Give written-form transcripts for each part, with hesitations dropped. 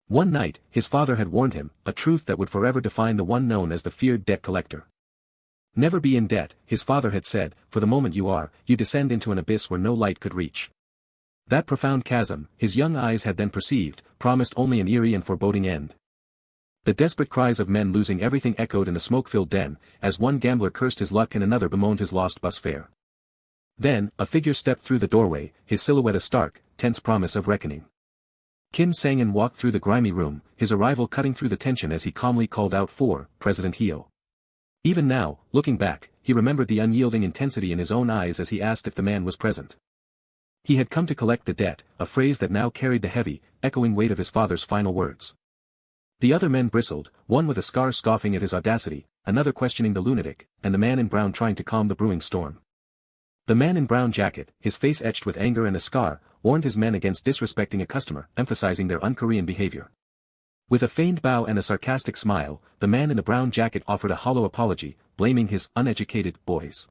One night, his father had warned him, a truth that would forever define the one known as the feared debt collector. Never be in debt, his father had said, for the moment you descend into an abyss where no light could reach. That profound chasm, his young eyes had then perceived, promised only an eerie and foreboding end. The desperate cries of men losing everything echoed in the smoke-filled den, as one gambler cursed his luck and another bemoaned his lost bus fare. Then, a figure stepped through the doorway, his silhouette a stark, tense promise of reckoning. Kim Sang-in walked through the grimy room, his arrival cutting through the tension as he calmly called out for President Hyo. Even now, looking back, he remembered the unyielding intensity in his own eyes as he asked if the man was present. He had come to collect the debt, a phrase that now carried the heavy, echoing weight of his father's final words. The other men bristled, one with a scar scoffing at his audacity, another questioning the lunatic, and the man in brown trying to calm the brewing storm. The man in brown jacket, his face etched with anger and a scar, warned his men against disrespecting a customer, emphasizing their un-Korean behavior. With a feigned bow and a sarcastic smile, the man in the brown jacket offered a hollow apology, blaming his uneducated boys.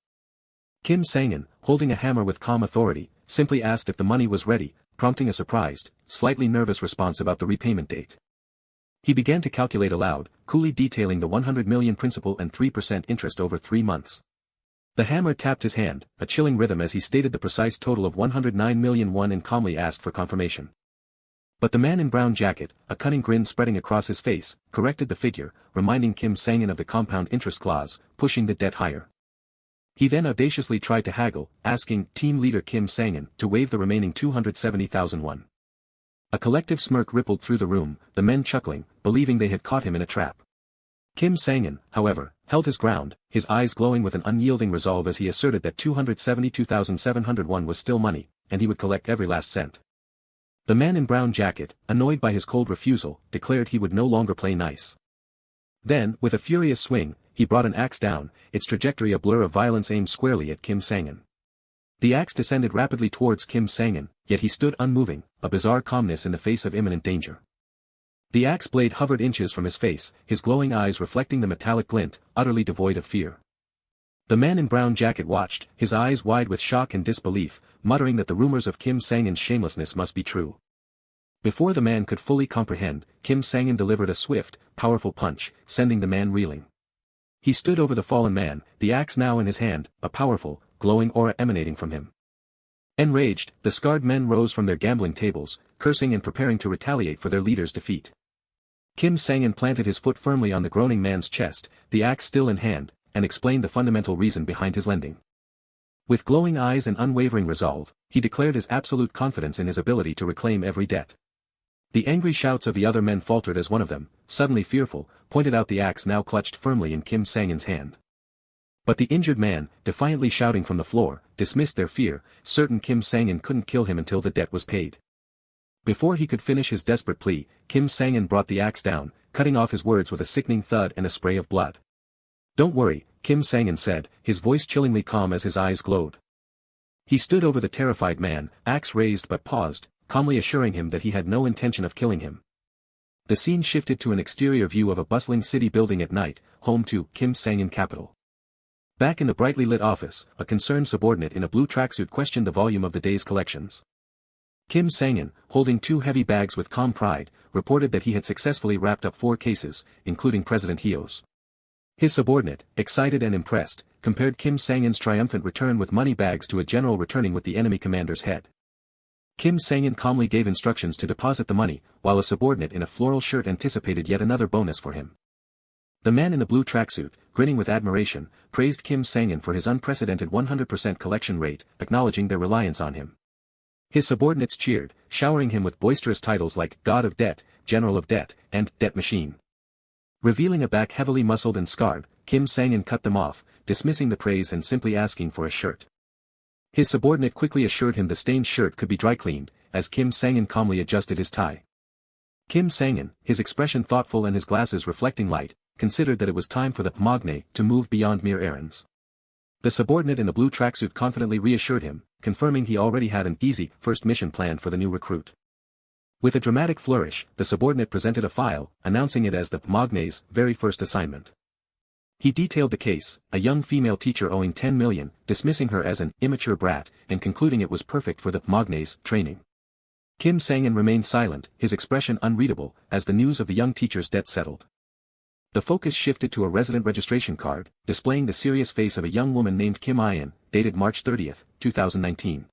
Kim Sang-in, holding a hammer with calm authority, simply asked if the money was ready, prompting a surprised, slightly nervous response about the repayment date. He began to calculate aloud, coolly detailing the 100 million principal and 3% interest over 3 months. The hammer tapped his hand, a chilling rhythm as he stated the precise total of 109 million won and calmly asked for confirmation. But the man in brown jacket, a cunning grin spreading across his face, corrected the figure, reminding Kim Sang-in of the compound interest clause, pushing the debt higher. He then audaciously tried to haggle, asking team leader Kim Sang-in to waive the remaining 270,000 won. A collective smirk rippled through the room, the men chuckling, believing they had caught him in a trap. Kim Sang-in, however, held his ground, his eyes glowing with an unyielding resolve as he asserted that 272,701 was still money, and he would collect every last cent. The man in brown jacket, annoyed by his cold refusal, declared he would no longer play nice. Then, with a furious swing, he brought an axe down, its trajectory a blur of violence aimed squarely at Kim Sang-in. The axe descended rapidly towards Kim Sang-in, yet he stood unmoving, a bizarre calmness in the face of imminent danger. The axe blade hovered inches from his face, his glowing eyes reflecting the metallic glint, utterly devoid of fear. The man in brown jacket watched, his eyes wide with shock and disbelief, muttering that the rumors of Kim Sang-in's shamelessness must be true. Before the man could fully comprehend, Kim Sang-in delivered a swift, powerful punch, sending the man reeling. He stood over the fallen man, the axe now in his hand, a powerful, glowing aura emanating from him. Enraged, the scarred men rose from their gambling tables, cursing and preparing to retaliate for their leader's defeat. Kim Sang-in planted his foot firmly on the groaning man's chest, the axe still in hand, and explained the fundamental reason behind his lending. With glowing eyes and unwavering resolve, he declared his absolute confidence in his ability to reclaim every debt. The angry shouts of the other men faltered as one of them, suddenly fearful, pointed out the axe now clutched firmly in Kim Sang-in's hand. But the injured man, defiantly shouting from the floor, dismissed their fear, certain Kim Sang-in couldn't kill him until the debt was paid. Before he could finish his desperate plea, Kim Sang-in brought the axe down, cutting off his words with a sickening thud and a spray of blood. "Don't worry," Kim Sang-in said, his voice chillingly calm as his eyes glowed. He stood over the terrified man, axe raised but paused, calmly assuring him that he had no intention of killing him. The scene shifted to an exterior view of a bustling city building at night, home to Kim Sang-in Capital. Back in the brightly lit office, a concerned subordinate in a blue tracksuit questioned the volume of the day's collections. Kim Sang-in, holding 2 heavy bags with calm pride, reported that he had successfully wrapped up 4 cases, including President Hyo's. His subordinate, excited and impressed, compared Kim Sang-in's triumphant return with money bags to a general returning with the enemy commander's head. Kim Sang-in calmly gave instructions to deposit the money, while a subordinate in a floral shirt anticipated yet another bonus for him. The man in the blue tracksuit, grinning with admiration, praised Kim Sang-in for his unprecedented 100% collection rate, acknowledging their reliance on him. His subordinates cheered, showering him with boisterous titles like God of Debt, General of Debt, and Debt Machine. Revealing a back heavily muscled and scarred, Kim Sang-in cut them off, dismissing the praise and simply asking for a shirt. His subordinate quickly assured him the stained shirt could be dry cleaned, as Kim Sang-in calmly adjusted his tie. Kim Sang-in, his expression thoughtful and his glasses reflecting light, considered that it was time for the magne to move beyond mere errands. The subordinate in the blue tracksuit confidently reassured him, confirming he already had an easy first mission planned for the new recruit. With a dramatic flourish, the subordinate presented a file, announcing it as the magne's very first assignment. He detailed the case, a young female teacher owing 10 million, dismissing her as an immature brat, and concluding it was perfect for the magne's training. Kim Sang-in remained silent, his expression unreadable, as the news of the young teacher's debt settled. The focus shifted to a resident registration card, displaying the serious face of a young woman named Kim In, dated March 30, 2019.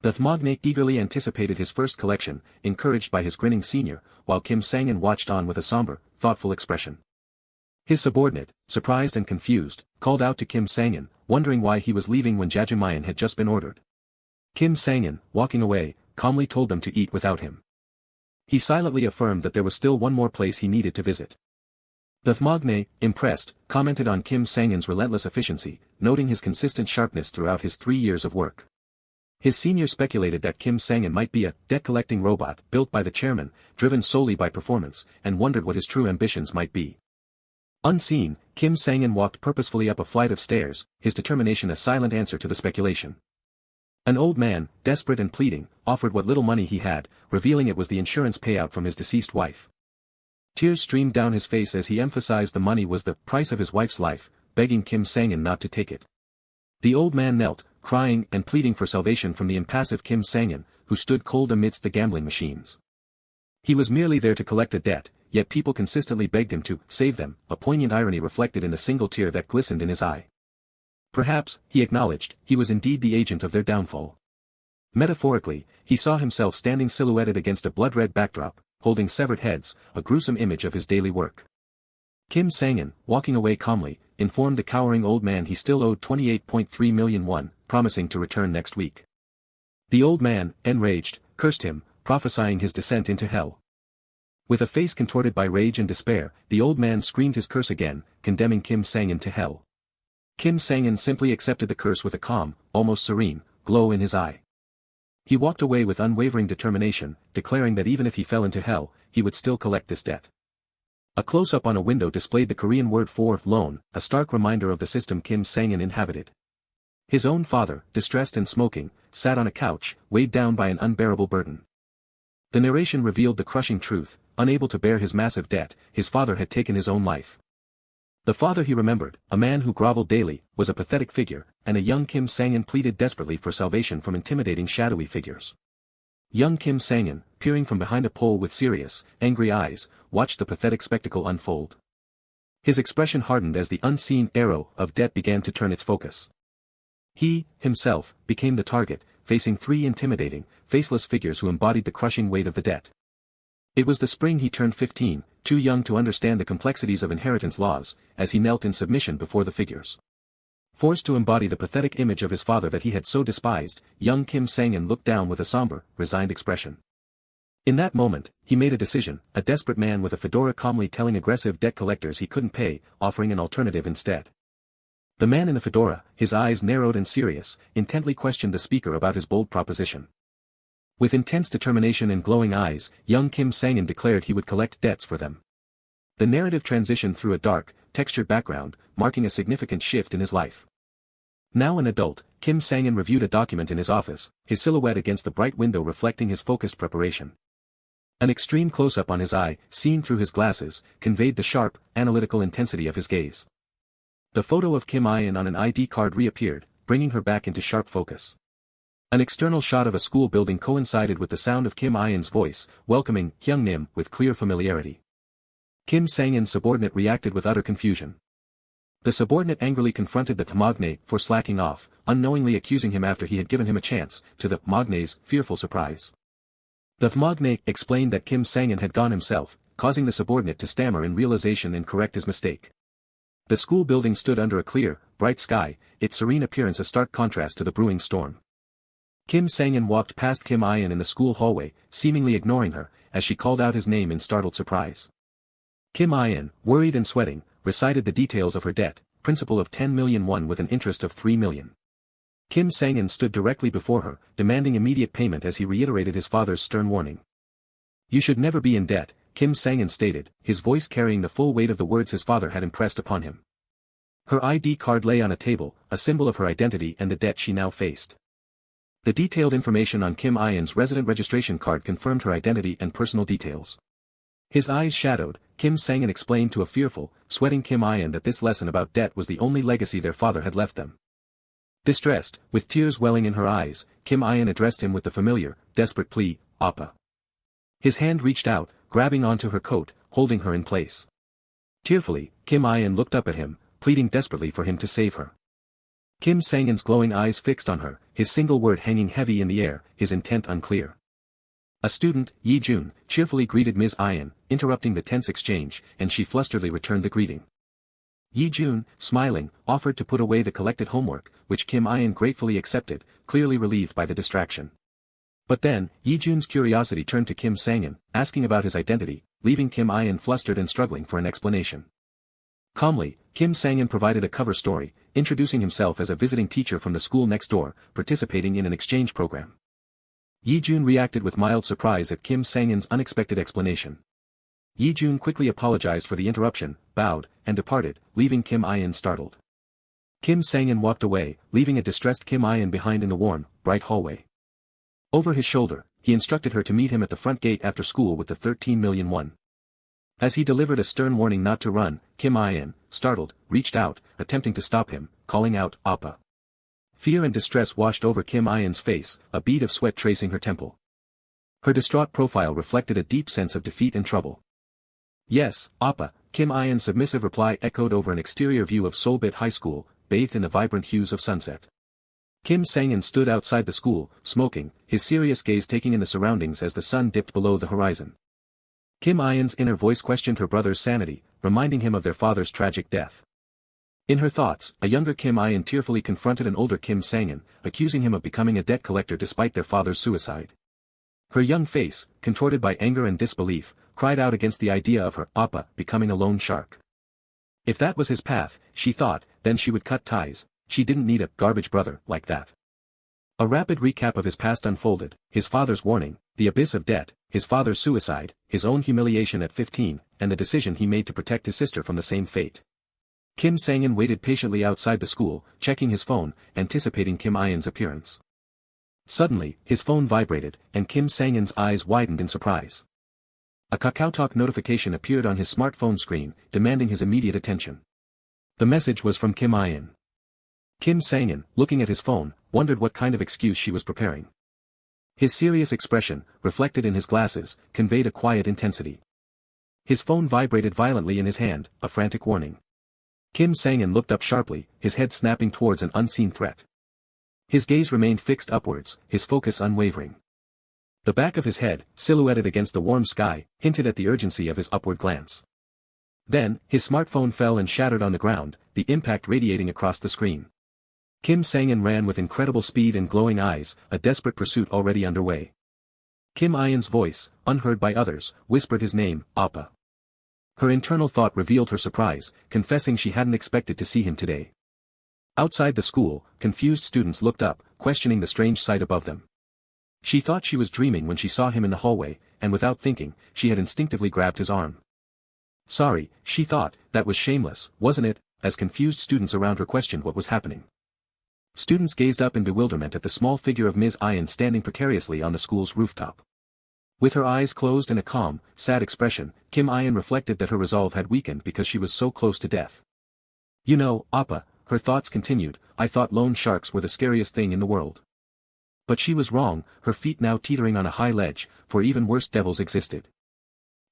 The magnate eagerly anticipated his first collection, encouraged by his grinning senior, while Kim Sang-in watched on with a somber, thoughtful expression. His subordinate, surprised and confused, called out to Kim Sang-in, wondering why he was leaving when jajangmyeon had just been ordered. Kim Sang-in, walking away, calmly told them to eat without him. He silently affirmed that there was still one more place he needed to visit. The magnate, impressed, commented on Kim Sang-in's relentless efficiency, noting his consistent sharpness throughout his 3 years of work. His senior speculated that Kim Sang-in might be a debt-collecting robot built by the chairman, driven solely by performance, and wondered what his true ambitions might be. Unseen, Kim Sang-in walked purposefully up a flight of stairs, his determination a silent answer to the speculation. An old man, desperate and pleading, offered what little money he had, revealing it was the insurance payout from his deceased wife. Tears streamed down his face as he emphasized the money was the price of his wife's life, begging Kim Sang-in not to take it. The old man knelt, crying and pleading for salvation from the impassive Kim Sang-in, who stood cold amidst the gambling machines. He was merely there to collect a debt, yet people consistently begged him to save them, a poignant irony reflected in a single tear that glistened in his eye. Perhaps, he acknowledged, he was indeed the agent of their downfall. Metaphorically, he saw himself standing silhouetted against a blood-red backdrop, holding severed heads, a gruesome image of his daily work. Kim Sang-in, walking away calmly, informed the cowering old man he still owed 28.3 million won, promising to return next week. The old man, enraged, cursed him, prophesying his descent into hell. With a face contorted by rage and despair, the old man screamed his curse again, condemning Kim Sang-in to hell. Kim Sang-in simply accepted the curse with a calm, almost serene, glow in his eye. He walked away with unwavering determination, declaring that even if he fell into hell, he would still collect this debt. A close-up on a window displayed the Korean word for loan, a stark reminder of the system Kim Sang-in inhabited. His own father, distressed and smoking, sat on a couch, weighed down by an unbearable burden. The narration revealed the crushing truth: unable to bear his massive debt, his father had taken his own life. The father he remembered, a man who groveled daily, was a pathetic figure, and a young Kim Sang-in pleaded desperately for salvation from intimidating shadowy figures. Young Kim Sang-in, peering from behind a pole with serious, angry eyes, watched the pathetic spectacle unfold. His expression hardened as the unseen arrow of debt began to turn its focus. He, himself, became the target, facing 3 intimidating, faceless figures who embodied the crushing weight of the debt. It was the spring he turned 15, too young to understand the complexities of inheritance laws, as he knelt in submission before the figures. Forced to embody the pathetic image of his father that he had so despised, young Kim Sang-in looked down with a somber, resigned expression. In that moment, he made a decision, a desperate man with a fedora calmly telling aggressive debt collectors he couldn't pay, offering an alternative instead. The man in the fedora, his eyes narrowed and serious, intently questioned the speaker about his bold proposition. With intense determination and glowing eyes, young Kim Sang-in declared he would collect debts for them. The narrative transitioned through a dark, textured background, marking a significant shift in his life. Now an adult, Kim Sang-in reviewed a document in his office, his silhouette against the bright window reflecting his focused preparation. An extreme close-up on his eye, seen through his glasses, conveyed the sharp, analytical intensity of his gaze. The photo of Kim In on an ID card reappeared, bringing her back into sharp focus. An external shot of a school building coincided with the sound of Kim In's voice, welcoming Hyung-nim with clear familiarity. Kim Sang-in's subordinate reacted with utter confusion. The subordinate angrily confronted the magnate for slacking off, unknowingly accusing him after he had given him a chance, to the magnate's fearful surprise. The magnate explained that Kim Sang-in had gone himself, causing the subordinate to stammer in realization and correct his mistake. The school building stood under a clear, bright sky, its serene appearance a stark contrast to the brewing storm. Kim Sang-in walked past Kim In the school hallway, seemingly ignoring her, as she called out his name in startled surprise. Kim In, worried and sweating, recited the details of her debt, principal of 10 million won with an interest of 3 million. Kim Sang-in stood directly before her, demanding immediate payment as he reiterated his father's stern warning. "You should never be in debt," Kim Sang-in stated, his voice carrying the full weight of the words his father had impressed upon him. Her ID card lay on a table, a symbol of her identity and the debt she now faced. The detailed information on Kim In's resident registration card confirmed her identity and personal details. His eyes shadowed, Kim Sang-in explained to a fearful, sweating Kim In that this lesson about debt was the only legacy their father had left them. Distressed, with tears welling in her eyes, Kim In addressed him with the familiar, desperate plea, Appa. His hand reached out, grabbing onto her coat, holding her in place. Tearfully, Kim In looked up at him, pleading desperately for him to save her. Kim Sang-in's glowing eyes fixed on her, his single word hanging heavy in the air, his intent unclear. A student, Yi Jun, cheerfully greeted Ms. In, interrupting the tense exchange, and she flusteredly returned the greeting. Yi Jun, smiling, offered to put away the collected homework, which Kim In gratefully accepted, clearly relieved by the distraction. But then, Yi Jun's curiosity turned to Kim Sang-in, asking about his identity, leaving Kim In flustered and struggling for an explanation. Calmly, Kim Sang-in provided a cover story, introducing himself as a visiting teacher from the school next door, participating in an exchange program. Yi Jun reacted with mild surprise at Kim Sang-in's unexpected explanation. Yi Jun quickly apologized for the interruption, bowed, and departed, leaving Kim In startled. Kim Sang-in walked away, leaving a distressed Kim In behind in the warm, bright hallway. Over his shoulder, he instructed her to meet him at the front gate after school with the 13 million won. As he delivered a stern warning not to run, Kim In, startled, reached out, attempting to stop him, calling out, Appa. Fear and distress washed over Kim In's face, a bead of sweat tracing her temple. Her distraught profile reflected a deep sense of defeat and trouble. Yes, Appa, Kim In's submissive reply echoed over an exterior view of Seoulbit High School, bathed in the vibrant hues of sunset. Kim Sang-in stood outside the school, smoking, his serious gaze taking in the surroundings as the sun dipped below the horizon. Kim In's inner voice questioned her brother's sanity, reminding him of their father's tragic death. In her thoughts, a younger Kim In tearfully confronted an older Kim Sang-in, accusing him of becoming a debt collector despite their father's suicide. Her young face, contorted by anger and disbelief, cried out against the idea of her Appa becoming a loan shark. If that was his path, she thought, then she would cut ties. She didn't need a garbage brother like that. A rapid recap of his past unfolded, his father's warning, the abyss of debt, his father's suicide, his own humiliation at 15, and the decision he made to protect his sister from the same fate. Kim Sang-in waited patiently outside the school, checking his phone, anticipating Kim In's appearance. Suddenly, his phone vibrated, and Kim Sang-in's eyes widened in surprise. A KakaoTalk notification appeared on his smartphone screen, demanding his immediate attention. The message was from Kim In. Kim Sang-in, looking at his phone, wondered what kind of excuse she was preparing. His serious expression, reflected in his glasses, conveyed a quiet intensity. His phone vibrated violently in his hand, a frantic warning. Kim Sang-in looked up sharply, his head snapping towards an unseen threat. His gaze remained fixed upwards, his focus unwavering. The back of his head, silhouetted against the warm sky, hinted at the urgency of his upward glance. Then, his smartphone fell and shattered on the ground, the impact radiating across the screen. Kim Sang-in ran with incredible speed and glowing eyes, a desperate pursuit already underway. Kim In's voice, unheard by others, whispered his name, Appa. Her internal thought revealed her surprise, confessing she hadn't expected to see him today. Outside the school, confused students looked up, questioning the strange sight above them. She thought she was dreaming when she saw him in the hallway, and without thinking, she had instinctively grabbed his arm. Sorry, she thought, that was shameless, wasn't it, as confused students around her questioned what was happening. Students gazed up in bewilderment at the small figure of Ms. In standing precariously on the school's rooftop. With her eyes closed and a calm, sad expression, Kim In reflected that her resolve had weakened because she was so close to death. You know, Appa, her thoughts continued, I thought loan sharks were the scariest thing in the world. But she was wrong, her feet now teetering on a high ledge, for even worse devils existed.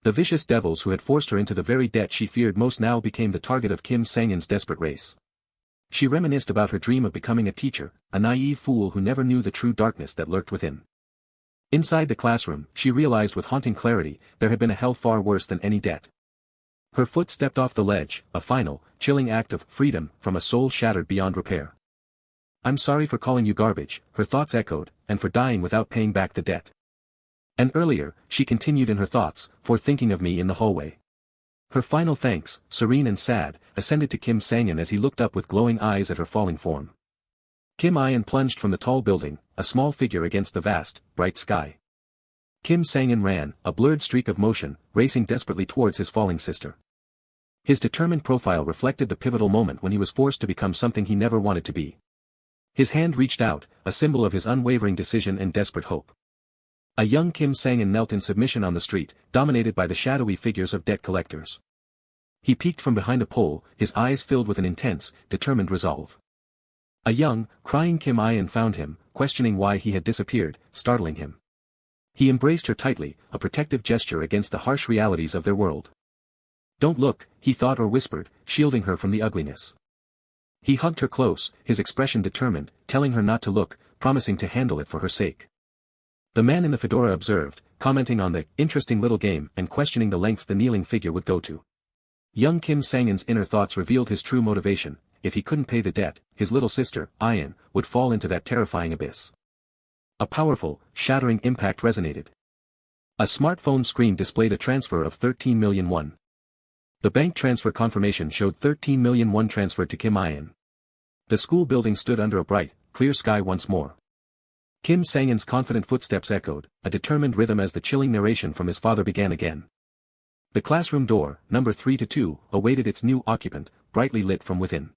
The vicious devils who had forced her into the very debt she feared most now became the target of Kim Sang-in's desperate race. She reminisced about her dream of becoming a teacher, a naive fool who never knew the true darkness that lurked within. Inside the classroom, she realized with haunting clarity, there had been a hell far worse than any debt. Her foot stepped off the ledge, a final, chilling act of freedom from a soul shattered beyond repair. I'm sorry for calling you garbage, her thoughts echoed, and for dying without paying back the debt. And earlier, she continued in her thoughts, for thinking of me in the hallway. Her final thanks, serene and sad, ascended to Kim Sang-in as he looked up with glowing eyes at her falling form. Kim In plunged from the tall building, a small figure against the vast, bright sky. Kim Sang-in ran, a blurred streak of motion, racing desperately towards his falling sister. His determined profile reflected the pivotal moment when he was forced to become something he never wanted to be. His hand reached out, a symbol of his unwavering decision and desperate hope. A young Kim Sang-in knelt in submission on the street, dominated by the shadowy figures of debt collectors. He peeked from behind a pole, his eyes filled with an intense, determined resolve. A young, crying Kim In found him, questioning why he had disappeared, startling him. He embraced her tightly, a protective gesture against the harsh realities of their world. "Don't look," he thought or whispered, shielding her from the ugliness. He hugged her close, his expression determined, telling her not to look, promising to handle it for her sake. The man in the fedora observed, commenting on the interesting little game and questioning the lengths the kneeling figure would go to. Young Kim Sang-in's inner thoughts revealed his true motivation. If he couldn't pay the debt, his little sister, Ayan, would fall into that terrifying abyss. A powerful, shattering impact resonated. A smartphone screen displayed a transfer of 13 million won. The bank transfer confirmation showed 13 million won transferred to Kim Ayan. The school building stood under a bright, clear sky once more. Kim Sang-in's confident footsteps echoed, a determined rhythm as the chilling narration from his father began again. The classroom door, number 3-2, awaited its new occupant, brightly lit from within.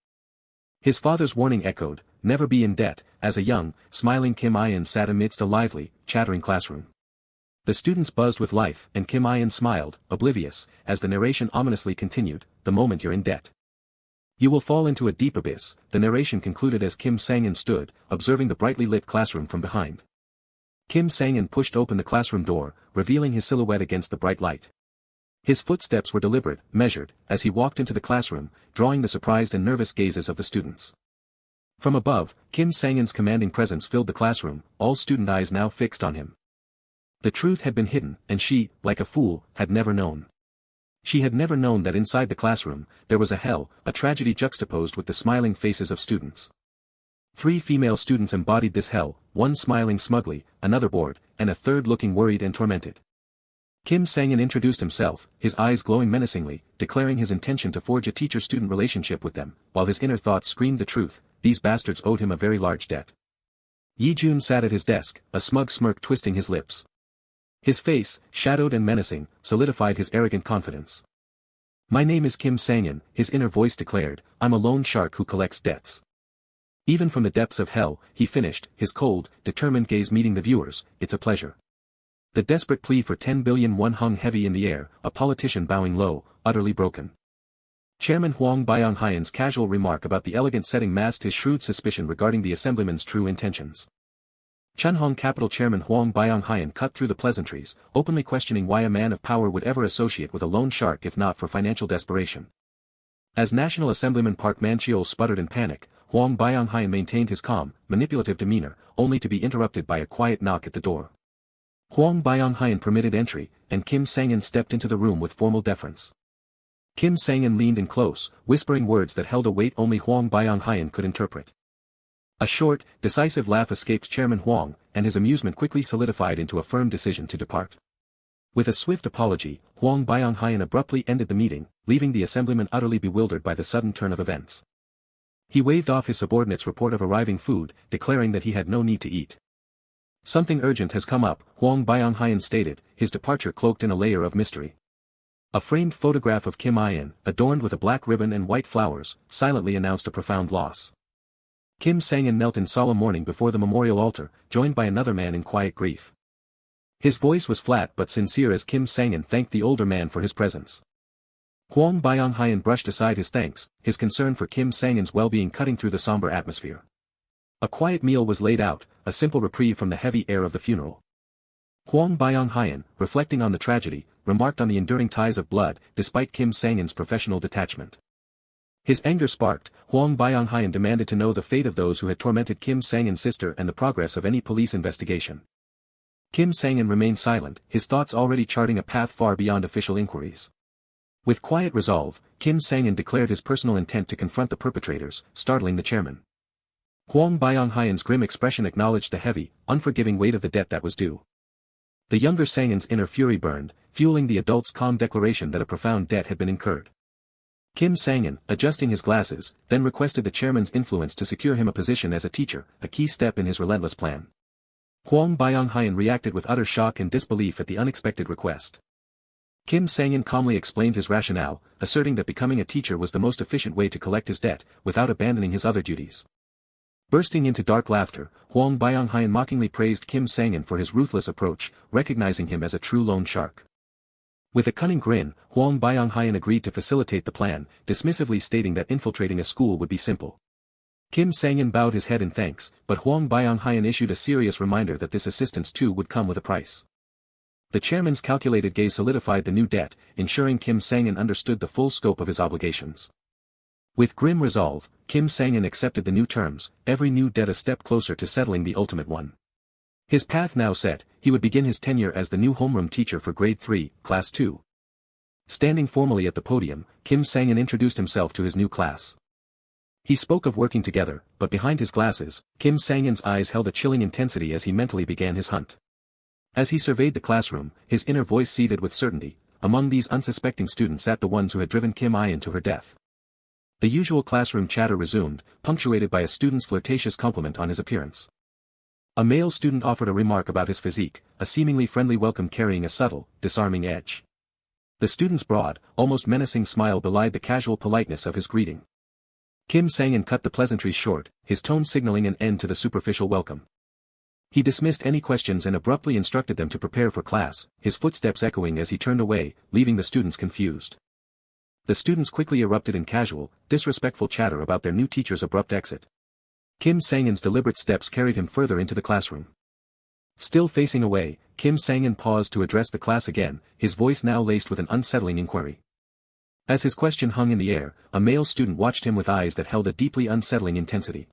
His father's warning echoed, never be in debt, as a young, smiling Kim Ayan sat amidst a lively, chattering classroom. The students buzzed with life, and Kim Ayan smiled, oblivious, as the narration ominously continued, the moment you're in debt, you will fall into a deep abyss, the narration concluded as Kim Sang-in stood, observing the brightly lit classroom from behind. Kim Sang-in pushed open the classroom door, revealing his silhouette against the bright light. His footsteps were deliberate, measured, as he walked into the classroom, drawing the surprised and nervous gazes of the students. From above, Kim Sang-in's commanding presence filled the classroom, all student eyes now fixed on him. The truth had been hidden, and she, like a fool, had never known. She had never known that inside the classroom, there was a hell, a tragedy juxtaposed with the smiling faces of students. 3 female students embodied this hell, one smiling smugly, another bored, and a third looking worried and tormented. Kim Sang-in introduced himself, his eyes glowing menacingly, declaring his intention to forge a teacher-student relationship with them, while his inner thoughts screamed the truth, these bastards owed him a very large debt. Yi-jun sat at his desk, a smug smirk twisting his lips. His face, shadowed and menacing, solidified his arrogant confidence. "My name is Kim Sang-in," his inner voice declared, "I'm a loan shark who collects debts." Even from the depths of hell, he finished, his cold, determined gaze meeting the viewers, "It's a pleasure." The desperate plea for 10 billion won hung heavy in the air, a politician bowing low, utterly broken. Chairman Hwang Byung-hyan's casual remark about the elegant setting masked his shrewd suspicion regarding the assemblyman's true intentions. Chunhong Capital Chairman Hwang Byung-hyan cut through the pleasantries, openly questioning why a man of power would ever associate with a loan shark if not for financial desperation. As National Assemblyman Park Man-cheol sputtered in panic, Hwang Byung-hyan maintained his calm, manipulative demeanor, only to be interrupted by a quiet knock at the door. Hwang Byung-hyan permitted entry, and Kim Sang-in stepped into the room with formal deference. Kim Sang-in leaned in close, whispering words that held a weight only Hwang Byung-hyan could interpret. A short, decisive laugh escaped Chairman Hwang, and his amusement quickly solidified into a firm decision to depart. With a swift apology, Hwang Byung-hyan abruptly ended the meeting, leaving the assemblyman utterly bewildered by the sudden turn of events. He waved off his subordinate's report of arriving food, declaring that he had no need to eat. "Something urgent has come up," Hwang Byung-hyan stated, his departure cloaked in a layer of mystery. A framed photograph of Kim Ayan, adorned with a black ribbon and white flowers, silently announced a profound loss. Kim Sang-in knelt in solemn mourning before the memorial altar, joined by another man in quiet grief. His voice was flat but sincere as Kim Sang-in thanked the older man for his presence. Hwang Byung-hyan brushed aside his thanks, his concern for Kim Sang-in's well-being cutting through the somber atmosphere. A quiet meal was laid out, a simple reprieve from the heavy air of the funeral. Hwang Byung-hyan, reflecting on the tragedy, remarked on the enduring ties of blood, despite Kim Sang-in's professional detachment. His anger sparked, Hwang Byung-hyan demanded to know the fate of those who had tormented Kim Sang-in's sister and the progress of any police investigation. Kim Sang-in remained silent, his thoughts already charting a path far beyond official inquiries. With quiet resolve, Kim Sang-in declared his personal intent to confront the perpetrators, startling the chairman. Hwang Byung-hyan's grim expression acknowledged the heavy, unforgiving weight of the debt that was due. The younger Sang-in's inner fury burned, fueling the adult's calm declaration that a profound debt had been incurred. Kim Sang-in, adjusting his glasses, then requested the chairman's influence to secure him a position as a teacher, a key step in his relentless plan. Hwang Byung-hyan reacted with utter shock and disbelief at the unexpected request. Kim Sang-in calmly explained his rationale, asserting that becoming a teacher was the most efficient way to collect his debt, without abandoning his other duties. Bursting into dark laughter, Hwang Byung-hyan mockingly praised Kim Sang-in for his ruthless approach, recognizing him as a true loan shark. With a cunning grin, Hwang Byung-hyan agreed to facilitate the plan, dismissively stating that infiltrating a school would be simple. Kim Sang-in bowed his head in thanks, but Hwang Byung-hyan issued a serious reminder that this assistance too would come with a price. The chairman's calculated gaze solidified the new debt, ensuring Kim Sang-in understood the full scope of his obligations. With grim resolve, Kim Sang-in accepted the new terms, every new debt a step closer to settling the ultimate one. His path now set, he would begin his tenure as the new homeroom teacher for Grade 3, Class 2. Standing formally at the podium, Kim Sang-in introduced himself to his new class. He spoke of working together, but behind his glasses, Kim Sang-in's eyes held a chilling intensity as he mentally began his hunt. As he surveyed the classroom, his inner voice seethed with certainty, among these unsuspecting students sat the ones who had driven Kim In to her death. The usual classroom chatter resumed, punctuated by a student's flirtatious compliment on his appearance. A male student offered a remark about his physique, a seemingly friendly welcome carrying a subtle, disarming edge. The student's broad, almost menacing smile belied the casual politeness of his greeting. Kim Sang-in cut the pleasantries short, his tone signaling an end to the superficial welcome. He dismissed any questions and abruptly instructed them to prepare for class, his footsteps echoing as he turned away, leaving the students confused. The students quickly erupted in casual, disrespectful chatter about their new teacher's abrupt exit. Kim Sang-in's deliberate steps carried him further into the classroom. Still facing away, Kim Sang-in paused to address the class again, his voice now laced with an unsettling inquiry. As his question hung in the air, a male student watched him with eyes that held a deeply unsettling intensity.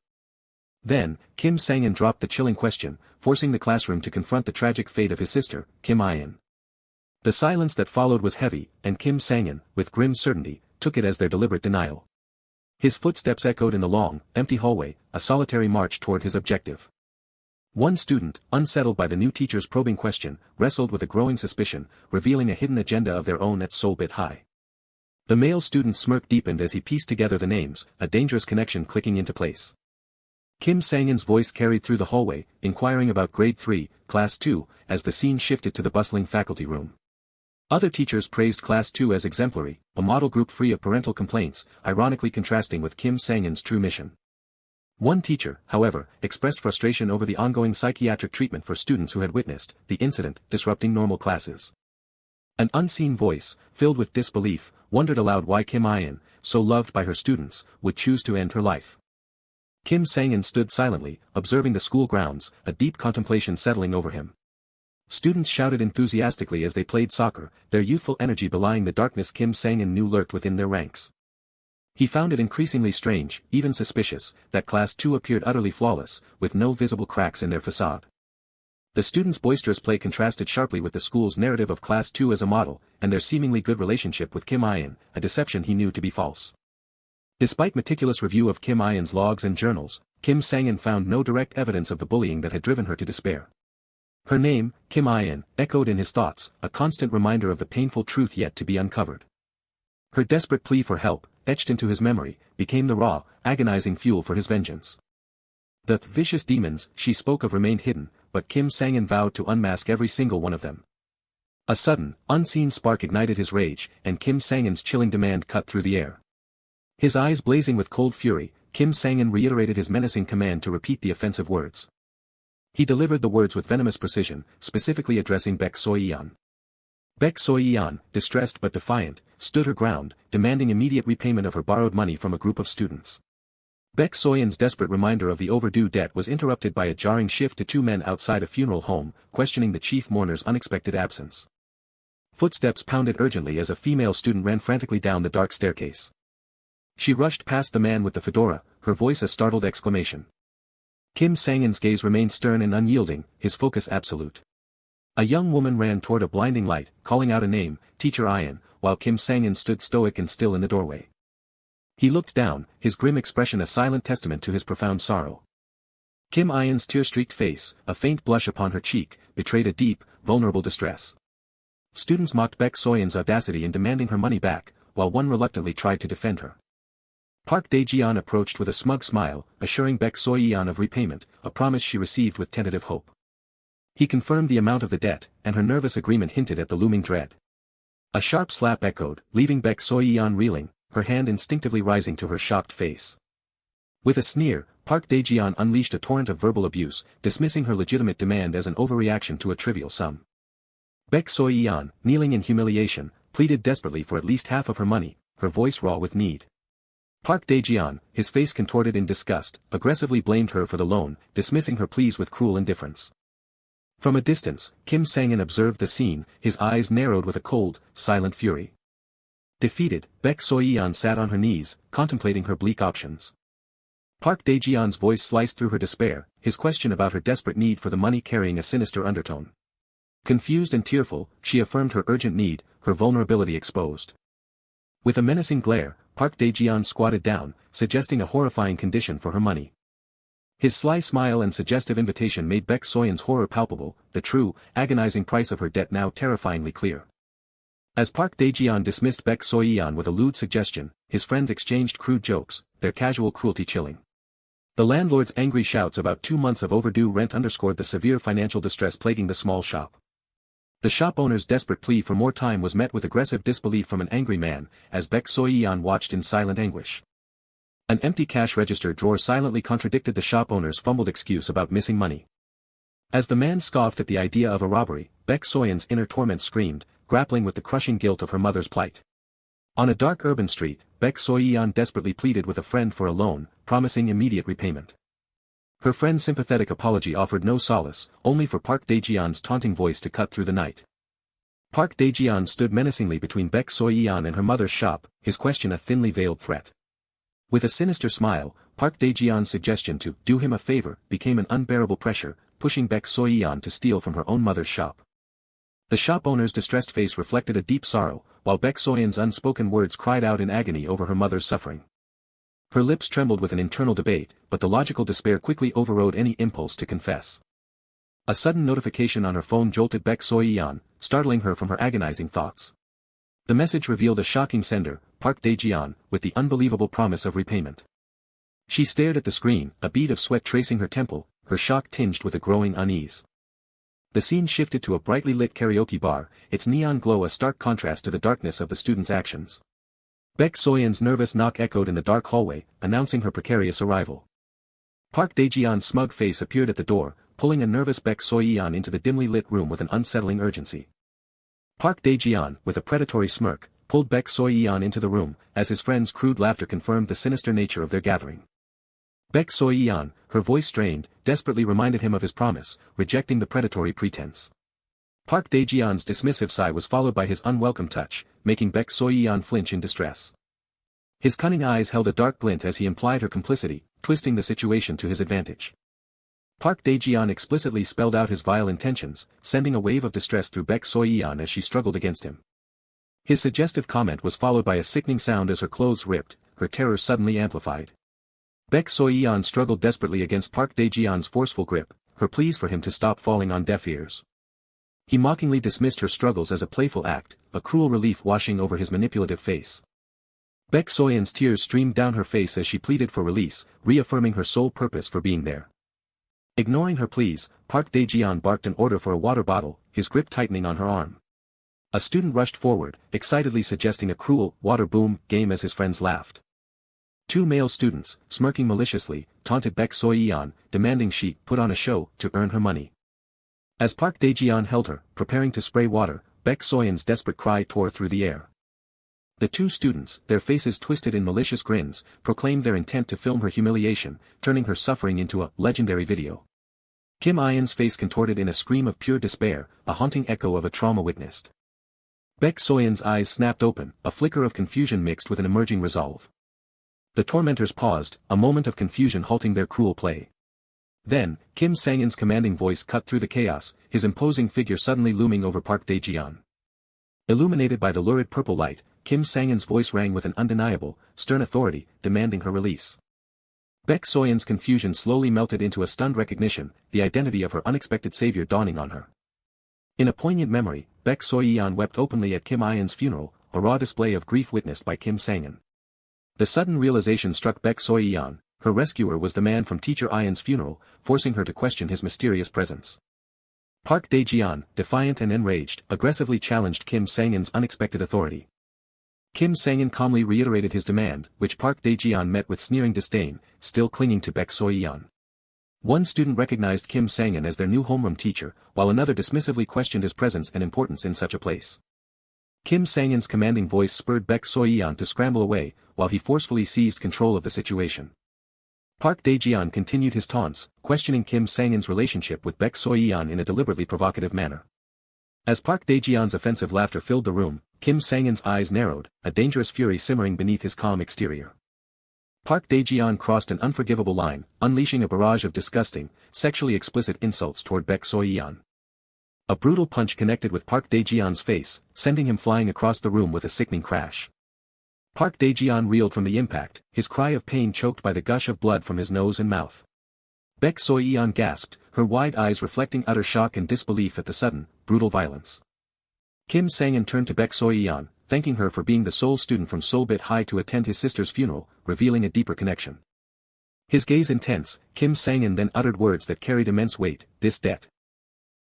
Then, Kim Sang-in dropped the chilling question, forcing the classroom to confront the tragic fate of his sister, Kim In. The silence that followed was heavy, and Kim Sang-in, with grim certainty, took it as their deliberate denial. His footsteps echoed in the long, empty hallway, a solitary march toward his objective. One student, unsettled by the new teacher's probing question, wrestled with a growing suspicion, revealing a hidden agenda of their own at soul bit high. The male student's smirk deepened as he pieced together the names, a dangerous connection clicking into place. Kim Sang-in's voice carried through the hallway, inquiring about Grade 3, Class 2, as the scene shifted to the bustling faculty room. Other teachers praised Class 2 as exemplary, a model group free of parental complaints, ironically contrasting with Kim Sang-in's true mission. One teacher, however, expressed frustration over the ongoing psychiatric treatment for students who had witnessed the incident disrupting normal classes. An unseen voice, filled with disbelief, wondered aloud why Kim In, so loved by her students, would choose to end her life. Kim Sang-in stood silently, observing the school grounds, a deep contemplation settling over him. Students shouted enthusiastically as they played soccer, their youthful energy belying the darkness Kim Sang-in knew lurked within their ranks. He found it increasingly strange, even suspicious, that Class 2 appeared utterly flawless, with no visible cracks in their facade. The students' boisterous play contrasted sharply with the school's narrative of Class 2 as a model, and their seemingly good relationship with Kim In, a deception he knew to be false. Despite meticulous review of Kim In's logs and journals, Kim Sang-in found no direct evidence of the bullying that had driven her to despair. Her name, Kim In, echoed in his thoughts, a constant reminder of the painful truth yet to be uncovered. Her desperate plea for help, etched into his memory, became the raw, agonizing fuel for his vengeance. The vicious demons she spoke of remained hidden, but Kim Sang-in vowed to unmask every single one of them. A sudden, unseen spark ignited his rage, and Kim Sang-in's chilling demand cut through the air. His eyes blazing with cold fury, Kim Sang-in reiterated his menacing command to repeat the offensive words. He delivered the words with venomous precision, specifically addressing Baek Soyeon. Baek Soyeon, distressed but defiant, stood her ground, demanding immediate repayment of her borrowed money from a group of students. Baek Soyeon's desperate reminder of the overdue debt was interrupted by a jarring shift to two men outside a funeral home, questioning the chief mourner's unexpected absence. Footsteps pounded urgently as a female student ran frantically down the dark staircase. She rushed past the man with the fedora, her voice a startled exclamation. Kim Sang-in's gaze remained stern and unyielding, his focus absolute. A young woman ran toward a blinding light, calling out a name, Teacher In, while Kim Sang-in stood stoic and still in the doorway. He looked down, his grim expression a silent testament to his profound sorrow. Kim In's tear-streaked face, a faint blush upon her cheek, betrayed a deep, vulnerable distress. Students mocked Baek Soyeon's audacity in demanding her money back, while one reluctantly tried to defend her. Park Dae-jeon approached with a smug smile, assuring Baek Soyeon of repayment, a promise she received with tentative hope. He confirmed the amount of the debt, and her nervous agreement hinted at the looming dread. A sharp slap echoed, leaving Baek Soyeon reeling, her hand instinctively rising to her shocked face. With a sneer, Park Dae-jeon unleashed a torrent of verbal abuse, dismissing her legitimate demand as an overreaction to a trivial sum. Baek Soyeon, kneeling in humiliation, pleaded desperately for at least half of her money, her voice raw with need. Park Dae-jeon, his face contorted in disgust, aggressively blamed her for the loan, dismissing her pleas with cruel indifference. From a distance, Kim Sang-in observed the scene, his eyes narrowed with a cold, silent fury. Defeated, Baek So-yeon sat on her knees, contemplating her bleak options. Park Dae-jeon's voice sliced through her despair, his question about her desperate need for the money carrying a sinister undertone. Confused and tearful, she affirmed her urgent need, her vulnerability exposed. With a menacing glare, Park Dae-jeon squatted down, suggesting a horrifying condition for her money. His sly smile and suggestive invitation made Baek So-yeon's horror palpable, the true, agonizing price of her debt now terrifyingly clear. As Park Dae-jeon dismissed Baek So-yeon with a lewd suggestion, his friends exchanged crude jokes, their casual cruelty chilling. The landlord's angry shouts about 2 months of overdue rent underscored the severe financial distress plaguing the small shop. The shop owner's desperate plea for more time was met with aggressive disbelief from an angry man, as Baek So-yeon watched in silent anguish. An empty cash register drawer silently contradicted the shop owner's fumbled excuse about missing money. As the man scoffed at the idea of a robbery, Baek So-yeon's inner torment screamed, grappling with the crushing guilt of her mother's plight. On a dark urban street, Baek So-yeon desperately pleaded with a friend for a loan, promising immediate repayment. Her friend's sympathetic apology offered no solace, only for Park Dae-jeon's taunting voice to cut through the night. Park Dae-jeon stood menacingly between Baek So-yeon and her mother's shop, his question a thinly veiled threat. With a sinister smile, Park Dae-jeon's suggestion to do him a favor became an unbearable pressure, pushing Baek So-yeon to steal from her own mother's shop. The shop owner's distressed face reflected a deep sorrow, while Baek So-yeon's unspoken words cried out in agony over her mother's suffering. Her lips trembled with an internal debate, but the logical despair quickly overrode any impulse to confess. A sudden notification on her phone jolted Baek So-yeon, startling her from her agonizing thoughts. The message revealed a shocking sender, Park Dae-jeon, with the unbelievable promise of repayment. She stared at the screen, a bead of sweat tracing her temple, her shock tinged with a growing unease. The scene shifted to a brightly lit karaoke bar, its neon glow a stark contrast to the darkness of the students' actions. Baek So-yeon's nervous knock echoed in the dark hallway, announcing her precarious arrival. Park Dae-jeon's smug face appeared at the door, pulling a nervous Baek So-yeon into the dimly lit room with an unsettling urgency. Park Dae-jeon, with a predatory smirk, pulled Baek So-yeon into the room, as his friend's crude laughter confirmed the sinister nature of their gathering. Baek So-yeon, her voice strained, desperately reminded him of his promise, rejecting the predatory pretense. Park Dae-jeon's dismissive sigh was followed by his unwelcome touch, making Baek So-yeon flinch in distress. His cunning eyes held a dark glint as he implied her complicity, twisting the situation to his advantage. Park Dae-jeon explicitly spelled out his vile intentions, sending a wave of distress through Baek So-yeon as she struggled against him. His suggestive comment was followed by a sickening sound as her clothes ripped, her terror suddenly amplified. Baek So-yeon struggled desperately against Park Dae-jeon's forceful grip, her pleas for him to stop falling on deaf ears. He mockingly dismissed her struggles as a playful act, a cruel relief washing over his manipulative face. Baek So-yeon's tears streamed down her face as she pleaded for release, reaffirming her sole purpose for being there. Ignoring her pleas, Park Dae-jeon barked an order for a water bottle, his grip tightening on her arm. A student rushed forward, excitedly suggesting a cruel, water boom, game as his friends laughed. 2 male students, smirking maliciously, taunted Baek So-yeon, demanding she put on a show to earn her money. As Park Dae-jeon held her, preparing to spray water, Baek So-yeon's desperate cry tore through the air. The 2 students, their faces twisted in malicious grins, proclaimed their intent to film her humiliation, turning her suffering into a legendary video. Kim Ayan's face contorted in a scream of pure despair, a haunting echo of a trauma witnessed. Baek So-yeon's eyes snapped open, a flicker of confusion mixed with an emerging resolve. The tormentors paused, a moment of confusion halting their cruel play. Then, Kim Sang-in's commanding voice cut through the chaos, his imposing figure suddenly looming over Park Dae-jeon. Illuminated by the lurid purple light, Kim Sang-in's voice rang with an undeniable, stern authority, demanding her release. Baek So-yeon's confusion slowly melted into a stunned recognition, the identity of her unexpected savior dawning on her. In a poignant memory, Baek So-yeon wept openly at Kim Ayan's funeral, a raw display of grief witnessed by Kim Sang-in. The sudden realization struck Baek So-yeon, her rescuer was the man from Teacher Ayan's funeral, forcing her to question his mysterious presence. Park Dae-jeon, defiant and enraged, aggressively challenged Kim Sang-in's unexpected authority. Kim Sang-in calmly reiterated his demand, which Park Dae-jeon met with sneering disdain, still clinging to Baek So-yeon. One student recognized Kim Sang-in as their new homeroom teacher, while another dismissively questioned his presence and importance in such a place. Kim Sang-in's commanding voice spurred Baek So-yeon to scramble away, while he forcefully seized control of the situation. Park Dae-jeon continued his taunts, questioning Kim Sang-in's relationship with Baek So-yeon in a deliberately provocative manner. As Park Dae-jeon's offensive laughter filled the room, Kim Sang-in's eyes narrowed, a dangerous fury simmering beneath his calm exterior. Park Dae-jeon crossed an unforgivable line, unleashing a barrage of disgusting, sexually explicit insults toward Baek So-yeon. A brutal punch connected with Park Dae-jeon's face, sending him flying across the room with a sickening crash. Park Dae-jeon reeled from the impact, his cry of pain choked by the gush of blood from his nose and mouth. Baek So-yeon gasped, her wide eyes reflecting utter shock and disbelief at the sudden, brutal violence. Kim Sang-in turned to Baek So-yeon, thanking her for being the sole student from Seoul High to attend his sister's funeral, revealing a deeper connection. His gaze intense, Kim Sang-in then uttered words that carried immense weight, this debt.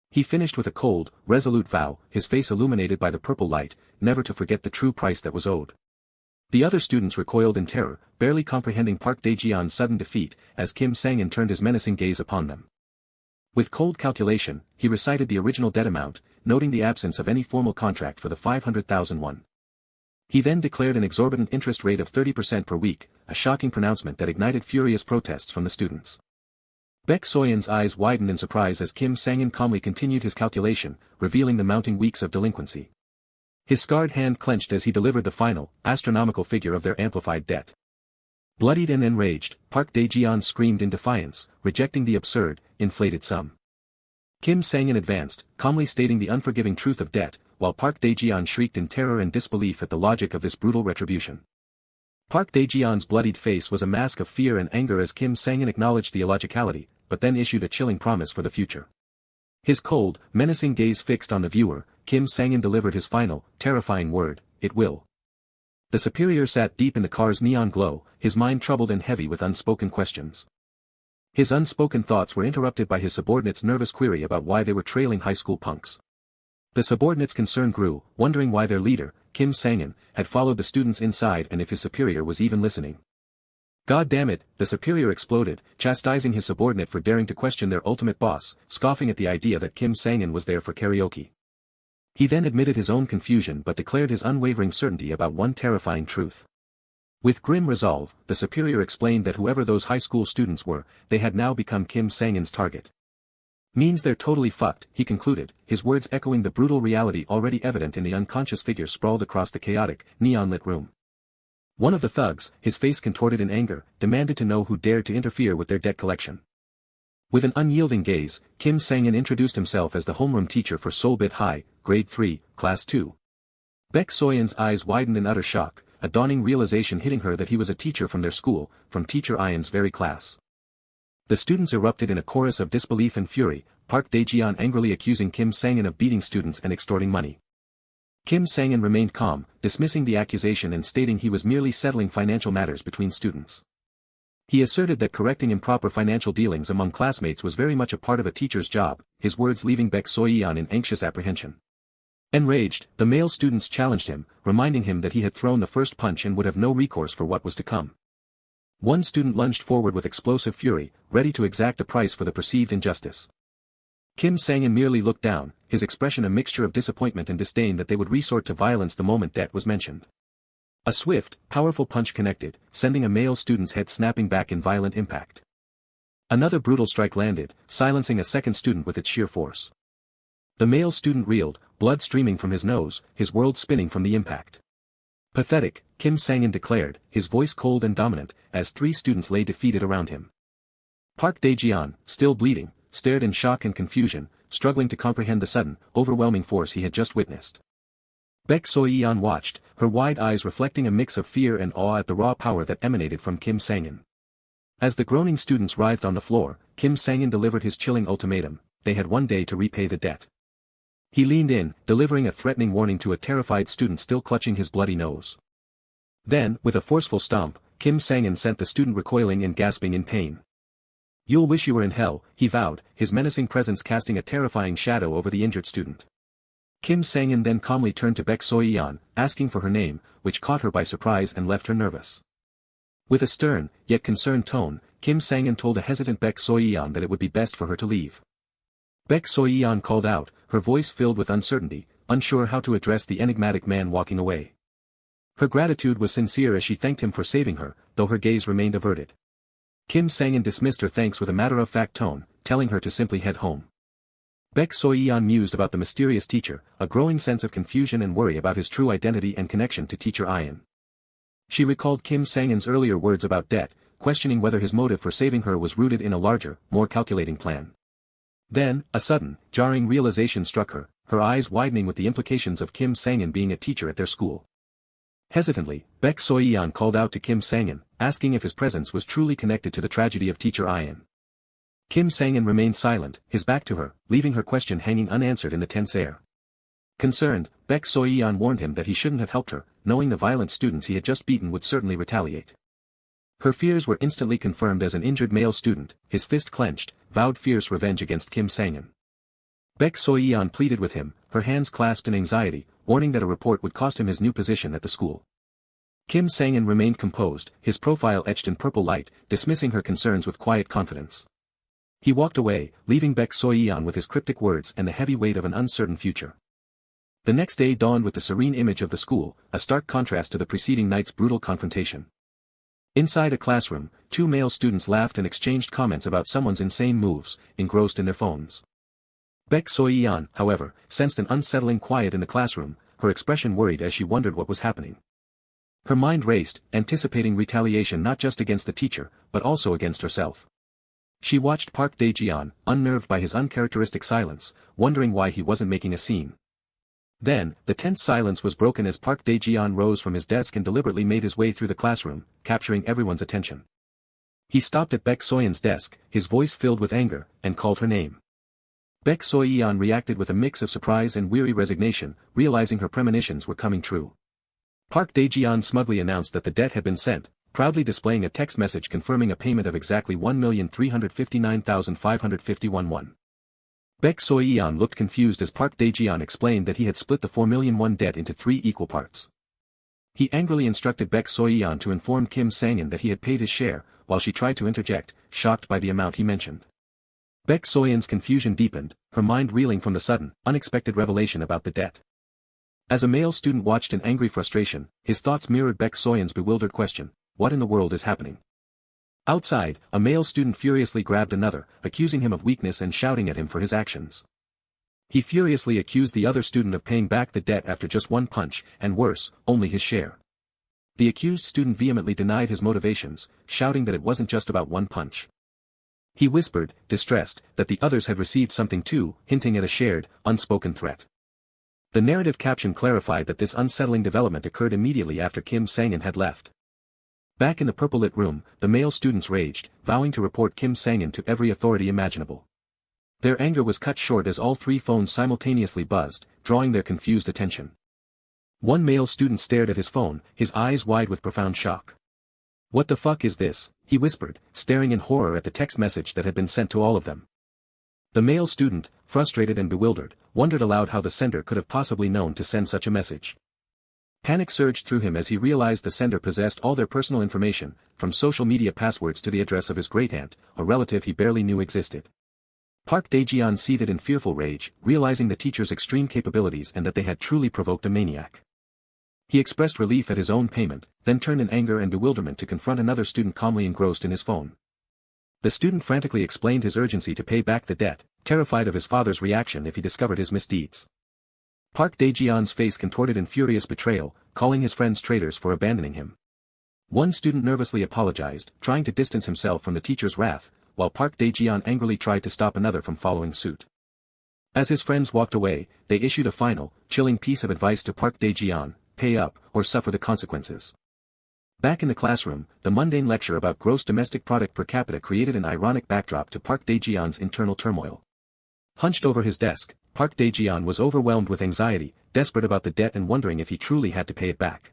He finished with a cold, resolute vow, his face illuminated by the purple light, never to forget the true price that was owed. The other students recoiled in terror, barely comprehending Park Dae-jeon's sudden defeat, as Kim Sang-in turned his menacing gaze upon them. With cold calculation, he recited the original debt amount, noting the absence of any formal contract for the 500,000 won. He then declared an exorbitant interest rate of 30% per week, a shocking pronouncement that ignited furious protests from the students. Baek So-yeon's eyes widened in surprise as Kim Sang-in calmly continued his calculation, revealing the mounting weeks of delinquency. His scarred hand clenched as he delivered the final, astronomical figure of their amplified debt. Bloodied and enraged, Park Dae-jeon screamed in defiance, rejecting the absurd, inflated sum. Kim Sang-in advanced, calmly stating the unforgiving truth of debt, while Park Dae-jeon shrieked in terror and disbelief at the logic of this brutal retribution. Park Dae-jeon's bloodied face was a mask of fear and anger as Kim Sang-in acknowledged the illogicality, but then issued a chilling promise for the future. His cold, menacing gaze fixed on the viewer, Kim Sang-in delivered his final, terrifying word, it will. The superior sat deep in the car's neon glow, his mind troubled and heavy with unspoken questions. His unspoken thoughts were interrupted by his subordinate's nervous query about why they were trailing high school punks. The subordinate's concern grew, wondering why their leader, Kim Sang-in, had followed the students inside and if his superior was even listening. God damn it, the superior exploded, chastising his subordinate for daring to question their ultimate boss, scoffing at the idea that Kim Sang-in was there for karaoke. He then admitted his own confusion but declared his unwavering certainty about one terrifying truth. With grim resolve, the superior explained that whoever those high school students were, they had now become Kim Sang-in's target. Means they're totally fucked, he concluded, his words echoing the brutal reality already evident in the unconscious figure sprawled across the chaotic, neon-lit room. One of the thugs, his face contorted in anger, demanded to know who dared to interfere with their debt collection. With an unyielding gaze, Kim Sang-in introduced himself as the homeroom teacher for Seoul High, Grade 3, Class 2. Baek So-yeon's eyes widened in utter shock, a dawning realization hitting her that he was a teacher from their school, from Teacher Ian's very class. The students erupted in a chorus of disbelief and fury, Park Dae-jeon angrily accusing Kim Sang-in of beating students and extorting money. Kim Sang-in remained calm, dismissing the accusation and stating he was merely settling financial matters between students. He asserted that correcting improper financial dealings among classmates was very much a part of a teacher's job, his words leaving Baek So-yeon in anxious apprehension. Enraged, the male students challenged him, reminding him that he had thrown the first punch and would have no recourse for what was to come. One student lunged forward with explosive fury, ready to exact a price for the perceived injustice. Kim Sang-in merely looked down, his expression a mixture of disappointment and disdain that they would resort to violence the moment debt was mentioned. A swift, powerful punch connected, sending a male student's head snapping back in violent impact. Another brutal strike landed, silencing a second student with its sheer force. The male student reeled, blood streaming from his nose, his world spinning from the impact. Pathetic, Kim Sang-in declared, his voice cold and dominant, as three students lay defeated around him. Park Dae-jeon, still bleeding, stared in shock and confusion, struggling to comprehend the sudden, overwhelming force he had just witnessed. Baek So-yeon watched, her wide eyes reflecting a mix of fear and awe at the raw power that emanated from Kim Sang-in. As the groaning students writhed on the floor, Kim Sang-in delivered his chilling ultimatum, they had one day to repay the debt. He leaned in, delivering a threatening warning to a terrified student still clutching his bloody nose. Then, with a forceful stomp, Kim Sang-in sent the student recoiling and gasping in pain. You'll wish you were in hell, he vowed, his menacing presence casting a terrifying shadow over the injured student. Kim Sang-in then calmly turned to Baek So-yeon, asking for her name, which caught her by surprise and left her nervous. With a stern, yet concerned tone, Kim Sang-in told a hesitant Baek So-yeon that it would be best for her to leave. Baek So-yeon called out, her voice filled with uncertainty, unsure how to address the enigmatic man walking away. Her gratitude was sincere as she thanked him for saving her, though her gaze remained averted. Kim Sang-in dismissed her thanks with a matter-of-fact tone, telling her to simply head home. Baek So-yeon mused about the mysterious teacher, a growing sense of confusion and worry about his true identity and connection to teacher Ian. She recalled Kim Sang-in's earlier words about debt, questioning whether his motive for saving her was rooted in a larger, more calculating plan. Then, a sudden, jarring realization struck her, her eyes widening with the implications of Kim Sang-in being a teacher at their school. Hesitantly, Baek So-yeon called out to Kim Sang-in, asking if his presence was truly connected to the tragedy of teacher Ian. Kim Sang-in remained silent, his back to her, leaving her question hanging unanswered in the tense air. Concerned, Baek So-yeon warned him that he shouldn't have helped her, knowing the violent students he had just beaten would certainly retaliate. Her fears were instantly confirmed as an injured male student, his fist clenched, vowed fierce revenge against Kim Sang-in. Baek So-yeon pleaded with him, her hands clasped in anxiety, warning that a report would cost him his new position at the school. Kim Sang-in remained composed, his profile etched in purple light, dismissing her concerns with quiet confidence. He walked away, leaving Baek So-yeon with his cryptic words and the heavy weight of an uncertain future. The next day dawned with the serene image of the school, a stark contrast to the preceding night's brutal confrontation. Inside a classroom, two male students laughed and exchanged comments about someone's insane moves, engrossed in their phones. Baek So-yeon, however, sensed an unsettling quiet in the classroom, her expression worried as she wondered what was happening. Her mind raced, anticipating retaliation not just against the teacher, but also against herself. She watched Park Dae-jeon, unnerved by his uncharacteristic silence, wondering why he wasn't making a scene. Then, the tense silence was broken as Park Dae-jeon rose from his desk and deliberately made his way through the classroom, capturing everyone's attention. He stopped at Baek So-yeon's desk, his voice filled with anger, and called her name. Baek So-yeon reacted with a mix of surprise and weary resignation, realizing her premonitions were coming true. Park Dae-jeon smugly announced that the debt had been sent, proudly displaying a text message confirming a payment of exactly 1,359,551 won. Baek So-yeon looked confused as Park Dae-jeon explained that he had split the 4 million won debt into 3 equal parts. He angrily instructed Baek So-yeon to inform Kim Sang-in that he had paid his share, while she tried to interject, shocked by the amount he mentioned. Baek So-yeon's confusion deepened, her mind reeling from the sudden, unexpected revelation about the debt. As a male student watched in angry frustration, his thoughts mirrored Baek So-yeon's bewildered question, what in the world is happening? Outside, a male student furiously grabbed another, accusing him of weakness and shouting at him for his actions. He furiously accused the other student of paying back the debt after just one punch, and worse, only his share. The accused student vehemently denied his motivations, shouting that it wasn't just about one punch. He whispered, distressed, that the others had received something too, hinting at a shared, unspoken threat. The narrative caption clarified that this unsettling development occurred immediately after Kim Sang-in had left. Back in the purple-lit room, the male students raged, vowing to report Kim Sang-in to every authority imaginable. Their anger was cut short as all 3 phones simultaneously buzzed, drawing their confused attention. One male student stared at his phone, his eyes wide with profound shock. "What the fuck is this?" he whispered, staring in horror at the text message that had been sent to all of them. The male student, frustrated and bewildered, wondered aloud how the sender could have possibly known to send such a message. Panic surged through him as he realized the sender possessed all their personal information, from social media passwords to the address of his great-aunt, a relative he barely knew existed. Park Dae-jeon seethed in fearful rage, realizing the teacher's extreme capabilities and that they had truly provoked a maniac. He expressed relief at his own payment, then turned in anger and bewilderment to confront another student calmly engrossed in his phone. The student frantically explained his urgency to pay back the debt, terrified of his father's reaction if he discovered his misdeeds. Park Dae-jeon's face contorted in furious betrayal, calling his friends traitors for abandoning him. One student nervously apologized, trying to distance himself from the teacher's wrath, while Park Dae-jeon angrily tried to stop another from following suit. As his friends walked away, they issued a final, chilling piece of advice to Park Dae-jeon: pay up, or suffer the consequences. Back in the classroom, the mundane lecture about gross domestic product per capita created an ironic backdrop to Park Dae-jeon's internal turmoil. Hunched over his desk, Park Dae-jeon was overwhelmed with anxiety, desperate about the debt and wondering if he truly had to pay it back.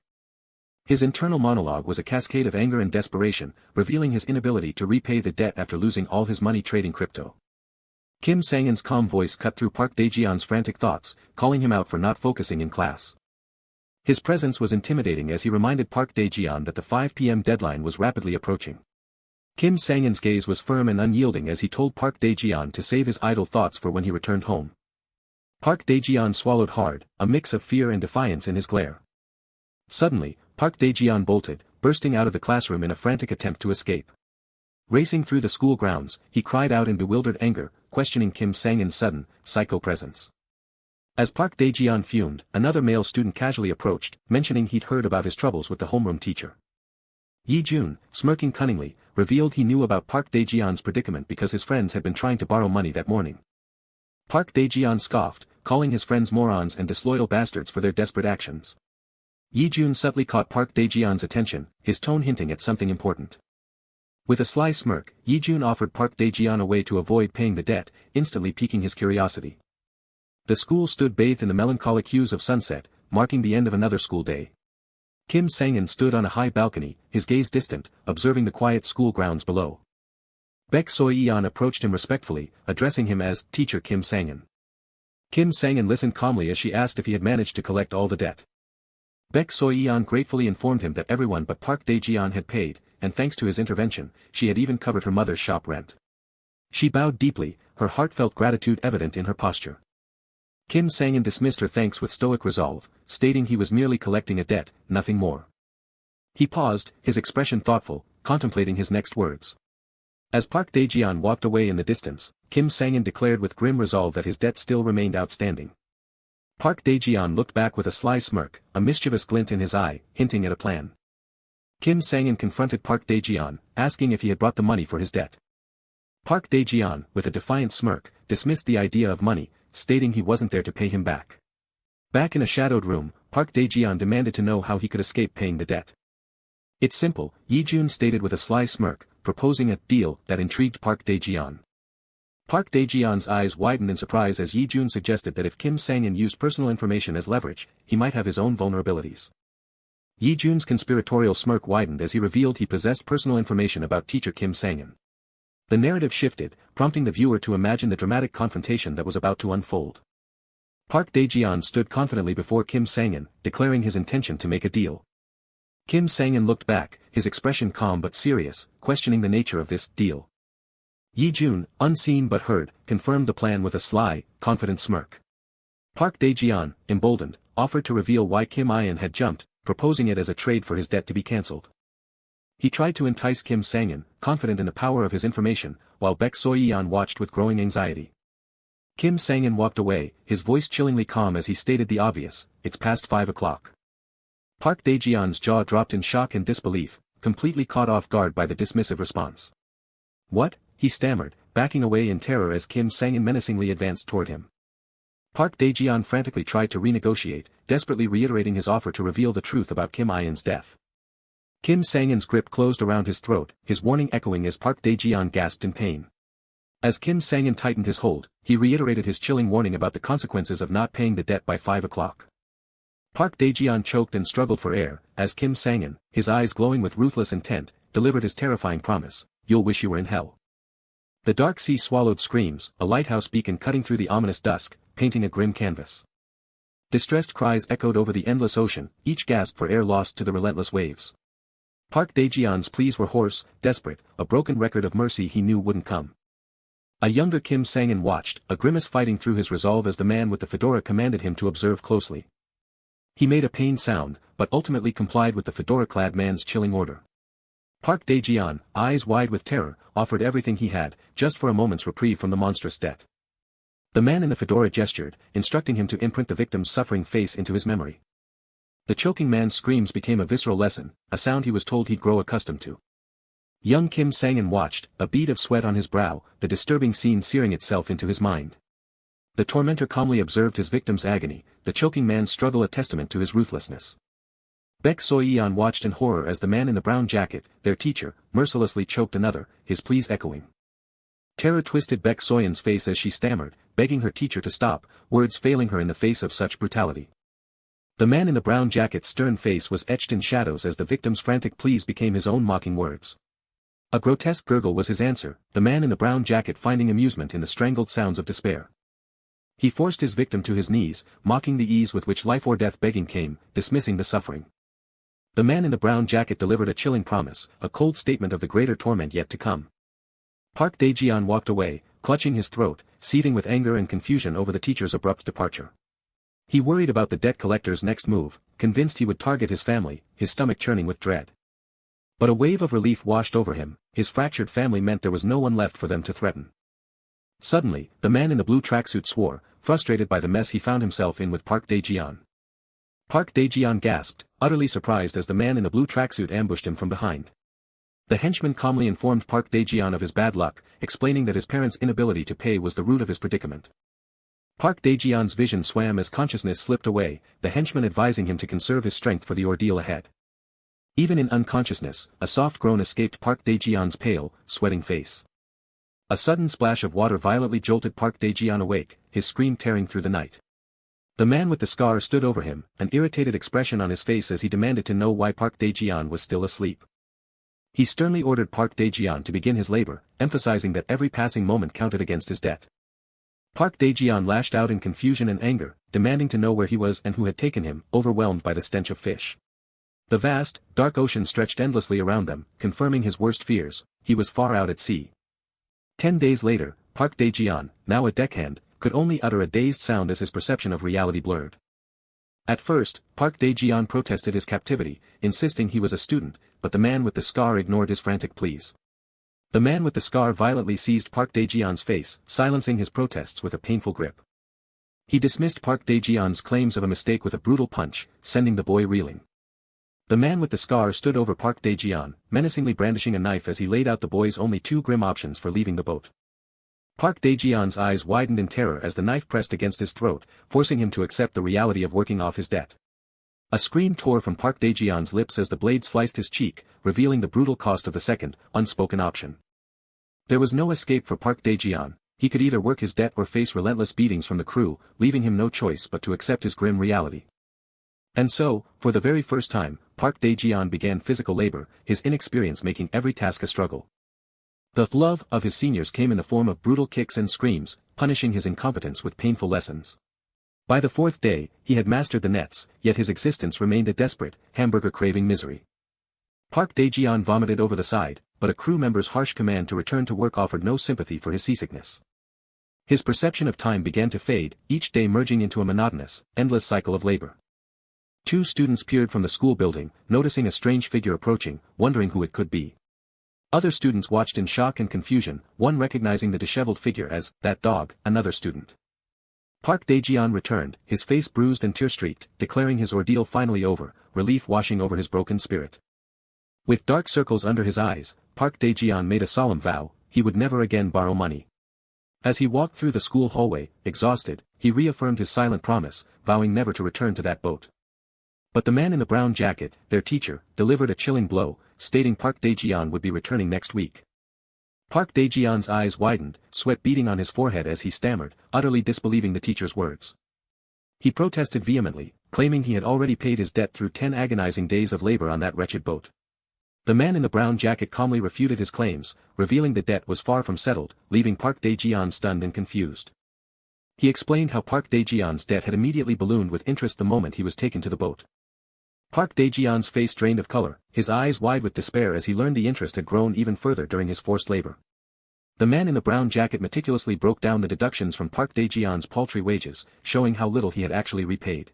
His internal monologue was a cascade of anger and desperation, revealing his inability to repay the debt after losing all his money trading crypto. Kim Sang-in's calm voice cut through Park Dae-jeon's frantic thoughts, calling him out for not focusing in class. His presence was intimidating as he reminded Park Dae-jeon that the 5 p.m. deadline was rapidly approaching. Kim Sang-in's gaze was firm and unyielding as he told Park Dae-jeon to save his idle thoughts for when he returned home. Park Dae-jeon swallowed hard, a mix of fear and defiance in his glare. Suddenly, Park Dae-jeon bolted, bursting out of the classroom in a frantic attempt to escape. Racing through the school grounds, he cried out in bewildered anger, questioning Kim Sang-in's sudden, psycho presence. As Park Dae-jeon fumed, another male student casually approached, mentioning he'd heard about his troubles with the homeroom teacher. Yi-jun, smirking cunningly, revealed he knew about Park Dae-jeon's predicament because his friends had been trying to borrow money that morning. Park Dae-jeon scoffed, calling his friends morons and disloyal bastards for their desperate actions. Yi-jun subtly caught Park Dae-jeon's attention, his tone hinting at something important. With a sly smirk, Yi-jun offered Park Dae-jeon a way to avoid paying the debt, instantly piquing his curiosity. The school stood bathed in the melancholic hues of sunset, marking the end of another school day. Kim Sang-in stood on a high balcony, his gaze distant, observing the quiet school grounds below. Baek Seo-yeon approached him respectfully, addressing him as Teacher Kim Sang-in. Kim Sang-in listened calmly as she asked if he had managed to collect all the debt. Baek Seo-yeon gratefully informed him that everyone but Park Dae-jeon had paid, and thanks to his intervention, she had even covered her mother's shop rent. She bowed deeply, her heartfelt gratitude evident in her posture. Kim Sang-in dismissed her thanks with stoic resolve, stating he was merely collecting a debt, nothing more. He paused, his expression thoughtful, contemplating his next words. As Park Dae-jeon walked away in the distance, Kim Sang-in declared with grim resolve that his debt still remained outstanding. Park Dae-jeon looked back with a sly smirk, a mischievous glint in his eye, hinting at a plan. Kim Sang-in confronted Park Dae-jeon, asking if he had brought the money for his debt. Park Dae-jeon, with a defiant smirk, dismissed the idea of money, stating he wasn't there to pay him back. Back in a shadowed room, Park Dae-jeon demanded to know how he could escape paying the debt. It's simple, Yi-jun stated with a sly smirk, proposing a deal that intrigued Park Dae-jeon. Park Dae-jeon's eyes widened in surprise as Yi-jun suggested that if Kim Sang-in used personal information as leverage, he might have his own vulnerabilities. Yi-jun's conspiratorial smirk widened as he revealed he possessed personal information about teacher Kim Sang-in. The narrative shifted, prompting the viewer to imagine the dramatic confrontation that was about to unfold. Park Dae-jeon stood confidently before Kim Sang-in, declaring his intention to make a deal. Kim Sang-in looked back, his expression calm but serious, questioning the nature of this deal. Yi-jun, unseen but heard, confirmed the plan with a sly, confident smirk. Park Dae-jeon, emboldened, offered to reveal why Kim In had jumped, proposing it as a trade for his debt to be cancelled. He tried to entice Kim Sang-in, confident in the power of his information, while Baek Seo-yeon watched with growing anxiety. Kim Sang-in walked away, his voice chillingly calm as he stated the obvious, it's past 5 o'clock. Park Dae-jeon's jaw dropped in shock and disbelief, completely caught off guard by the dismissive response. What? He stammered, backing away in terror as Kim Sang-in menacingly advanced toward him. Park Dae-jeon frantically tried to renegotiate, desperately reiterating his offer to reveal the truth about Kim In's death. Kim Sang-in's grip closed around his throat, his warning echoing as Park Dae-jeon gasped in pain. As Kim Sang-in tightened his hold, he reiterated his chilling warning about the consequences of not paying the debt by 5 o'clock. Park Dae-jeon choked and struggled for air, as Kim Sang-in, his eyes glowing with ruthless intent, delivered his terrifying promise, you'll wish you were in hell. The dark sea swallowed screams, a lighthouse beacon cutting through the ominous dusk, painting a grim canvas. Distressed cries echoed over the endless ocean, each gasp for air lost to the relentless waves. Park Dae-jeon's pleas were hoarse, desperate, a broken record of mercy he knew wouldn't come. A younger Kim Sang-in watched, a grimace fighting through his resolve as the man with the fedora commanded him to observe closely. He made a pained sound, but ultimately complied with the fedora-clad man's chilling order. Park Dae-jeon, eyes wide with terror, offered everything he had, just for a moment's reprieve from the monstrous debt. The man in the fedora gestured, instructing him to imprint the victim's suffering face into his memory. The choking man's screams became a visceral lesson, a sound he was told he'd grow accustomed to. Young Kim Sang-in watched, a bead of sweat on his brow, the disturbing scene searing itself into his mind. The tormentor calmly observed his victim's agony, the choking man's struggle a testament to his ruthlessness. Baek Seo-yeon watched in horror as the man in the brown jacket, their teacher, mercilessly choked another, his pleas echoing. Terror twisted Baek Seo-yeon's face as she stammered, begging her teacher to stop, words failing her in the face of such brutality. The man in the brown jacket's stern face was etched in shadows as the victim's frantic pleas became his own mocking words. A grotesque gurgle was his answer, the man in the brown jacket finding amusement in the strangled sounds of despair. He forced his victim to his knees, mocking the ease with which life or death begging came, dismissing the suffering. The man in the brown jacket delivered a chilling promise, a cold statement of the greater torment yet to come. Park Dae-jeon walked away, clutching his throat, seething with anger and confusion over the teacher's abrupt departure. He worried about the debt collector's next move, convinced he would target his family, his stomach churning with dread. But a wave of relief washed over him, his fractured family meant there was no one left for them to threaten. Suddenly, the man in the blue tracksuit swore, frustrated by the mess he found himself in with Park Dae-jeon. Park Dae-jeon gasped, utterly surprised as the man in the blue tracksuit ambushed him from behind. The henchman calmly informed Park Dae-jeon of his bad luck, explaining that his parents' inability to pay was the root of his predicament. Park Dae-jeon's vision swam as consciousness slipped away, the henchman advising him to conserve his strength for the ordeal ahead. Even in unconsciousness, a soft groan escaped Park Dae-jeon's pale, sweating face. A sudden splash of water violently jolted Park Dae-jeon awake, his scream tearing through the night. The man with the scar stood over him, an irritated expression on his face as he demanded to know why Park Dae-jeon was still asleep. He sternly ordered Park Dae-jeon to begin his labor, emphasizing that every passing moment counted against his debt. Park Dae-jeon lashed out in confusion and anger, demanding to know where he was and who had taken him, overwhelmed by the stench of fish. The vast, dark ocean stretched endlessly around them, confirming his worst fears, he was far out at sea. 10 days later, Park Dae-jeon, now a deckhand, could only utter a dazed sound as his perception of reality blurred. At first, Park Dae-jeon protested his captivity, insisting he was a student, but the man with the scar ignored his frantic pleas. The man with the scar violently seized Park Dae-jeon's face, silencing his protests with a painful grip. He dismissed Park Dae-jeon's claims of a mistake with a brutal punch, sending the boy reeling. The man with the scar stood over Park Dae-jeon, menacingly brandishing a knife as he laid out the boy's only two grim options for leaving the boat. Park Dae-jeon's eyes widened in terror as the knife pressed against his throat, forcing him to accept the reality of working off his debt. A scream tore from Park Dae-jeon's lips as the blade sliced his cheek, revealing the brutal cost of the second, unspoken option. There was no escape for Park Dae-jeon, he could either work his debt or face relentless beatings from the crew, leaving him no choice but to accept his grim reality. And so, for the very first time, Park Dae-jeon began physical labor, his inexperience making every task a struggle. The love of his seniors came in the form of brutal kicks and screams, punishing his incompetence with painful lessons. By the fourth day, he had mastered the nets, yet his existence remained a desperate, hamburger-craving misery. Park Dae-jeon vomited over the side, but a crew member's harsh command to return to work offered no sympathy for his seasickness. His perception of time began to fade, each day merging into a monotonous, endless cycle of labor. 2 students peered from the school building, noticing a strange figure approaching, wondering who it could be. Other students watched in shock and confusion, one recognizing the disheveled figure as, that dog, another student. Park Dae-jeon returned, his face bruised and tear-streaked, declaring his ordeal finally over, relief washing over his broken spirit. With dark circles under his eyes, Park Dae-jeon made a solemn vow, he would never again borrow money. As he walked through the school hallway, exhausted, he reaffirmed his silent promise, vowing never to return to that boat. But the man in the brown jacket, their teacher, delivered a chilling blow, stating Park Dae-jeon would be returning next week. Park Dae-jeon's eyes widened, sweat beading on his forehead as he stammered, utterly disbelieving the teacher's words. He protested vehemently, claiming he had already paid his debt through 10 agonizing days of labor on that wretched boat. The man in the brown jacket calmly refuted his claims, revealing the debt was far from settled, leaving Park Dae-jeon stunned and confused. He explained how Park Dae-jeon's debt had immediately ballooned with interest the moment he was taken to the boat. Park Dae-jeon's face drained of color, his eyes wide with despair as he learned the interest had grown even further during his forced labor. The man in the brown jacket meticulously broke down the deductions from Park Dae-jeon's paltry wages, showing how little he had actually repaid.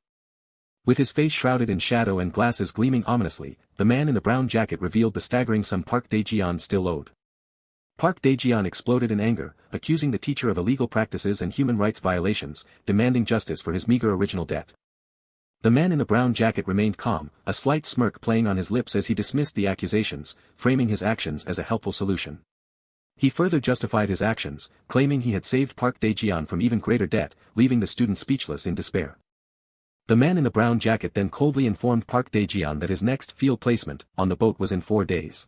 With his face shrouded in shadow and glasses gleaming ominously, the man in the brown jacket revealed the staggering sum Park Dae-jeon still owed. Park Dae-jeon exploded in anger, accusing the teacher of illegal practices and human rights violations, demanding justice for his meager original debt. The man in the brown jacket remained calm, a slight smirk playing on his lips as he dismissed the accusations, framing his actions as a helpful solution. He further justified his actions, claiming he had saved Park Dae-jeon from even greater debt, leaving the student speechless in despair. The man in the brown jacket then coldly informed Park Dae-jeon that his next field placement on the boat was in 4 days.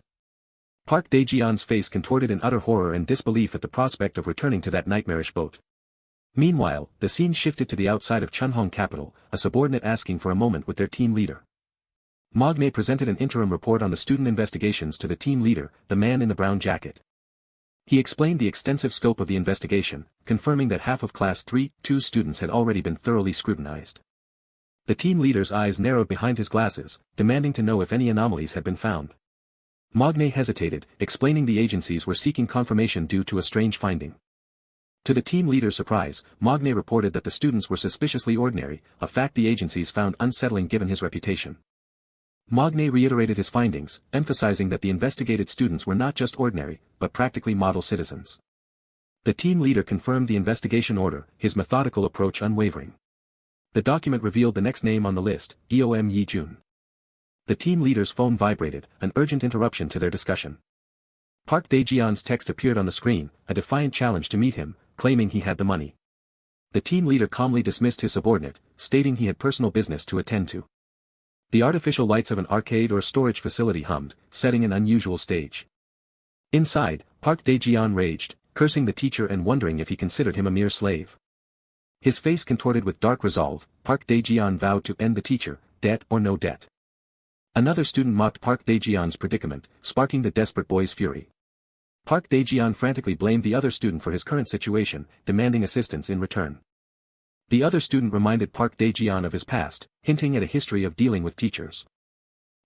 Park Dae-jeon's face contorted in utter horror and disbelief at the prospect of returning to that nightmarish boat. Meanwhile, the scene shifted to the outside of Chunhong capital, a subordinate asking for a moment with their team leader. Magne presented an interim report on the student investigations to the team leader, the man in the brown jacket. He explained the extensive scope of the investigation, confirming that half of Class 3-2 students had already been thoroughly scrutinized. The team leader's eyes narrowed behind his glasses, demanding to know if any anomalies had been found. Magne hesitated, explaining the agencies were seeking confirmation due to a strange finding. To the team leader's surprise, Magne reported that the students were suspiciously ordinary, a fact the agencies found unsettling given his reputation. Magne reiterated his findings, emphasizing that the investigated students were not just ordinary, but practically model citizens. The team leader confirmed the investigation order, his methodical approach unwavering. The document revealed the next name on the list, Eom Yi-jun. The team leader's phone vibrated, an urgent interruption to their discussion. Park Dae-jeon's text appeared on the screen, a defiant challenge to meet him, claiming he had the money. The team leader calmly dismissed his subordinate, stating he had personal business to attend to. The artificial lights of an arcade or storage facility hummed, setting an unusual stage. Inside, Park Dae-jeon raged, cursing the teacher and wondering if he considered him a mere slave. His face contorted with dark resolve, Park Dae-jeon vowed to end the teacher, debt or no debt. Another student mocked Park Dae-jeon's predicament, sparking the desperate boy's fury. Park Dae-jeon frantically blamed the other student for his current situation, demanding assistance in return. The other student reminded Park Dae-jeon of his past, hinting at a history of dealing with teachers.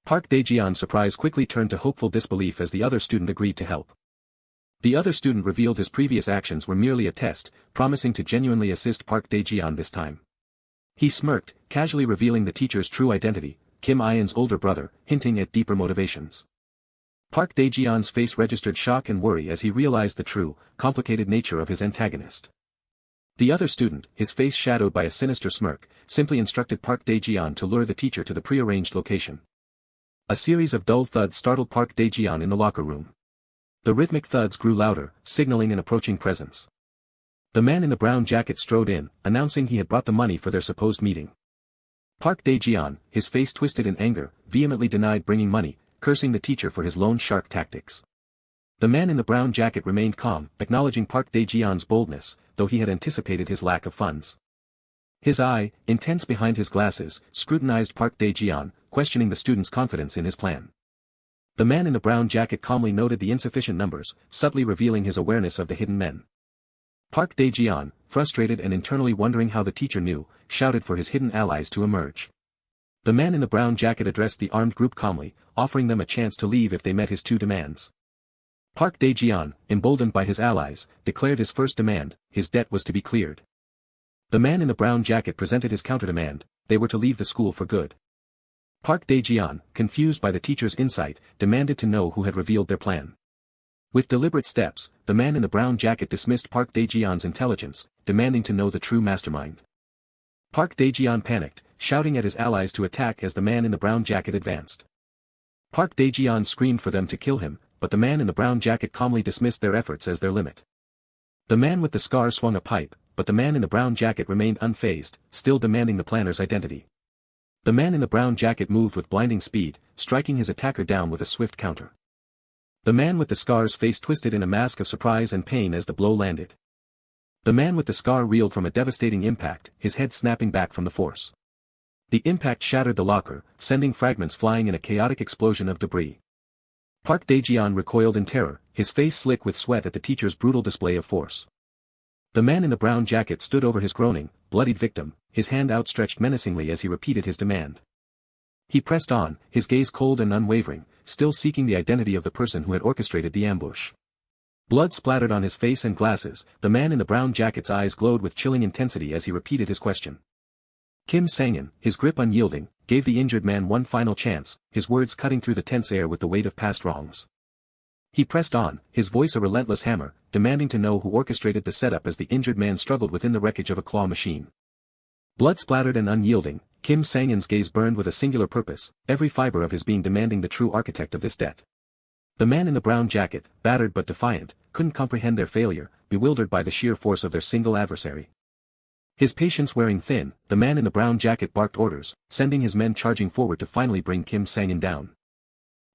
Park Dae-jeon's surprise quickly turned to hopeful disbelief as the other student agreed to help. The other student revealed his previous actions were merely a test, promising to genuinely assist Park Dae-jeon this time. He smirked, casually revealing the teacher's true identity, Kim Ayan's older brother, hinting at deeper motivations. Park Dae-jeon's face registered shock and worry as he realized the true, complicated nature of his antagonist. The other student, his face shadowed by a sinister smirk, simply instructed Park Dae-jeon to lure the teacher to the prearranged location. A series of dull thuds startled Park Dae-jeon in the locker room. The rhythmic thuds grew louder, signaling an approaching presence. The man in the brown jacket strode in, announcing he had brought the money for their supposed meeting. Park Dae-jeon, his face twisted in anger, vehemently denied bringing money, cursing the teacher for his loan shark tactics. The man in the brown jacket remained calm, acknowledging Park Dae-jeon's boldness, though he had anticipated his lack of funds. His eye, intense behind his glasses, scrutinized Park Dae-jeon, questioning the student's confidence in his plan. The man in the brown jacket calmly noted the insufficient numbers, subtly revealing his awareness of the hidden men. Park Dae-jeon, frustrated and internally wondering how the teacher knew, shouted for his hidden allies to emerge. The man in the brown jacket addressed the armed group calmly, offering them a chance to leave if they met his two demands. Park Dae-jeon, emboldened by his allies, declared his first demand: his debt was to be cleared. The man in the brown jacket presented his counter-demand: they were to leave the school for good. Park Dae-jeon, confused by the teacher's insight, demanded to know who had revealed their plan. With deliberate steps, the man in the brown jacket dismissed Park Dae-jeon's intelligence, demanding to know the true mastermind. Park Dae-jeon panicked, shouting at his allies to attack as the man in the brown jacket advanced. Park Dae-jeon screamed for them to kill him, but the man in the brown jacket calmly dismissed their efforts as their limit. The man with the scar swung a pipe, but the man in the brown jacket remained unfazed, still demanding the planner's identity. The man in the brown jacket moved with blinding speed, striking his attacker down with a swift counter. The man with the scar's face twisted in a mask of surprise and pain as the blow landed. The man with the scar reeled from a devastating impact, his head snapping back from the force. The impact shattered the locker, sending fragments flying in a chaotic explosion of debris. Park Dae-jeon recoiled in terror, his face slick with sweat at the teacher's brutal display of force. The man in the brown jacket stood over his groaning, bloodied victim, his hand outstretched menacingly as he repeated his demand. He pressed on, his gaze cold and unwavering, still seeking the identity of the person who had orchestrated the ambush. Blood splattered on his face and glasses, the man in the brown jacket's eyes glowed with chilling intensity as he repeated his question. Kim Sang-in, his grip unyielding, gave the injured man one final chance, his words cutting through the tense air with the weight of past wrongs. He pressed on, his voice a relentless hammer, demanding to know who orchestrated the setup as the injured man struggled within the wreckage of a claw machine. Blood splattered and unyielding, Kim Sang-in's gaze burned with a singular purpose, every fiber of his being demanding the true architect of this debt. The man in the brown jacket, battered but defiant, couldn't comprehend their failure, bewildered by the sheer force of their single adversary. His patience wearing thin, the man in the brown jacket barked orders, sending his men charging forward to finally bring Kim Sang-in down.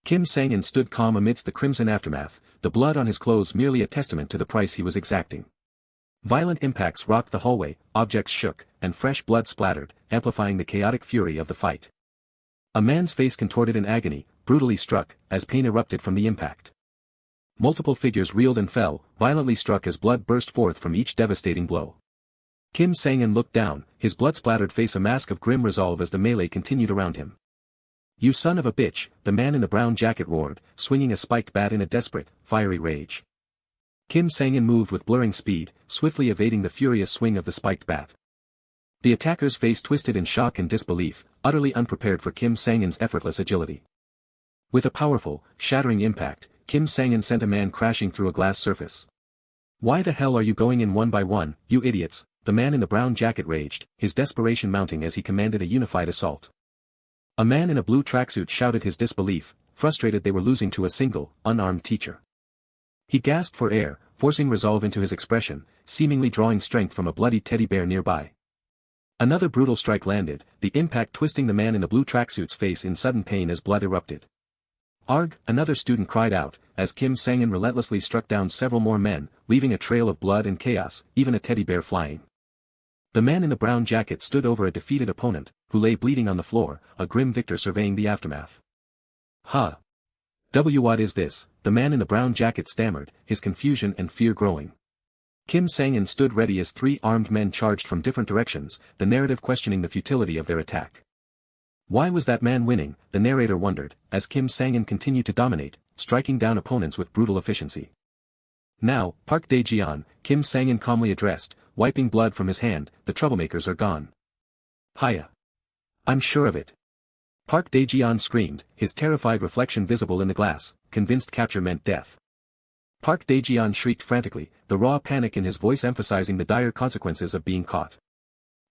Kim Sang-in stood calm amidst the crimson aftermath, the blood on his clothes merely a testament to the price he was exacting. Violent impacts rocked the hallway, objects shook, and fresh blood splattered, amplifying the chaotic fury of the fight. A man's face contorted in agony, brutally struck, as pain erupted from the impact. Multiple figures reeled and fell, violently struck as blood burst forth from each devastating blow. Kim Sang-in looked down, his blood-splattered face a mask of grim resolve as the melee continued around him. "You son of a bitch," the man in the brown jacket roared, swinging a spiked bat in a desperate, fiery rage. Kim Sang-in moved with blurring speed, swiftly evading the furious swing of the spiked bat. The attacker's face twisted in shock and disbelief, utterly unprepared for Kim Sang-in's effortless agility. With a powerful, shattering impact, Kim Sang-in sent a man crashing through a glass surface. "Why the hell are you going in one by one, you idiots?" the man in the brown jacket raged, his desperation mounting as he commanded a unified assault. A man in a blue tracksuit shouted his disbelief, frustrated they were losing to a single, unarmed teacher. He gasped for air, forcing resolve into his expression, seemingly drawing strength from a bloody teddy bear nearby. Another brutal strike landed, the impact twisting the man in the blue tracksuit's face in sudden pain as blood erupted. "Arg!" another student cried out, as Kim Sang-in relentlessly struck down several more men, leaving a trail of blood and chaos, even a teddy bear flying. The man in the brown jacket stood over a defeated opponent, who lay bleeding on the floor, a grim victor surveying the aftermath. "Huh. What is this?" the man in the brown jacket stammered, his confusion and fear growing. Kim Sang-in stood ready as three armed men charged from different directions, the narrative questioning the futility of their attack. Why was that man winning, the narrator wondered, as Kim Sang-in continued to dominate, striking down opponents with brutal efficiency. "Now, Park Dae-jeon," Kim Sang-in calmly addressed, wiping blood from his hand, "the troublemakers are gone." "Hiya. I'm sure of it." Park Dae-jeon screamed, his terrified reflection visible in the glass, convinced capture meant death. Park Dae-jeon shrieked frantically, the raw panic in his voice emphasizing the dire consequences of being caught.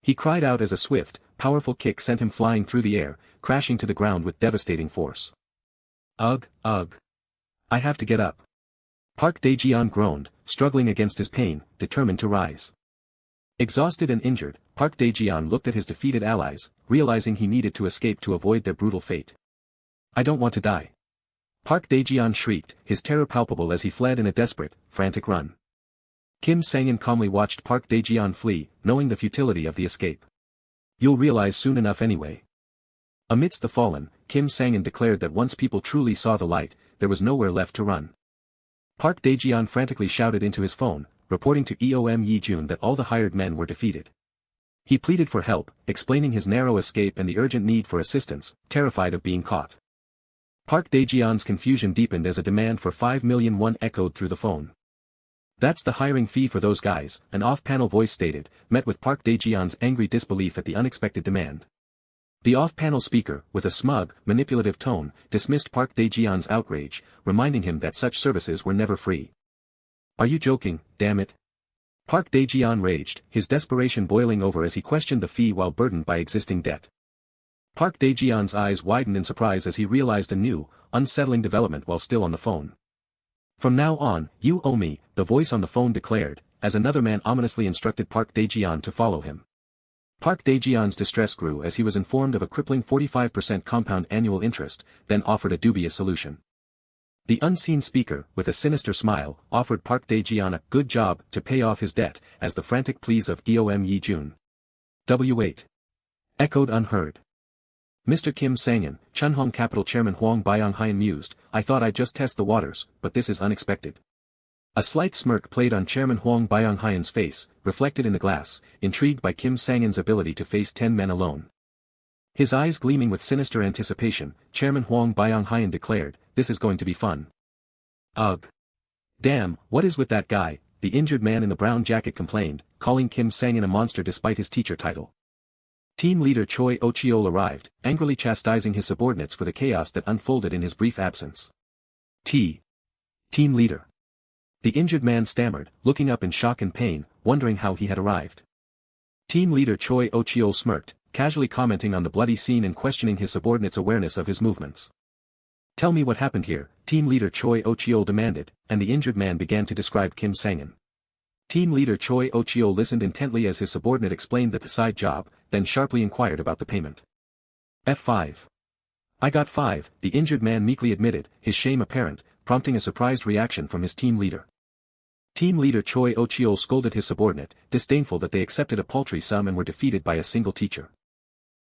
He cried out as a swift, powerful kick sent him flying through the air, crashing to the ground with devastating force. "Ugh, ugh. I have to get up." Park Dae-jeon groaned, struggling against his pain, determined to rise. Exhausted and injured, Park Dae-jeon looked at his defeated allies, realizing he needed to escape to avoid their brutal fate. "I don't want to die." Park Dae-jeon shrieked, his terror palpable as he fled in a desperate, frantic run. Kim Sang-in calmly watched Park Dae-jeon flee, knowing the futility of the escape. "You'll realize soon enough anyway." Amidst the fallen, Kim Sang-in declared that once people truly saw the light, there was nowhere left to run. Park Dae-jeon frantically shouted into his phone, reporting to Eom Yi-jun that all the hired men were defeated. He pleaded for help, explaining his narrow escape and the urgent need for assistance, terrified of being caught. Park Dae-jeon's confusion deepened as a demand for 5 million won echoed through the phone. "That's the hiring fee for those guys," an off-panel voice stated, met with Park Dae-jeon's angry disbelief at the unexpected demand. The off-panel speaker, with a smug, manipulative tone, dismissed Park Dae-jeon's outrage, reminding him that such services were never free. "Are you joking, damn it?" Park Dae-jeon raged, his desperation boiling over as he questioned the fee while burdened by existing debt. Park Dae-jeon's eyes widened in surprise as he realized a new, unsettling development while still on the phone. "From now on, you owe me," the voice on the phone declared, as another man ominously instructed Park Dae-jeon to follow him. Park Dae-jeon's distress grew as he was informed of a crippling 45% compound annual interest, then offered a dubious solution. The unseen speaker, with a sinister smile, offered Park Dae-jeon a "good job" to pay off his debt, as the frantic pleas of Eom Yi-jun. "W8. Echoed unheard. Mr. Kim Sang-in, Chunhong Capital Chairman Hwang Byung-hyun mused, "I thought I'd just test the waters, but this is unexpected." A slight smirk played on Chairman Hwang Byung-hyun's face, reflected in the glass, intrigued by Kim Sang-in's ability to face 10 men alone. His eyes gleaming with sinister anticipation, Chairman Hwang Byung-hyun declared, "This is going to be fun." "Ugh. Damn, what is with that guy?" the injured man in the brown jacket complained, calling Kim Sang-in a monster despite his teacher title. Team leader Choi Oh-cheol arrived, angrily chastising his subordinates for the chaos that unfolded in his brief absence. Team leader. The injured man stammered, looking up in shock and pain, wondering how he had arrived. Team leader Choi Oh-cheol smirked, casually commenting on the bloody scene and questioning his subordinates' awareness of his movements. "Tell me what happened here," team leader Choi Oh-cheol demanded, and the injured man began to describe Kim Sang-in. Team leader Choi Oh-cheol listened intently as his subordinate explained the side job, then sharply inquired about the payment. "F5. I got 5, the injured man meekly admitted, his shame apparent, prompting a surprised reaction from his team leader. Team leader Choi Oh-cheol scolded his subordinate, disdainful that they accepted a paltry sum and were defeated by a single teacher.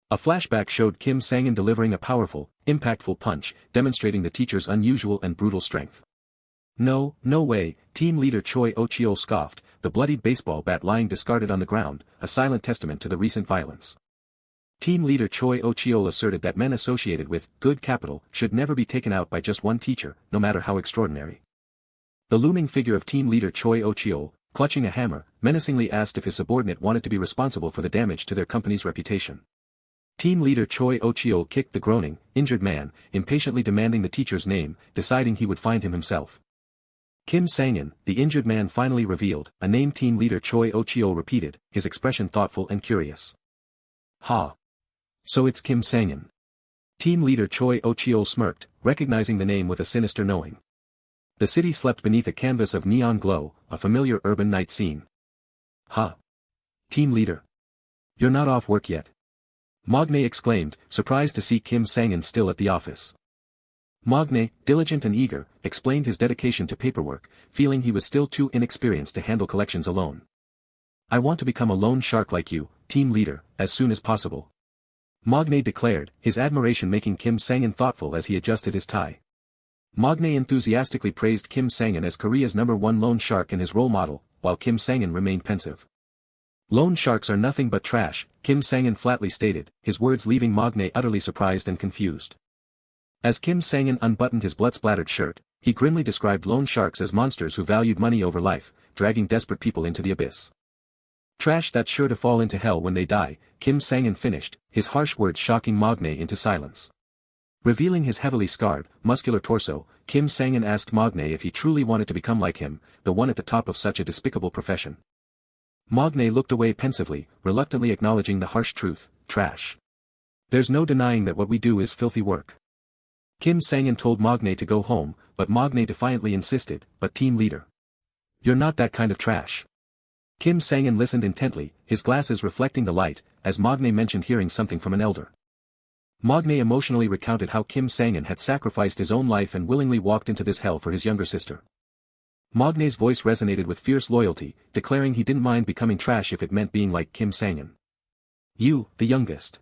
A flashback showed Kim Sang-in delivering a powerful, impactful punch, demonstrating the teacher's unusual and brutal strength. No way," team leader Choi Oh-cheol scoffed, the bloodied baseball bat lying discarded on the ground, a silent testament to the recent violence. Team leader Choi Oh-cheol asserted that men associated with good capital should never be taken out by just one teacher, no matter how extraordinary. The looming figure of team leader Choi Oh-cheol, clutching a hammer, menacingly asked if his subordinate wanted to be responsible for the damage to their company's reputation. Team leader Ch1-37 kicked the groaning, injured man, impatiently demanding the teacher's name, deciding he would find him himself. Kim Sang-in, the injured man finally revealed, a name team leader Ch1-37 repeated, his expression thoughtful and curious. Ha! So it's Kim Sang-in. Team leader Ch1-37 smirked, recognizing the name with a sinister knowing. The city slept beneath a canvas of neon glow, a familiar urban night scene. Ha! Team leader. You're not off work yet. Magne exclaimed, surprised to see Kim Sang-in still at the office. Magne, diligent and eager, explained his dedication to paperwork, feeling he was still too inexperienced to handle collections alone. I want to become a loan shark like you, team leader, as soon as possible. Magne declared, his admiration making Kim Sang-in thoughtful as he adjusted his tie. Magne enthusiastically praised Kim Sang-in as Korea's #1 loan shark and his role model, while Kim Sang-in remained pensive. Loan sharks are nothing but trash, Kim Sang-in flatly stated, his words leaving Magne utterly surprised and confused. As Kim Sang-in unbuttoned his blood-splattered shirt, he grimly described loan sharks as monsters who valued money over life, dragging desperate people into the abyss. Trash that's sure to fall into hell when they die, Kim Sang-in finished, his harsh words shocking Magne into silence. Revealing his heavily scarred, muscular torso, Kim Sang-in asked Magne if he truly wanted to become like him, the one at the top of such a despicable profession. Magne looked away pensively, reluctantly acknowledging the harsh truth, trash. There's no denying that what we do is filthy work. Kim Sang-in told Magne to go home, but Magne defiantly insisted, but team leader. You're not that kind of trash. Kim Sang-in listened intently, his glasses reflecting the light, as Magne mentioned hearing something from an elder. Magne emotionally recounted how Kim Sang-in had sacrificed his own life and willingly walked into this hell for his younger sister. Magne's voice resonated with fierce loyalty, declaring he didn't mind becoming trash if it meant being like Kim Sang-in. You, the youngest.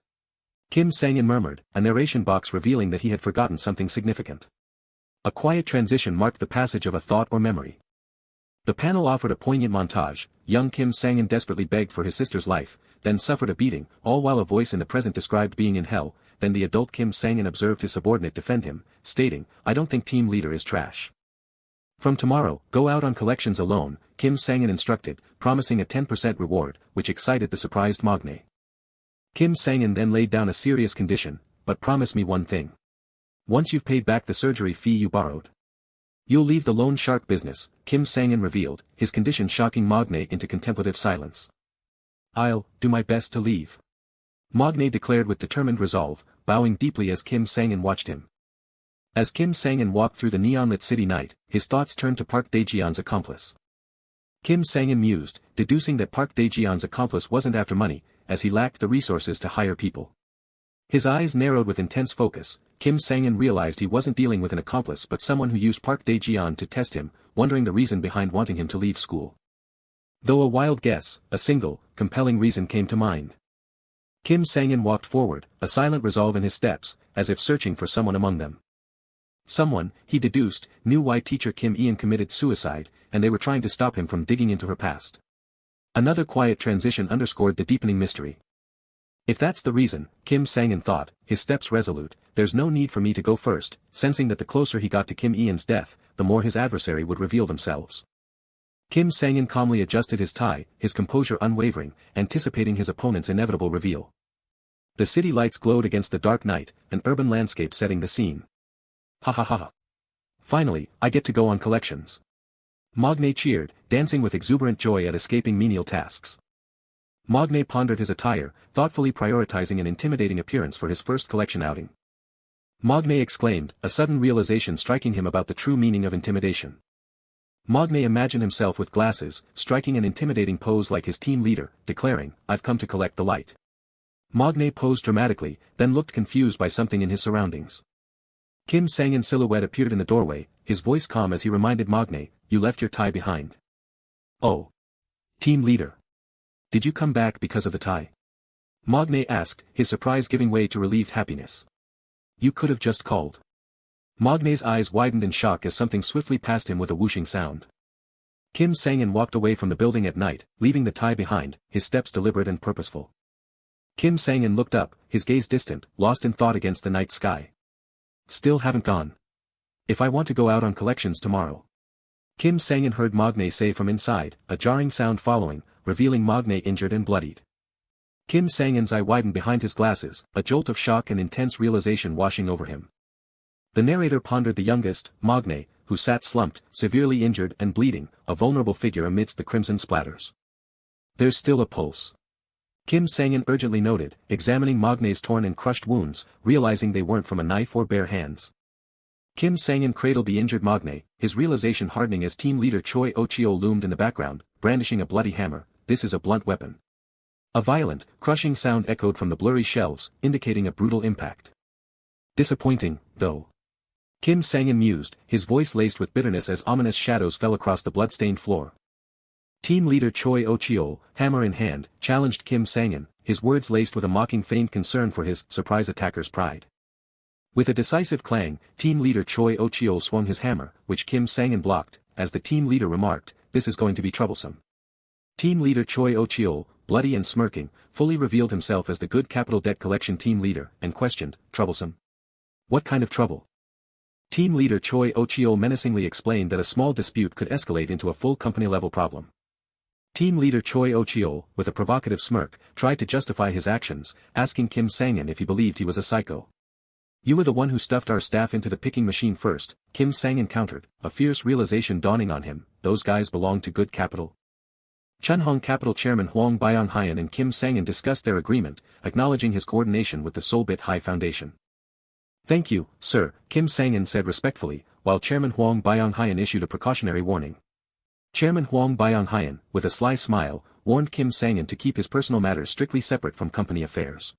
Kim Sang-in murmured, a narration box revealing that he had forgotten something significant. A quiet transition marked the passage of a thought or memory. The panel offered a poignant montage, young Kim Sang-in desperately begged for his sister's life, then suffered a beating, all while a voice in the present described being in hell, then the adult Kim Sang-in observed his subordinate defend him, stating, I don't think team leader is trash. From tomorrow, go out on collections alone, Kim Sang-in instructed, promising a 10% reward, which excited the surprised Magne. Kim Sang-in then laid down a serious condition, but promise me one thing. Once you've paid back the surgery fee you borrowed, you'll leave the loan shark business, Kim Sang-in revealed, his condition shocking Magne into contemplative silence. I'll do my best to leave. Magne declared with determined resolve, bowing deeply as Kim Sang-in watched him. As Kim Sang-in walked through the neon-lit city night, his thoughts turned to Park Dae-jeon's accomplice. Kim Sang-in mused, deducing that Park Dae-jeon's accomplice wasn't after money, as he lacked the resources to hire people. His eyes narrowed with intense focus, Kim Sang-in realized he wasn't dealing with an accomplice but someone who used Park Dae-jeon to test him, wondering the reason behind wanting him to leave school. Though a wild guess, a single, compelling reason came to mind. Kim Sang-in walked forward, a silent resolve in his steps, as if searching for someone among them. Someone, he deduced, knew why teacher Kim Eun committed suicide, and they were trying to stop him from digging into her past. Another quiet transition underscored the deepening mystery. If that's the reason, Kim Sang-in thought, his steps resolute, there's no need for me to go first, sensing that the closer he got to Kim Eun's death, the more his adversary would reveal themselves. Kim Sang-in calmly adjusted his tie, his composure unwavering, anticipating his opponent's inevitable reveal. The city lights glowed against the dark night, an urban landscape setting the scene. Ha ha ha. Finally, I get to go on collections. Magne cheered, dancing with exuberant joy at escaping menial tasks. Magne pondered his attire, thoughtfully prioritizing an intimidating appearance for his first collection outing. Magne exclaimed, a sudden realization striking him about the true meaning of intimidation. Magne imagined himself with glasses, striking an intimidating pose like his team leader, declaring, I've come to collect the light. Magne posed dramatically, then looked confused by something in his surroundings. Kim Sang-in's silhouette appeared in the doorway, his voice calm as he reminded Magne, you left your tie behind. Oh. Team leader. Did you come back because of the tie? Magne asked, his surprise giving way to relieved happiness. You could have just called. Magne's eyes widened in shock as something swiftly passed him with a whooshing sound. Kim Sang-in walked away from the building at night, leaving the tie behind, his steps deliberate and purposeful. Kim Sang-in looked up, his gaze distant, lost in thought against the night sky. Still haven't gone. If I want to go out on collections tomorrow. Kim Sang-in heard Magne say from inside, a jarring sound following, revealing Magne injured and bloodied. Kim Sang-in's eye widened behind his glasses, a jolt of shock and intense realization washing over him. The narrator pondered the youngest, Magne, who sat slumped, severely injured and bleeding, a vulnerable figure amidst the crimson splatters. There's still a pulse. Kim Sang-in urgently noted, examining Magne's torn and crushed wounds, realizing they weren't from a knife or bare hands. Kim Sang-in cradled the injured Magne, his realization hardening as team leader Choi Oh-cheo loomed in the background, brandishing a bloody hammer. This is a blunt weapon. A violent, crushing sound echoed from the blurry shelves, indicating a brutal impact. Disappointing, though. Kim Sang-in mused, his voice laced with bitterness as ominous shadows fell across the blood-stained floor. Team leader Choi Oh-cheo, hammer in hand, challenged Kim Sang-in, his words laced with a mocking feigned concern for his surprise attacker's pride. With a decisive clang, team leader Choi Oh-cheo swung his hammer, which Kim Sang-in blocked, as the team leader remarked, "This is going to be troublesome." Team leader Choi Oh-cheo, bloody and smirking, fully revealed himself as the good capital debt collection team leader, and questioned, "Troublesome? What kind of trouble?" Team leader Choi Oh-cheo menacingly explained that a small dispute could escalate into a full company-level problem. Team leader Choi Oh-cheo, with a provocative smirk, tried to justify his actions, asking Kim Sang-in if he believed he was a psycho. "You were the one who stuffed our staff into the picking machine first," Kim Sang-in countered, a fierce realization dawning on him. Those guys belong to good capital. Chunhong Capital Chairman Hwang Byung-hyun and Kim Sang-in discussed their agreement, acknowledging his coordination with the Solbit High Foundation. "Thank you, sir," Kim Sang-in said respectfully, while Chairman Hwang Byung-hyun issued a precautionary warning. Chairman Hwang Byung-hyun, with a sly smile, warned Kim Sang-in to keep his personal matters strictly separate from company affairs.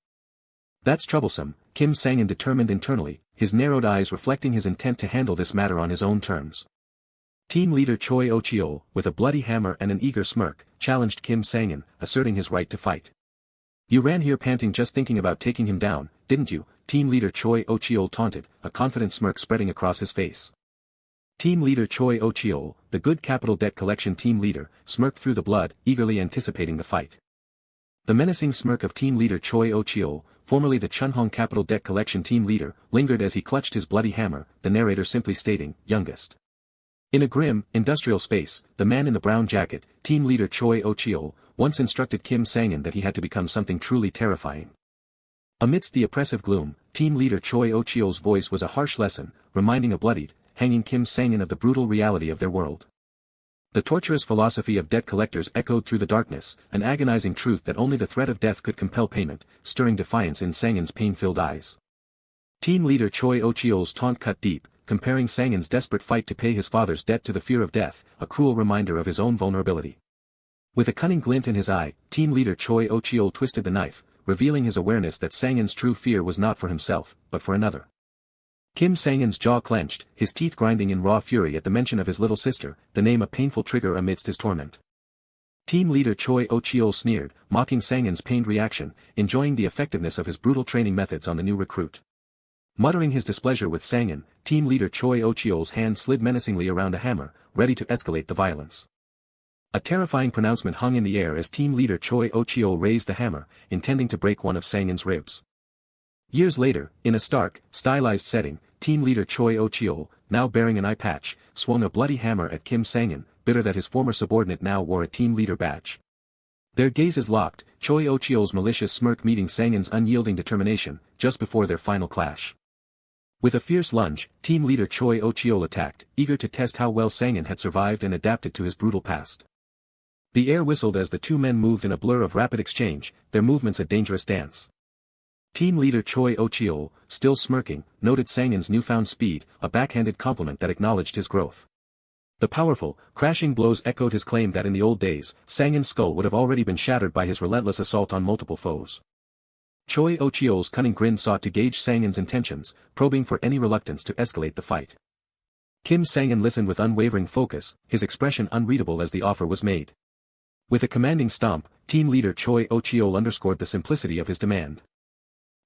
"That's troublesome," Kim Sang-in determined internally, his narrowed eyes reflecting his intent to handle this matter on his own terms. Team leader Choi Oh-cheo, with a bloody hammer and an eager smirk, challenged Kim Sang-in, asserting his right to fight. "You ran here panting just thinking about taking him down, didn't you?" Team leader Choi Oh-cheo taunted, a confident smirk spreading across his face. Team leader Choi Oh-cheo, the good capital debt collection team leader, smirked through the blood, eagerly anticipating the fight. The menacing smirk of team leader Choi Oh-cheo, formerly the Chunhong Capital Debt Collection team leader, lingered as he clutched his bloody hammer, the narrator simply stating, "Youngest." In a grim, industrial space, the man in the brown jacket, team leader Choi Oh-cheo, once instructed Kim Sang-in that he had to become something truly terrifying. Amidst the oppressive gloom, team leader Choi Oh-cheo's voice was a harsh lesson, reminding a bloodied, hanging Kim Sang-in of the brutal reality of their world. The torturous philosophy of debt collectors echoed through the darkness, an agonizing truth that only the threat of death could compel payment, stirring defiance in Sang-in's pain-filled eyes. Team leader Choi Oh-cheo's taunt cut deep, comparing Sang-in's desperate fight to pay his father's debt to the fear of death, a cruel reminder of his own vulnerability. With a cunning glint in his eye, team leader Choi Oh-cheo twisted the knife, revealing his awareness that Sang-in's true fear was not for himself, but for another. Kim Sang-in's jaw clenched, his teeth grinding in raw fury at the mention of his little sister, the name a painful trigger amidst his torment. Team leader Choi Oh-cheo sneered, mocking Sang-in's pained reaction, enjoying the effectiveness of his brutal training methods on the new recruit. Muttering his displeasure with Sang-in, team leader Choi Oh-cheo's hand slid menacingly around a hammer, ready to escalate the violence. A terrifying pronouncement hung in the air as team leader Choi Oh-cheo raised the hammer, intending to break one of Sang-in's ribs. Years later, in a stark, stylized setting, team leader Choi Oh-cheo, now bearing an eye patch, swung a bloody hammer at Kim Sang-in, bitter that his former subordinate now wore a team leader badge. Their gazes locked, Choi Oh-cheo's malicious smirk meeting Sang-in's unyielding determination, just before their final clash. With a fierce lunge, team leader Choi Oh-cheo attacked, eager to test how well Sang-in had survived and adapted to his brutal past. The air whistled as the two men moved in a blur of rapid exchange, their movements a dangerous dance. Team leader Choi Oh-cheo, still smirking, noted Sang-in's newfound speed, a backhanded compliment that acknowledged his growth. The powerful, crashing blows echoed his claim that in the old days, Sang-in's skull would have already been shattered by his relentless assault on multiple foes. Choi Oh-cheo's cunning grin sought to gauge Sang-in's intentions, probing for any reluctance to escalate the fight. Kim Sang-in listened with unwavering focus, his expression unreadable as the offer was made. With a commanding stomp, team leader Choi Oh-cheo underscored the simplicity of his demand.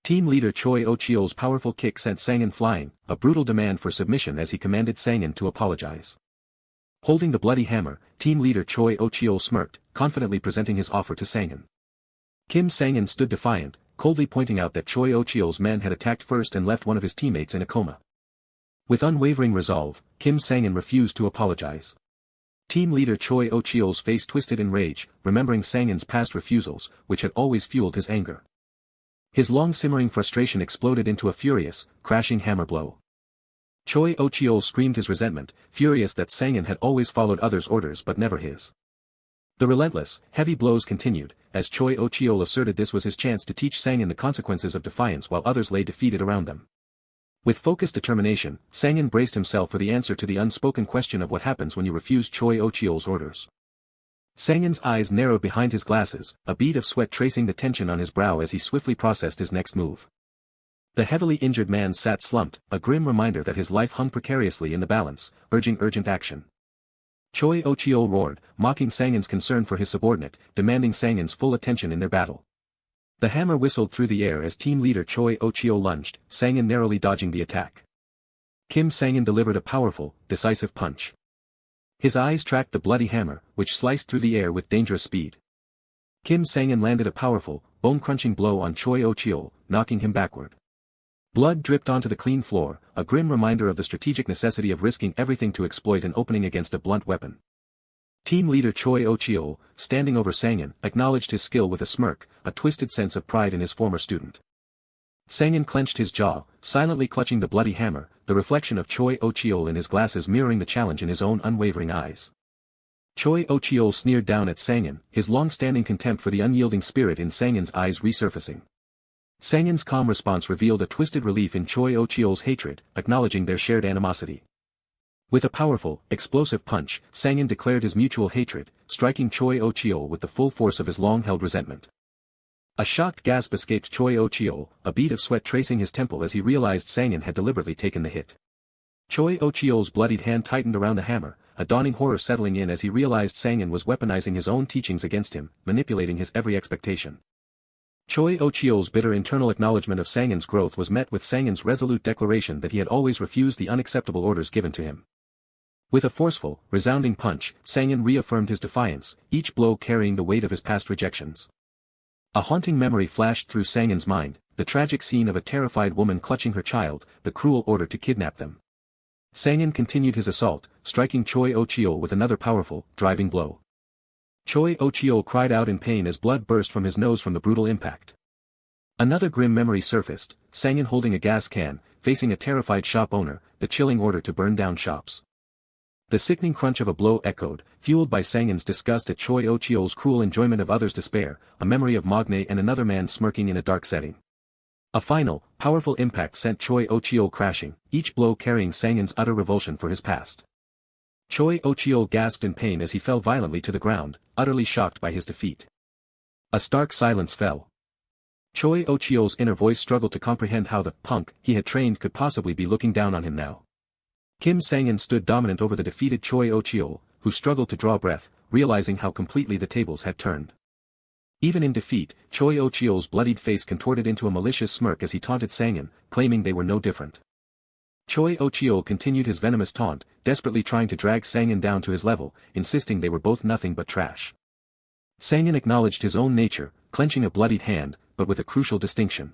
Team leader Choi Oh-cheo's powerful kick sent Sang-in flying, a brutal demand for submission as he commanded Sang-in to apologize. Holding the bloody hammer, team leader Choi Oh-cheo smirked, confidently presenting his offer to Sang-in. Kim Sang-in stood defiant, coldly pointing out that Choi Oh-cheo's men had attacked first and left one of his teammates in a coma. With unwavering resolve, Kim Sang-in refused to apologize. Team leader Choi Oh-cheol's face twisted in rage, remembering Sang-in's past refusals, which had always fueled his anger. His long-simmering frustration exploded into a furious, crashing hammer blow. Choi Oh-cheol screamed his resentment, furious that Sang-in had always followed others' orders but never his. The relentless, heavy blows continued, as Choi Oh-cheol asserted this was his chance to teach Sang-in the consequences of defiance while others lay defeated around them. With focused determination, Sang-in braced himself for the answer to the unspoken question of what happens when you refuse Choi Oh-cheol's orders. Sang-in's eyes narrowed behind his glasses, a bead of sweat tracing the tension on his brow as he swiftly processed his next move. The heavily injured man sat slumped, a grim reminder that his life hung precariously in the balance, urging urgent action. Choi Oh-cheol roared, mocking Sang-in's concern for his subordinate, demanding Sang-in's full attention in their battle. The hammer whistled through the air as team leader Choi Oh-cheol lunged, Sang-in narrowly dodging the attack. Kim Sang-in delivered a powerful, decisive punch. His eyes tracked the bloody hammer, which sliced through the air with dangerous speed. Kim Sang-in landed a powerful, bone-crunching blow on Choi Oh-cheol, knocking him backward. Blood dripped onto the clean floor, a grim reminder of the strategic necessity of risking everything to exploit an opening against a blunt weapon. Team leader Choi Oh-cheol, standing over Sang-in, acknowledged his skill with a smirk, a twisted sense of pride in his former student. Sang-in clenched his jaw, silently clutching the bloody hammer, the reflection of Choi Oh-cheol in his glasses mirroring the challenge in his own unwavering eyes. Choi Oh-cheol sneered down at Sang-in, his long-standing contempt for the unyielding spirit in Sang-in's eyes resurfacing. Sang-in's calm response revealed a twisted relief in Choi Oh-cheol's hatred, acknowledging their shared animosity. With a powerful, explosive punch, Sang-in declared his mutual hatred, striking Choi Oh-cheol with the full force of his long-held resentment. A shocked gasp escaped Choi Oh-cheol, a bead of sweat tracing his temple as he realized Sang-in had deliberately taken the hit. Choi Oh-cheol's bloodied hand tightened around the hammer, a dawning horror settling in as he realized Sang-in was weaponizing his own teachings against him, manipulating his every expectation. Choi Oh-cheol's bitter internal acknowledgement of Sang-in's growth was met with Sang-in's resolute declaration that he had always refused the unacceptable orders given to him. With a forceful, resounding punch, Sang-in reaffirmed his defiance, each blow carrying the weight of his past rejections. A haunting memory flashed through Sang-in's mind, the tragic scene of a terrified woman clutching her child, the cruel order to kidnap them. Sang-in continued his assault, striking Choi Oh-cheol with another powerful, driving blow. Choi Oh-cheol cried out in pain as blood burst from his nose from the brutal impact. Another grim memory surfaced, Sang-in holding a gas can, facing a terrified shop owner, the chilling order to burn down shops. The sickening crunch of a blow echoed, fueled by Sang-in's disgust at Choi Oh-cheol's cruel enjoyment of others' despair, a memory of Magne and another man smirking in a dark setting. A final, powerful impact sent Choi Oh-cheol crashing, each blow carrying Sang-in's utter revulsion for his past. Choi Oh-cheol gasped in pain as he fell violently to the ground, utterly shocked by his defeat. A stark silence fell. Choi Oh-cheol's inner voice struggled to comprehend how the punk he had trained could possibly be looking down on him now. Kim Sang-in stood dominant over the defeated Choi Oh-cheol, who struggled to draw breath, realizing how completely the tables had turned. Even in defeat, Choi Oh-cheol's bloodied face contorted into a malicious smirk as he taunted Sang-in, claiming they were no different. Choi Oh-cheol continued his venomous taunt, desperately trying to drag Sang-in down to his level, insisting they were both nothing but trash. Sang-in acknowledged his own nature, clenching a bloodied hand, but with a crucial distinction.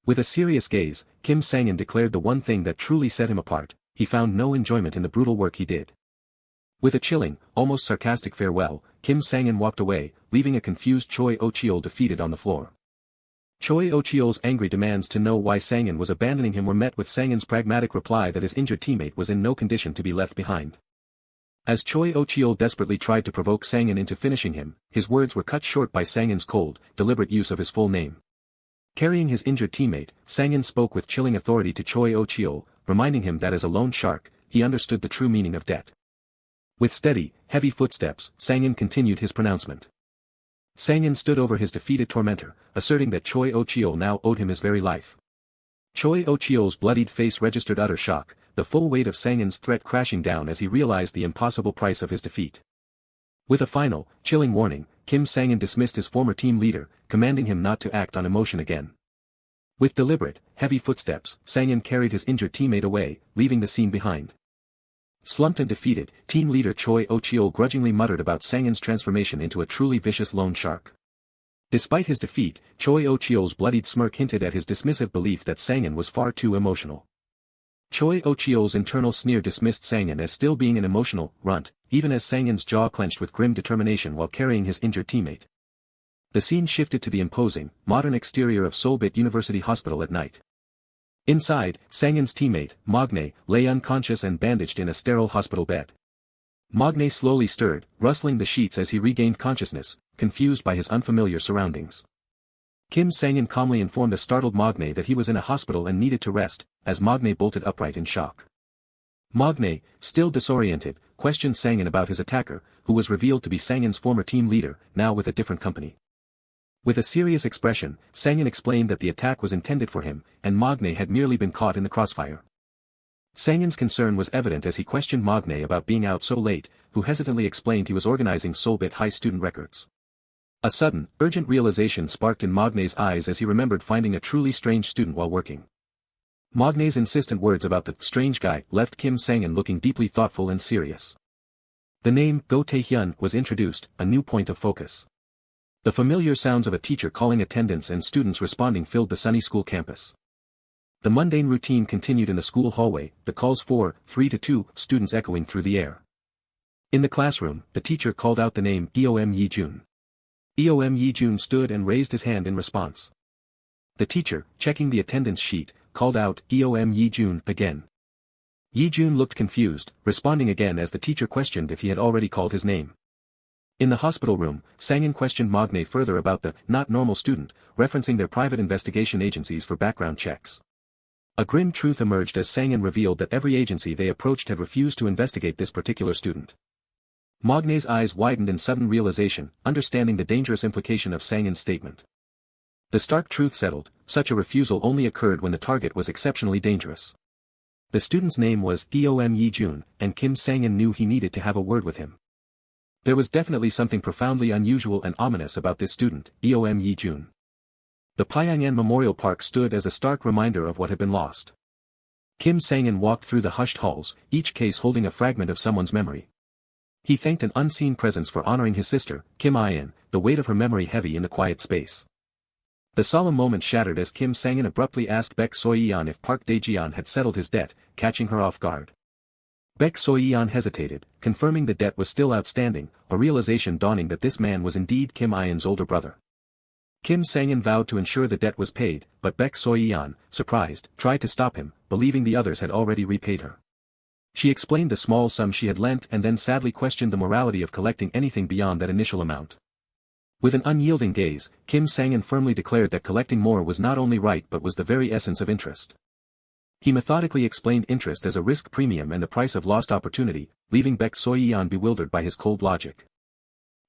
With a serious gaze, Kim Sang-in declared the one thing that truly set him apart: he found no enjoyment in the brutal work he did. With a chilling, almost sarcastic farewell, Kim Sang-in walked away, leaving a confused Choi Oh-cheol defeated on the floor. Choi Oh-cheol's angry demands to know why Sang-in was abandoning him were met with Sang-in's pragmatic reply that his injured teammate was in no condition to be left behind. As Choi Oh-cheol desperately tried to provoke Sang-in into finishing him, his words were cut short by Sang-in's cold, deliberate use of his full name. Carrying his injured teammate, Sang-in spoke with chilling authority to Choi Oh-cheol, reminding him that as a lone shark, he understood the true meaning of debt. With steady, heavy footsteps, Sang-in continued his pronouncement. Sang-in stood over his defeated tormentor, asserting that Choi Oh-cheol now owed him his very life. Choi Oh-cheol's bloodied face registered utter shock, the full weight of Sang-in's threat crashing down as he realized the impossible price of his defeat. With a final, chilling warning, Kim Sang-in dismissed his former team leader, commanding him not to act on emotion again. With deliberate, heavy footsteps, Sang-in carried his injured teammate away, leaving the scene behind. Slumped and defeated, team leader Choi Oh-cheol grudgingly muttered about Sang-in's transformation into a truly vicious lone shark. Despite his defeat, Choi Oh-cheol's bloodied smirk hinted at his dismissive belief that Sang-in was far too emotional. Choi Ochio's internal sneer dismissed Sangin as still being an emotional runt, even as Sangin's jaw clenched with grim determination while carrying his injured teammate. The scene shifted to the imposing, modern exterior of Seoulbit University Hospital at night. Inside, Sangin's teammate, Magne, lay unconscious and bandaged in a sterile hospital bed. Magne slowly stirred, rustling the sheets as he regained consciousness, confused by his unfamiliar surroundings. Kim Sangin calmly informed a startled Magne that he was in a hospital and needed to rest, as Magne bolted upright in shock. Magne, still disoriented, questioned Sangin about his attacker, who was revealed to be Sangin's former team leader, now with a different company. With a serious expression, Sangin explained that the attack was intended for him, and Magne had merely been caught in the crossfire. Sangin's concern was evident as he questioned Magne about being out so late, who hesitantly explained he was organizing Seoulbit High student records. A sudden, urgent realization sparked in Magne's eyes as he remembered finding a truly strange student while working. Magne's insistent words about the strange guy left Kim Sangin looking deeply thoughtful and serious. The name Go Tae-hyun was introduced, a new point of focus. The familiar sounds of a teacher calling attendance and students responding filled the sunny school campus. The mundane routine continued in the school hallway, the calls for 3-2 students echoing through the air. In the classroom, the teacher called out the name Eom Yi-jun. Eom Yi-jun stood and raised his hand in response. The teacher, checking the attendance sheet, called out Eom Yi-jun again. Yi-jun looked confused, responding again as the teacher questioned if he had already called his name. In the hospital room, Sangin questioned Magne further about the not normal student, referencing their private investigation agencies for background checks. A grim truth emerged as Sangin revealed that every agency they approached had refused to investigate this particular student. Magne's eyes widened in sudden realization, understanding the dangerous implication of Sangin's statement. The stark truth settled, such a refusal only occurred when the target was exceptionally dangerous. The student's name was Eom Yi-jun, and Kim Sangin knew he needed to have a word with him. There was definitely something profoundly unusual and ominous about this student, Eom Yi-jun. The Pyongyang Memorial Park stood as a stark reminder of what had been lost. Kim Sangin walked through the hushed halls, each case holding a fragment of someone's memory. He thanked an unseen presence for honoring his sister, Kim In, the weight of her memory heavy in the quiet space. The solemn moment shattered as Kim Sangin abruptly asked Baek Soyeon if Park Dae-jeon had settled his debt, catching her off guard. Baek Soyeon hesitated, confirming the debt was still outstanding, a realization dawning that this man was indeed Kim In's older brother. Kim Sangin vowed to ensure the debt was paid, but Baek Soyeon, surprised, tried to stop him, believing the others had already repaid her. She explained the small sum she had lent and then sadly questioned the morality of collecting anything beyond that initial amount. With an unyielding gaze, Kim Sangin firmly declared that collecting more was not only right but was the very essence of interest. He methodically explained interest as a risk premium and the price of lost opportunity, leaving Baek Soyeon bewildered by his cold logic.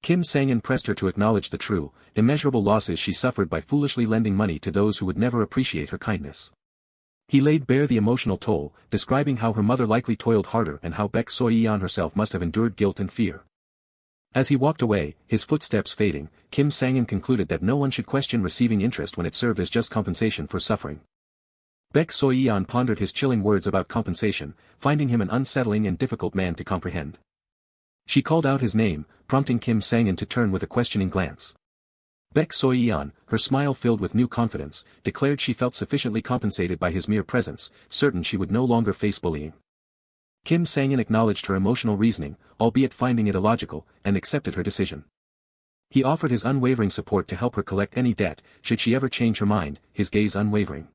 Kim Sangin pressed her to acknowledge the true, immeasurable losses she suffered by foolishly lending money to those who would never appreciate her kindness. He laid bare the emotional toll, describing how her mother likely toiled harder and how Baek Soyeon herself must have endured guilt and fear. As he walked away, his footsteps fading, Kim Sangin concluded that no one should question receiving interest when it served as just compensation for suffering. Baek Soyeon pondered his chilling words about compensation, finding him an unsettling and difficult man to comprehend. She called out his name, prompting Kim Sangin to turn with a questioning glance. Baek Soyeon, her smile filled with new confidence, declared she felt sufficiently compensated by his mere presence, certain she would no longer face bullying. Kim Sangin acknowledged her emotional reasoning, albeit finding it illogical, and accepted her decision. He offered his unwavering support to help her collect any debt, should she ever change her mind, his gaze unwavering.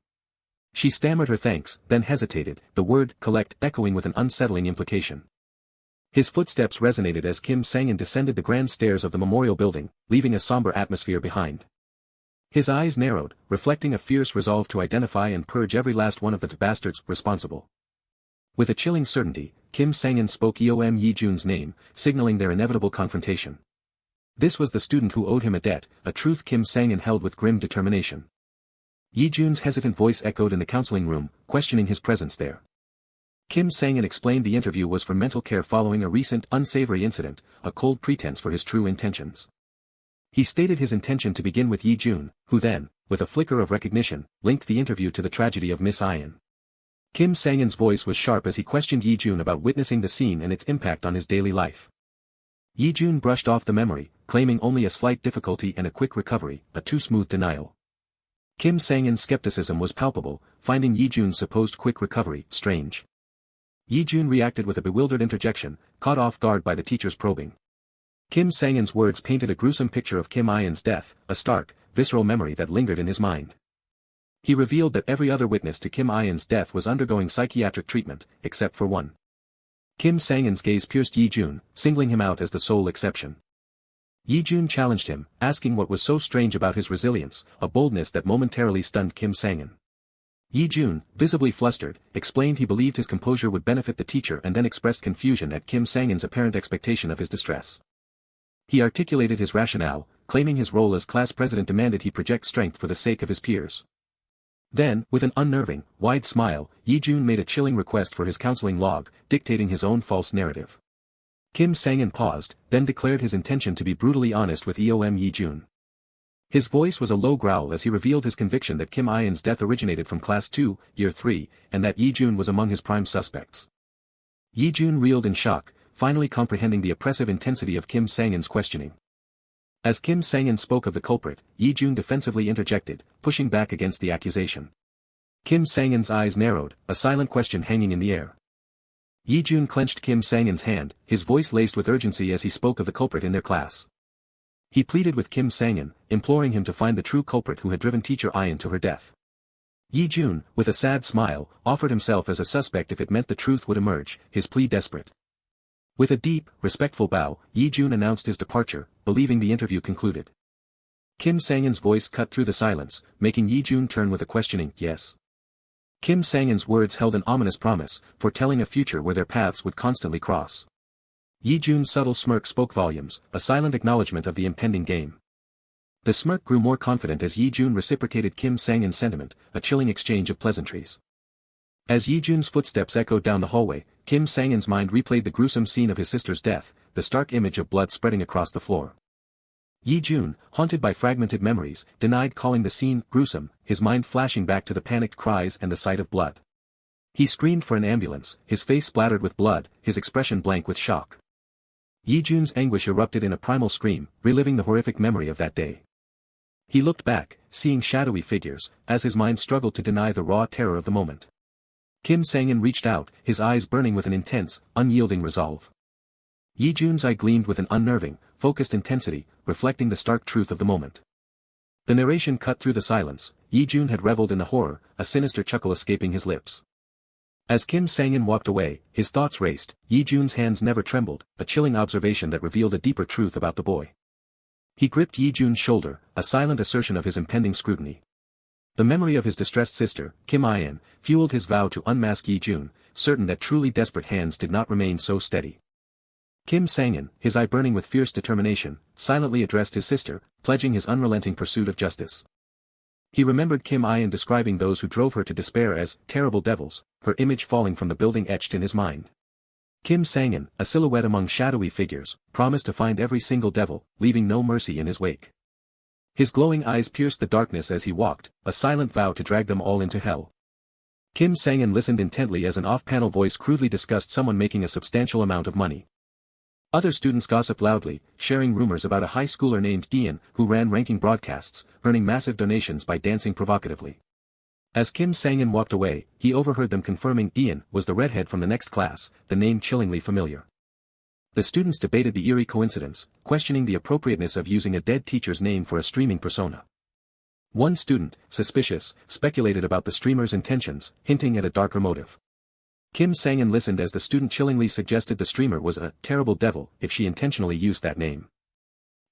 She stammered her thanks, then hesitated, the word collect echoing with an unsettling implication. His footsteps resonated as Kim Sangin descended the grand stairs of the memorial building, leaving a somber atmosphere behind. His eyes narrowed, reflecting a fierce resolve to identify and purge every last one of the bastards responsible. With a chilling certainty, Kim Sangin spoke Eom Yi-jun's name, signaling their inevitable confrontation. This was the student who owed him a debt, a truth Kim Sangin held with grim determination. Yi-jun's hesitant voice echoed in the counseling room, questioning his presence there. Kim Sangin explained the interview was for mental care following a recent unsavory incident, a cold pretense for his true intentions. He stated his intention to begin with Yi-jun, who then, with a flicker of recognition, linked the interview to the tragedy of Miss In. Kim Sangin's voice was sharp as he questioned Yi-jun about witnessing the scene and its impact on his daily life. Yi-jun brushed off the memory, claiming only a slight difficulty and a quick recovery, a too smooth denial. Kim Sang-in's skepticism was palpable, finding Yi-jun's supposed quick recovery strange. Yi-jun reacted with a bewildered interjection, caught off guard by the teacher's probing. Kim Sang-in's words painted a gruesome picture of Kim In-'s death, a stark, visceral memory that lingered in his mind. He revealed that every other witness to Kim In-'s death was undergoing psychiatric treatment, except for one. Kim Sang-in's gaze pierced Yi-jun, singling him out as the sole exception. Yi-jun challenged him, asking what was so strange about his resilience, a boldness that momentarily stunned Kim Sang-in. Yi-jun, visibly flustered, explained he believed his composure would benefit the teacher and then expressed confusion at Kim Sang-in's apparent expectation of his distress. He articulated his rationale, claiming his role as class president demanded he project strength for the sake of his peers. Then, with an unnerving, wide smile, Yi-jun made a chilling request for his counseling log, dictating his own false narrative. Kim Sang-in paused, then declared his intention to be brutally honest with EOM Yi-jun. His voice was a low growl as he revealed his conviction that Kim In-'s death originated from Class 2, Year 3, and that Yi-jun was among his prime suspects. Yi-jun reeled in shock, finally comprehending the oppressive intensity of Kim Sang-in's questioning. As Kim Sang-in spoke of the culprit, Yi-jun defensively interjected, pushing back against the accusation. Kim Sang-in's eyes narrowed, a silent question hanging in the air. Yi-jun clenched Kim Sang-in's hand, his voice laced with urgency as he spoke of the culprit in their class. He pleaded with Kim Sang-in, imploring him to find the true culprit who had driven teacher In to her death. Yi-jun, with a sad smile, offered himself as a suspect if it meant the truth would emerge, his plea desperate. With a deep, respectful bow, Yi-jun announced his departure, believing the interview concluded. Kim Sang-in's voice cut through the silence, making Yi-jun turn with a questioning yes. Kim Sang-in's words held an ominous promise, foretelling a future where their paths would constantly cross. Yi-jun's subtle smirk spoke volumes, a silent acknowledgement of the impending game. The smirk grew more confident as Yi-jun reciprocated Kim Sang-in's sentiment, a chilling exchange of pleasantries. As Yi-jun's footsteps echoed down the hallway, Kim Sang-in's mind replayed the gruesome scene of his sister's death, the stark image of blood spreading across the floor. Yi-jun, haunted by fragmented memories, denied calling the scene gruesome, his mind flashing back to the panicked cries and the sight of blood. He screamed for an ambulance, his face splattered with blood, his expression blank with shock. Yi-jun's anguish erupted in a primal scream, reliving the horrific memory of that day. He looked back, seeing shadowy figures, as his mind struggled to deny the raw terror of the moment. Kim Sang-in reached out, his eyes burning with an intense, unyielding resolve. Yi-jun's eye gleamed with an unnerving, focused intensity, reflecting the stark truth of the moment. The narration cut through the silence. Yi-jun had reveled in the horror, a sinister chuckle escaping his lips. As Kim Sang-in walked away, his thoughts raced. Yi-jun's hands never trembled, a chilling observation that revealed a deeper truth about the boy. He gripped Yi-jun's shoulder, a silent assertion of his impending scrutiny. The memory of his distressed sister, Kim In, fueled his vow to unmask Yi-jun, certain that truly desperate hands did not remain so steady. Kim Sang-in, his eye burning with fierce determination, silently addressed his sister, pledging his unrelenting pursuit of justice. He remembered Kim In describing those who drove her to despair as terrible devils, her image falling from the building etched in his mind. Kim Sang-in, a silhouette among shadowy figures, promised to find every single devil, leaving no mercy in his wake. His glowing eyes pierced the darkness as he walked, a silent vow to drag them all into hell. Kim Sang-in listened intently as an off-panel voice crudely discussed someone making a substantial amount of money. Other students gossiped loudly, sharing rumors about a high schooler named Ian who ran ranking broadcasts, earning massive donations by dancing provocatively. As Kim Sang-in walked away, he overheard them confirming Ian was the redhead from the next class, the name chillingly familiar. The students debated the eerie coincidence, questioning the appropriateness of using a dead teacher's name for a streaming persona. One student, suspicious, speculated about the streamer's intentions, hinting at a darker motive. Kim Sang-in listened as the student chillingly suggested the streamer was a terrible devil if she intentionally used that name.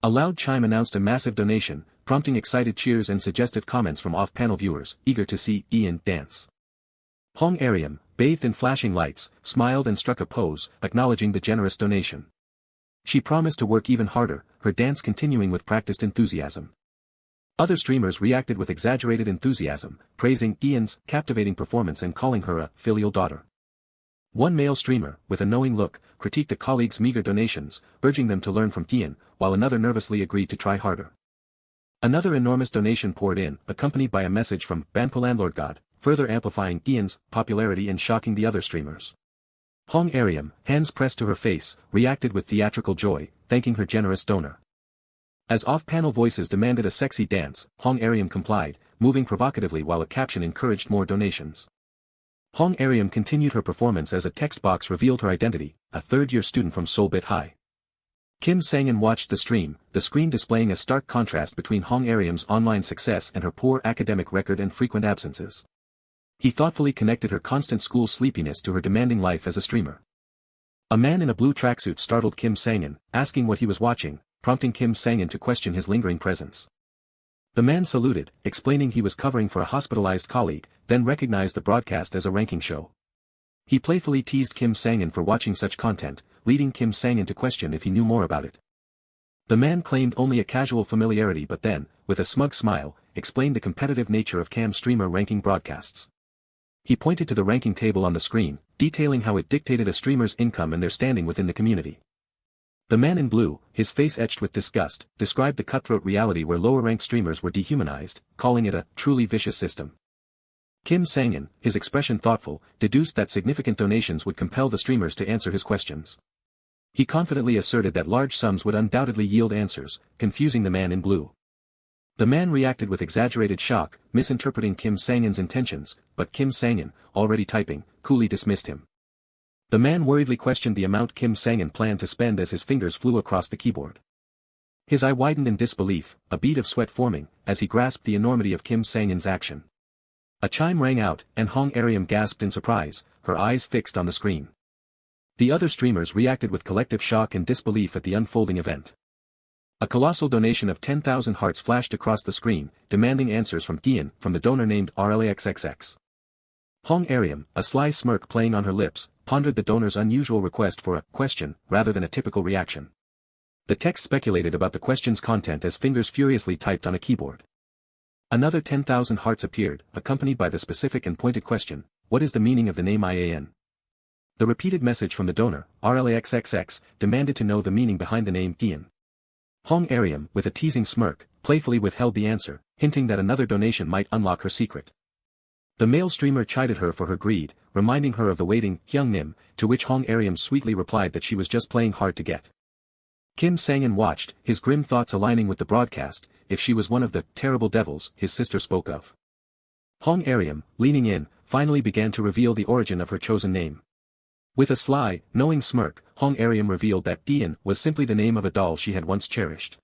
A loud chime announced a massive donation, prompting excited cheers and suggestive comments from off-panel viewers, eager to see Ian dance. Hong Ariam, bathed in flashing lights, smiled and struck a pose, acknowledging the generous donation. She promised to work even harder, her dance continuing with practiced enthusiasm. Other streamers reacted with exaggerated enthusiasm, praising Ian's captivating performance and calling her a filial daughter. One male streamer, with a knowing look, critiqued a colleague's meager donations, urging them to learn from Ian, while another nervously agreed to try harder. Another enormous donation poured in, accompanied by a message from Banpa Landlord God, further amplifying Ian's popularity and shocking the other streamers. Hong Ariam, hands pressed to her face, reacted with theatrical joy, thanking her generous donor. As off-panel voices demanded a sexy dance, Hong Arium complied, moving provocatively while a caption encouraged more donations. Hong Arium continued her performance as a text box revealed her identity, a third-year student from Seoulbit High. Kim Sang-in watched the stream, the screen displaying a stark contrast between Hong Arium's online success and her poor academic record and frequent absences. He thoughtfully connected her constant school sleepiness to her demanding life as a streamer. A man in a blue tracksuit startled Kim Sang-in, asking what he was watching, prompting Kim Sang-in to question his lingering presence. The man saluted, explaining he was covering for a hospitalized colleague, then recognized the broadcast as a ranking show. He playfully teased Kim Sang-in for watching such content, leading Kim Sang-in to question if he knew more about it. The man claimed only a casual familiarity but then, with a smug smile, explained the competitive nature of cam streamer ranking broadcasts. He pointed to the ranking table on the screen, detailing how it dictated a streamer's income and their standing within the community. The man in blue, his face etched with disgust, described the cutthroat reality where lower-ranked streamers were dehumanized, calling it a truly vicious system. Kim Sang-in, his expression thoughtful, deduced that significant donations would compel the streamers to answer his questions. He confidently asserted that large sums would undoubtedly yield answers, confusing the man in blue. The man reacted with exaggerated shock, misinterpreting Kim Sang-in's intentions, but Kim Sang-in, already typing, coolly dismissed him. The man worriedly questioned the amount Kim Sang-in planned to spend as his fingers flew across the keyboard. His eye widened in disbelief, a bead of sweat forming, as he grasped the enormity of Kim Sang-in's action. A chime rang out, and Hong Arium gasped in surprise, her eyes fixed on the screen. The other streamers reacted with collective shock and disbelief at the unfolding event. A colossal donation of 10,000 hearts flashed across the screen, demanding answers from Dian, from the donor named RLAXXX. Hong Arium, a sly smirk playing on her lips, pondered the donor's unusual request for a question, rather than a typical reaction. The text speculated about the question's content as fingers furiously typed on a keyboard. Another 10,000 hearts appeared, accompanied by the specific and pointed question, what is the meaning of the name IAN? The repeated message from the donor, RLAXXX, demanded to know the meaning behind the name Dian. Hong Arium, with a teasing smirk, playfully withheld the answer, hinting that another donation might unlock her secret. The male streamer chided her for her greed, reminding her of the waiting, Hyung Nim, to which Hong Arium sweetly replied that she was just playing hard to get. Kim Sang-in watched, his grim thoughts aligning with the broadcast, if she was one of the terrible devils his sister spoke of. Hong Arium, leaning in, finally began to reveal the origin of her chosen name. With a sly, knowing smirk, Hong Arium revealed that Dian was simply the name of a doll she had once cherished.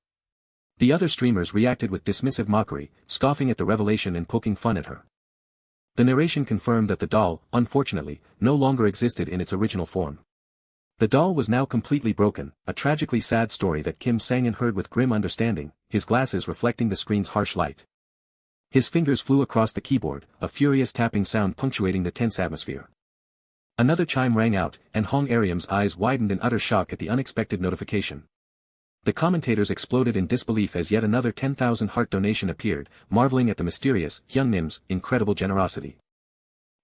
The other streamers reacted with dismissive mockery, scoffing at the revelation and poking fun at her. The narration confirmed that the doll, unfortunately, no longer existed in its original form. The doll was now completely broken, a tragically sad story that Kim Sang-in heard with grim understanding, his glasses reflecting the screen's harsh light. His fingers flew across the keyboard, a furious tapping sound punctuating the tense atmosphere. Another chime rang out, and Hong Arium's eyes widened in utter shock at the unexpected notification. The commentators exploded in disbelief as yet another 10,000 heart donation appeared, marveling at the mysterious, Hyung Nim's, incredible generosity.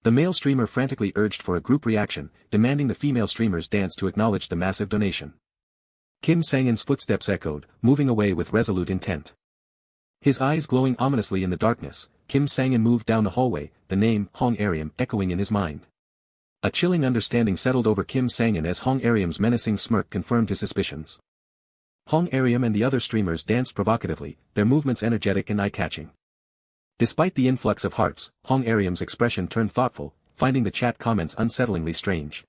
The male streamer frantically urged for a group reaction, demanding the female streamers dance to acknowledge the massive donation. Kim Sang-in's footsteps echoed, moving away with resolute intent. His eyes glowing ominously in the darkness, Kim Sang-in moved down the hallway, the name, Hong Arium, echoing in his mind. A chilling understanding settled over Kim Sang-in as Hong Arium's menacing smirk confirmed his suspicions. Hong Arium and the other streamers danced provocatively, their movements energetic and eye-catching. Despite the influx of hearts, Hong Arium's expression turned thoughtful, finding the chat comments unsettlingly strange.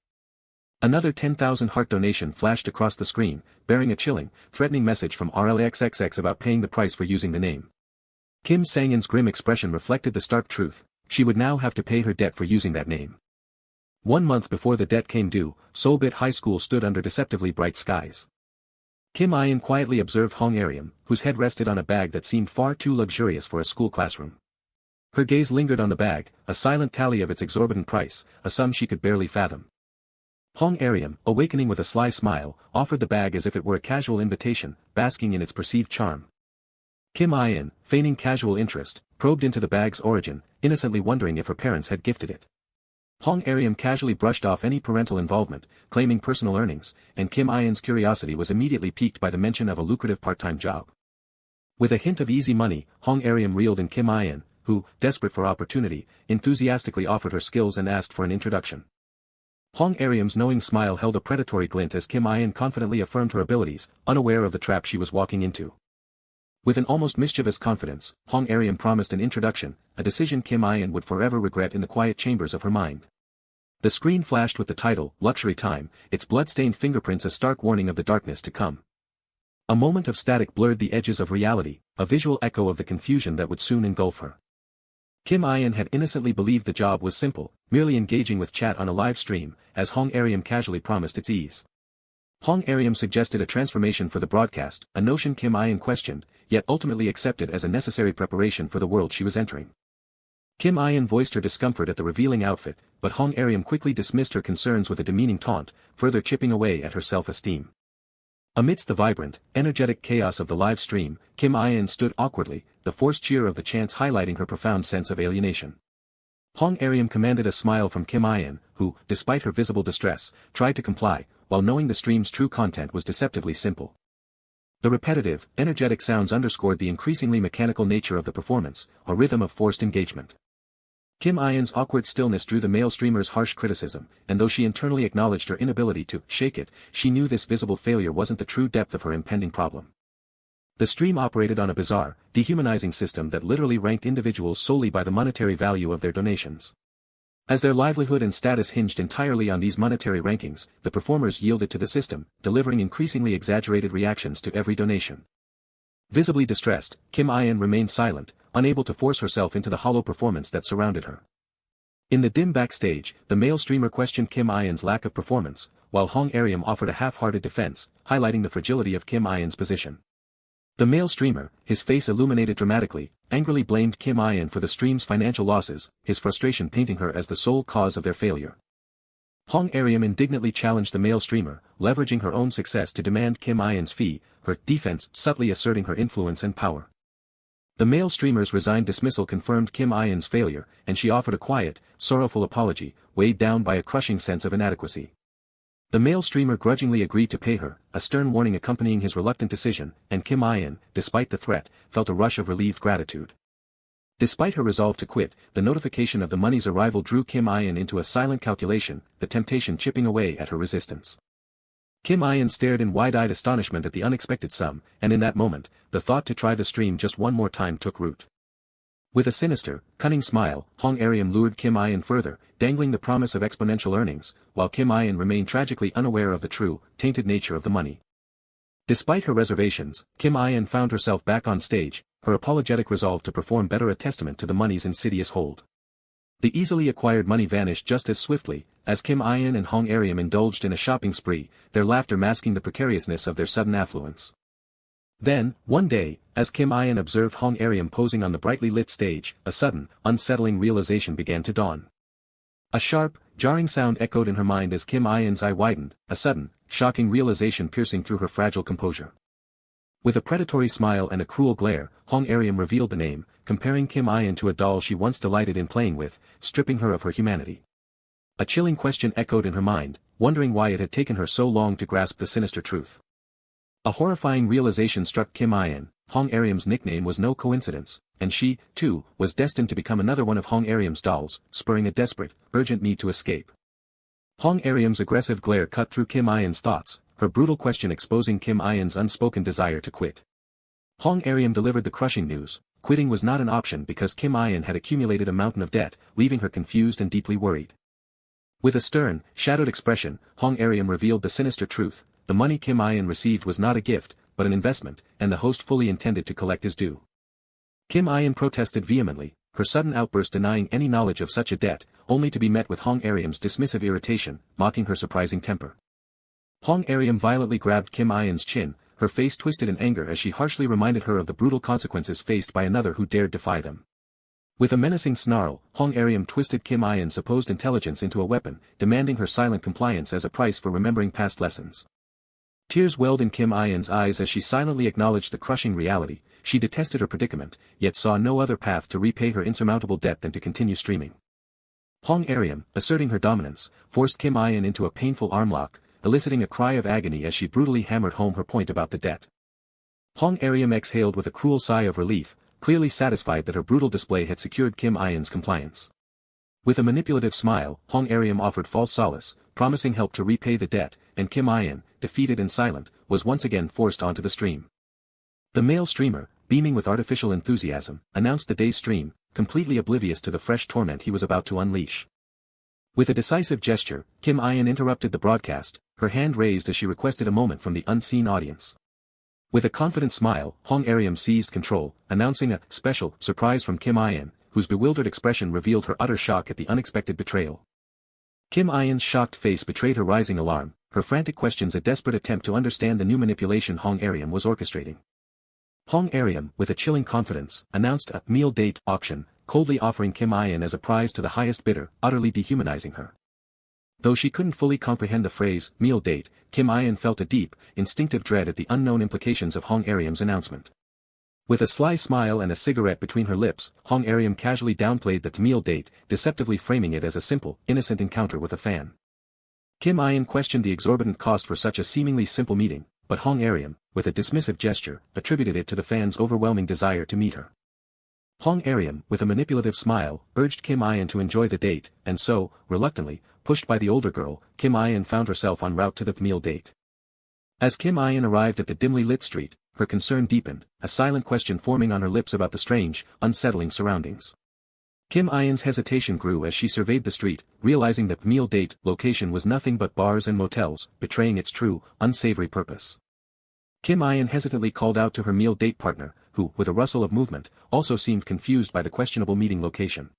Another 10,000 heart donation flashed across the screen, bearing a chilling, threatening message from RLAXXX about paying the price for using the name. Kim Sang-in's grim expression reflected the stark truth, she would now have to pay her debt for using that name. 1 month before the debt came due, Seoulbit High School stood under deceptively bright skies. Kim Ian quietly observed Hong Arium, whose head rested on a bag that seemed far too luxurious for a school classroom. Her gaze lingered on the bag, a silent tally of its exorbitant price, a sum she could barely fathom. Hong Arium, awakening with a sly smile, offered the bag as if it were a casual invitation, basking in its perceived charm. Kim Ian, feigning casual interest, probed into the bag's origin, innocently wondering if her parents had gifted it. Hong Arium casually brushed off any parental involvement, claiming personal earnings, and Kim Ian's curiosity was immediately piqued by the mention of a lucrative part-time job. With a hint of easy money, Hong Arium reeled in Kim Ian, who, desperate for opportunity, enthusiastically offered her skills and asked for an introduction. Hong Arium's knowing smile held a predatory glint as Kim Ian confidently affirmed her abilities, unaware of the trap she was walking into. With an almost mischievous confidence, Hong Aryam promised an introduction, a decision Kim In would forever regret in the quiet chambers of her mind. The screen flashed with the title, Luxury Time, its blood-stained fingerprints a stark warning of the darkness to come. A moment of static blurred the edges of reality, a visual echo of the confusion that would soon engulf her. Kim In had innocently believed the job was simple, merely engaging with chat on a live stream, as Hong Aryam casually promised its ease. Hong Aryam suggested a transformation for the broadcast, a notion Kim In questioned, yet ultimately accepted as a necessary preparation for the world she was entering. Kim In voiced her discomfort at the revealing outfit, but Hong Aryam quickly dismissed her concerns with a demeaning taunt, further chipping away at her self-esteem. Amidst the vibrant, energetic chaos of the live stream, Kim In stood awkwardly, the forced cheer of the chants highlighting her profound sense of alienation. Hong Aryam commanded a smile from Kim In, who, despite her visible distress, tried to comply, while knowing the stream's true content was deceptively simple. The repetitive, energetic sounds underscored the increasingly mechanical nature of the performance, a rhythm of forced engagement. Kim In's awkward stillness drew the male streamer's harsh criticism, and though she internally acknowledged her inability to shake it, she knew this visible failure wasn't the true depth of her impending problem. The stream operated on a bizarre, dehumanizing system that literally ranked individuals solely by the monetary value of their donations. As their livelihood and status hinged entirely on these monetary rankings, the performers yielded to the system, delivering increasingly exaggerated reactions to every donation. Visibly distressed, Kim In remained silent, unable to force herself into the hollow performance that surrounded her. In the dim backstage, the male streamer questioned Kim In's lack of performance, while Hong Aryam offered a half-hearted defense, highlighting the fragility of Kim In's position. The male streamer, his face illuminated dramatically, angrily blamed Kim In for the stream's financial losses, his frustration painting her as the sole cause of their failure. Hong Aryam indignantly challenged the male streamer, leveraging her own success to demand Kim In's fee, her defense subtly asserting her influence and power. The male streamer's resigned dismissal confirmed Kim In's failure, and she offered a quiet, sorrowful apology, weighed down by a crushing sense of inadequacy. The male streamer grudgingly agreed to pay her, a stern warning accompanying his reluctant decision, and Kim In, despite the threat, felt a rush of relieved gratitude. Despite her resolve to quit, the notification of the money's arrival drew Kim In into a silent calculation, the temptation chipping away at her resistance. Kim In stared in wide-eyed astonishment at the unexpected sum, and in that moment, the thought to try the stream just one more time took root. With a sinister, cunning smile, Hong Aryam lured Kim In further, dangling the promise of exponential earnings, while Kim In remained tragically unaware of the true, tainted nature of the money. Despite her reservations, Kim In found herself back on stage, her apologetic resolve to perform better a testament to the money's insidious hold. The easily acquired money vanished just as swiftly, as Kim In and Hong Aryam indulged in a shopping spree, their laughter masking the precariousness of their sudden affluence. Then, one day, as Kim In observed Hong Aryam posing on the brightly lit stage, a sudden, unsettling realization began to dawn. A sharp, jarring sound echoed in her mind as Kim In's eye widened, a sudden, shocking realization piercing through her fragile composure. With a predatory smile and a cruel glare, Hong Aryam revealed the name, comparing Kim In to a doll she once delighted in playing with, stripping her of her humanity. A chilling question echoed in her mind, wondering why it had taken her so long to grasp the sinister truth. A horrifying realization struck Kim In, Hong Aryam's nickname was no coincidence, and she, too, was destined to become another one of Hong Aryam's dolls, spurring a desperate, urgent need to escape. Hong Aryam's aggressive glare cut through Kim In's thoughts, her brutal question exposing Kim In's unspoken desire to quit. Hong Aryam delivered the crushing news, quitting was not an option because Kim In had accumulated a mountain of debt, leaving her confused and deeply worried. With a stern, shadowed expression, Hong Aryam revealed the sinister truth. The money Kim In received was not a gift, but an investment, and the host fully intended to collect his due. Kim In protested vehemently, her sudden outburst denying any knowledge of such a debt, only to be met with Hong Aryam's dismissive irritation, mocking her surprising temper. Hong Aryam violently grabbed Kim In's chin, her face twisted in anger as she harshly reminded her of the brutal consequences faced by another who dared defy them. With a menacing snarl, Hong Aryam twisted Kim In's supposed intelligence into a weapon, demanding her silent compliance as a price for remembering past lessons. Tears welled in Kim In's eyes as she silently acknowledged the crushing reality. She detested her predicament, yet saw no other path to repay her insurmountable debt than to continue streaming. Hong Aryam, asserting her dominance, forced Kim In into a painful arm lock, eliciting a cry of agony as she brutally hammered home her point about the debt. Hong Aryam exhaled with a cruel sigh of relief, clearly satisfied that her brutal display had secured Kim In's compliance. With a manipulative smile, Hong Aryam offered false solace, promising help to repay the debt, and Kim In, defeated and silent, was once again forced onto the stream. The male streamer, beaming with artificial enthusiasm, announced the day's stream, completely oblivious to the fresh torment he was about to unleash. With a decisive gesture, Kim In interrupted the broadcast, her hand raised as she requested a moment from the unseen audience. With a confident smile, Hong Ariam seized control, announcing a special surprise from Kim In, whose bewildered expression revealed her utter shock at the unexpected betrayal. Kim In's shocked face betrayed her rising alarm, her frantic questions a desperate attempt to understand the new manipulation Hong Ariam was orchestrating. Hong Ariam, with a chilling confidence, announced a meal date auction, coldly offering Kim In as a prize to the highest bidder, utterly dehumanizing her. Though she couldn't fully comprehend the phrase, meal date, Kim In felt a deep, instinctive dread at the unknown implications of Hong Ariam's announcement. With a sly smile and a cigarette between her lips, Hong Ariam casually downplayed the meal date, deceptively framing it as a simple, innocent encounter with a fan. Kim In questioned the exorbitant cost for such a seemingly simple meeting, but Hong Ariam, with a dismissive gesture, attributed it to the fan's overwhelming desire to meet her. Hong Ariam, with a manipulative smile, urged Kim In to enjoy the date, and so, reluctantly, pushed by the older girl, Kim In found herself en route to the meal date. As Kim In arrived at the dimly lit street, her concern deepened, a silent question forming on her lips about the strange, unsettling surroundings. Kim In's hesitation grew as she surveyed the street, realizing that meal date location was nothing but bars and motels, betraying its true, unsavory purpose. Kim In hesitantly called out to her meal date partner, who, with a rustle of movement, also seemed confused by the questionable meeting location.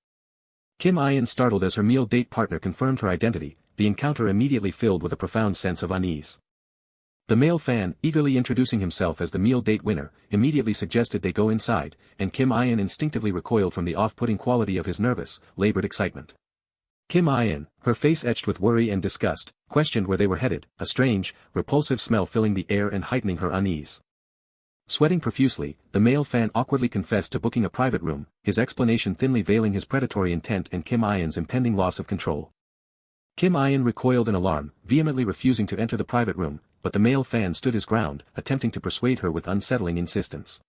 Kim In startled as her meal date partner confirmed her identity, the encounter immediately filled with a profound sense of unease. The male fan, eagerly introducing himself as the meal date winner, immediately suggested they go inside, and Kim In instinctively recoiled from the off-putting quality of his nervous, labored excitement. Kim In, her face etched with worry and disgust, questioned where they were headed, a strange, repulsive smell filling the air and heightening her unease. Sweating profusely, the male fan awkwardly confessed to booking a private room, his explanation thinly veiling his predatory intent and Kim In's impending loss of control. Kim In recoiled in alarm, vehemently refusing to enter the private room, but the male fan stood his ground, attempting to persuade her with unsettling insistence.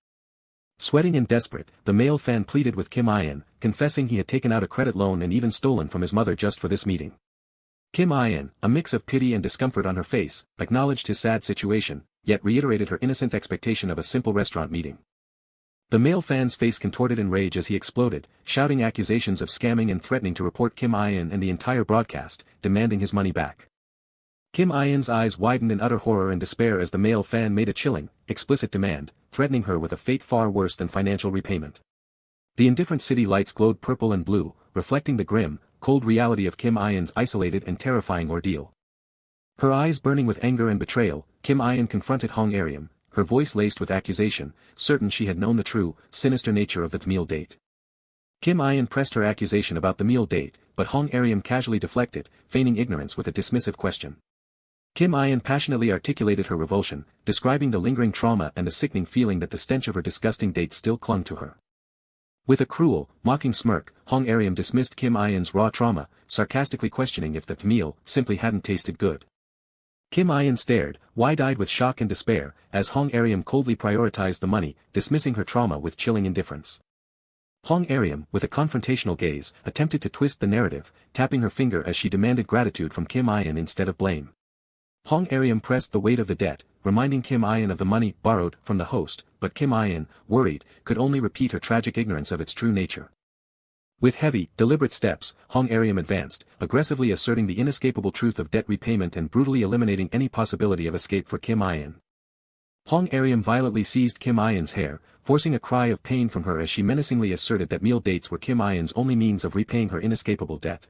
Sweating and desperate, the male fan pleaded with Kim In, confessing he had taken out a credit loan and even stolen from his mother just for this meeting. Kim In, a mix of pity and discomfort on her face, acknowledged his sad situation, yet reiterated her innocent expectation of a simple restaurant meeting. The male fan's face contorted in rage as he exploded, shouting accusations of scamming and threatening to report Kim In and the entire broadcast, demanding his money back. Kim In's eyes widened in utter horror and despair as the male fan made a chilling, explicit demand, threatening her with a fate far worse than financial repayment. The indifferent city lights glowed purple and blue, reflecting the grim, cold reality of Kim In's isolated and terrifying ordeal. Her eyes burning with anger and betrayal, Kim In confronted Hong Ariam, her voice laced with accusation, certain she had known the true, sinister nature of the meal date. Kim In pressed her accusation about the meal date, but Hong Ariam casually deflected, feigning ignorance with a dismissive question. Kim In passionately articulated her revulsion, describing the lingering trauma and the sickening feeling that the stench of her disgusting date still clung to her. With a cruel, mocking smirk, Hong Ariam dismissed Kim In's raw trauma, sarcastically questioning if the meal simply hadn't tasted good. Kim In stared, wide-eyed with shock and despair, as Hong Ariam coldly prioritized the money, dismissing her trauma with chilling indifference. Hong Ariam, with a confrontational gaze, attempted to twist the narrative, tapping her finger as she demanded gratitude from Kim In instead of blame. Hong Ariam pressed the weight of the debt, reminding Kim In of the money borrowed from the host, but Kim In, worried, could only repeat her tragic ignorance of its true nature. With heavy, deliberate steps, Hong Ariam advanced, aggressively asserting the inescapable truth of debt repayment and brutally eliminating any possibility of escape for Kim In. Hong Ariam violently seized Kim In's hair, forcing a cry of pain from her as she menacingly asserted that meal dates were Kim In's only means of repaying her inescapable debt.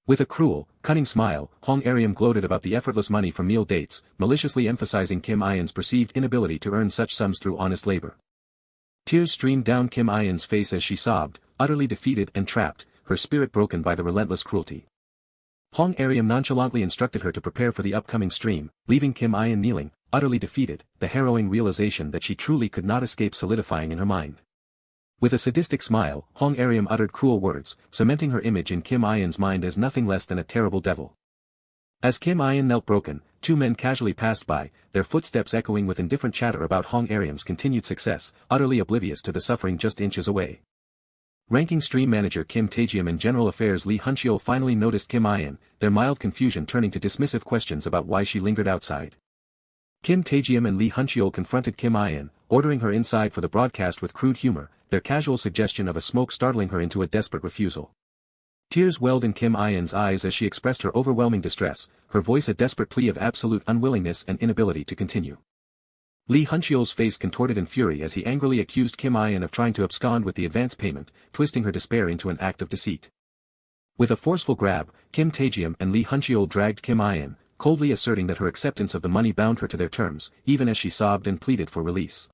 With a cruel, cunning smile, Hong Ariam gloated about the effortless money from meal dates, maliciously emphasizing Kim In's perceived inability to earn such sums through honest labor. Tears streamed down Kim In's face as she sobbed, utterly defeated and trapped, her spirit broken by the relentless cruelty. Hong Ariam nonchalantly instructed her to prepare for the upcoming stream, leaving Kim In kneeling, utterly defeated, the harrowing realization that she truly could not escape solidifying in her mind. With a sadistic smile, Hong Ariam uttered cruel words, cementing her image in Kim In's mind as nothing less than a terrible devil. As Kim In knelt broken, two men casually passed by, their footsteps echoing with indifferent chatter about Hong Ariam's continued success, utterly oblivious to the suffering just inches away. Ranking Stream Manager Kim Tae-jium and General Affairs Lee Hun-cheol finally noticed Kim In, their mild confusion turning to dismissive questions about why she lingered outside. Kim Tae-jium and Lee Hun-cheol confronted Kim In, ordering her inside for the broadcast with crude humor, their casual suggestion of a smoke startling her into a desperate refusal. Tears welled in Kim Ayan's eyes as she expressed her overwhelming distress, her voice a desperate plea of absolute unwillingness and inability to continue. Lee Huncheol's face contorted in fury as he angrily accused Kim Ayan of trying to abscond with the advance payment, twisting her despair into an act of deceit. With a forceful grab, Kim Taejium and Lee Huncheol dragged Kim Ayan, coldly asserting that her acceptance of the money bound her to their terms, even as she sobbed and pleaded for release.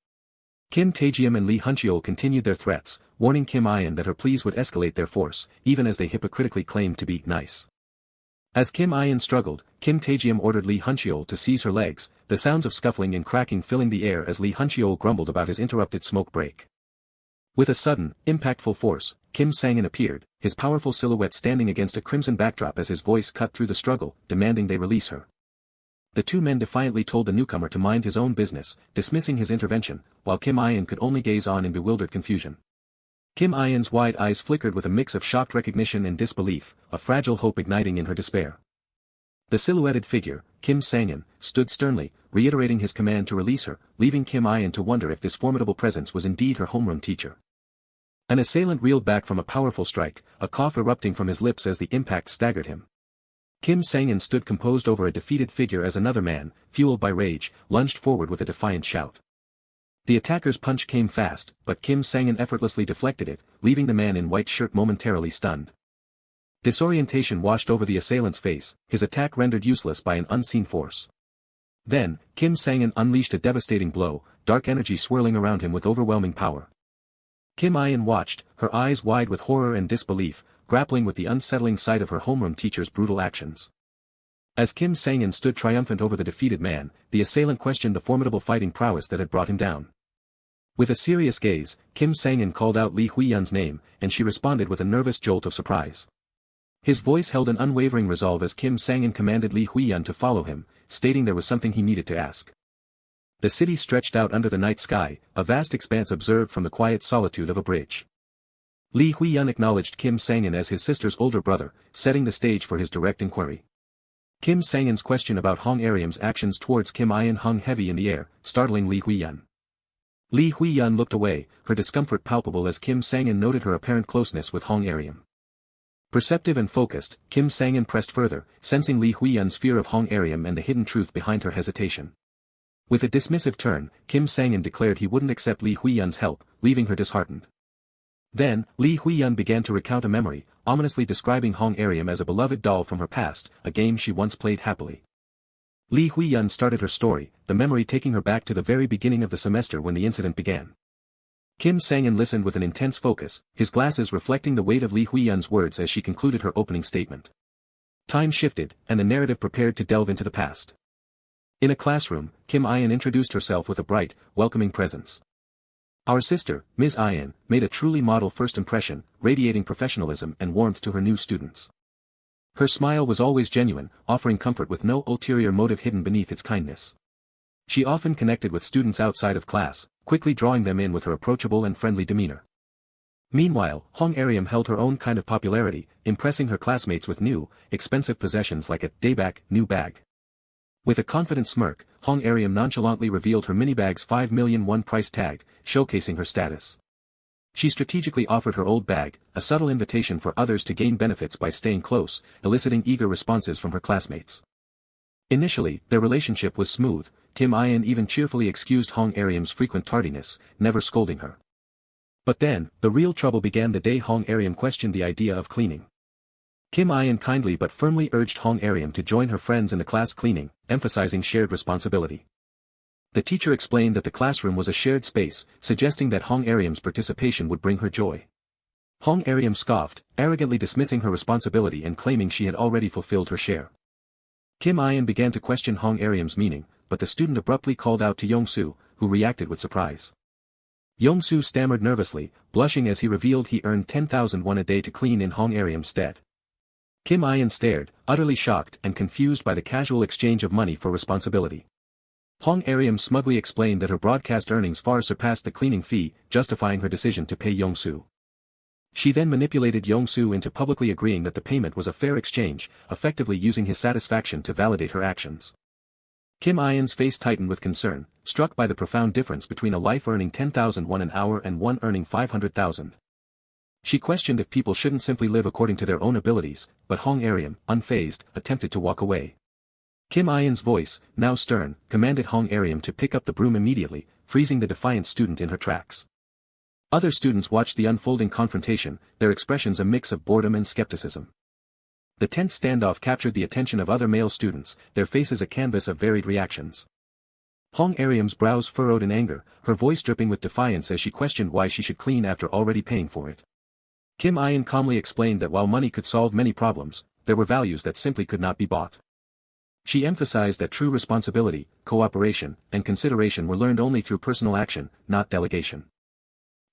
Kim Taejium and Lee Huncheol continued their threats, warning Kim Ayan that her pleas would escalate their force, even as they hypocritically claimed to be nice. As Kim Ayan struggled, Kim Taejium ordered Lee Huncheol to seize her legs, the sounds of scuffling and cracking filling the air as Lee Huncheol grumbled about his interrupted smoke break. With a sudden, impactful force, Kim Sang-in appeared, his powerful silhouette standing against a crimson backdrop as his voice cut through the struggle, demanding they release her. The two men defiantly told the newcomer to mind his own business, dismissing his intervention, while Kim Ayan could only gaze on in bewildered confusion. Kim Ayan's wide eyes flickered with a mix of shocked recognition and disbelief, a fragile hope igniting in her despair. The silhouetted figure, Kim Sang-in, stood sternly, reiterating his command to release her, leaving Kim Ayan to wonder if this formidable presence was indeed her homeroom teacher. An assailant reeled back from a powerful strike, a cough erupting from his lips as the impact staggered him. Kim Sang-in stood composed over a defeated figure as another man, fueled by rage, lunged forward with a defiant shout. The attacker's punch came fast, but Kim Sang-in effortlessly deflected it, leaving the man in white shirt momentarily stunned. Disorientation washed over the assailant's face, his attack rendered useless by an unseen force. Then, Kim Sang-in unleashed a devastating blow, dark energy swirling around him with overwhelming power. Kim Ayan watched, her eyes wide with horror and disbelief, grappling with the unsettling sight of her homeroom teacher's brutal actions. As Kim Sang-in stood triumphant over the defeated man, the assailant questioned the formidable fighting prowess that had brought him down. With a serious gaze, Kim Sang-in called out Lee Huiyun's name, and she responded with a nervous jolt of surprise. His voice held an unwavering resolve as Kim Sang-in commanded Lee Huiyun to follow him, stating there was something he needed to ask. The city stretched out under the night sky, a vast expanse observed from the quiet solitude of a bridge. Lee Huiyun acknowledged Kim Sang-in as his sister's older brother, setting the stage for his direct inquiry. Kim Sang-in's question about Hong Ariam's actions towards Kim Ayan hung heavy in the air, startling Lee Huiyun. Lee Huiyun looked away, her discomfort palpable as Kim Sang-in noted her apparent closeness with Hong Ariam. Perceptive and focused, Kim Sang-in pressed further, sensing Lee Huiyun's fear of Hong Ariam and the hidden truth behind her hesitation. With a dismissive turn, Kim Sang-in declared he wouldn't accept Lee Huiyun's help, leaving her disheartened. Then, Lee Huiyun began to recount a memory, ominously describing Hong Ariam as a beloved doll from her past, a game she once played happily. Lee Huiyun started her story, the memory taking her back to the very beginning of the semester when the incident began. Kim Sang-in listened with an intense focus, his glasses reflecting the weight of Lee Huiyun's words as she concluded her opening statement. Time shifted, and the narrative prepared to delve into the past. In a classroom, Kim Ayan introduced herself with a bright, welcoming presence. Our sister, Ms. Ayan, made a truly model first impression, radiating professionalism and warmth to her new students. Her smile was always genuine, offering comfort with no ulterior motive hidden beneath its kindness. She often connected with students outside of class, quickly drawing them in with her approachable and friendly demeanor. Meanwhile, Hong Ariam held her own kind of popularity, impressing her classmates with new, expensive possessions like a dayback, new bag. With a confident smirk, Hong Ariam nonchalantly revealed her minibag's 5 million won price tag, showcasing her status. She strategically offered her old bag, a subtle invitation for others to gain benefits by staying close, eliciting eager responses from her classmates. Initially, their relationship was smooth, Kim Ayan even cheerfully excused Hong Ariam's frequent tardiness, never scolding her. But then, the real trouble began the day Hong Ariam questioned the idea of cleaning. Kim Ayan kindly but firmly urged Hong Ariam to join her friends in the class cleaning, emphasizing shared responsibility. The teacher explained that the classroom was a shared space, suggesting that Hong Ariam's participation would bring her joy. Hong Ariam scoffed, arrogantly dismissing her responsibility and claiming she had already fulfilled her share. Kim Ayan began to question Hong Ariam's meaning, but the student abruptly called out to Yong-soo, who reacted with surprise. Yong-soo stammered nervously, blushing as he revealed he earned 10,000 won a day to clean in Hong Ariam's stead. Kim Ayan stared, utterly shocked and confused by the casual exchange of money for responsibility. Hong Ariam smugly explained that her broadcast earnings far surpassed the cleaning fee, justifying her decision to pay Yong-soo. She then manipulated Yong-soo into publicly agreeing that the payment was a fair exchange, effectively using his satisfaction to validate her actions. Kim Ayan's face tightened with concern, struck by the profound difference between a life earning 10,000 won an hour and one earning 500,000. She questioned if people shouldn't simply live according to their own abilities, but Hong Aryam, unfazed, attempted to walk away. Kim Ayan's voice, now stern, commanded Hong Aryam to pick up the broom immediately, freezing the defiant student in her tracks. Other students watched the unfolding confrontation, their expressions a mix of boredom and skepticism. The tense standoff captured the attention of other male students, their faces a canvas of varied reactions. Hong Aryam's brows furrowed in anger, her voice dripping with defiance as she questioned why she should clean after already paying for it. Kim Ayan calmly explained that while money could solve many problems, there were values that simply could not be bought. She emphasized that true responsibility, cooperation, and consideration were learned only through personal action, not delegation.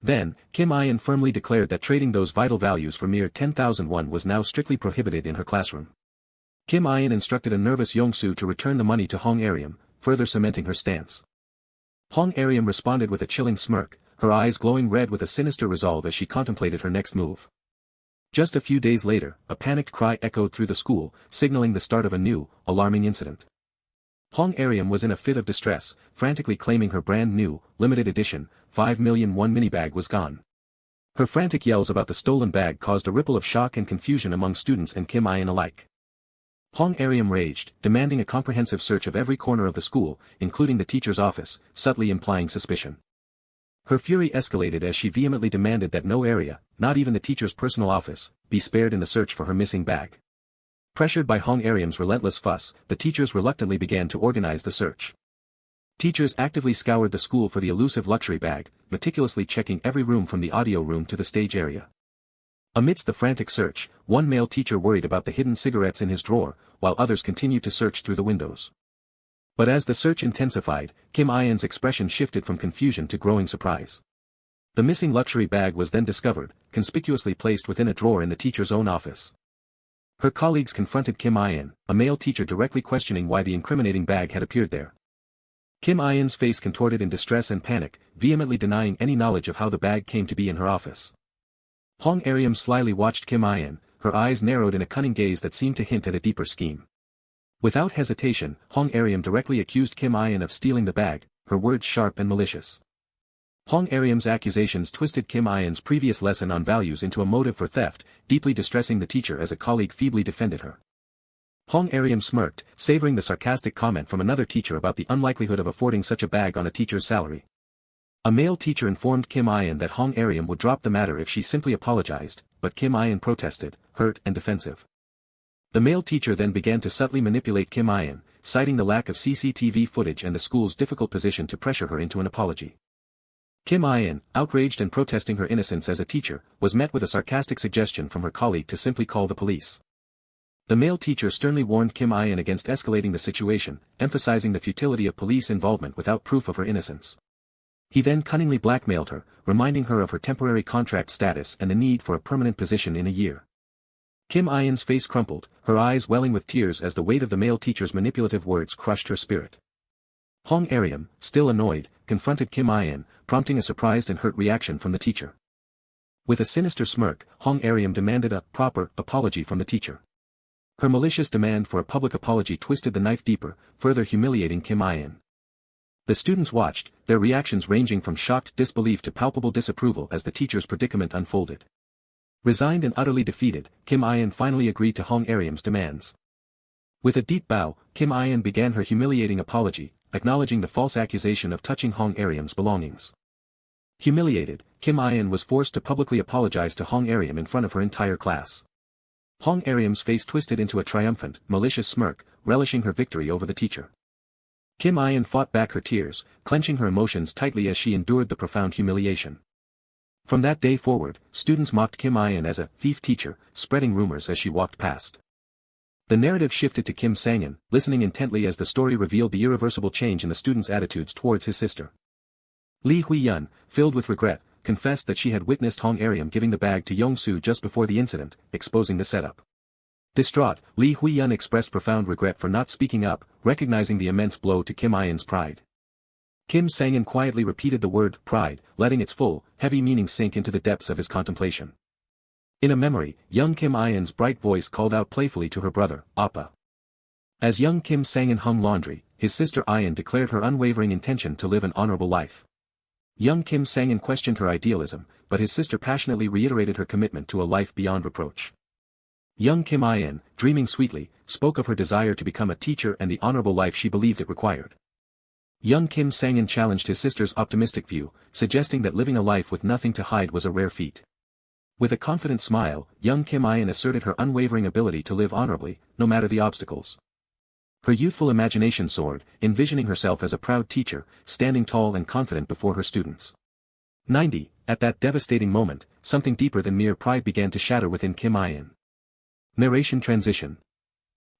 Then, Kim Ayan firmly declared that trading those vital values for mere 10,000 won was now strictly prohibited in her classroom. Kim Ayan instructed a nervous Yongsu to return the money to Hong Aryam, further cementing her stance. Hong Aryam responded with a chilling smirk, her eyes glowing red with a sinister resolve as she contemplated her next move. Just a few days later, a panicked cry echoed through the school, signaling the start of a new, alarming incident. Hong Aryam was in a fit of distress, frantically claiming her brand-new, limited edition, 5 million won mini bag was gone. Her frantic yells about the stolen bag caused a ripple of shock and confusion among students and Kim Ayan alike. Hong Aryam raged, demanding a comprehensive search of every corner of the school, including the teacher's office, subtly implying suspicion. Her fury escalated as she vehemently demanded that no area, not even the teacher's personal office, be spared in the search for her missing bag. Pressured by Hong Aryam's relentless fuss, the teachers reluctantly began to organize the search. Teachers actively scoured the school for the elusive luxury bag, meticulously checking every room from the audio room to the stage area. Amidst the frantic search, one male teacher worried about the hidden cigarettes in his drawer, while others continued to search through the windows. But as the search intensified, Kim Ayan's expression shifted from confusion to growing surprise. The missing luxury bag was then discovered, conspicuously placed within a drawer in the teacher's own office. Her colleagues confronted Kim Ayan, a male teacher directly questioning why the incriminating bag had appeared there. Kim Ayan's face contorted in distress and panic, vehemently denying any knowledge of how the bag came to be in her office. Hong Aryam slyly watched Kim Ayan, her eyes narrowed in a cunning gaze that seemed to hint at a deeper scheme. Without hesitation, Hong Aryam directly accused Kim Ayan of stealing the bag, her words sharp and malicious. Hong Aryam's accusations twisted Kim Ayan's previous lesson on values into a motive for theft, deeply distressing the teacher as a colleague feebly defended her. Hong Aryam smirked, savoring the sarcastic comment from another teacher about the unlikelihood of affording such a bag on a teacher's salary. A male teacher informed Kim Ayan that Hong Aryam would drop the matter if she simply apologized, but Kim Ayan protested, hurt and defensive. The male teacher then began to subtly manipulate Kim Ayan, citing the lack of CCTV footage and the school's difficult position to pressure her into an apology. Kim Ayan, outraged and protesting her innocence as a teacher, was met with a sarcastic suggestion from her colleague to simply call the police. The male teacher sternly warned Kim Ayan against escalating the situation, emphasizing the futility of police involvement without proof of her innocence. He then cunningly blackmailed her, reminding her of her temporary contract status and the need for a permanent position in a year. Kim Ayan's face crumpled, her eyes welling with tears as the weight of the male teacher's manipulative words crushed her spirit. Hong Aryam, still annoyed, confronted Kim Ayan, prompting a surprised and hurt reaction from the teacher. With a sinister smirk, Hong Aryam demanded a proper apology from the teacher. Her malicious demand for a public apology twisted the knife deeper, further humiliating Kim Ayan. The students watched, their reactions ranging from shocked disbelief to palpable disapproval as the teacher's predicament unfolded. Resigned and utterly defeated, Kim Ayan finally agreed to Hong Aryam's demands. With a deep bow, Kim Ayan began her humiliating apology, acknowledging the false accusation of touching Hong Aryam's belongings. Humiliated, Kim Ayan was forced to publicly apologize to Hong Aryam in front of her entire class. Hong Aryam's face twisted into a triumphant, malicious smirk, relishing her victory over the teacher. Kim Ayan fought back her tears, clenching her emotions tightly as she endured the profound humiliation. From that day forward, students mocked Kim Ayan as a thief teacher, spreading rumors as she walked past. The narrative shifted to Kim Sang-in, listening intently as the story revealed the irreversible change in the student's attitudes towards his sister. Lee Hui-yun, filled with regret, confessed that she had witnessed Hong Aryam giving the bag to Yong-soo just before the incident, exposing the setup. Distraught, Lee Hui-yun expressed profound regret for not speaking up, recognizing the immense blow to Kim Ayan's pride. Kim Sang-in quietly repeated the word pride, letting its full, heavy meaning sink into the depths of his contemplation. In a memory, young Kim Ayan's bright voice called out playfully to her brother, Appa. As young Kim Sang-in hung laundry, his sister Ayan declared her unwavering intention to live an honorable life. Young Kim Sang-in questioned her idealism, but his sister passionately reiterated her commitment to a life beyond reproach. Young Kim Ayan, dreaming sweetly, spoke of her desire to become a teacher and the honorable life she believed it required. Young Kim Sang-in challenged his sister's optimistic view, suggesting that living a life with nothing to hide was a rare feat. With a confident smile, young Kim Ayan asserted her unwavering ability to live honorably, no matter the obstacles. Her youthful imagination soared, envisioning herself as a proud teacher, standing tall and confident before her students. 90. At that devastating moment, something deeper than mere pride began to shatter within Kim Ayan. Narration transition.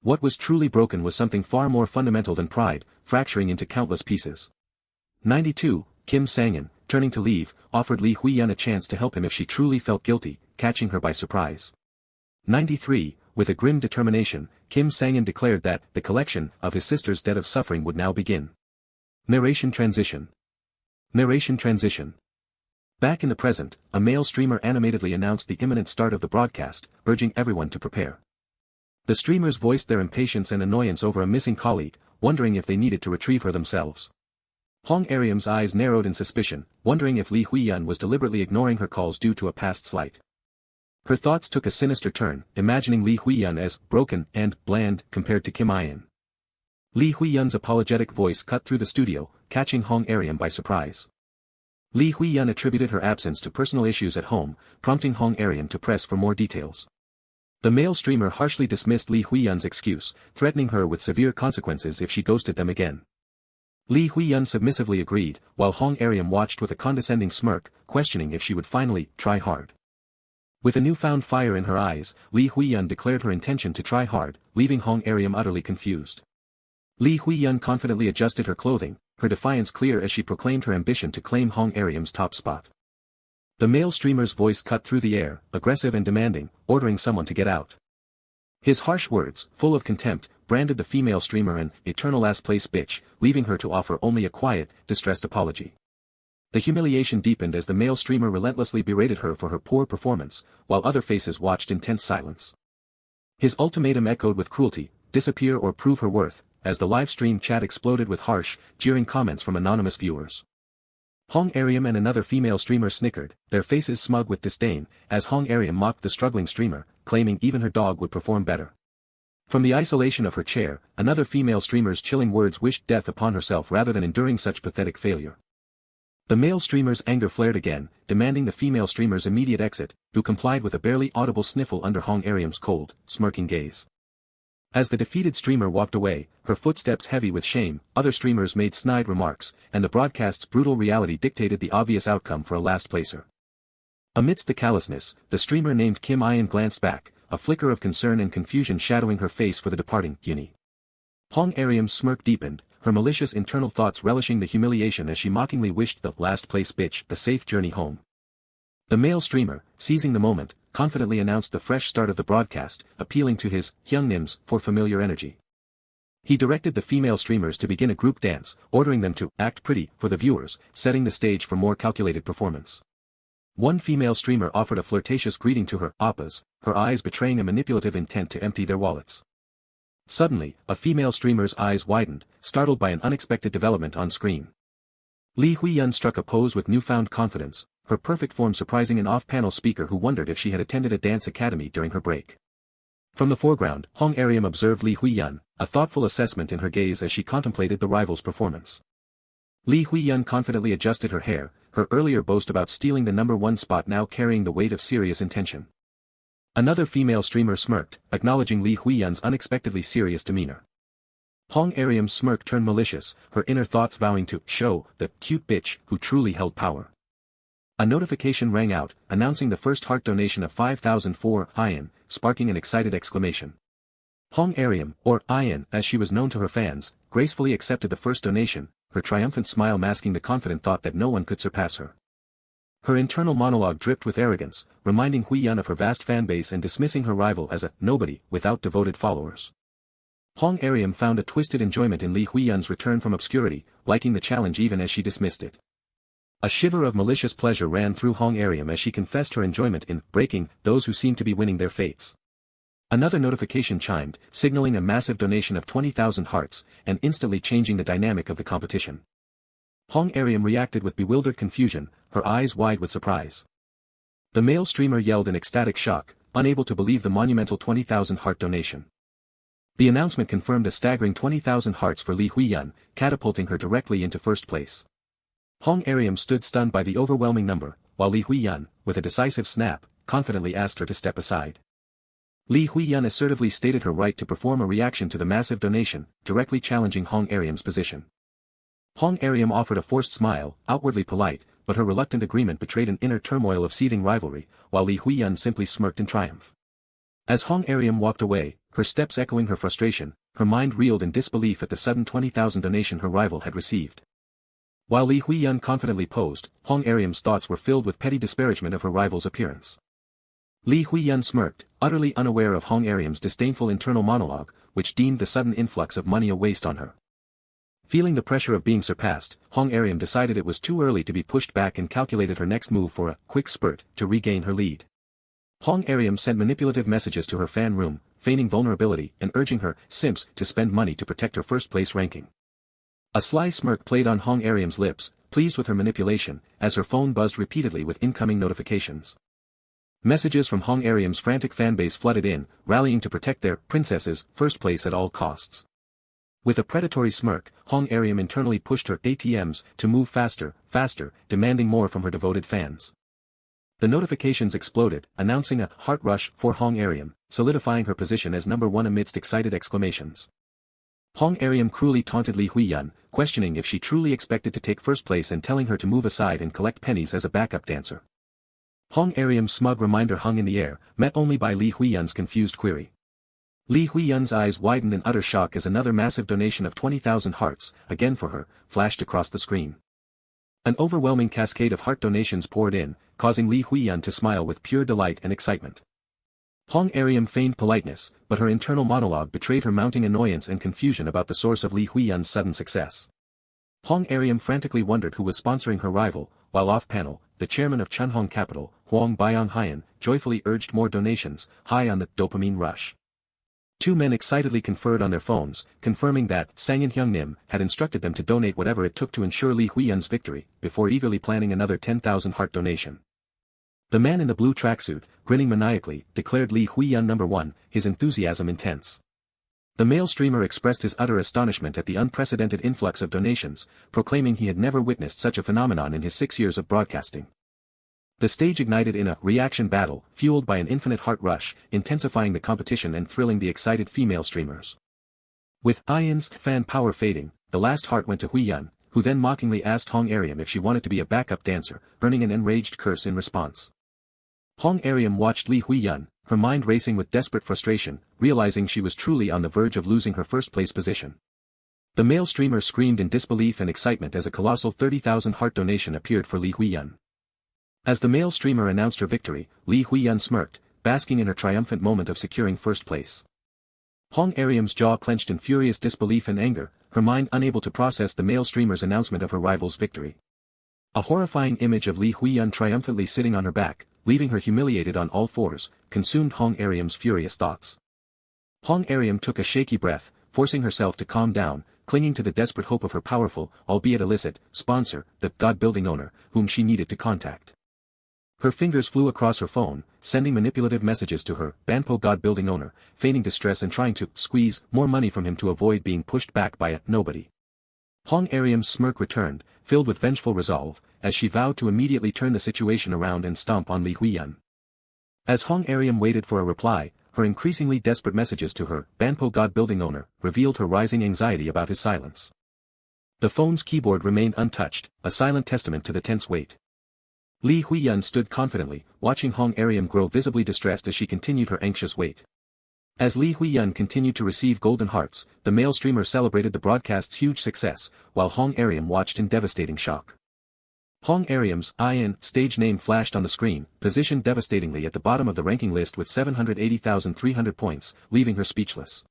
What was truly broken was something far more fundamental than pride, fracturing into countless pieces. 92. Kim Sang-in, turning to leave, offered Lee Hui-yun a chance to help him if she truly felt guilty, catching her by surprise. 93. With a grim determination, Kim Sang-in declared that the collection of his sister's debt of suffering would now begin. Narration transition. Narration transition. Back in the present, a male streamer animatedly announced the imminent start of the broadcast, urging everyone to prepare. The streamers voiced their impatience and annoyance over a missing colleague, wondering if they needed to retrieve her themselves. Hong Ariam's eyes narrowed in suspicion, wondering if Lee Hui-yun was deliberately ignoring her calls due to a past slight. Her thoughts took a sinister turn, imagining Lee Hui-yun as broken and bland compared to Kim Ayan. Lee Hui-yun's apologetic voice cut through the studio, catching Hong Ariam by surprise. Lee Hui-yun attributed her absence to personal issues at home, prompting Hong Ariam to press for more details. The male streamer harshly dismissed Lee Hui-yun's excuse, threatening her with severe consequences if she ghosted them again. Lee Hui-yun submissively agreed, while Hong Ariam watched with a condescending smirk, questioning if she would finally try hard. With a newfound fire in her eyes, Lee Hui-yun declared her intention to try hard, leaving Hong Ariam utterly confused. Lee Hui-yun confidently adjusted her clothing, her defiance clear as she proclaimed her ambition to claim Hong Ariam's top spot. The male streamer's voice cut through the air, aggressive and demanding, ordering someone to get out. His harsh words, full of contempt, branded the female streamer an eternal last-place bitch, leaving her to offer only a quiet, distressed apology. The humiliation deepened as the male streamer relentlessly berated her for her poor performance, while other faces watched in tense silence. His ultimatum echoed with cruelty, disappear or prove her worth, as the live stream chat exploded with harsh, jeering comments from anonymous viewers. Hong Ariam and another female streamer snickered, their faces smug with disdain, as Hong Ariam mocked the struggling streamer, claiming even her dog would perform better. From the isolation of her chair, another female streamer's chilling words wished death upon herself rather than enduring such pathetic failure. The male streamer's anger flared again, demanding the female streamer's immediate exit, who complied with a barely audible sniffle under Hong Ariam's cold, smirking gaze. As the defeated streamer walked away, her footsteps heavy with shame, other streamers made snide remarks, and the broadcast's brutal reality dictated the obvious outcome for a last placer. Amidst the callousness, the streamer named Kim Ayan glanced back, a flicker of concern and confusion shadowing her face for the departing uni. Hong Ariam's smirk deepened, her malicious internal thoughts relishing the humiliation as she mockingly wished the last-place bitch a safe journey home. The male streamer, seizing the moment, confidently announced the fresh start of the broadcast, appealing to his hyungnims for familiar energy. He directed the female streamers to begin a group dance, ordering them to act pretty for the viewers, setting the stage for more calculated performance. One female streamer offered a flirtatious greeting to her oppas, her eyes betraying a manipulative intent to empty their wallets. Suddenly, a female streamer's eyes widened, startled by an unexpected development on screen. Lee Hui-yun struck a pose with newfound confidence, her perfect form surprising an off-panel speaker who wondered if she had attended a dance academy during her break. From the foreground, Hong Ariam observed Lee Hui-yun, a thoughtful assessment in her gaze as she contemplated the rival's performance. Lee Hui-yun confidently adjusted her hair, her earlier boast about stealing the #1 spot now carrying the weight of serious intention. Another female streamer smirked, acknowledging Lee Hui-yun's unexpectedly serious demeanor. Hong Ariam's smirk turned malicious, her inner thoughts vowing to show the cute bitch who truly held power. A notification rang out, announcing the first heart donation of 5,004 Ayan, sparking an excited exclamation. Hong Ariam, or Ayan as she was known to her fans, gracefully accepted the first donation, her triumphant smile masking the confident thought that no one could surpass her. Her internal monologue dripped with arrogance, reminding Hui-yun of her vast fanbase and dismissing her rival as a nobody without devoted followers. Hong Ariam found a twisted enjoyment in Lee Hui-yun's return from obscurity, liking the challenge even as she dismissed it. A shiver of malicious pleasure ran through Hong Ariam as she confessed her enjoyment in breaking those who seemed to be winning their fates. Another notification chimed, signaling a massive donation of 20,000 hearts, and instantly changing the dynamic of the competition. Hong Ariam reacted with bewildered confusion, her eyes wide with surprise. The male streamer yelled in ecstatic shock, unable to believe the monumental 20,000 heart donation. The announcement confirmed a staggering 20,000 hearts for Li Huiyun, catapulting her directly into first place. Hong Ariam stood stunned by the overwhelming number, while Li Huiyun, with a decisive snap, confidently asked her to step aside. Li Huiyun assertively stated her right to perform a reaction to the massive donation, directly challenging Hong Ariam's position. Hong Ariam offered a forced smile, outwardly polite, but her reluctant agreement betrayed an inner turmoil of seething rivalry, while Li Huiyun simply smirked in triumph. As Hong Ariam walked away, her steps echoing her frustration, her mind reeled in disbelief at the sudden 20,000 donation her rival had received. While Li Huiyun confidently posed, Hong Ariam's thoughts were filled with petty disparagement of her rival's appearance. Li Huiyun smirked, utterly unaware of Hong Ariam's disdainful internal monologue, which deemed the sudden influx of money a waste on her. Feeling the pressure of being surpassed, Hong Ariam decided it was too early to be pushed back and calculated her next move for a quick spurt to regain her lead. Hong Ariam sent manipulative messages to her fan room, feigning vulnerability and urging her simps to spend money to protect her first-place ranking. A sly smirk played on Hong Ariam's lips, pleased with her manipulation, as her phone buzzed repeatedly with incoming notifications. Messages from Hong Ariam's frantic fanbase flooded in, rallying to protect their princess's first place at all costs. With a predatory smirk, Hong Ariam internally pushed her ATMs to move faster, demanding more from her devoted fans. The notifications exploded, announcing a heart rush for Hong Ariam, solidifying her position as number one amidst excited exclamations. Hong Ariam cruelly taunted Li Huiyun, questioning if she truly expected to take first place and telling her to move aside and collect pennies as a backup dancer. Hong Ariam's smug reminder hung in the air, met only by Li Huiyun's confused query. Li Huiyun's eyes widened in utter shock as another massive donation of 20,000 hearts, again for her, flashed across the screen. An overwhelming cascade of heart donations poured in, causing Li Huiyun to smile with pure delight and excitement. Hong Ariam feigned politeness, but her internal monologue betrayed her mounting annoyance and confusion about the source of Li Huiyun's sudden success. Hong Ariam frantically wondered who was sponsoring her rival, while off-panel, the chairman of Chunhong Capital, Huang Byong-hyan, joyfully urged more donations, high on the dopamine rush. Two men excitedly conferred on their phones, confirming that Sangin Hyung-nim had instructed them to donate whatever it took to ensure Li Huiyun's victory, before eagerly planning another 10,000 heart donation. The man in the blue tracksuit, grinning maniacally, declared Li Huiyun number one, his enthusiasm intense. The male streamer expressed his utter astonishment at the unprecedented influx of donations, proclaiming he had never witnessed such a phenomenon in his 6 years of broadcasting. The stage ignited in a reaction battle, fueled by an infinite heart rush, intensifying the competition and thrilling the excited female streamers. With Ian's fan power fading, the last heart went to Huiyun, who then mockingly asked Hong Ariam if she wanted to be a backup dancer, earning an enraged curse in response. Hong Ariam watched Li Huiyun, her mind racing with desperate frustration, realizing she was truly on the verge of losing her first-place position. The male streamer screamed in disbelief and excitement as a colossal 30,000 heart donation appeared for Li Huiyun. As the male streamer announced her victory, Li Huiyun smirked, basking in her triumphant moment of securing first place. Hong Ariam's jaw clenched in furious disbelief and anger, her mind unable to process the male streamer's announcement of her rival's victory. A horrifying image of Li Huiyun triumphantly sitting on her back, leaving her humiliated on all fours, consumed Hong Ariam's furious thoughts. Hong Ariam took a shaky breath, forcing herself to calm down, clinging to the desperate hope of her powerful, albeit illicit, sponsor, the god-building owner, whom she needed to contact. Her fingers flew across her phone, sending manipulative messages to her Banpo god-building owner, feigning distress and trying to squeeze more money from him to avoid being pushed back by a nobody. Hong Ariam's smirk returned, filled with vengeful resolve, as she vowed to immediately turn the situation around and stomp on Li Huiyun. As Hong Ariam waited for a reply, her increasingly desperate messages to her Banpo god-building owner revealed her rising anxiety about his silence. The phone's keyboard remained untouched, a silent testament to the tense wait. Li Huiyun stood confidently, watching Hong Ariam grow visibly distressed as she continued her anxious wait. As Li Huiyun continued to receive golden hearts, the male streamer celebrated the broadcast's huge success, while Hong Ariam watched in devastating shock. Hong Ariam's IN stage name flashed on the screen, positioned devastatingly at the bottom of the ranking list with 780,300 points, leaving her speechless.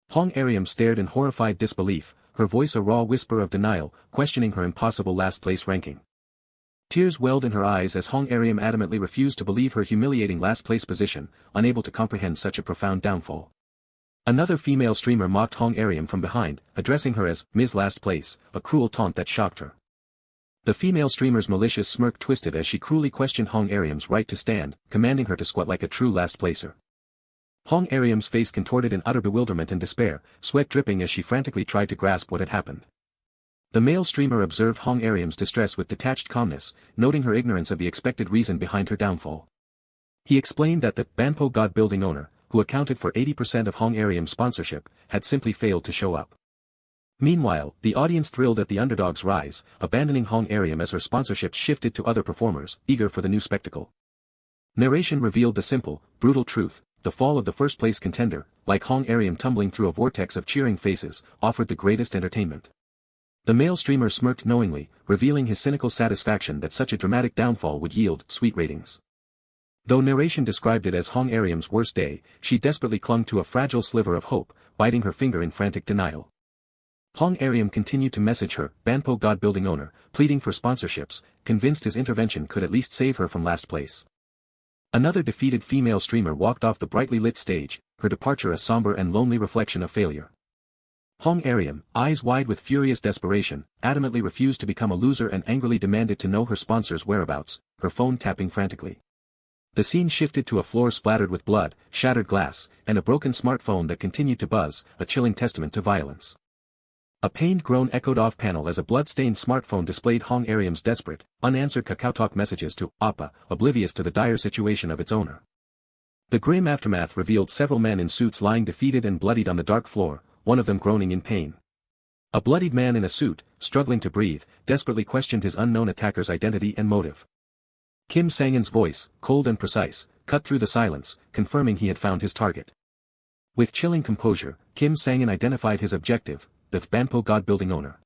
Hong Ariam stared in horrified disbelief, her voice a raw whisper of denial, questioning her impossible last-place ranking. Tears welled in her eyes as Hong Ariam adamantly refused to believe her humiliating last-place position, unable to comprehend such a profound downfall. Another female streamer mocked Hong Ariam from behind, addressing her as Ms. Last Place, a cruel taunt that shocked her. The female streamer's malicious smirk twisted as she cruelly questioned Hong Ariam's right to stand, commanding her to squat like a true last-placer. Hong Ariam's face contorted in utter bewilderment and despair, sweat dripping as she frantically tried to grasp what had happened. The male streamer observed Hong Ariam's distress with detached calmness, noting her ignorance of the expected reason behind her downfall. He explained that the Banpo God building owner, who accounted for 80% of Hong Ariam's sponsorship, had simply failed to show up. Meanwhile, the audience thrilled at the underdog's rise, abandoning Hong Ariam as her sponsorships shifted to other performers, eager for the new spectacle. Narration revealed the simple, brutal truth: the fall of the first-place contender, like Hong Ariam tumbling through a vortex of cheering faces, offered the greatest entertainment. The male streamer smirked knowingly, revealing his cynical satisfaction that such a dramatic downfall would yield sweet ratings. Though Narration described it as Hong Ariam's worst day, she desperately clung to a fragile sliver of hope, biting her finger in frantic denial. Hong Ariam continued to message her, Banpo God building owner, pleading for sponsorships, convinced his intervention could at least save her from last place. Another defeated female streamer walked off the brightly lit stage, her departure a somber and lonely reflection of failure. Hong Ariam, eyes wide with furious desperation, adamantly refused to become a loser and angrily demanded to know her sponsor's whereabouts, her phone tapping frantically. The scene shifted to a floor splattered with blood, shattered glass, and a broken smartphone that continued to buzz, a chilling testament to violence. A pained groan echoed off-panel as a blood-stained smartphone displayed Hong Ariam's desperate, unanswered KakaoTalk messages to Appa, oblivious to the dire situation of its owner. The grim aftermath revealed several men in suits lying defeated and bloodied on the dark floor, one of them groaning in pain. A bloodied man in a suit, struggling to breathe, desperately questioned his unknown attacker's identity and motive. Kim Sang-in's voice, cold and precise, cut through the silence, confirming he had found his target. With chilling composure, Kim Sang-in identified his objective, the Banpo God building owner.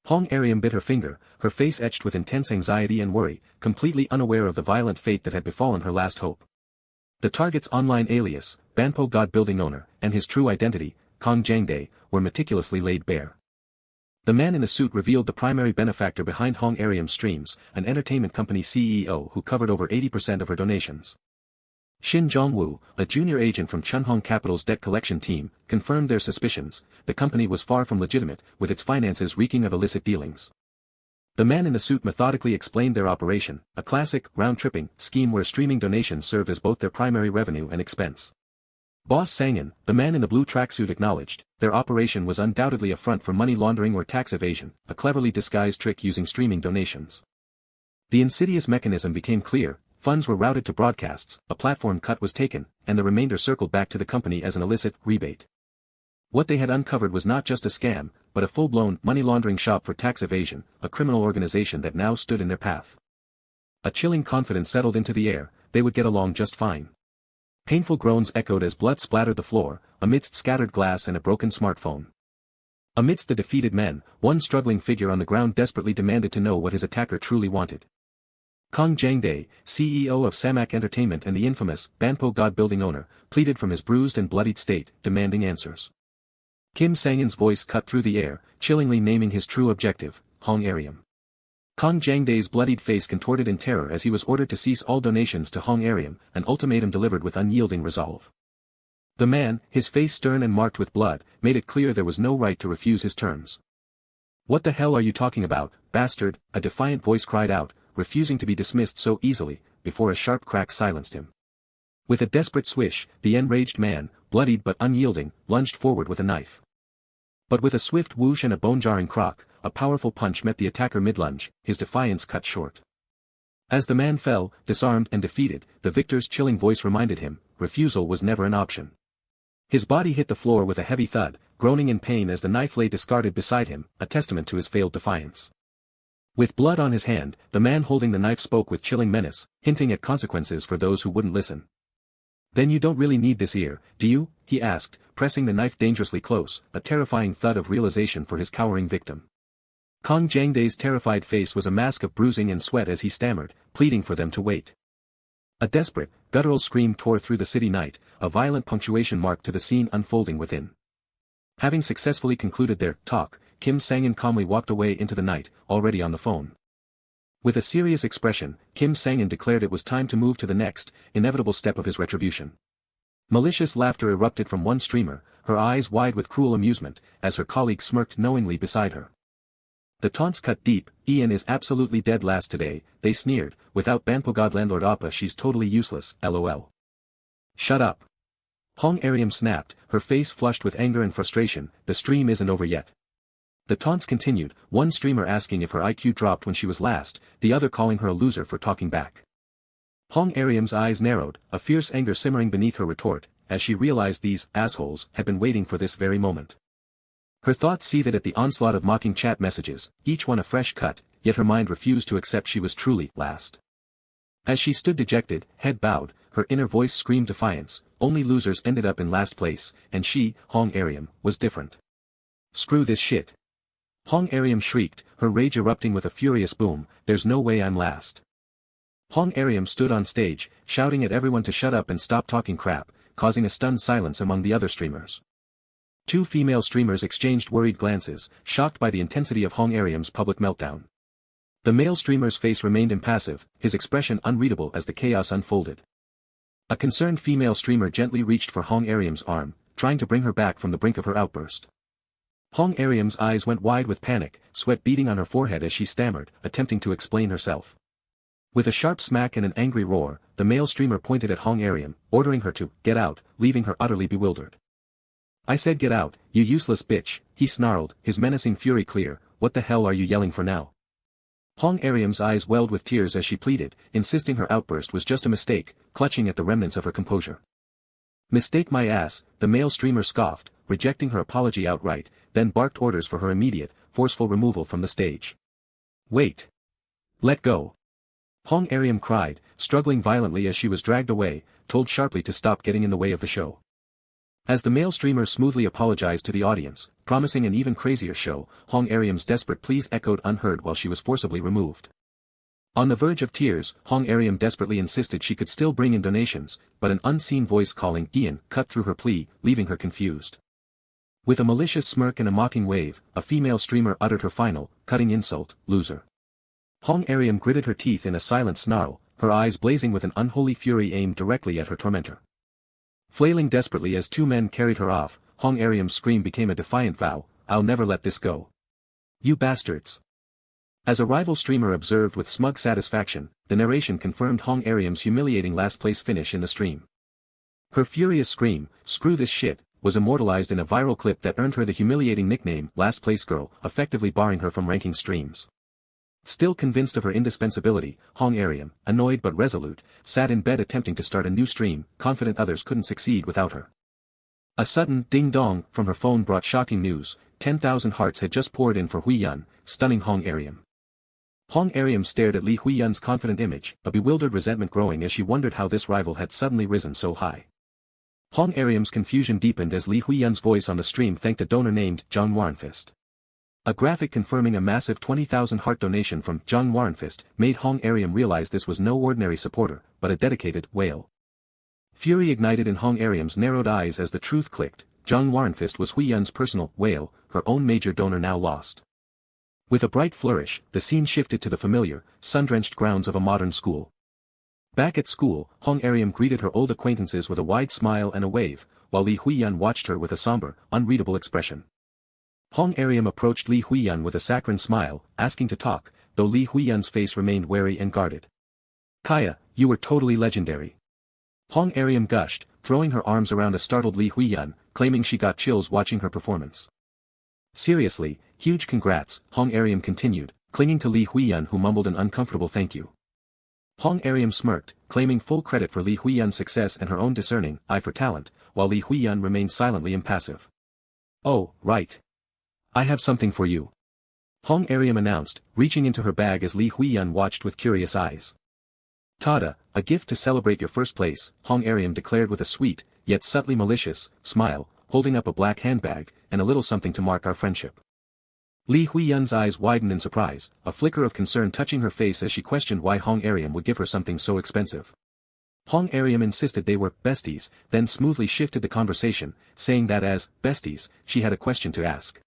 Hong Ariam bit her finger, her face etched with intense anxiety and worry, completely unaware of the violent fate that had befallen her last hope. The target's online alias, Banpo God building owner, and his true identity, Kong Jangdae, were meticulously laid bare. The man in the suit revealed the primary benefactor behind Hong Ariam's streams, an entertainment company CEO who covered over 80% of her donations. Shin Jong-woo, a junior agent from Chunhong Capital's debt collection team, confirmed their suspicions. The company was far from legitimate, with its finances reeking of illicit dealings. The man in the suit methodically explained their operation, a classic, round-tripping, scheme where streaming donations served as both their primary revenue and expense. Boss Sang-in, the man in the blue tracksuit acknowledged, their operation was undoubtedly a front for money laundering or tax evasion, a cleverly disguised trick using streaming donations. The insidious mechanism became clear: funds were routed to broadcasts, a platform cut was taken, and the remainder circled back to the company as an illicit rebate. What they had uncovered was not just a scam, but a full-blown money laundering shop for tax evasion, a criminal organization that now stood in their path. A chilling confidence settled into the air: they would get along just fine. Painful groans echoed as blood splattered the floor, amidst scattered glass and a broken smartphone. Amidst the defeated men, one struggling figure on the ground desperately demanded to know what his attacker truly wanted. Kong Jangdae, CEO of Samak Entertainment and the infamous Banpo God building owner, pleaded from his bruised and bloodied state, demanding answers. Kim Sang-in's voice cut through the air, chillingly naming his true objective, Hong Ariam. Kong Jangdae's bloodied face contorted in terror as he was ordered to cease all donations to Hong Ariam, an ultimatum delivered with unyielding resolve. The man, his face stern and marked with blood, made it clear there was no right to refuse his terms. "What the hell are you talking about, bastard?" a defiant voice cried out, refusing to be dismissed so easily, before a sharp crack silenced him. With a desperate swish, the enraged man, bloodied but unyielding, lunged forward with a knife. But with a swift whoosh and a bone-jarring crock, a powerful punch met the attacker mid-lunge, his defiance cut short. As the man fell, disarmed and defeated, the victor's chilling voice reminded him, refusal was never an option. His body hit the floor with a heavy thud, groaning in pain as the knife lay discarded beside him, a testament to his failed defiance. With blood on his hand, the man holding the knife spoke with chilling menace, hinting at consequences for those who wouldn't listen. "Then you don't really need this ear, do you?" he asked, pressing the knife dangerously close, a terrifying thud of realization for his cowering victim. Kong Jangdae's terrified face was a mask of bruising and sweat as he stammered, pleading for them to wait. A desperate, guttural scream tore through the city night, a violent punctuation mark to the scene unfolding within. Having successfully concluded their talk, Kim Sang-in calmly walked away into the night, already on the phone. With a serious expression, Kim Sang-in declared it was time to move to the next, inevitable step of his retribution. Malicious laughter erupted from one streamer, her eyes wide with cruel amusement, as her colleague smirked knowingly beside her. The taunts cut deep. Ian is absolutely dead last today, they sneered, without Banpogod landlord Appa she's totally useless, lol. Shut up. Hong Ariam snapped, her face flushed with anger and frustration, the stream isn't over yet. The taunts continued, one streamer asking if her IQ dropped when she was last, the other calling her a loser for talking back. Hong Ariam's eyes narrowed, a fierce anger simmering beneath her retort, as she realized these assholes had been waiting for this very moment. Her thoughts seethed at the onslaught of mocking chat messages, each one a fresh cut, yet her mind refused to accept she was truly last. As she stood dejected, head bowed, her inner voice screamed defiance, only losers ended up in last place, and she, Hong Ariam, was different. Screw this shit. Hong Ariam shrieked, her rage erupting with a furious boom, there's no way I'm last. Hong Ariam stood on stage, shouting at everyone to shut up and stop talking crap, causing a stunned silence among the other streamers. Two female streamers exchanged worried glances, shocked by the intensity of Hong Ariam's public meltdown. The male streamer's face remained impassive, his expression unreadable as the chaos unfolded. A concerned female streamer gently reached for Hong Ariam's arm, trying to bring her back from the brink of her outburst. Hong Ariam's eyes went wide with panic, sweat beading on her forehead as she stammered, attempting to explain herself. With a sharp smack and an angry roar, the male streamer pointed at Hong Ariam, ordering her to get out, leaving her utterly bewildered. I said get out, you useless bitch, he snarled, his menacing fury clear, what the hell are you yelling for now? Hong Ariam's eyes welled with tears as she pleaded, insisting her outburst was just a mistake, clutching at the remnants of her composure. Mistake my ass, the male streamer scoffed, rejecting her apology outright, then barked orders for her immediate, forceful removal from the stage. Wait. Let go. Hong Ariam cried, struggling violently as she was dragged away, told sharply to stop getting in the way of the show. As the male streamer smoothly apologized to the audience, promising an even crazier show, Hong Ariam's desperate pleas echoed unheard while she was forcibly removed. On the verge of tears, Hong Ariam desperately insisted she could still bring in donations, but an unseen voice calling Ian cut through her plea, leaving her confused. With a malicious smirk and a mocking wave, a female streamer uttered her final, cutting insult, loser. Hong Ariam gritted her teeth in a silent snarl, her eyes blazing with an unholy fury aimed directly at her tormentor. Flailing desperately as two men carried her off, Hong Ariam's scream became a defiant vow, I'll never let this go. You bastards. As a rival streamer observed with smug satisfaction, the narration confirmed Hong Ariam's humiliating last-place finish in the stream. Her furious scream, screw this shit, was immortalized in a viral clip that earned her the humiliating nickname, Last Place Girl, effectively barring her from ranking streams. Still convinced of her indispensability, Hong Ariam, annoyed but resolute, sat in bed attempting to start a new stream, confident others couldn't succeed without her. A sudden ding-dong from her phone brought shocking news, 10,000 hearts had just poured in for Hui Yun, stunning Hong Ariam. Hong Ariam stared at Li Hui Yun's confident image, a bewildered resentment growing as she wondered how this rival had suddenly risen so high. Hong Ariam's confusion deepened as Li Hui Yun's voice on the stream thanked a donor named Ch1-37. A graphic confirming a massive 20,000 heart donation from Ch1-37 made Hong Ariam realize this was no ordinary supporter, but a dedicated whale. Fury ignited in Hong Ariam's narrowed eyes as the truth clicked, Ch1-37 was Hui Yun's personal whale, her own major donor now lost. With a bright flourish, the scene shifted to the familiar, sun-drenched grounds of a modern school. Back at school, Hong Ariam greeted her old acquaintances with a wide smile and a wave, while Li Hui Yun watched her with a somber, unreadable expression. Hong Ariam approached Li Hui Yun with a saccharine smile, asking to talk, though Li Hui Yun's face remained wary and guarded. Kaya, you were totally legendary. Hong Ariam gushed, throwing her arms around a startled Li Hui Yun, claiming she got chills watching her performance. Seriously, huge congrats, Hong Ariam continued, clinging to Li Hui Yun who mumbled an uncomfortable thank you. Hong Ariam smirked, claiming full credit for Li Hui Yun's success and her own discerning eye for talent, while Li Hui Yun remained silently impassive. Oh, right. I have something for you. Hong Ariam announced, reaching into her bag as Li Hui Yun watched with curious eyes. Tada, a gift to celebrate your first place, Hong Ariam declared with a sweet, yet subtly malicious, smile, holding up a black handbag, and a little something to mark our friendship. Li Hui Yun's eyes widened in surprise, a flicker of concern touching her face as she questioned why Hong Ariam would give her something so expensive. Hong Ariam insisted they were besties, then smoothly shifted the conversation, saying that as besties, she had a question to ask.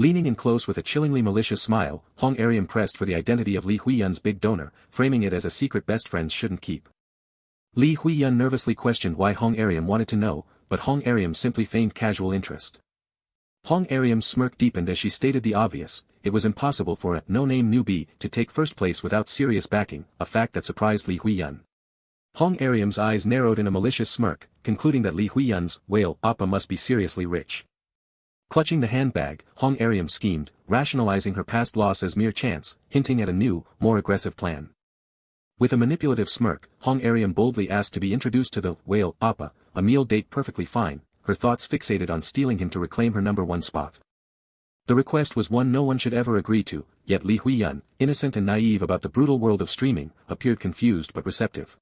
Leaning in close with a chillingly malicious smile, Hong Ariam pressed for the identity of Li Huiyun's big donor, framing it as a secret best friends shouldn't keep. Li Huiyun nervously questioned why Hong Ariam wanted to know, but Hong Ariam simply feigned casual interest. Hong Ariam's smirk deepened as she stated the obvious: it was impossible for a no-name newbie to take first place without serious backing, a fact that surprised Li Huiyun. Hong Ariam's eyes narrowed in a malicious smirk, concluding that Li Huiyun's whale appa must be seriously rich. Clutching the handbag, Hong Ariam schemed, rationalizing her past loss as mere chance, hinting at a new, more aggressive plan. With a manipulative smirk, Hong Ariam boldly asked to be introduced to the whale appa, a meal date perfectly fine, her thoughts fixated on stealing him to reclaim her #1 spot. The request was one no one should ever agree to, yet Li Huiyun, innocent and naive about the brutal world of streaming, appeared confused but receptive.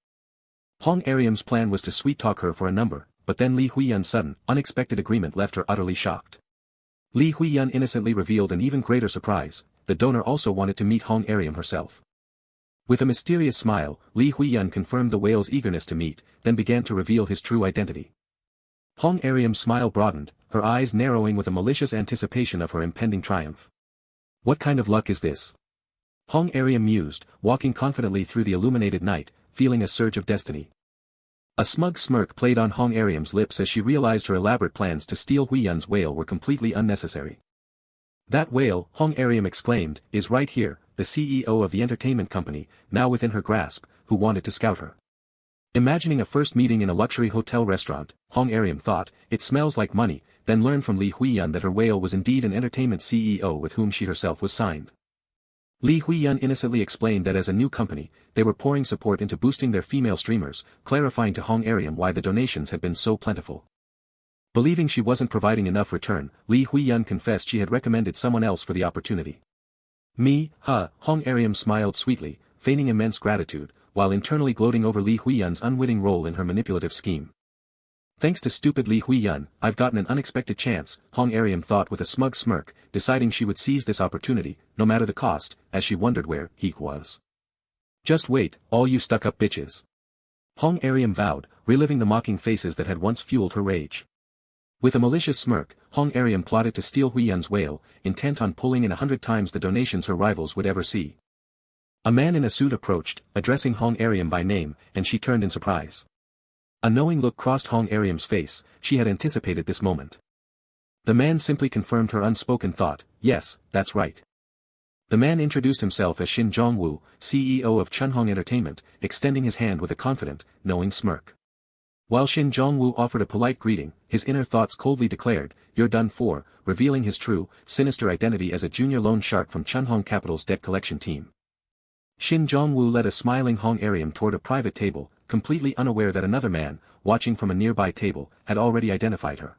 Hong Ariam's plan was to sweet-talk her for a number, but then Li Huiyun's sudden, unexpected agreement left her utterly shocked. Li Huiyun innocently revealed an even greater surprise: the donor also wanted to meet Hong Ariam herself. With a mysterious smile, Li Huiyun confirmed the whale's eagerness to meet, then began to reveal his true identity. Hong Ariam's smile broadened, her eyes narrowing with a malicious anticipation of her impending triumph. What kind of luck is this? Hong Ariam mused, walking confidently through the illuminated night, feeling a surge of destiny. A smug smirk played on Hong Ariam's lips as she realized her elaborate plans to steal Huiyun's whale were completely unnecessary. That whale, Hong Ariam exclaimed, is right here, the CEO of the entertainment company, now within her grasp, who wanted to scout her. Imagining a first meeting in a luxury hotel restaurant, Hong Ariam thought, it smells like money, then learned from Li Huiyun that her whale was indeed an entertainment CEO with whom she herself was signed. Li Huiyun innocently explained that as a new company, they were pouring support into boosting their female streamers, clarifying to Hong Ariam why the donations had been so plentiful. Believing she wasn't providing enough return, Li Huiyun confessed she had recommended someone else for the opportunity. Me, huh? Hong Ariam smiled sweetly, feigning immense gratitude, while internally gloating over Li Huiyun's unwitting role in her manipulative scheme. Thanks to stupid Li Huiyun, I've gotten an unexpected chance, Hong Ariam thought with a smug smirk, deciding she would seize this opportunity, no matter the cost, as she wondered where he was. Just wait, all you stuck-up bitches. Hong Ariam vowed, reliving the mocking faces that had once fueled her rage. With a malicious smirk, Hong Ariam plotted to steal Huiyun's whale, intent on pulling in 100 times the donations her rivals would ever see. A man in a suit approached, addressing Hong Ariam by name, and she turned in surprise. A knowing look crossed Hong Ariam's face, she had anticipated this moment. The man simply confirmed her unspoken thought, yes, that's right. The man introduced himself as Shin Jong-woo, CEO of Chunhong Entertainment, extending his hand with a confident, knowing smirk. While Shin Jong-woo offered a polite greeting, his inner thoughts coldly declared, "You're done for," revealing his true, sinister identity as a junior loan shark from Chunhong Capital's debt collection team. Shin Jong-woo led a smiling Hong Ariam toward a private table, completely unaware that another man, watching from a nearby table, had already identified her.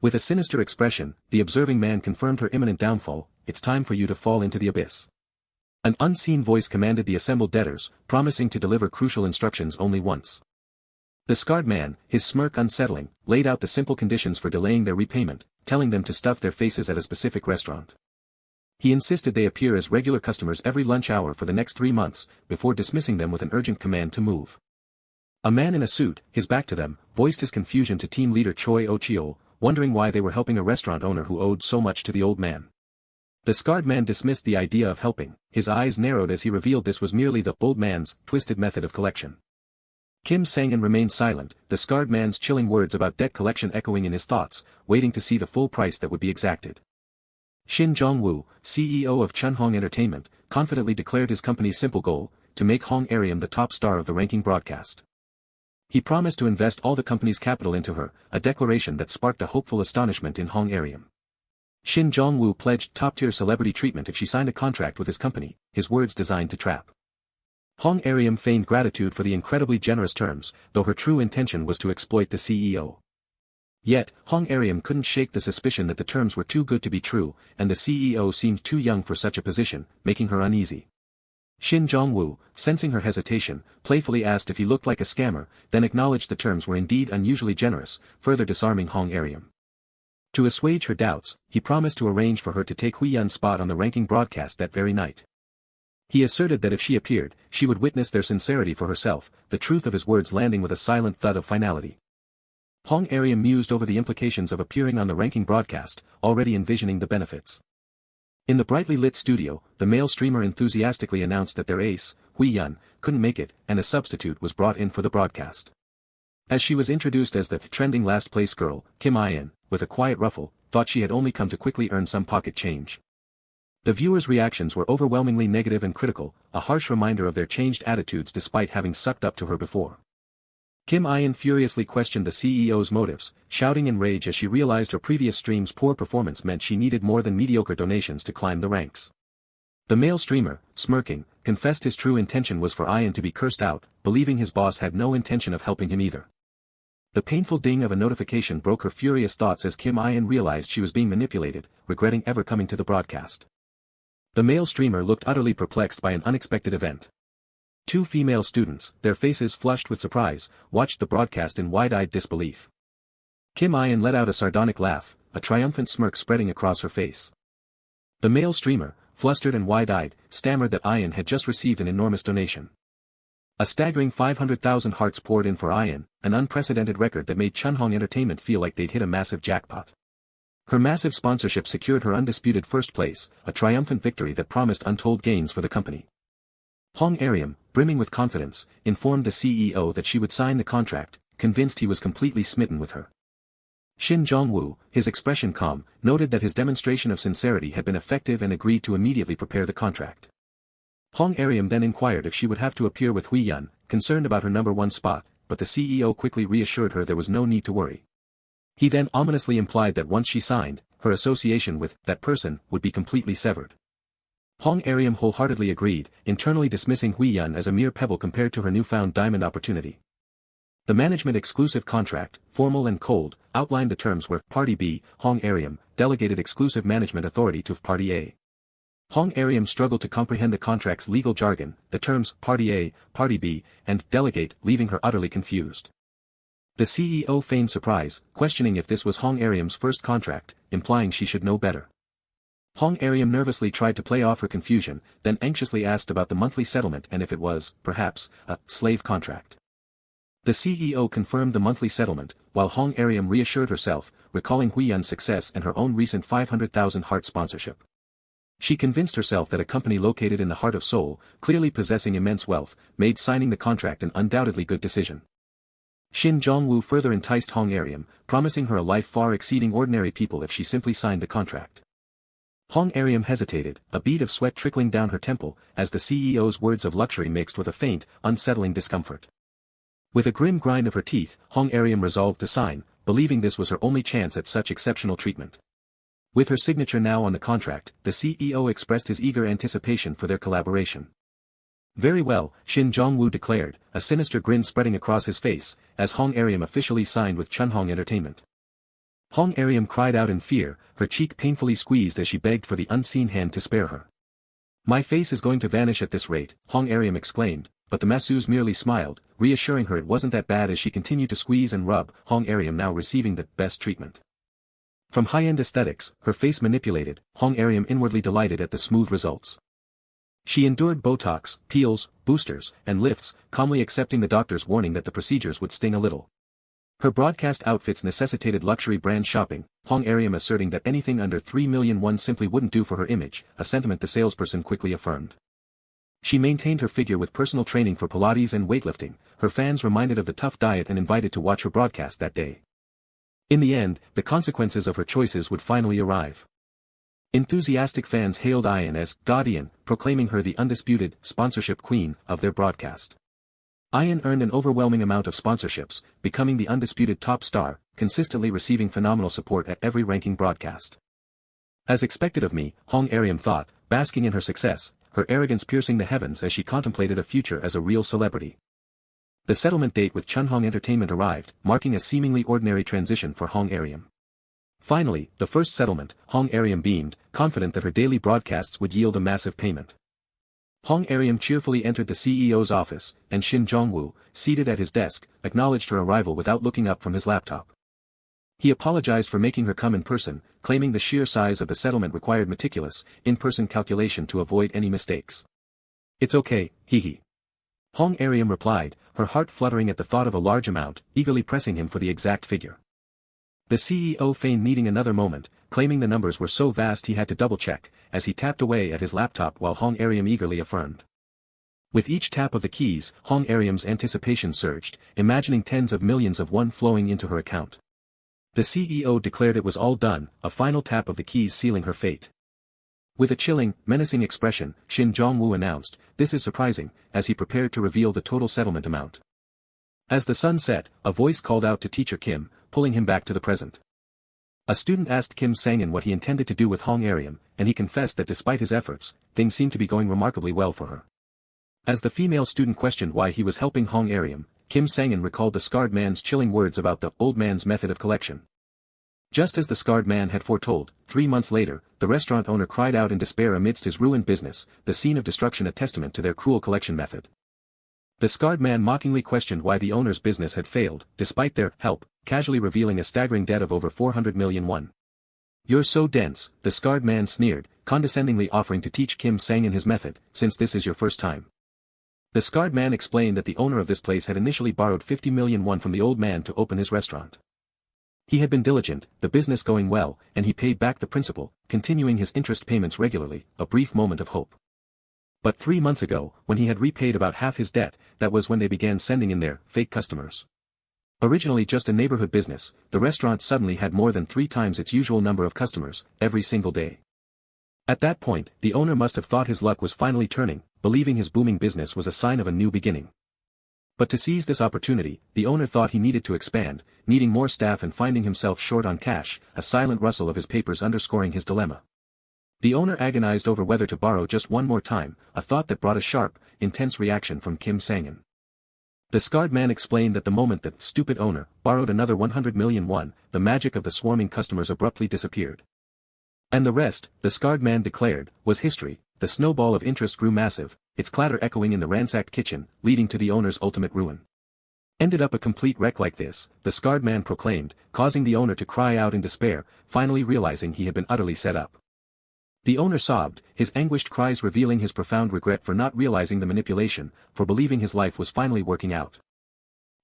With a sinister expression, the observing man confirmed her imminent downfall. "It's time for you to fall into the abyss." An unseen voice commanded the assembled debtors, promising to deliver crucial instructions only once. The scarred man, his smirk unsettling, laid out the simple conditions for delaying their repayment, telling them to stuff their faces at a specific restaurant. He insisted they appear as regular customers every lunch hour for the next 3 months, before dismissing them with an urgent command to move. A man in a suit, his back to them, voiced his confusion to team leader Choi Ochio, wondering why they were helping a restaurant owner who owed so much to the old man. The scarred man dismissed the idea of helping, his eyes narrowed as he revealed this was merely the old man's twisted method of collection. Kim Sang-in remained silent, the scarred man's chilling words about debt collection echoing in his thoughts, waiting to see the full price that would be exacted. Shin Jong-woo, CEO of Chunhong Entertainment, confidently declared his company's simple goal, to make Hong Ariam the top star of the ranking broadcast. He promised to invest all the company's capital into her, a declaration that sparked a hopeful astonishment in Hong Ariam. Shin Jong-woo pledged top-tier celebrity treatment if she signed a contract with his company, his words designed to trap. Hong Ariam feigned gratitude for the incredibly generous terms, though her true intention was to exploit the CEO. Yet, Hong Ariam couldn't shake the suspicion that the terms were too good to be true, and the CEO seemed too young for such a position, making her uneasy. Shin Jong-woo, sensing her hesitation, playfully asked if he looked like a scammer, then acknowledged the terms were indeed unusually generous, further disarming Hong Ariam. To assuage her doubts, he promised to arrange for her to take Huiyun's spot on the ranking broadcast that very night. He asserted that if she appeared, she would witness their sincerity for herself, the truth of his words landing with a silent thud of finality. Hong Ariam mused over the implications of appearing on the ranking broadcast, already envisioning the benefits. In the brightly lit studio, the male streamer enthusiastically announced that their ace, Hui Yun, couldn't make it, and a substitute was brought in for the broadcast. As she was introduced as the trending last-place girl, Kim In, with a quiet ruffle, thought she had only come to quickly earn some pocket change. The viewers' reactions were overwhelmingly negative and critical, a harsh reminder of their changed attitudes despite having sucked up to her before. Kim In furiously questioned the CEO's motives, shouting in rage as she realized her previous stream's poor performance meant she needed more than mediocre donations to climb the ranks. The male streamer, smirking, confessed his true intention was for In to be cursed out, believing his boss had no intention of helping him either. The painful ding of a notification broke her furious thoughts as Kim In realized she was being manipulated, regretting ever coming to the broadcast. The male streamer looked utterly perplexed by an unexpected event. Two female students, their faces flushed with surprise, watched the broadcast in wide-eyed disbelief. Kim In let out a sardonic laugh, a triumphant smirk spreading across her face. The male streamer, flustered and wide-eyed, stammered that In had just received an enormous donation. A staggering 500,000 hearts poured in for In, an unprecedented record that made Chunhong Entertainment feel like they'd hit a massive jackpot. Her massive sponsorship secured her undisputed first place, a triumphant victory that promised untold gains for the company. Hong Ariam, brimming with confidence, informed the CEO that she would sign the contract, convinced he was completely smitten with her. Shin Jong-woo, his expression calm, noted that his demonstration of sincerity had been effective and agreed to immediately prepare the contract. Hong Ariam then inquired if she would have to appear with Hui Yun, concerned about her number one spot, but the CEO quickly reassured her there was no need to worry. He then ominously implied that once she signed, her association with that person would be completely severed. Hong Ariam wholeheartedly agreed, internally dismissing Hui Yun as a mere pebble compared to her newfound diamond opportunity. The management-exclusive contract, formal and cold, outlined the terms where Party B, Hong Ariam, delegated exclusive management authority to Party A. Hong Ariam struggled to comprehend the contract's legal jargon, the terms Party A, Party B, and delegate, leaving her utterly confused. The CEO feigned surprise, questioning if this was Hong Ariam's first contract, implying she should know better. Hong Ariam nervously tried to play off her confusion, then anxiously asked about the monthly settlement and if it was, perhaps, a slave contract. The CEO confirmed the monthly settlement, while Hong Ariam reassured herself, recalling Hui Yun's success and her own recent 500,000 heart sponsorship. She convinced herself that a company located in the heart of Seoul, clearly possessing immense wealth, made signing the contract an undoubtedly good decision. Shin Jong-woo further enticed Hong Ariam, promising her a life far exceeding ordinary people if she simply signed the contract. Hong Ariam hesitated, a bead of sweat trickling down her temple, as the CEO's words of luxury mixed with a faint, unsettling discomfort. With a grim grind of her teeth, Hong Ariam resolved to sign, believing this was her only chance at such exceptional treatment. With her signature now on the contract, the CEO expressed his eager anticipation for their collaboration. Very well, Shin Jong-woo declared, a sinister grin spreading across his face, as Hong Ariam officially signed with Chunhong Entertainment. Hong Ariam cried out in fear, her cheek painfully squeezed as she begged for the unseen hand to spare her. My face is going to vanish at this rate, Hong Ariam exclaimed, but the masseuse merely smiled, reassuring her it wasn't that bad as she continued to squeeze and rub, Hong Ariam now receiving the best treatment. From high-end aesthetics, her face manipulated, Hong Ariam inwardly delighted at the smooth results. She endured Botox, peels, boosters, and lifts, calmly accepting the doctor's warning that the procedures would sting a little. Her broadcast outfits necessitated luxury brand shopping, Hong Ariam asserting that anything under 3 million won simply wouldn't do for her image, a sentiment the salesperson quickly affirmed. She maintained her figure with personal training for Pilates and weightlifting, her fans reminded of the tough diet and invited to watch her broadcast that day. In the end, the consequences of her choices would finally arrive. Enthusiastic fans hailed In as guardian, proclaiming her the undisputed sponsorship queen of their broadcast. In earned an overwhelming amount of sponsorships, becoming the undisputed top star, consistently receiving phenomenal support at every ranking broadcast. As expected of me, Hong Ariam thought, basking in her success, her arrogance piercing the heavens as she contemplated a future as a real celebrity. The settlement date with Chunhong Entertainment arrived, marking a seemingly ordinary transition for Hong Ariam. Finally, the first settlement, Hong Ariam beamed, confident that her daily broadcasts would yield a massive payment. Hong Ariam cheerfully entered the CEO's office, and Shin Jong-woo, seated at his desk, acknowledged her arrival without looking up from his laptop. He apologized for making her come in person, claiming the sheer size of the settlement required meticulous, in-person calculation to avoid any mistakes. It's okay, hee. Hong Ariam replied, her heart fluttering at the thought of a large amount, eagerly pressing him for the exact figure. The CEO feigned needing another moment, claiming the numbers were so vast he had to double-check, as he tapped away at his laptop while Hong Ariam eagerly affirmed. With each tap of the keys, Hong Ariam's anticipation surged, imagining tens of millions of won flowing into her account. The CEO declared it was all done, a final tap of the keys sealing her fate. With a chilling, menacing expression, Shin Jong-woo announced, "This is surprising," as he prepared to reveal the total settlement amount. As the sun set, a voice called out to teacher Kim, pulling him back to the present. A student asked Kim Sang-in what he intended to do with Hong Ariam, and he confessed that despite his efforts, things seemed to be going remarkably well for her. As the female student questioned why he was helping Hong Ariam, Kim Sang-in recalled the scarred man's chilling words about the old man's method of collection. Just as the scarred man had foretold, 3 months later, the restaurant owner cried out in despair amidst his ruined business, the scene of destruction a testament to their cruel collection method. The scarred man mockingly questioned why the owner's business had failed, despite their help, casually revealing a staggering debt of over 400 million won. "You're so dense," the scarred man sneered, condescendingly offering to teach Kim Sang-in his method, since this is your first time. The scarred man explained that the owner of this place had initially borrowed 50 million won from the old man to open his restaurant. He had been diligent, the business going well, and he paid back the principal, continuing his interest payments regularly, a brief moment of hope. But 3 months ago, when he had repaid about half his debt, that was when they began sending in their fake customers. Originally just a neighborhood business, the restaurant suddenly had more than 3 times its usual number of customers, every single day. At that point, the owner must have thought his luck was finally turning, believing his booming business was a sign of a new beginning. But to seize this opportunity, the owner thought he needed to expand, needing more staff and finding himself short on cash, a silent rustle of his papers underscoring his dilemma. The owner agonized over whether to borrow just one more time, a thought that brought a sharp, intense reaction from Kim Sang-in. The scarred man explained that the moment that stupid owner borrowed another 100 million won, the magic of the swarming customers abruptly disappeared. And the rest, the scarred man declared, was history. The snowball of interest grew massive, its clatter echoing in the ransacked kitchen, leading to the owner's ultimate ruin. "Ended up a complete wreck like this," the scarred man proclaimed, causing the owner to cry out in despair, finally realizing he had been utterly set up. The owner sobbed, his anguished cries revealing his profound regret for not realizing the manipulation, for believing his life was finally working out.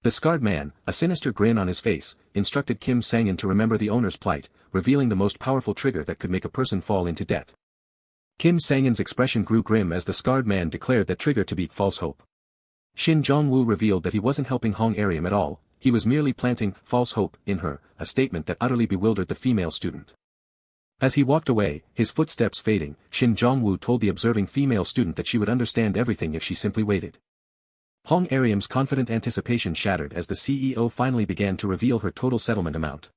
The scarred man, a sinister grin on his face, instructed Kim Sang-in to remember the owner's plight, revealing the most powerful trigger that could make a person fall into debt. Kim Sang-in's expression grew grim as the scarred man declared that trigger to be false hope. Shin Jong-woo revealed that he wasn't helping Hong Ariam at all, he was merely planting false hope in her, a statement that utterly bewildered the female student. As he walked away, his footsteps fading, Shin Jong-woo told the observing female student that she would understand everything if she simply waited. Hong Ariam's confident anticipation shattered as the CEO finally began to reveal her total settlement amount.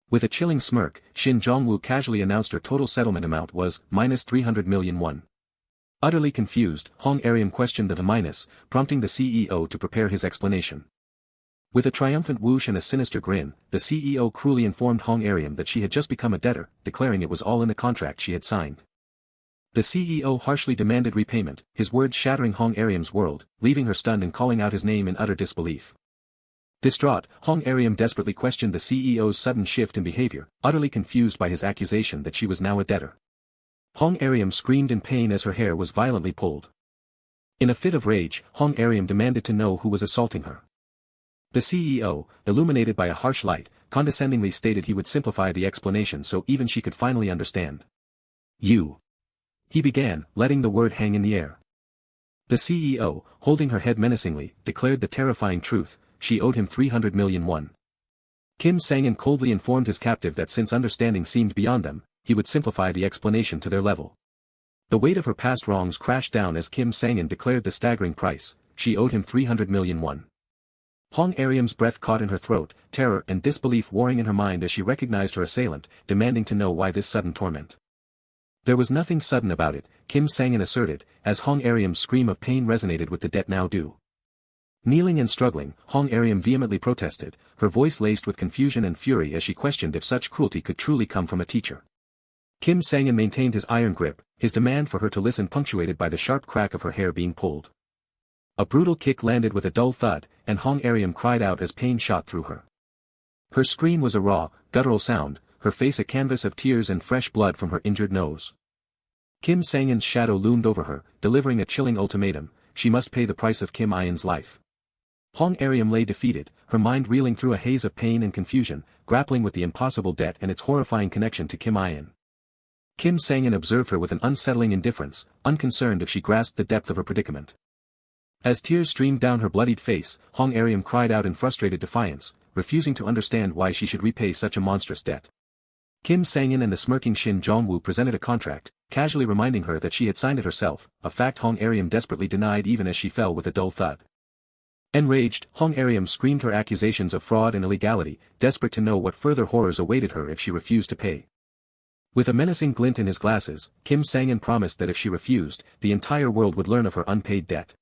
With a chilling smirk, Shin Jong-woo casually announced her total settlement amount was minus 300 million won. Utterly confused, Hong Ariam questioned the minus, prompting the CEO to prepare his explanation. With a triumphant whoosh and a sinister grin, the CEO cruelly informed Hong Ariam that she had just become a debtor, declaring it was all in the contract she had signed. The CEO harshly demanded repayment, his words shattering Hong Ariam's world, leaving her stunned and calling out his name in utter disbelief. Distraught, Hong Ariam desperately questioned the CEO's sudden shift in behavior, utterly confused by his accusation that she was now a debtor. Hong Ariam screamed in pain as her hair was violently pulled. In a fit of rage, Hong Ariam demanded to know who was assaulting her. The CEO, illuminated by a harsh light, condescendingly stated he would simplify the explanation so even she could finally understand. "You." He began, letting the word hang in the air. The CEO, holding her head menacingly, declared the terrifying truth, she owed him 300 million won. Kim Sang-in coldly informed his captive that since understanding seemed beyond them, he would simplify the explanation to their level. The weight of her past wrongs crashed down as Kim Sang-in declared the staggering price, she owed him 300 million won. Hong Ariam's breath caught in her throat, terror and disbelief warring in her mind as she recognized her assailant, demanding to know why this sudden torment. There was nothing sudden about it, Kim Sang-in asserted, as Hong Ariam's scream of pain resonated with the debt now due. Kneeling and struggling, Hong Ariam vehemently protested, her voice laced with confusion and fury as she questioned if such cruelty could truly come from a teacher. Kim Sang-in maintained his iron grip, his demand for her to listen punctuated by the sharp crack of her hair being pulled. A brutal kick landed with a dull thud, and Hong Ariam cried out as pain shot through her. Her scream was a raw, guttural sound, her face a canvas of tears and fresh blood from her injured nose. Kim Sang-in's shadow loomed over her, delivering a chilling ultimatum, she must pay the price of Kim Ian's life. Hong Ariam lay defeated, her mind reeling through a haze of pain and confusion, grappling with the impossible debt and its horrifying connection to Kim In. Kim Sang-in observed her with an unsettling indifference, unconcerned if she grasped the depth of her predicament. As tears streamed down her bloodied face, Hong Ariam cried out in frustrated defiance, refusing to understand why she should repay such a monstrous debt. Kim Sang-in and the smirking Shin Jong-woo presented a contract, casually reminding her that she had signed it herself, a fact Hong Ariam desperately denied even as she fell with a dull thud. Enraged, Hong Ariam screamed her accusations of fraud and illegality, desperate to know what further horrors awaited her if she refused to pay. With a menacing glint in his glasses, Kim Sang-in promised that if she refused, the entire world would learn of her unpaid debt.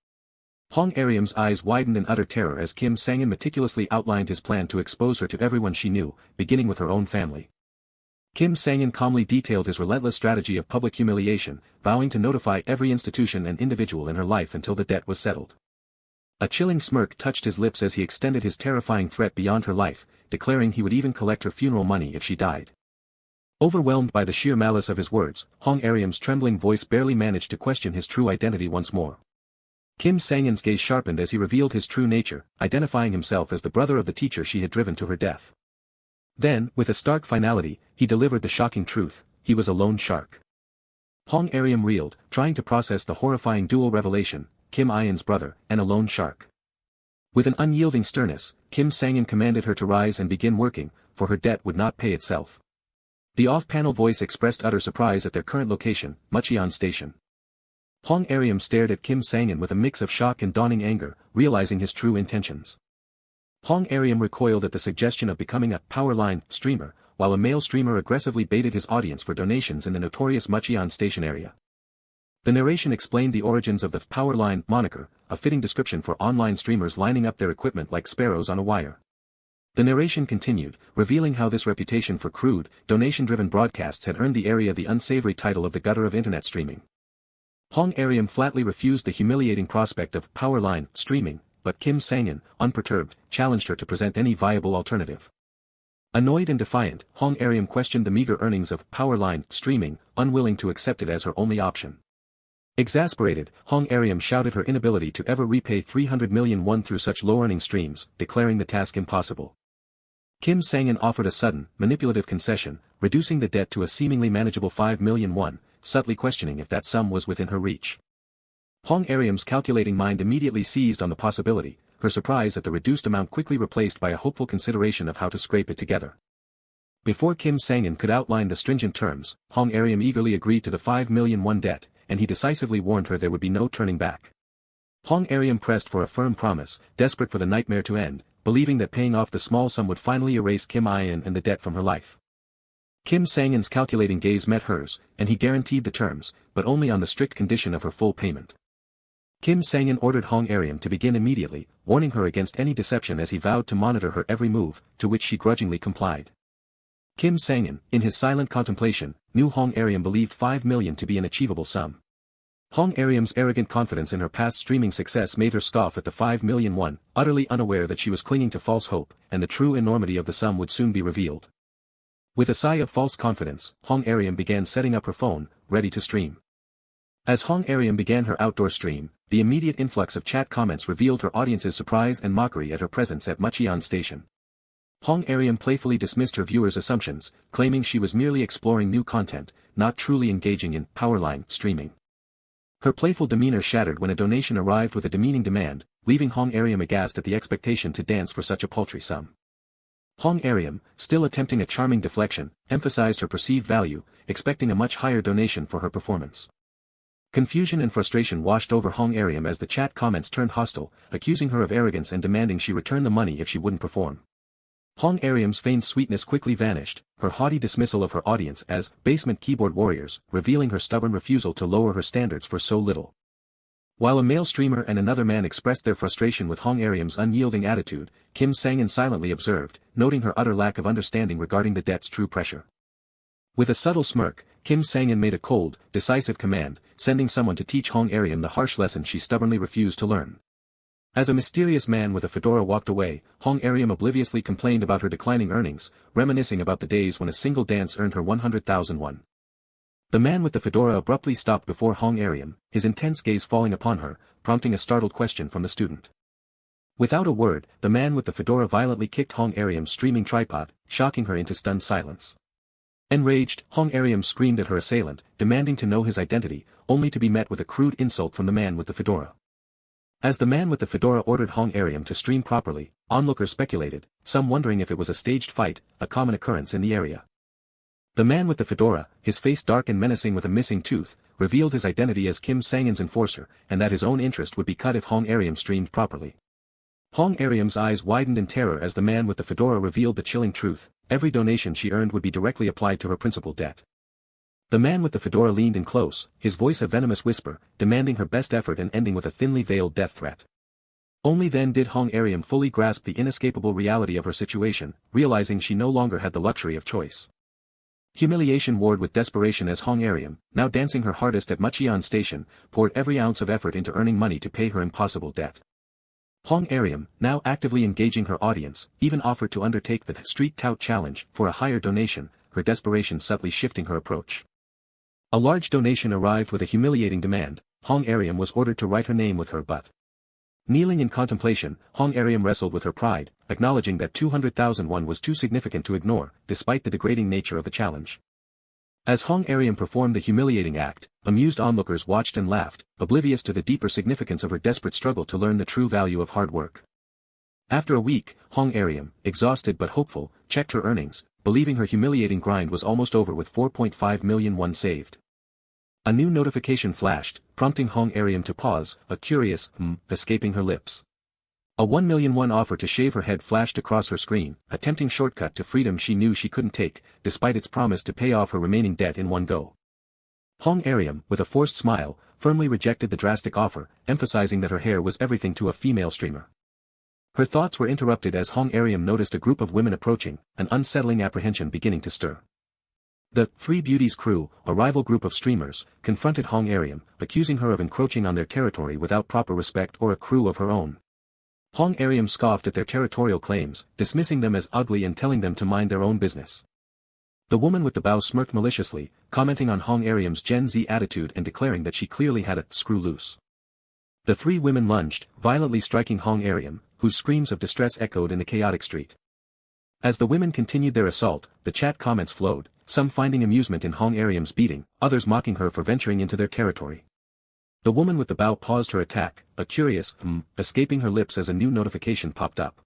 Hong Ariam's eyes widened in utter terror as Kim Sang-in meticulously outlined his plan to expose her to everyone she knew, beginning with her own family. Kim Sang-in calmly detailed his relentless strategy of public humiliation, vowing to notify every institution and individual in her life until the debt was settled. A chilling smirk touched his lips as he extended his terrifying threat beyond her life, declaring he would even collect her funeral money if she died. Overwhelmed by the sheer malice of his words, Hong Ariam's trembling voice barely managed to question his true identity once more. Kim Sang-in's gaze sharpened as he revealed his true nature, identifying himself as the brother of the teacher she had driven to her death. Then, with a stark finality, he delivered the shocking truth: he was a loan shark. Hong Ariam reeled, trying to process the horrifying dual revelation: Kim In-'s brother, and a loan shark. With an unyielding sternness, Kim Sang-in commanded her to rise and begin working, for her debt would not pay itself. The off-panel voice expressed utter surprise at their current location, Mucheon Station. Hong Ariam stared at Kim Sang-in with a mix of shock and dawning anger, realizing his true intentions. Hong Ariam recoiled at the suggestion of becoming a power line streamer, while a male streamer aggressively baited his audience for donations in the notorious Mucheon Station area. The narration explained the origins of the power line moniker, a fitting description for online streamers lining up their equipment like sparrows on a wire. The narration continued, revealing how this reputation for crude, donation-driven broadcasts had earned the area the unsavory title of the gutter of internet streaming. Hong Ariam flatly refused the humiliating prospect of power line streaming, but Kim Sang-in, unperturbed, challenged her to present any viable alternative. Annoyed and defiant, Hong Ariam questioned the meager earnings of power line streaming, unwilling to accept it as her only option. Exasperated, Hong Ariam shouted her inability to ever repay 300 million won through such low-earning streams, declaring the task impossible. Kim Sang-in offered a sudden, manipulative concession, reducing the debt to a seemingly manageable 5 million won, subtly questioning if that sum was within her reach. Hong Ariam's calculating mind immediately seized on the possibility, her surprise at the reduced amount quickly replaced by a hopeful consideration of how to scrape it together. Before Kim Sang-in could outline the stringent terms, Hong Ariam eagerly agreed to the 5 million won debt, and he decisively warned her there would be no turning back. Hong Ariam pressed for a firm promise, desperate for the nightmare to end, believing that paying off the small sum would finally erase Kim In and the debt from her life. Kim Sang-in's calculating gaze met hers, and he guaranteed the terms, but only on the strict condition of her full payment. Kim Sang-in ordered Hong Ariam to begin immediately, warning her against any deception as he vowed to monitor her every move, to which she grudgingly complied. Kim Sang-in, in his silent contemplation, knew Hong Ariam believed 5 million to be an achievable sum. Hong Ariam's arrogant confidence in her past streaming success made her scoff at the 5 million won, utterly unaware that she was clinging to false hope, and the true enormity of the sum would soon be revealed. With a sigh of false confidence, Hong Ariam began setting up her phone, ready to stream. As Hong Ariam began her outdoor stream, the immediate influx of chat comments revealed her audience's surprise and mockery at her presence at Mucheon Station. Hong Ariam playfully dismissed her viewers' assumptions, claiming she was merely exploring new content, not truly engaging in powerline streaming. Her playful demeanor shattered when a donation arrived with a demeaning demand, leaving Hong Ariam aghast at the expectation to dance for such a paltry sum. Hong Ariam, still attempting a charming deflection, emphasized her perceived value, expecting a much higher donation for her performance. Confusion and frustration washed over Hong Ariam as the chat comments turned hostile, accusing her of arrogance and demanding she return the money if she wouldn't perform. Hong Ariam's feigned sweetness quickly vanished, her haughty dismissal of her audience as basement keyboard warriors, revealing her stubborn refusal to lower her standards for so little. While a male streamer and another man expressed their frustration with Hong Ariam's unyielding attitude, Kim Sang-in silently observed, noting her utter lack of understanding regarding the debt's true pressure. With a subtle smirk, Kim Sang-in made a cold, decisive command, sending someone to teach Hong Ariam the harsh lesson she stubbornly refused to learn. As a mysterious man with a fedora walked away, Hong Ariam obliviously complained about her declining earnings, reminiscing about the days when a single dance earned her 100,000 won. The man with the fedora abruptly stopped before Hong Ariam, his intense gaze falling upon her, prompting a startled question from the student. Without a word, the man with the fedora violently kicked Hong Aryam's streaming tripod, shocking her into stunned silence. Enraged, Hong Aryam screamed at her assailant, demanding to know his identity, only to be met with a crude insult from the man with the fedora. As the man with the fedora ordered Hong Aryam to stream properly, onlookers speculated, some wondering if it was a staged fight, a common occurrence in the area. The man with the fedora, his face dark and menacing with a missing tooth, revealed his identity as Kim Sang-in's enforcer, and that his own interest would be cut if Hong Aryam streamed properly. Hong Aryam's eyes widened in terror as the man with the fedora revealed the chilling truth: every donation she earned would be directly applied to her principal debt. The man with the fedora leaned in close, his voice a venomous whisper, demanding her best effort and ending with a thinly veiled death threat. Only then did Hong Aryam fully grasp the inescapable reality of her situation, realizing she no longer had the luxury of choice. Humiliation warred with desperation as Hong Aryam, now dancing her hardest at Ch1 station, poured every ounce of effort into earning money to pay her impossible debt. Hong Aryam, now actively engaging her audience, even offered to undertake the street tout challenge for a higher donation, her desperation subtly shifting her approach. A large donation arrived with a humiliating demand. Hong Aryam was ordered to write her name with her but. Kneeling in contemplation, Hong Aryam wrestled with her pride, acknowledging that 200,000 won was too significant to ignore, despite the degrading nature of the challenge. As Hong Aryam performed the humiliating act, amused onlookers watched and laughed, oblivious to the deeper significance of her desperate struggle to learn the true value of hard work. After a week, Hong Aryam, exhausted but hopeful, checked her earnings, believing her humiliating grind was almost over with 4.5 million won saved. A new notification flashed, prompting Hong Aryam to pause, a curious escaping her lips. A 1 million won offer to shave her head flashed across her screen, a tempting shortcut to freedom she knew she couldn't take, despite its promise to pay off her remaining debt in one go. Hong Aryam, with a forced smile, firmly rejected the drastic offer, emphasizing that her hair was everything to a female streamer. Her thoughts were interrupted as Hong Aryam noticed a group of women approaching, an unsettling apprehension beginning to stir. The Three Beauties crew, a rival group of streamers, confronted Hong Aryam, accusing her of encroaching on their territory without proper respect or a crew of her own. Hong Aryam scoffed at their territorial claims, dismissing them as ugly and telling them to mind their own business. The woman with the bow smirked maliciously, commenting on Hong Aryam's Gen Z attitude and declaring that she clearly had a screw loose. The three women lunged, violently striking Hong Aryam, whose screams of distress echoed in the chaotic street. As the women continued their assault, the chat comments flowed, some finding amusement in Hong Aryam's beating, others mocking her for venturing into their territory. The woman with the bow paused her attack, a curious escaping her lips as a new notification popped up.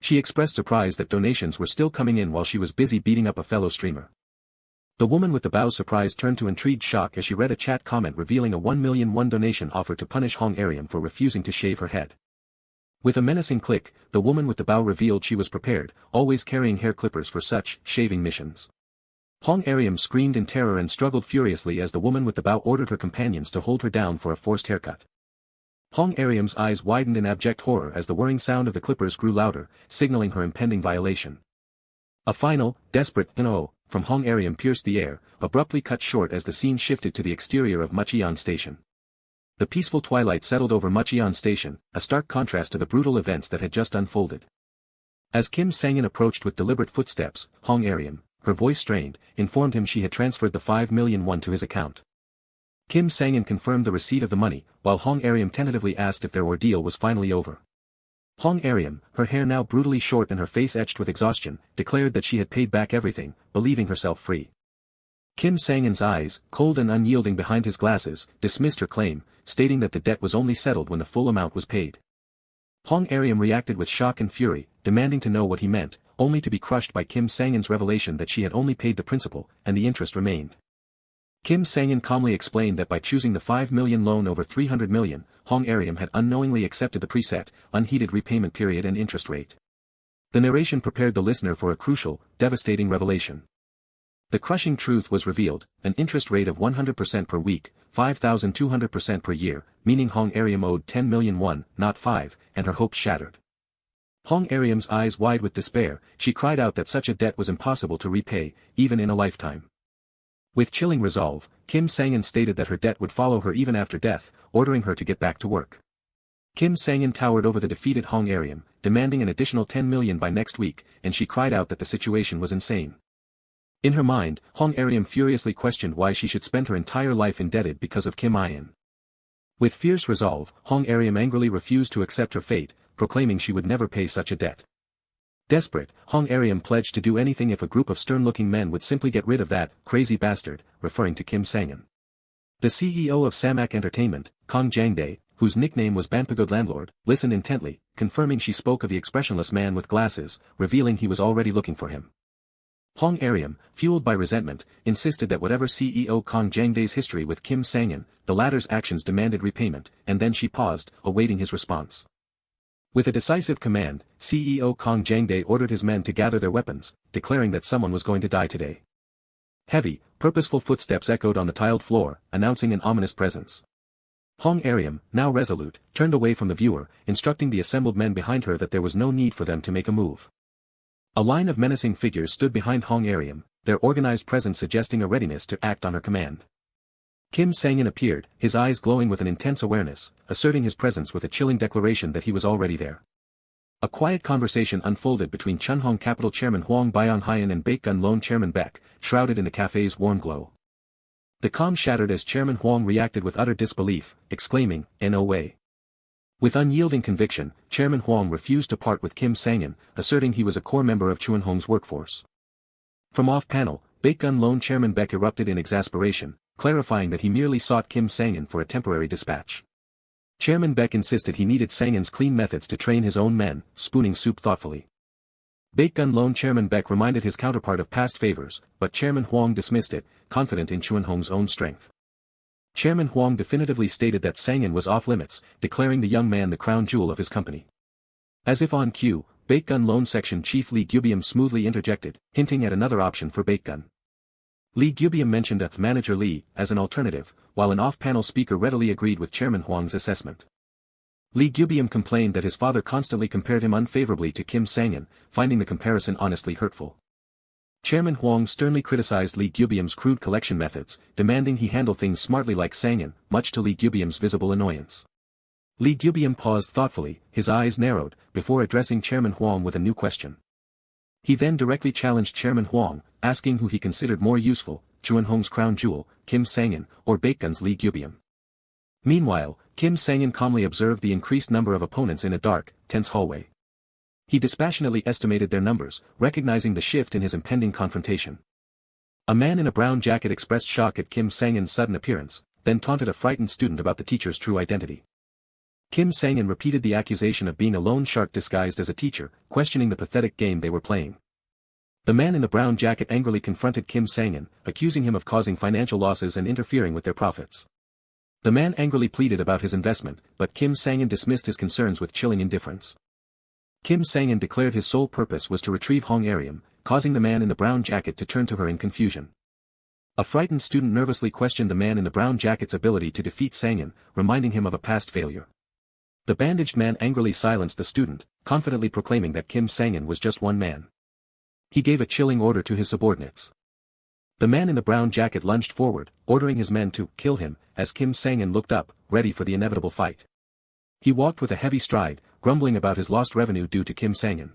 She expressed surprise that donations were still coming in while she was busy beating up a fellow streamer. The woman with the bow's surprise turned to intrigued shock as she read a chat comment revealing a 1 million won donation offer to punish Hong Aryam for refusing to shave her head. With a menacing click, the woman with the bow revealed she was prepared, always carrying hair clippers for such shaving missions. Hong Aryam screamed in terror and struggled furiously as the woman with the bow ordered her companions to hold her down for a forced haircut. Hong Aryam's eyes widened in abject horror as the whirring sound of the clippers grew louder, signaling her impending violation. A final, desperate "no" from Hong Aryam pierced the air, abruptly cut short as the scene shifted to the exterior of Ch1 station. The peaceful twilight settled over Ch1 station, a stark contrast to the brutal events that had just unfolded. As Kim Sang-in approached with deliberate footsteps, Hong Aryam, her voice strained, informed him she had transferred the 5 million won to his account. Kim Sang-in confirmed the receipt of the money, while Hong Aryam tentatively asked if their ordeal was finally over. Hong Aryam, her hair now brutally short and her face etched with exhaustion, declared that she had paid back everything, believing herself free. Kim Sang-in's eyes, cold and unyielding behind his glasses, dismissed her claim, stating that the debt was only settled when the full amount was paid. Hong Aryam reacted with shock and fury, demanding to know what he meant, only to be crushed by Kim Sang-in's revelation that she had only paid the principal, and the interest remained. Kim Sang-in calmly explained that by choosing the 5 million loan over 300 million, Hong Aryam had unknowingly accepted the preset, unheeded repayment period and interest rate. The narration prepared the listener for a crucial, devastating revelation. The crushing truth was revealed, an interest rate of 100% per week, 5,200% per year, meaning Hong Aryam owed 10 million won, not 5, and her hopes shattered. Hong Aryam's eyes wide with despair, she cried out that such a debt was impossible to repay, even in a lifetime. With chilling resolve, Kim Sang-in stated that her debt would follow her even after death, ordering her to get back to work. Kim Sang-in towered over the defeated Hong Aryam, demanding an additional 10 million by next week, and she cried out that the situation was insane. In her mind, Hong Aryam furiously questioned why she should spend her entire life indebted because of Kim In. With fierce resolve, Hong Aryam angrily refused to accept her fate, proclaiming she would never pay such a debt. Desperate, Hong Aryam pledged to do anything if a group of stern-looking men would simply get rid of that crazy bastard, referring to Kim Sang-in. The CEO of Samak Entertainment, Kong Jangdae, whose nickname was Banpagod Landlord, listened intently, confirming she spoke of the expressionless man with glasses, revealing he was already looking for him. Hong Aryam, fueled by resentment, insisted that whatever CEO Kong Jangdae's history with Kim Sang-in, the latter's actions demanded repayment, and then she paused, awaiting his response. With a decisive command, CEO Kong Jangdae ordered his men to gather their weapons, declaring that someone was going to die today. Heavy, purposeful footsteps echoed on the tiled floor, announcing an ominous presence. Hong Aryam, now resolute, turned away from the viewer, instructing the assembled men behind her that there was no need for them to make a move. A line of menacing figures stood behind Hong Aryam, their organized presence suggesting a readiness to act on her command. Kim Sang-in appeared, his eyes glowing with an intense awareness, asserting his presence with a chilling declaration that he was already there. A quiet conversation unfolded between Chunhong Capital Chairman Huang Byung-hyan and Baekgun Loan Chairman Beck, shrouded in the cafe's warm glow. The calm shattered as Chairman Huang reacted with utter disbelief, exclaiming, "No way." With unyielding conviction, Chairman Huang refused to part with Kim Sang-in, asserting he was a core member of Chunhong's workforce. From off-panel, Baekgun Loan Chairman Beck erupted in exasperation, clarifying that he merely sought Kim Sang-in for a temporary dispatch. Chairman Beck insisted he needed Sang-in's clean methods to train his own men, spooning soup thoughtfully. Baekgun Loan Chairman Beck reminded his counterpart of past favors, but Chairman Huang dismissed it, confident in Chunhong's own strength. Chairman Huang definitively stated that Sang-in was off-limits, declaring the young man the crown jewel of his company. As if on cue, Baekgun Loan Section Chief Lee Gubium smoothly interjected, hinting at another option for Baekgun. Lee Gubium mentioned a Manager Lee as an alternative, while an off-panel speaker readily agreed with Chairman Huang's assessment. Lee Gubium complained that his father constantly compared him unfavorably to Kim Sang-in, finding the comparison honestly hurtful. Chairman Huang sternly criticized Lee Gubium's crude collection methods, demanding he handle things smartly like Sang-in, much to Lee Gubium's visible annoyance. Lee Gubium paused thoughtfully, his eyes narrowed, before addressing Chairman Huang with a new question. He then directly challenged Chairman Huang, asking who he considered more useful, Chunhong's crown jewel, Kim Sang-in, or Baekgun's Lee Gubium. Meanwhile, Kim Sang-in calmly observed the increased number of opponents in a dark, tense hallway. He dispassionately estimated their numbers, recognizing the shift in his impending confrontation. A man in a brown jacket expressed shock at Kim Sang-in's sudden appearance, then taunted a frightened student about the teacher's true identity. Kim Sang-in repeated the accusation of being a loan shark disguised as a teacher, questioning the pathetic game they were playing. The man in the brown jacket angrily confronted Kim Sang-in, accusing him of causing financial losses and interfering with their profits. The man angrily pleaded about his investment, but Kim Sang-in dismissed his concerns with chilling indifference. Kim Sang-in declared his sole purpose was to retrieve Hong Aryam, causing the man in the brown jacket to turn to her in confusion. A frightened student nervously questioned the man in the brown jacket's ability to defeat Sang-in, reminding him of a past failure. The bandaged man angrily silenced the student, confidently proclaiming that Kim Sang-in was just one man. He gave a chilling order to his subordinates. The man in the brown jacket lunged forward, ordering his men to kill him, as Kim Sang-in looked up, ready for the inevitable fight. He walked with a heavy stride, grumbling about his lost revenue due to Kim Sang-in.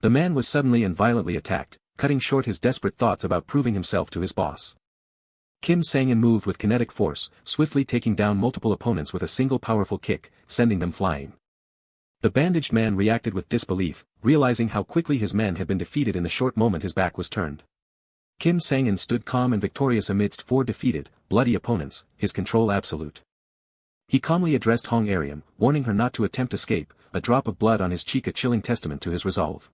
The man was suddenly and violently attacked, cutting short his desperate thoughts about proving himself to his boss. Kim Sang-in moved with kinetic force, swiftly taking down multiple opponents with a single powerful kick, sending them flying. The bandaged man reacted with disbelief, realizing how quickly his men had been defeated in the short moment his back was turned. Kim Sang-in stood calm and victorious amidst 4 defeated, bloody opponents, his control absolute. He calmly addressed Hong Aryam, warning her not to attempt escape, a drop of blood on his cheek a chilling testament to his resolve.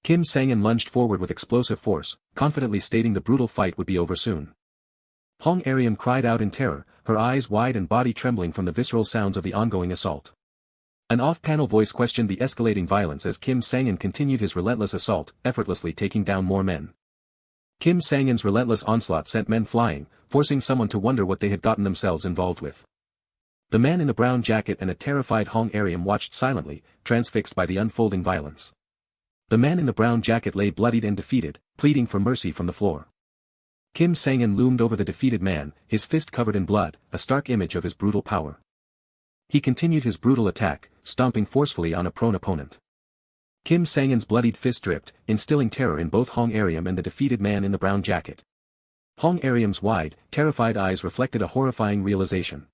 Kim Sang-in lunged forward with explosive force, confidently stating the brutal fight would be over soon. Hong Aryam cried out in terror, her eyes wide and body trembling from the visceral sounds of the ongoing assault. An off-panel voice questioned the escalating violence as Kim Sang-in continued his relentless assault, effortlessly taking down more men. Kim Sang-in's relentless onslaught sent men flying, forcing someone to wonder what they had gotten themselves involved with. The man in the brown jacket and a terrified Hong Aryam watched silently, transfixed by the unfolding violence. The man in the brown jacket lay bloodied and defeated, pleading for mercy from the floor. Kim Sang-in loomed over the defeated man, his fist covered in blood, a stark image of his brutal power. He continued his brutal attack, stomping forcefully on a prone opponent. Kim Sang-in's bloodied fist dripped, instilling terror in both Hong Aryam and the defeated man in the brown jacket. Hong Aryam's wide, terrified eyes reflected a horrifying realization.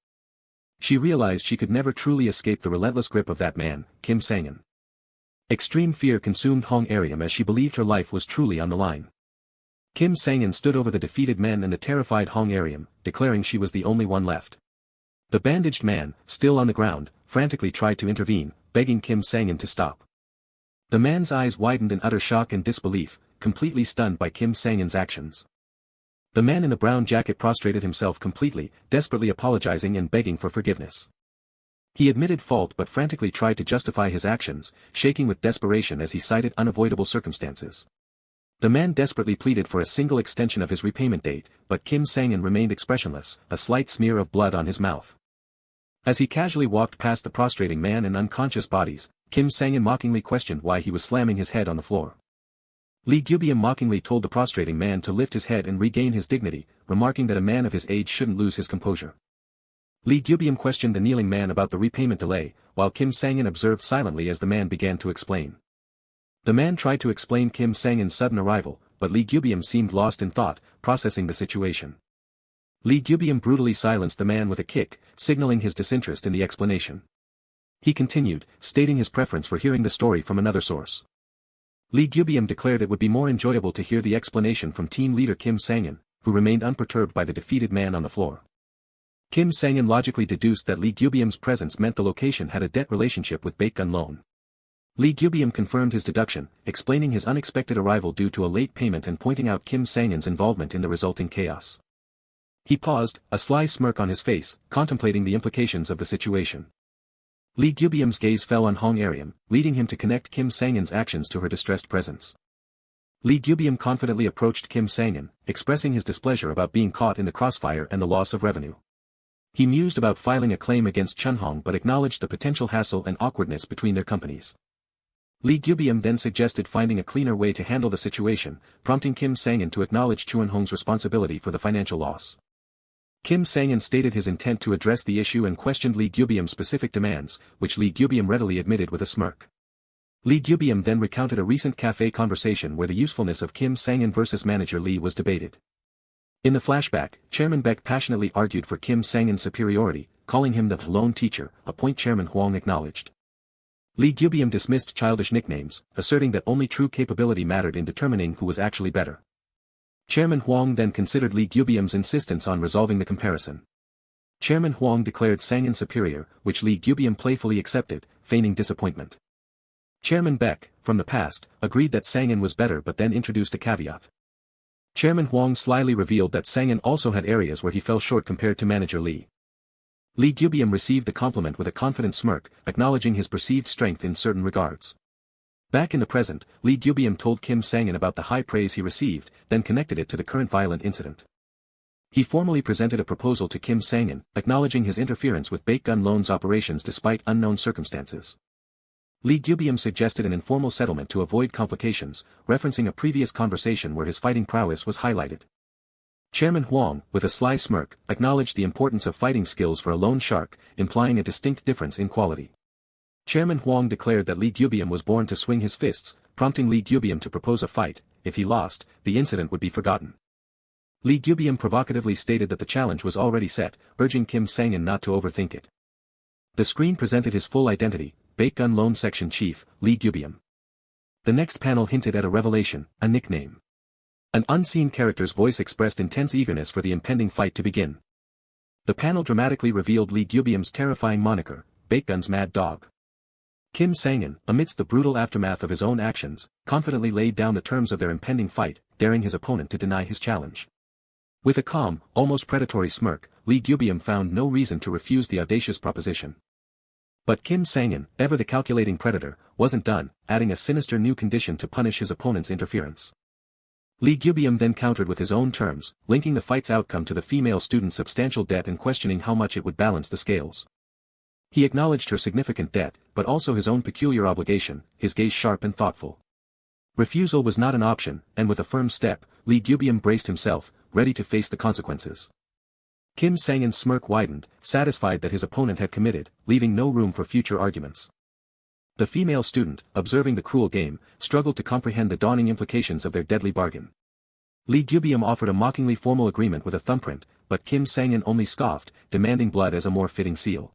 She realized she could never truly escape the relentless grip of that man, Kim Sang-in. Extreme fear consumed Hong Ariam as she believed her life was truly on the line. Kim Sang-in stood over the defeated men and the terrified Hong Ariam, declaring she was the only one left. The bandaged man, still on the ground, frantically tried to intervene, begging Kim Sang-in to stop. The man's eyes widened in utter shock and disbelief, completely stunned by Kim Sang-in's actions. The man in the brown jacket prostrated himself completely, desperately apologizing and begging for forgiveness. He admitted fault but frantically tried to justify his actions, shaking with desperation as he cited unavoidable circumstances. The man desperately pleaded for a single extension of his repayment date, but Kim Sang-in remained expressionless, a slight smear of blood on his mouth. As he casually walked past the prostrating man and unconscious bodies, Kim Sang-in mockingly questioned why he was slamming his head on the floor. Lee Gubium mockingly told the prostrating man to lift his head and regain his dignity, remarking that a man of his age shouldn't lose his composure. Lee Gubium questioned the kneeling man about the repayment delay, while Kim Sang-in observed silently as the man began to explain. The man tried to explain Kim Sang-in's sudden arrival, but Lee Gubium seemed lost in thought, processing the situation. Lee Gubium brutally silenced the man with a kick, signaling his disinterest in the explanation. He continued, stating his preference for hearing the story from another source. Lee Gubium declared it would be more enjoyable to hear the explanation from team leader Kim Sang-in, who remained unperturbed by the defeated man on the floor. Kim Sang-in logically deduced that Lee Gubium's presence meant the location had a debt relationship with Baekgun loan. Lee Gubium confirmed his deduction, explaining his unexpected arrival due to a late payment and pointing out Kim Sang-in's involvement in the resulting chaos. He paused, a sly smirk on his face, contemplating the implications of the situation. Lee Gubium's gaze fell on Hong Ariam, leading him to connect Kim Sang-in's actions to her distressed presence. Lee Gubium confidently approached Kim Sang-in, expressing his displeasure about being caught in the crossfire and the loss of revenue. He mused about filing a claim against Chun-hong but acknowledged the potential hassle and awkwardness between their companies. Lee Gubium then suggested finding a cleaner way to handle the situation, prompting Kim Sang-in to acknowledge Chun-hong's responsibility for the financial loss. Kim Sang-in stated his intent to address the issue and questioned Lee Gubium's specific demands, which Lee Gubium readily admitted with a smirk. Lee Gubium then recounted a recent cafe conversation where the usefulness of Kim Sang-in versus manager Lee was debated. In the flashback, Chairman Beck passionately argued for Kim Sang-in's superiority, calling him the lone teacher, a point Chairman Huang acknowledged. Lee Gubium dismissed childish nicknames, asserting that only true capability mattered in determining who was actually better. Chairman Huang then considered Lee Gubium's insistence on resolving the comparison. Chairman Huang declared Sang-in superior, which Lee Gubium playfully accepted, feigning disappointment. Chairman Beck, from the past, agreed that Sang-in was better but then introduced a caveat. Chairman Huang slyly revealed that Sang-in also had areas where he fell short compared to manager Lee. Lee Gubium received the compliment with a confident smirk, acknowledging his perceived strength in certain regards. Back in the present, Lee Gubium told Kim Sang-in about the high praise he received, then connected it to the current violent incident. He formally presented a proposal to Kim Sang-in, acknowledging his interference with Baekgun loan's operations despite unknown circumstances. Lee Gubium suggested an informal settlement to avoid complications, referencing a previous conversation where his fighting prowess was highlighted. Chairman Huang, with a sly smirk, acknowledged the importance of fighting skills for a loan shark, implying a distinct difference in quality. Chairman Huang declared that Lee Gubium was born to swing his fists, prompting Lee Gubium to propose a fight. If he lost, the incident would be forgotten. Lee Gubium provocatively stated that the challenge was already set, urging Kim Sang-in not to overthink it. The screen presented his full identity, Baekgun Loan Section Chief, Lee Gubium. The next panel hinted at a revelation, a nickname. An unseen character's voice expressed intense eagerness for the impending fight to begin. The panel dramatically revealed Lee Gubium's terrifying moniker, Baekgun's Mad Dog. Kim Sang-in, amidst the brutal aftermath of his own actions, confidently laid down the terms of their impending fight, daring his opponent to deny his challenge. With a calm, almost predatory smirk, Lee Gubium found no reason to refuse the audacious proposition. But Kim Sang-in, ever the calculating predator, wasn't done, adding a sinister new condition to punish his opponent's interference. Lee Gubium then countered with his own terms, linking the fight's outcome to the female student's substantial debt and questioning how much it would balance the scales. He acknowledged her significant debt, but also his own peculiar obligation, his gaze sharp and thoughtful. Refusal was not an option, and with a firm step, Lee Gubium braced himself, ready to face the consequences. Kim Sang-in's smirk widened, satisfied that his opponent had committed, leaving no room for future arguments. The female student, observing the cruel game, struggled to comprehend the dawning implications of their deadly bargain. Lee Gubium offered a mockingly formal agreement with a thumbprint, but Kim Sang-in only scoffed, demanding blood as a more fitting seal.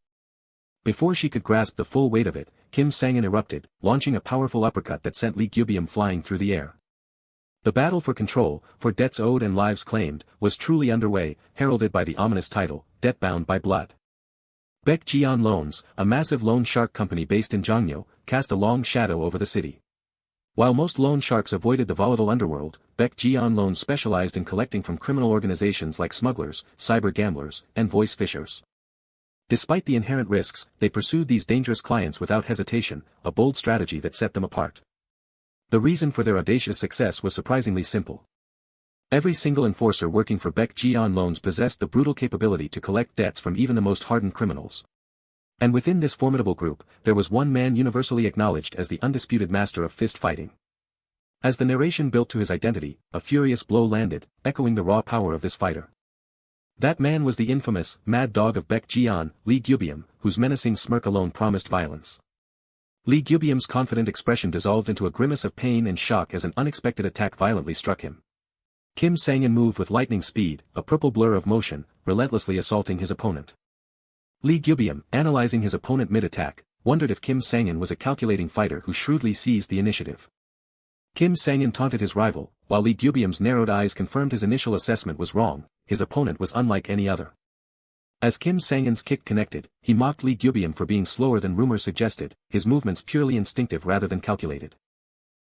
Before she could grasp the full weight of it, Kim Sang-in erupted, launching a powerful uppercut that sent Lee Gyubyum flying through the air. The battle for control, for debts owed and lives claimed, was truly underway, heralded by the ominous title, Debtbound by Blood. Baek Jian Loans, a massive loan shark company based in Jangyo, cast a long shadow over the city. While most loan sharks avoided the volatile underworld, Baek Jian Loans specialized in collecting from criminal organizations like smugglers, cyber gamblers, and voice fishers. Despite the inherent risks, they pursued these dangerous clients without hesitation, a bold strategy that set them apart. The reason for their audacious success was surprisingly simple. Every single enforcer working for Baek Jian Loans possessed the brutal capability to collect debts from even the most hardened criminals. And within this formidable group, there was one man universally acknowledged as the undisputed master of fist fighting. As the narration built to his identity, a furious blow landed, echoing the raw power of this fighter. That man was the infamous, mad dog of Baek Jian, Lee Gyubyum, whose menacing smirk alone promised violence. Lee Gyubyum's confident expression dissolved into a grimace of pain and shock as an unexpected attack violently struck him. Kim Sang-in moved with lightning speed, a purple blur of motion, relentlessly assaulting his opponent. Lee Gyubyum, analyzing his opponent mid-attack, wondered if Kim Sang-in was a calculating fighter who shrewdly seized the initiative. Kim Sang-in taunted his rival, while Lee Gyubyum's narrowed eyes confirmed his initial assessment was wrong. His opponent was unlike any other. As Kim Sang-in's kick connected, he mocked Lee Gyubyum for being slower than rumors suggested, his movements purely instinctive rather than calculated.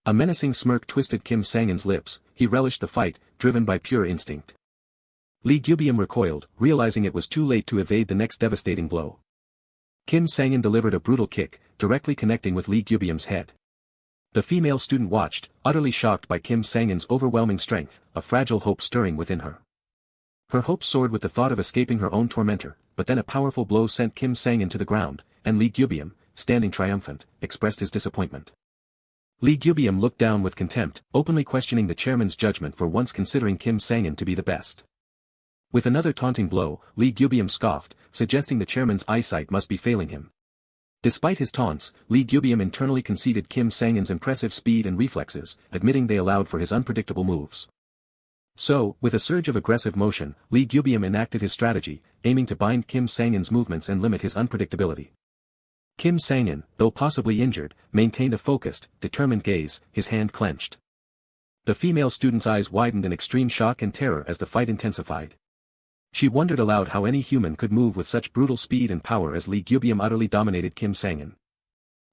A menacing smirk twisted Kim Sang-in's lips, he relished the fight, driven by pure instinct. Lee Gyubyum recoiled, realizing it was too late to evade the next devastating blow. Kim Sang-in delivered a brutal kick, directly connecting with Lee Gyubyum's head. The female student watched, utterly shocked by Kim Sang-in's overwhelming strength, a fragile hope stirring within her. Her hopes soared with the thought of escaping her own tormentor, but then a powerful blow sent Kim Sang-in to the ground, and Lee Gyubyum, standing triumphant, expressed his disappointment. Lee Gyubyum looked down with contempt, openly questioning the chairman's judgment for once considering Kim Sang-in to be the best. With another taunting blow, Lee Gyubyum scoffed, suggesting the chairman's eyesight must be failing him. Despite his taunts, Lee Gyubyum internally conceded Kim Sang-in's impressive speed and reflexes, admitting they allowed for his unpredictable moves. So, with a surge of aggressive motion, Lee Gyubyum enacted his strategy, aiming to bind Kim Sang-in's movements and limit his unpredictability. Kim Sang-in, though possibly injured, maintained a focused, determined gaze, his hand clenched. The female student's eyes widened in extreme shock and terror as the fight intensified. She wondered aloud how any human could move with such brutal speed and power as Lee Gyubyum utterly dominated Kim Sang-in.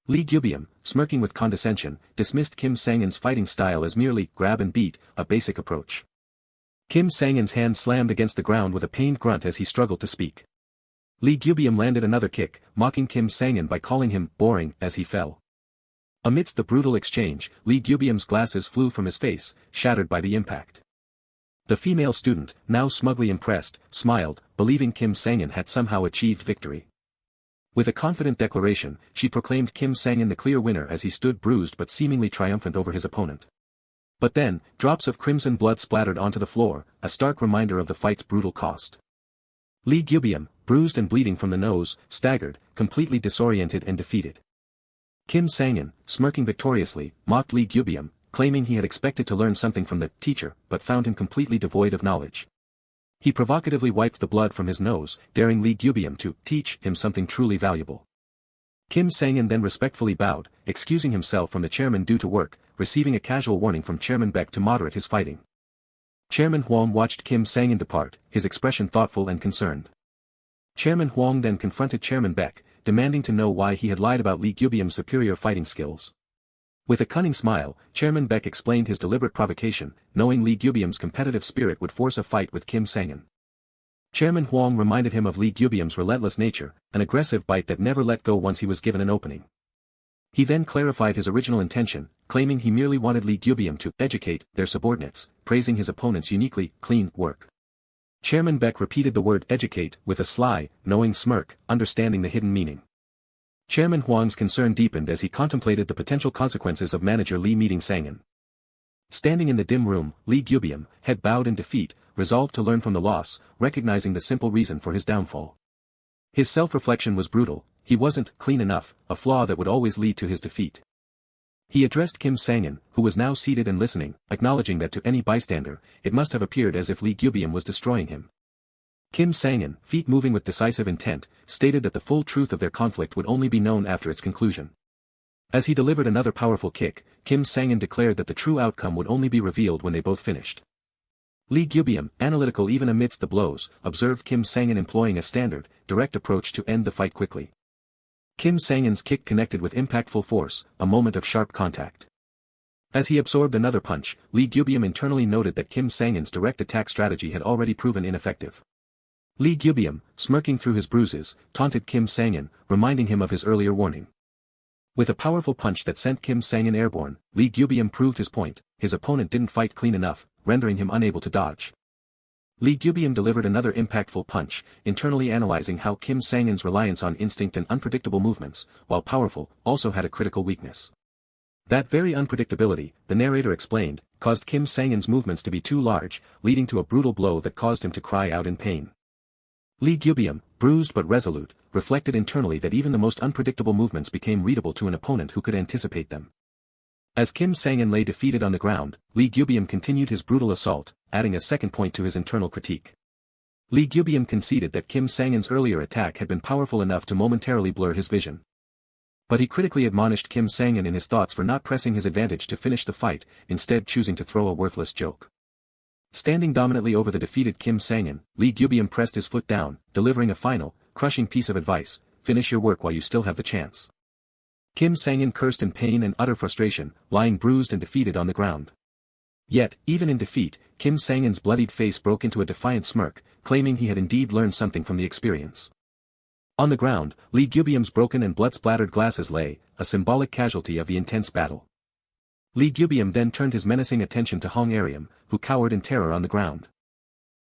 Lee Gyubyum, smirking with condescension, dismissed Kim Sang-in's fighting style as merely grab and beat, a basic approach. Kim Sang-in's hand slammed against the ground with a pained grunt as he struggled to speak. Lee Gyubyum landed another kick, mocking Kim Sang-in by calling him boring as he fell. Amidst the brutal exchange, Lee Gyubyum's glasses flew from his face, shattered by the impact. The female student, now smugly impressed, smiled, believing Kim Sang-in had somehow achieved victory. With a confident declaration, she proclaimed Kim Sang-in the clear winner as he stood bruised but seemingly triumphant over his opponent. But then, drops of crimson blood splattered onto the floor, a stark reminder of the fight's brutal cost. Lee Gyubyum, bruised and bleeding from the nose, staggered, completely disoriented and defeated. Kim Sang-in, smirking victoriously, mocked Lee Gyubyum, claiming he had expected to learn something from the teacher, but found him completely devoid of knowledge. He provocatively wiped the blood from his nose, daring Lee Gyubyum to teach him something truly valuable. Kim Sang-in then respectfully bowed, excusing himself from the chairman due to work, receiving a casual warning from Chairman Baek to moderate his fighting. Chairman Huang watched Kim Sang-in depart, his expression thoughtful and concerned. Chairman Huang then confronted Chairman Baek, demanding to know why he had lied about Lee Gyubyum's superior fighting skills. With a cunning smile, Chairman Baek explained his deliberate provocation, knowing Lee Gyubyum's competitive spirit would force a fight with Kim Sang-in. Chairman Huang reminded him of Lee Gyubyum's relentless nature, an aggressive bite that never let go once he was given an opening. He then clarified his original intention, claiming he merely wanted Lee Gyubyum to educate their subordinates, praising his opponent's uniquely clean work. Chairman Baek repeated the word educate with a sly, knowing smirk, understanding the hidden meaning. Chairman Huang's concern deepened as he contemplated the potential consequences of manager Lee meeting Sang-in. Standing in the dim room, Lee Gyubyum, head bowed in defeat, resolved to learn from the loss, recognizing the simple reason for his downfall. His self-reflection was brutal. He wasn't clean enough, a flaw that would always lead to his defeat. He addressed Kim Sang-in, who was now seated and listening, acknowledging that to any bystander, it must have appeared as if Lee Gyubyum was destroying him. Kim Sang-in, feet moving with decisive intent, stated that the full truth of their conflict would only be known after its conclusion. As he delivered another powerful kick, Kim Sang-in declared that the true outcome would only be revealed when they both finished. Lee Gyubyum, analytical even amidst the blows, observed Kim Sang-in employing a standard, direct approach to end the fight quickly. Kim Sang-in's kick connected with impactful force, a moment of sharp contact. As he absorbed another punch, Lee Gyubyum internally noted that Kim Sang-in's direct attack strategy had already proven ineffective. Lee Gyubyum, smirking through his bruises, taunted Kim Sang-in, reminding him of his earlier warning. With a powerful punch that sent Kim Sang-in airborne, Lee Gyubyum proved his point: his opponent didn't fight clean enough, rendering him unable to dodge. Lee Gyubyum delivered another impactful punch, internally analyzing how Kim Sang-in's reliance on instinct and unpredictable movements, while powerful, also had a critical weakness. That very unpredictability, the narrator explained, caused Kim Sang-in's movements to be too large, leading to a brutal blow that caused him to cry out in pain. Lee Gyubyum, bruised but resolute, reflected internally that even the most unpredictable movements became readable to an opponent who could anticipate them. As Kim Sang-in lay defeated on the ground, Lee Gyubyum continued his brutal assault, adding a second point to his internal critique. Lee Gyubyum conceded that Kim Sang-in's earlier attack had been powerful enough to momentarily blur his vision. But he critically admonished Kim Sang-in in his thoughts for not pressing his advantage to finish the fight, instead choosing to throw a worthless joke. Standing dominantly over the defeated Kim Sang-in, Lee Gyubyum pressed his foot down, delivering a final, crushing piece of advice: finish your work while you still have the chance. Kim Sang-in cursed in pain and utter frustration, lying bruised and defeated on the ground. Yet, even in defeat, Kim Sang-in's bloodied face broke into a defiant smirk, claiming he had indeed learned something from the experience. On the ground, Lee Gyubyum's broken and blood-splattered glasses lay, a symbolic casualty of the intense battle. Lee Gyubyum then turned his menacing attention to Hong Arium, who cowered in terror on the ground.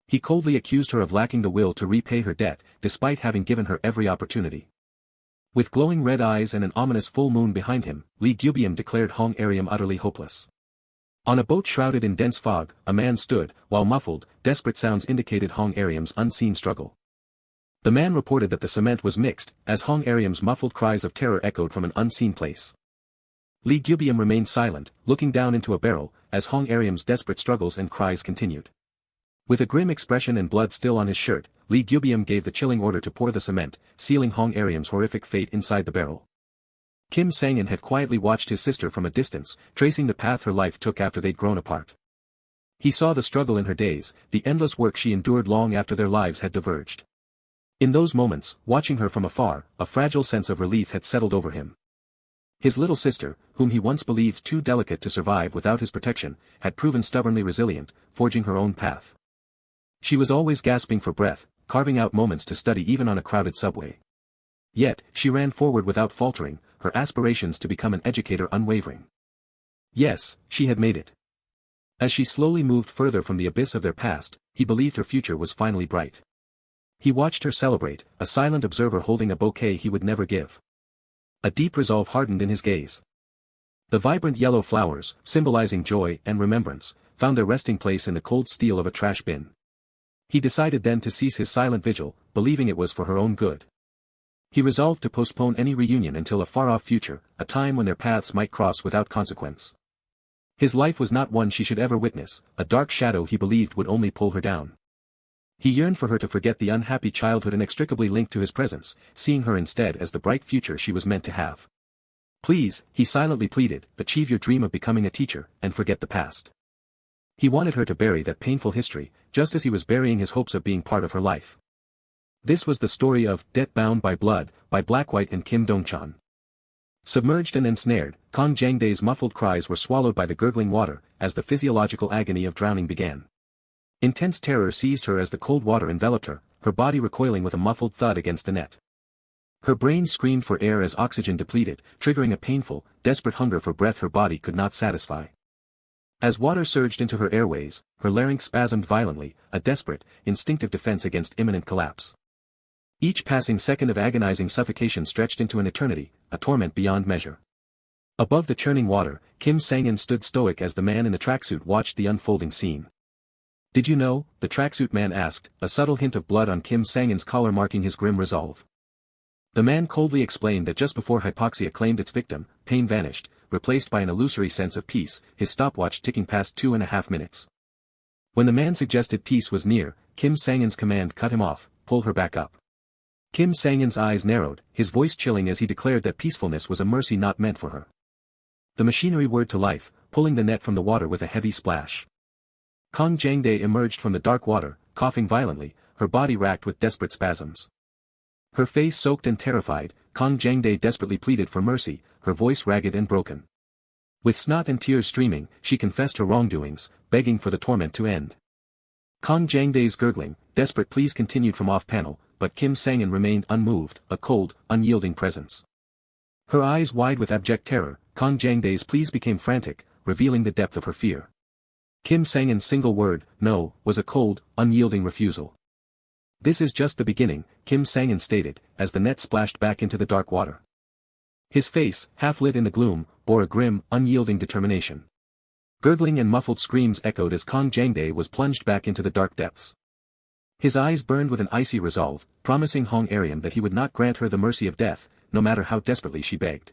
He coldly accused her of lacking the will to repay her debt, despite having given her every opportunity. With glowing red eyes and an ominous full moon behind him, Lee Gyubyum declared Hong Arium utterly hopeless. On a boat shrouded in dense fog, a man stood, while muffled, desperate sounds indicated Hong Arium's unseen struggle. The man reported that the cement was mixed, as Hong Arium's muffled cries of terror echoed from an unseen place. Lee Gyubyum remained silent, looking down into a barrel, as Hong Arium's desperate struggles and cries continued. With a grim expression and blood still on his shirt, Lee Gyubyum gave the chilling order to pour the cement, sealing Hong Arium's horrific fate inside the barrel. Kim Sang-in had quietly watched his sister from a distance, tracing the path her life took after they'd grown apart. He saw the struggle in her days, the endless work she endured long after their lives had diverged. In those moments, watching her from afar, a fragile sense of relief had settled over him. His little sister, whom he once believed too delicate to survive without his protection, had proven stubbornly resilient, forging her own path. She was always gasping for breath, carving out moments to study even on a crowded subway. Yet, she ran forward without faltering, her aspirations to become an educator unwavering. Yes, she had made it. As she slowly moved further from the abyss of their past, he believed her future was finally bright. He watched her celebrate, a silent observer holding a bouquet he would never give. A deep resolve hardened in his gaze. The vibrant yellow flowers, symbolizing joy and remembrance, found their resting place in the cold steel of a trash bin. He decided then to cease his silent vigil, believing it was for her own good. He resolved to postpone any reunion until a far-off future, a time when their paths might cross without consequence. His life was not one she should ever witness, a dark shadow he believed would only pull her down. He yearned for her to forget the unhappy childhood inextricably linked to his presence, seeing her instead as the bright future she was meant to have. Please, he silently pleaded, achieve your dream of becoming a teacher, and forget the past. He wanted her to bury that painful history, just as he was burying his hopes of being part of her life. This was the story of Debtbound by Blood, by Blackwhite and Kim Dong-chan. Submerged and ensnared, Kang Jangdae's muffled cries were swallowed by the gurgling water, as the physiological agony of drowning began. Intense terror seized her as the cold water enveloped her, her body recoiling with a muffled thud against the net. Her brain screamed for air as oxygen depleted, triggering a painful, desperate hunger for breath her body could not satisfy. As water surged into her airways, her larynx spasmed violently, a desperate, instinctive defense against imminent collapse. Each passing second of agonizing suffocation stretched into an eternity, a torment beyond measure. Above the churning water, Kim Sang-in stood stoic as the man in the tracksuit watched the unfolding scene. Did you know? The tracksuit man asked, a subtle hint of blood on Kim Sang-in's collar marking his grim resolve. The man coldly explained that just before hypoxia claimed its victim, pain vanished, replaced by an illusory sense of peace, his stopwatch ticking past 2.5 minutes. When the man suggested peace was near, Kim Sang-in's command cut him off, pull her back up. Kim Sang-in's eyes narrowed, his voice chilling as he declared that peacefulness was a mercy not meant for her. The machinery whirred to life, pulling the net from the water with a heavy splash. Kang Jangdae emerged from the dark water, coughing violently, her body racked with desperate spasms. Her face soaked and terrified, Kang Jangdae desperately pleaded for mercy, her voice ragged and broken. With snot and tears streaming, she confessed her wrongdoings, begging for the torment to end. Kang Jangdae's gurgling, desperate pleas continued from off-panel, but Kim Sang-in remained unmoved, a cold, unyielding presence. Her eyes wide with abject terror, Kang Jangdae's pleas became frantic, revealing the depth of her fear. Kim Sang-in's single word, no, was a cold, unyielding refusal. This is just the beginning, Kim Sang-in stated, as the net splashed back into the dark water. His face, half lit in the gloom, bore a grim, unyielding determination. Gurgling and muffled screams echoed as Kang Jangdae was plunged back into the dark depths. His eyes burned with an icy resolve, promising Hong Aryam that he would not grant her the mercy of death, no matter how desperately she begged.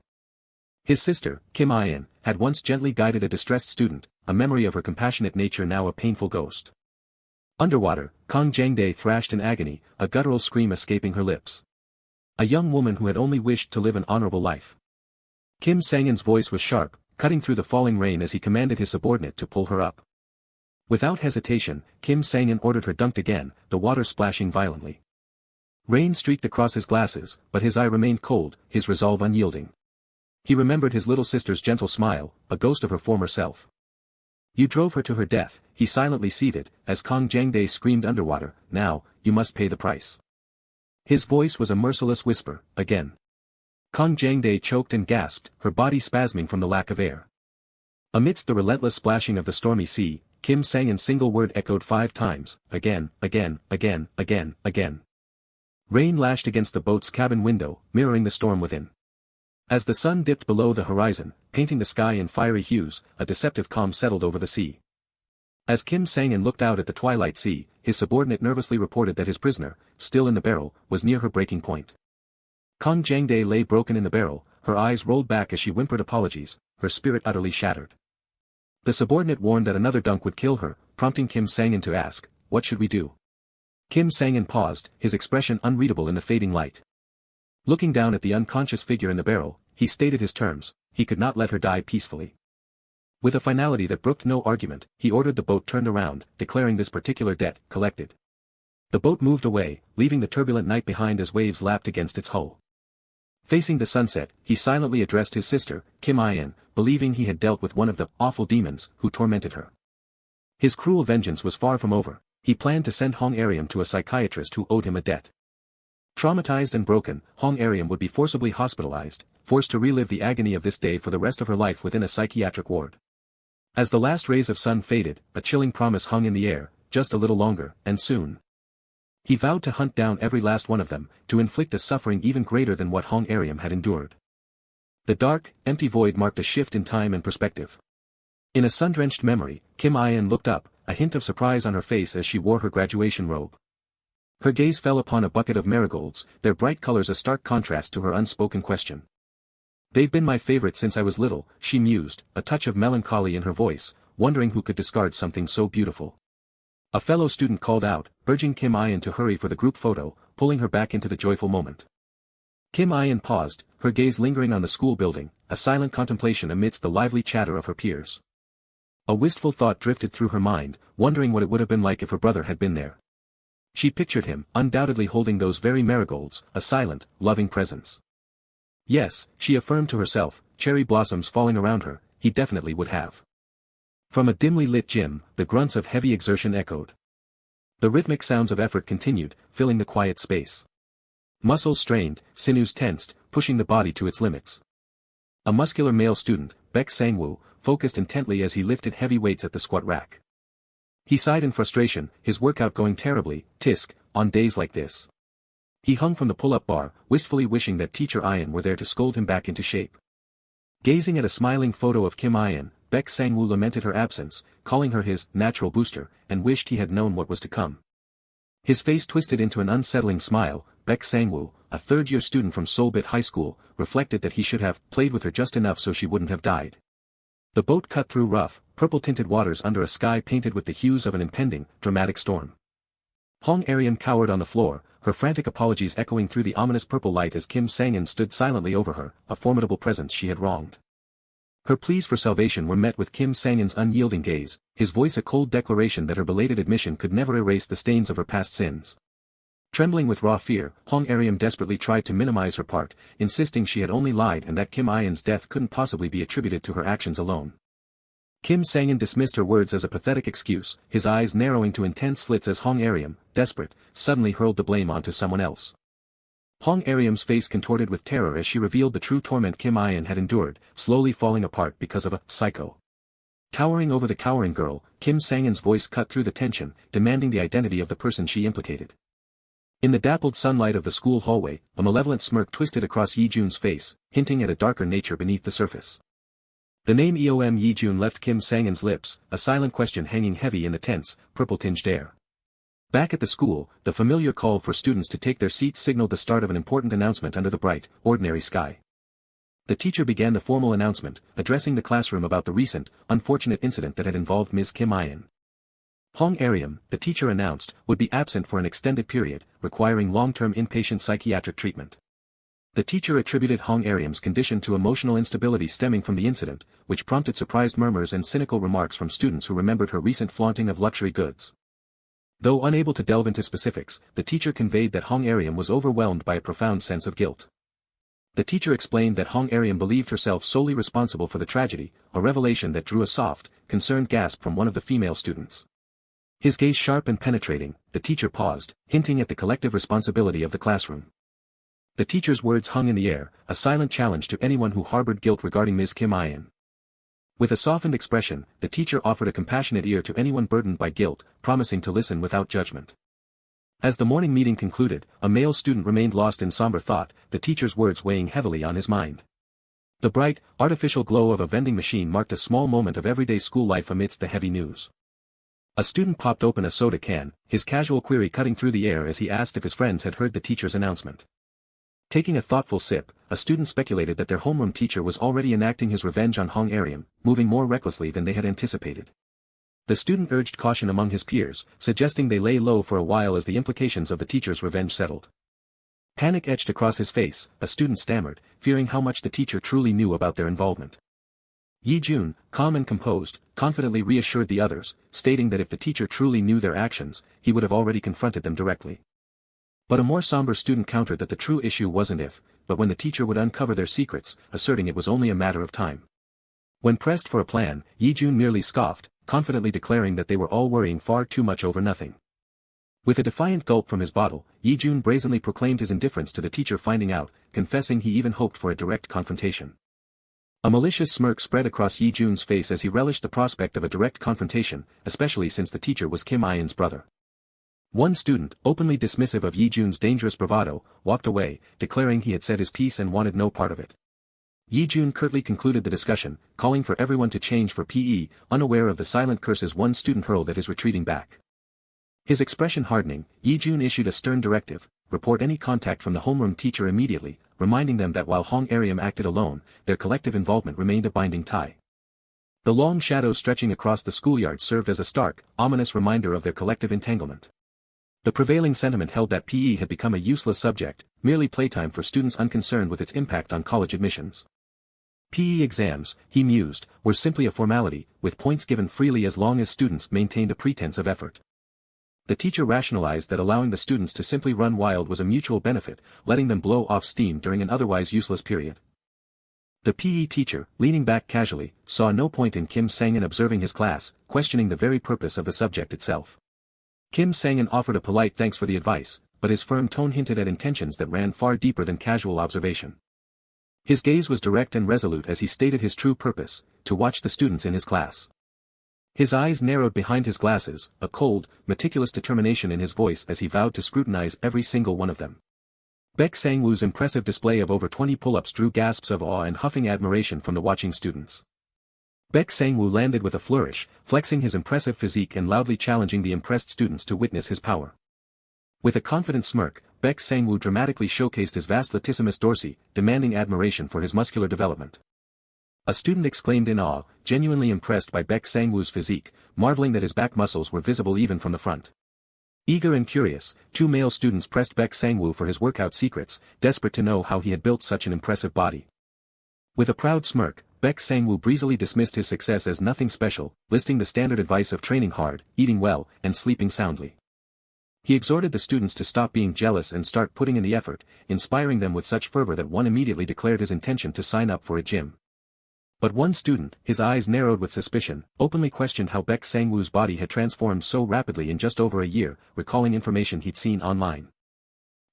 His sister, Kim In, had once gently guided a distressed student, a memory of her compassionate nature now a painful ghost. Underwater, Kang Jangdae thrashed in agony, a guttural scream escaping her lips. A young woman who had only wished to live an honorable life. Kim Sang-in's voice was sharp, cutting through the falling rain as he commanded his subordinate to pull her up. Without hesitation, Kim Sang-in ordered her dunked again, the water splashing violently. Rain streaked across his glasses, but his eye remained cold, his resolve unyielding. He remembered his little sister's gentle smile, a ghost of her former self. You drove her to her death, he silently seethed, as Kang Jangdae screamed underwater, now, you must pay the price. His voice was a merciless whisper, again. Kang Jangdae choked and gasped, her body spasming from the lack of air. Amidst the relentless splashing of the stormy sea, Kim Sang-in's single word echoed 5 times, again, again, again, again, again. Rain lashed against the boat's cabin window, mirroring the storm within. As the sun dipped below the horizon, painting the sky in fiery hues, a deceptive calm settled over the sea. As Kim Sang-in looked out at the twilight sea, his subordinate nervously reported that his prisoner, still in the barrel, was near her breaking point. Kang Jangdae lay broken in the barrel, her eyes rolled back as she whimpered apologies, her spirit utterly shattered. The subordinate warned that another dunk would kill her, prompting Kim Sang-in to ask, what should we do? Kim Sang-in paused, his expression unreadable in the fading light. Looking down at the unconscious figure in the barrel, he stated his terms, he could not let her die peacefully. With a finality that brooked no argument, he ordered the boat turned around, declaring this particular debt collected. The boat moved away, leaving the turbulent night behind as waves lapped against its hull. Facing the sunset, he silently addressed his sister, Kim In, believing he had dealt with one of the awful demons who tormented her. His cruel vengeance was far from over, he planned to send Hong Aryam to a psychiatrist who owed him a debt. Traumatized and broken, Hong Aryam would be forcibly hospitalized, forced to relive the agony of this day for the rest of her life within a psychiatric ward. As the last rays of sun faded, a chilling promise hung in the air, just a little longer, and soon. He vowed to hunt down every last one of them, to inflict a suffering even greater than what Hong Aryam had endured. The dark, empty void marked a shift in time and perspective. In a sun-drenched memory, Kim In looked up, a hint of surprise on her face as she wore her graduation robe. Her gaze fell upon a bucket of marigolds, their bright colors a stark contrast to her unspoken question. They've been my favorite since I was little, she mused, a touch of melancholy in her voice, wondering who could discard something so beautiful. A fellow student called out, urging Kim In to hurry for the group photo, pulling her back into the joyful moment. Kim In paused, her gaze lingering on the school building, a silent contemplation amidst the lively chatter of her peers. A wistful thought drifted through her mind, wondering what it would have been like if her brother had been there. She pictured him, undoubtedly holding those very marigolds, a silent, loving presence. Yes, she affirmed to herself, cherry blossoms falling around her, he definitely would have. From a dimly lit gym, the grunts of heavy exertion echoed. The rhythmic sounds of effort continued, filling the quiet space. Muscles strained, sinews tensed, pushing the body to its limits. A muscular male student, Baek Sang-woo, focused intently as he lifted heavy weights at the squat rack. He sighed in frustration, his workout going terribly, tisk, on days like this. He hung from the pull-up bar, wistfully wishing that teacher In were there to scold him back into shape. Gazing at a smiling photo of Kim In, Baek Sang-woo lamented her absence, calling her his natural booster, and wished he had known what was to come. His face twisted into an unsettling smile. Baek Sang-woo, a third-year student from Seoulbit High School, reflected that he should have played with her just enough so she wouldn't have died. The boat cut through rough, purple-tinted waters under a sky painted with the hues of an impending, dramatic storm. Hong Aryam cowered on the floor, her frantic apologies echoing through the ominous purple light as Kim Sang-in stood silently over her, a formidable presence she had wronged. Her pleas for salvation were met with Kim Sang-in's unyielding gaze, his voice a cold declaration that her belated admission could never erase the stains of her past sins. Trembling with raw fear, Hong Aryam desperately tried to minimize her part, insisting she had only lied and that Kim In-in's death couldn't possibly be attributed to her actions alone. Kim Sang-in dismissed her words as a pathetic excuse, his eyes narrowing to intense slits as Hong Aryam, desperate, suddenly hurled the blame onto someone else. Hong Aryam's face contorted with terror as she revealed the true torment Kim In had endured, slowly falling apart because of a psycho. Towering over the cowering girl, Kim Sang-in's voice cut through the tension, demanding the identity of the person she implicated. In the dappled sunlight of the school hallway, a malevolent smirk twisted across Yi-jun's face, hinting at a darker nature beneath the surface. The name Eom Yi-jun left Kim Sang-in's lips, a silent question hanging heavy in the tense, purple-tinged air. Back at the school, the familiar call for students to take their seats signaled the start of an important announcement under the bright, ordinary sky. The teacher began the formal announcement, addressing the classroom about the recent, unfortunate incident that had involved Ms. Kim In. Hong Aryam, the teacher announced, would be absent for an extended period, requiring long-term inpatient psychiatric treatment. The teacher attributed Hong Aryam's condition to emotional instability stemming from the incident, which prompted surprised murmurs and cynical remarks from students who remembered her recent flaunting of luxury goods. Though unable to delve into specifics, the teacher conveyed that Hong Aryam was overwhelmed by a profound sense of guilt. The teacher explained that Hong Aryam believed herself solely responsible for the tragedy, a revelation that drew a soft, concerned gasp from one of the female students. His gaze sharp and penetrating, the teacher paused, hinting at the collective responsibility of the classroom. The teacher's words hung in the air, a silent challenge to anyone who harbored guilt regarding Ms. Kim In. With a softened expression, the teacher offered a compassionate ear to anyone burdened by guilt, promising to listen without judgment. As the morning meeting concluded, a male student remained lost in somber thought, the teacher's words weighing heavily on his mind. The bright, artificial glow of a vending machine marked a small moment of everyday school life amidst the heavy news. A student popped open a soda can, his casual query cutting through the air as he asked if his friends had heard the teacher's announcement. Taking a thoughtful sip, a student speculated that their homeroom teacher was already enacting his revenge on Hong Aryam, moving more recklessly than they had anticipated. The student urged caution among his peers, suggesting they lay low for a while as the implications of the teacher's revenge settled. Panic etched across his face, a student stammered, fearing how much the teacher truly knew about their involvement. Yi-jun, calm and composed, confidently reassured the others, stating that if the teacher truly knew their actions, he would have already confronted them directly. But a more somber student countered that the true issue wasn't if, but when the teacher would uncover their secrets, asserting it was only a matter of time. When pressed for a plan, Yi-jun merely scoffed, confidently declaring that they were all worrying far too much over nothing. With a defiant gulp from his bottle, Yi-jun brazenly proclaimed his indifference to the teacher finding out, confessing he even hoped for a direct confrontation. A malicious smirk spread across Yi-jun's face as he relished the prospect of a direct confrontation, especially since the teacher was Kim In-in's brother. One student, openly dismissive of Yi-jun's dangerous bravado, walked away, declaring he had said his piece and wanted no part of it. Yi-jun curtly concluded the discussion, calling for everyone to change for PE, unaware of the silent curses one student hurled at his retreating back. His expression hardening, Yi-jun issued a stern directive: report any contact from the homeroom teacher immediately, reminding them that while Hong Aryam acted alone, their collective involvement remained a binding tie. The long shadows stretching across the schoolyard served as a stark, ominous reminder of their collective entanglement. The prevailing sentiment held that PE had become a useless subject, merely playtime for students unconcerned with its impact on college admissions. PE exams, he mused, were simply a formality, with points given freely as long as students maintained a pretense of effort. The teacher rationalized that allowing the students to simply run wild was a mutual benefit, letting them blow off steam during an otherwise useless period. The PE teacher, leaning back casually, saw no point in Kim Sang-in observing his class, questioning the very purpose of the subject itself. Kim Sang-in offered a polite thanks for the advice, but his firm tone hinted at intentions that ran far deeper than casual observation. His gaze was direct and resolute as he stated his true purpose: to watch the students in his class. His eyes narrowed behind his glasses, a cold, meticulous determination in his voice as he vowed to scrutinize every single one of them. Baek Sang-woo's impressive display of over 20 pull-ups drew gasps of awe and huffing admiration from the watching students. Baek Sang-woo landed with a flourish, flexing his impressive physique and loudly challenging the impressed students to witness his power. With a confident smirk, Baek Sang-woo dramatically showcased his vast latissimus dorsi, demanding admiration for his muscular development. A student exclaimed in awe, genuinely impressed by Baek Sang-woo's physique, marveling that his back muscles were visible even from the front. Eager and curious, two male students pressed Baek Sang-woo for his workout secrets, desperate to know how he had built such an impressive body. With a proud smirk, Baek Sang-woo breezily dismissed his success as nothing special, listing the standard advice of training hard, eating well, and sleeping soundly. He exhorted the students to stop being jealous and start putting in the effort, inspiring them with such fervor that one immediately declared his intention to sign up for a gym. But one student, his eyes narrowed with suspicion, openly questioned how Baek Sang-woo's body had transformed so rapidly in just over a year, recalling information he'd seen online.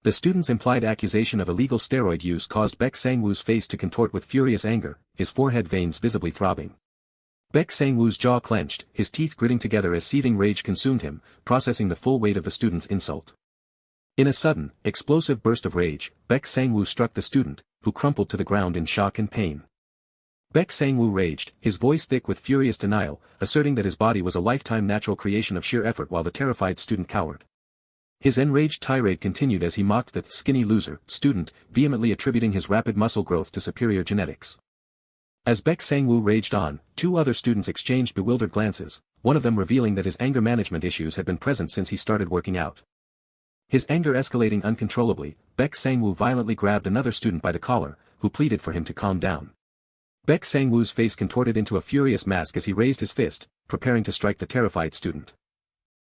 The student's implied accusation of illegal steroid use caused Baek Sang-woo's face to contort with furious anger, his forehead veins visibly throbbing. Baek Sang-woo's jaw clenched, his teeth gritting together as seething rage consumed him, processing the full weight of the student's insult. In a sudden, explosive burst of rage, Baek Sang-woo struck the student, who crumpled to the ground in shock and pain. Baek Sang-woo raged, his voice thick with furious denial, asserting that his body was a lifetime natural creation of sheer effort while the terrified student cowered. His enraged tirade continued as he mocked the skinny loser student, vehemently attributing his rapid muscle growth to superior genetics. As Baek Sang-woo raged on, two other students exchanged bewildered glances, one of them revealing that his anger management issues had been present since he started working out. His anger escalating uncontrollably, Baek Sang-woo violently grabbed another student by the collar, who pleaded for him to calm down. Baek Sang-woo's face contorted into a furious mask as he raised his fist, preparing to strike the terrified student.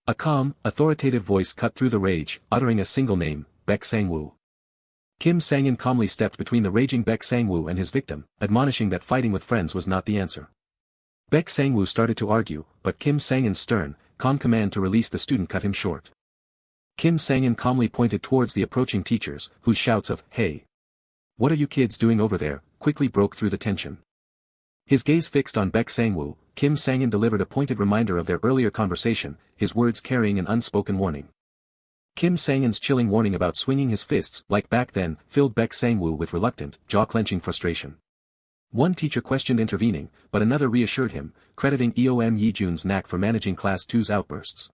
A calm, authoritative voice cut through the rage, uttering a single name, Baek Sang-woo. Kim Sang-in calmly stepped between the raging Baek Sang-woo and his victim, admonishing that fighting with friends was not the answer. Baek Sang-woo started to argue, but Kim Sang-in's stern, calm command to release the student cut him short. Kim Sang-in calmly pointed towards the approaching teachers, whose shouts of, "Hey! What are you kids doing over there?" quickly broke through the tension. His gaze fixed on Baek Sang-woo, Kim Sang-in delivered a pointed reminder of their earlier conversation, his words carrying an unspoken warning. Kim Sang-in's chilling warning about swinging his fists, like back then, filled Baek Sang-woo with reluctant, jaw-clenching frustration. One teacher questioned intervening, but another reassured him, crediting Eom Yi-jun's knack for managing Class 2's outbursts.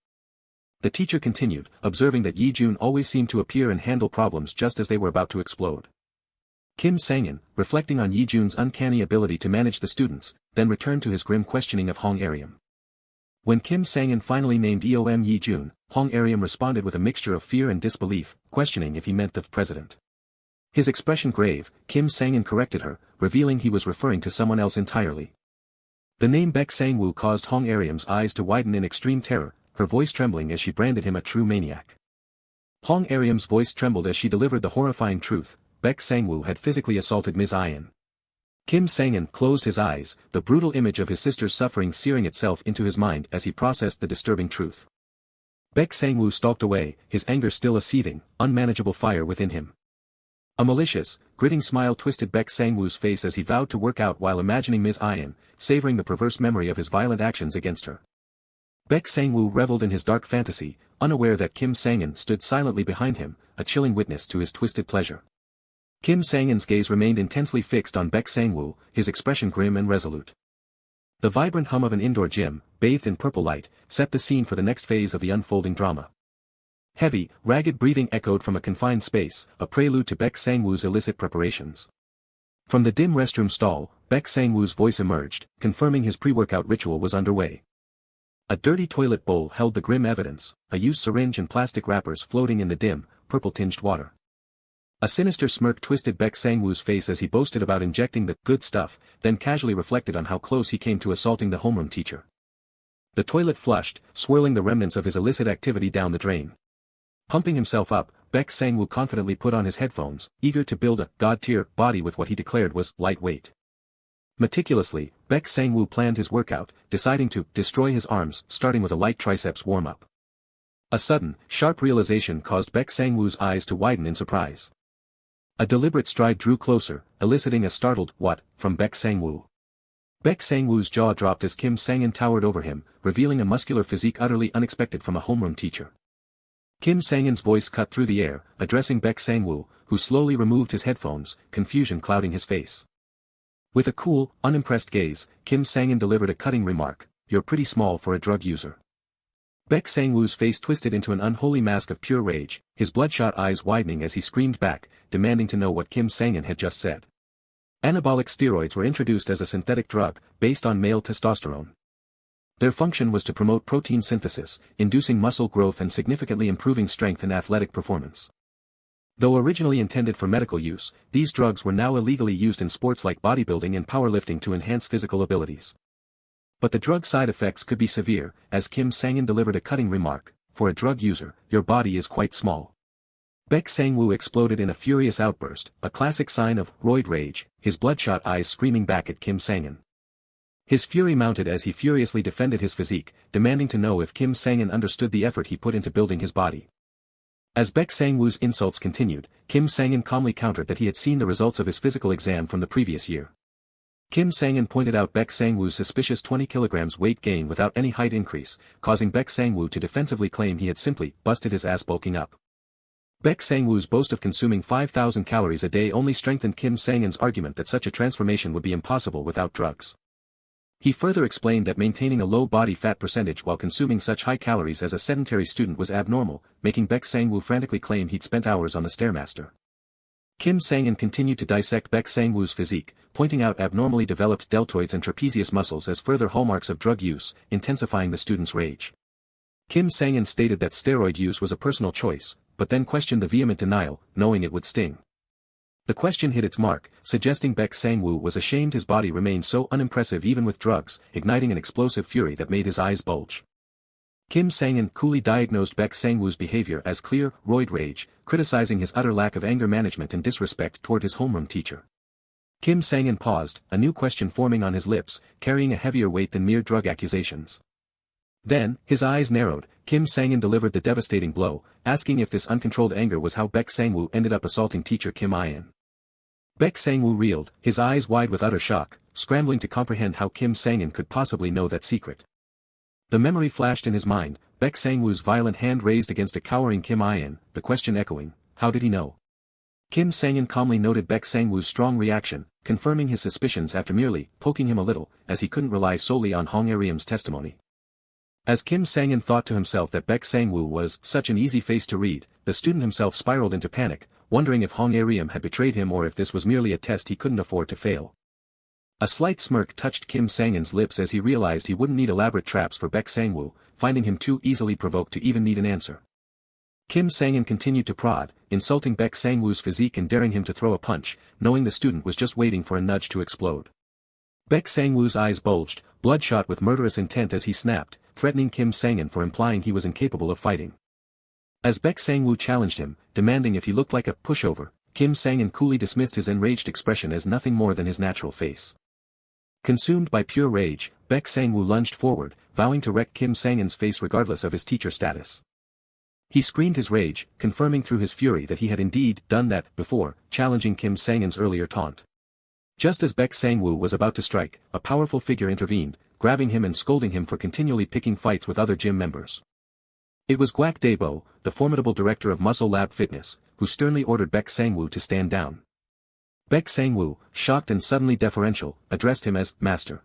The teacher continued, observing that Yi-jun always seemed to appear and handle problems just as they were about to explode. Kim Sang-in, reflecting on Yi-jun's uncanny ability to manage the students, then returned to his grim questioning of Hong Aryam. When Kim Sang-in finally named Eom Yi-jun, Hong Aryam responded with a mixture of fear and disbelief, questioning if he meant the president. His expression grave, Kim Sang-in corrected her, revealing he was referring to someone else entirely. The name Baek Sang-woo caused Hong Aryam's eyes to widen in extreme terror, her voice trembling as she branded him a true maniac. Hong Aryam's voice trembled as she delivered the horrifying truth. Baek Sang-woo had physically assaulted Ms. Ayan. Kim Sang-in closed his eyes, the brutal image of his sister's suffering searing itself into his mind as he processed the disturbing truth. Baek Sang-woo stalked away, his anger still a seething, unmanageable fire within him. A malicious, gritting smile twisted Baek Sang-woo's face as he vowed to work out while imagining Ms. Ayan, savoring the perverse memory of his violent actions against her. Baek Sang-woo reveled in his dark fantasy, unaware that Kim Sang-in stood silently behind him, a chilling witness to his twisted pleasure. Kim Sang-in's gaze remained intensely fixed on Baek Sang-woo, his expression grim and resolute. The vibrant hum of an indoor gym, bathed in purple light, set the scene for the next phase of the unfolding drama. Heavy, ragged breathing echoed from a confined space, a prelude to Baek Sang-woo's illicit preparations. From the dim restroom stall, Baek Sang-woo's voice emerged, confirming his pre-workout ritual was underway. A dirty toilet bowl held the grim evidence, a used syringe and plastic wrappers floating in the dim, purple-tinged water. A sinister smirk twisted Baek Sang-woo's face as he boasted about injecting the good stuff, then casually reflected on how close he came to assaulting the homeroom teacher. The toilet flushed, swirling the remnants of his illicit activity down the drain. Pumping himself up, Baek Sang-woo confidently put on his headphones, eager to build a god-tier body with what he declared was lightweight. Meticulously, Baek Sang-woo planned his workout, deciding to destroy his arms, starting with a light triceps warm-up. A sudden, sharp realization caused Baek Sang-woo's eyes to widen in surprise. A deliberate stride drew closer, eliciting a startled, "What?" from Baek Sang-woo. Baek Sang-woo's jaw dropped as Kim Sang-in towered over him, revealing a muscular physique utterly unexpected from a homeroom teacher. Kim Sang-in's voice cut through the air, addressing Baek Sang-woo, who slowly removed his headphones, confusion clouding his face. With a cool, unimpressed gaze, Kim Sang-in delivered a cutting remark, "You're pretty small for a drug user." Baek Sang-woo's face twisted into an unholy mask of pure rage, his bloodshot eyes widening as he screamed back, demanding to know what Kim Sang-in had just said. Anabolic steroids were introduced as a synthetic drug, based on male testosterone. Their function was to promote protein synthesis, inducing muscle growth and significantly improving strength and athletic performance. Though originally intended for medical use, these drugs were now illegally used in sports like bodybuilding and powerlifting to enhance physical abilities. But the drug side effects could be severe, as Kim Sang-in delivered a cutting remark, "For a drug user, your body is quite small." Baek Sang-woo exploded in a furious outburst, a classic sign of roid rage, his bloodshot eyes screaming back at Kim Sang-in. His fury mounted as he furiously defended his physique, demanding to know if Kim Sang-in understood the effort he put into building his body. As Baek Sang-woo's insults continued, Kim Sang-in calmly countered that he had seen the results of his physical exam from the previous year. Kim Sang-in pointed out Baek Sang-woo's suspicious 20 kilograms weight gain without any height increase, causing Baek Sang-woo to defensively claim he had simply busted his ass bulking up. Baek Sang-woo's boast of consuming 5,000 calories a day only strengthened Kim Sang-in's argument that such a transformation would be impossible without drugs. He further explained that maintaining a low body fat percentage while consuming such high calories as a sedentary student was abnormal, making Baek Sang-woo frantically claim he'd spent hours on the Stairmaster. Kim Sang-in continued to dissect Baek Sang-woo's physique, pointing out abnormally developed deltoids and trapezius muscles as further hallmarks of drug use, intensifying the student's rage. Kim Sang-in stated that steroid use was a personal choice, but then questioned the vehement denial, knowing it would sting. The question hit its mark, suggesting Baek Sang-woo was ashamed his body remained so unimpressive even with drugs, igniting an explosive fury that made his eyes bulge. Kim Sang-in coolly diagnosed Baek Sang-woo's behavior as clear, roid rage, criticizing his utter lack of anger management and disrespect toward his homeroom teacher. Kim Sang-in paused, a new question forming on his lips, carrying a heavier weight than mere drug accusations. Then, his eyes narrowed, Kim Sang-in delivered the devastating blow, asking if this uncontrolled anger was how Baek Sang-woo ended up assaulting teacher Kim In. Baek Sang-woo reeled, his eyes wide with utter shock, scrambling to comprehend how Kim Sang-in could possibly know that secret. The memory flashed in his mind, Baek Sang-woo's violent hand raised against a cowering Kim In, the question echoing, how did he know? Kim Sang-in calmly noted Baek Sang-woo's strong reaction, confirming his suspicions after merely poking him a little, as he couldn't rely solely on Hong Ae-ryum's testimony. As Kim Sang-in thought to himself that Baek Sang-woo was such an easy face to read, the student himself spiraled into panic, wondering if Hong Ae-ryum had betrayed him or if this was merely a test he couldn't afford to fail. A slight smirk touched Kim Sang-in's lips as he realized he wouldn't need elaborate traps for Baek Sang-woo, finding him too easily provoked to even need an answer. Kim Sang-in continued to prod, insulting Baek Sang-woo's physique and daring him to throw a punch, knowing the student was just waiting for a nudge to explode. Baek Sang-woo's eyes bulged, bloodshot with murderous intent as he snapped, threatening Kim Sang-in for implying he was incapable of fighting. As Baek Sang-woo challenged him, demanding if he looked like a pushover, Kim Sang-in coolly dismissed his enraged expression as nothing more than his natural face. Consumed by pure rage, Baek Sang-woo lunged forward, vowing to wreck Kim Sang-in's face regardless of his teacher status. He screamed his rage, confirming through his fury that he had indeed done that before, challenging Kim Sang-in's earlier taunt. Just as Baek Sang-woo was about to strike, a powerful figure intervened, grabbing him and scolding him for continually picking fights with other gym members. It was Gwak Dae-bo, the formidable director of Muscle Lab Fitness, who sternly ordered Baek Sang-woo to stand down. Baek Sang-woo, shocked and suddenly deferential, addressed him as master.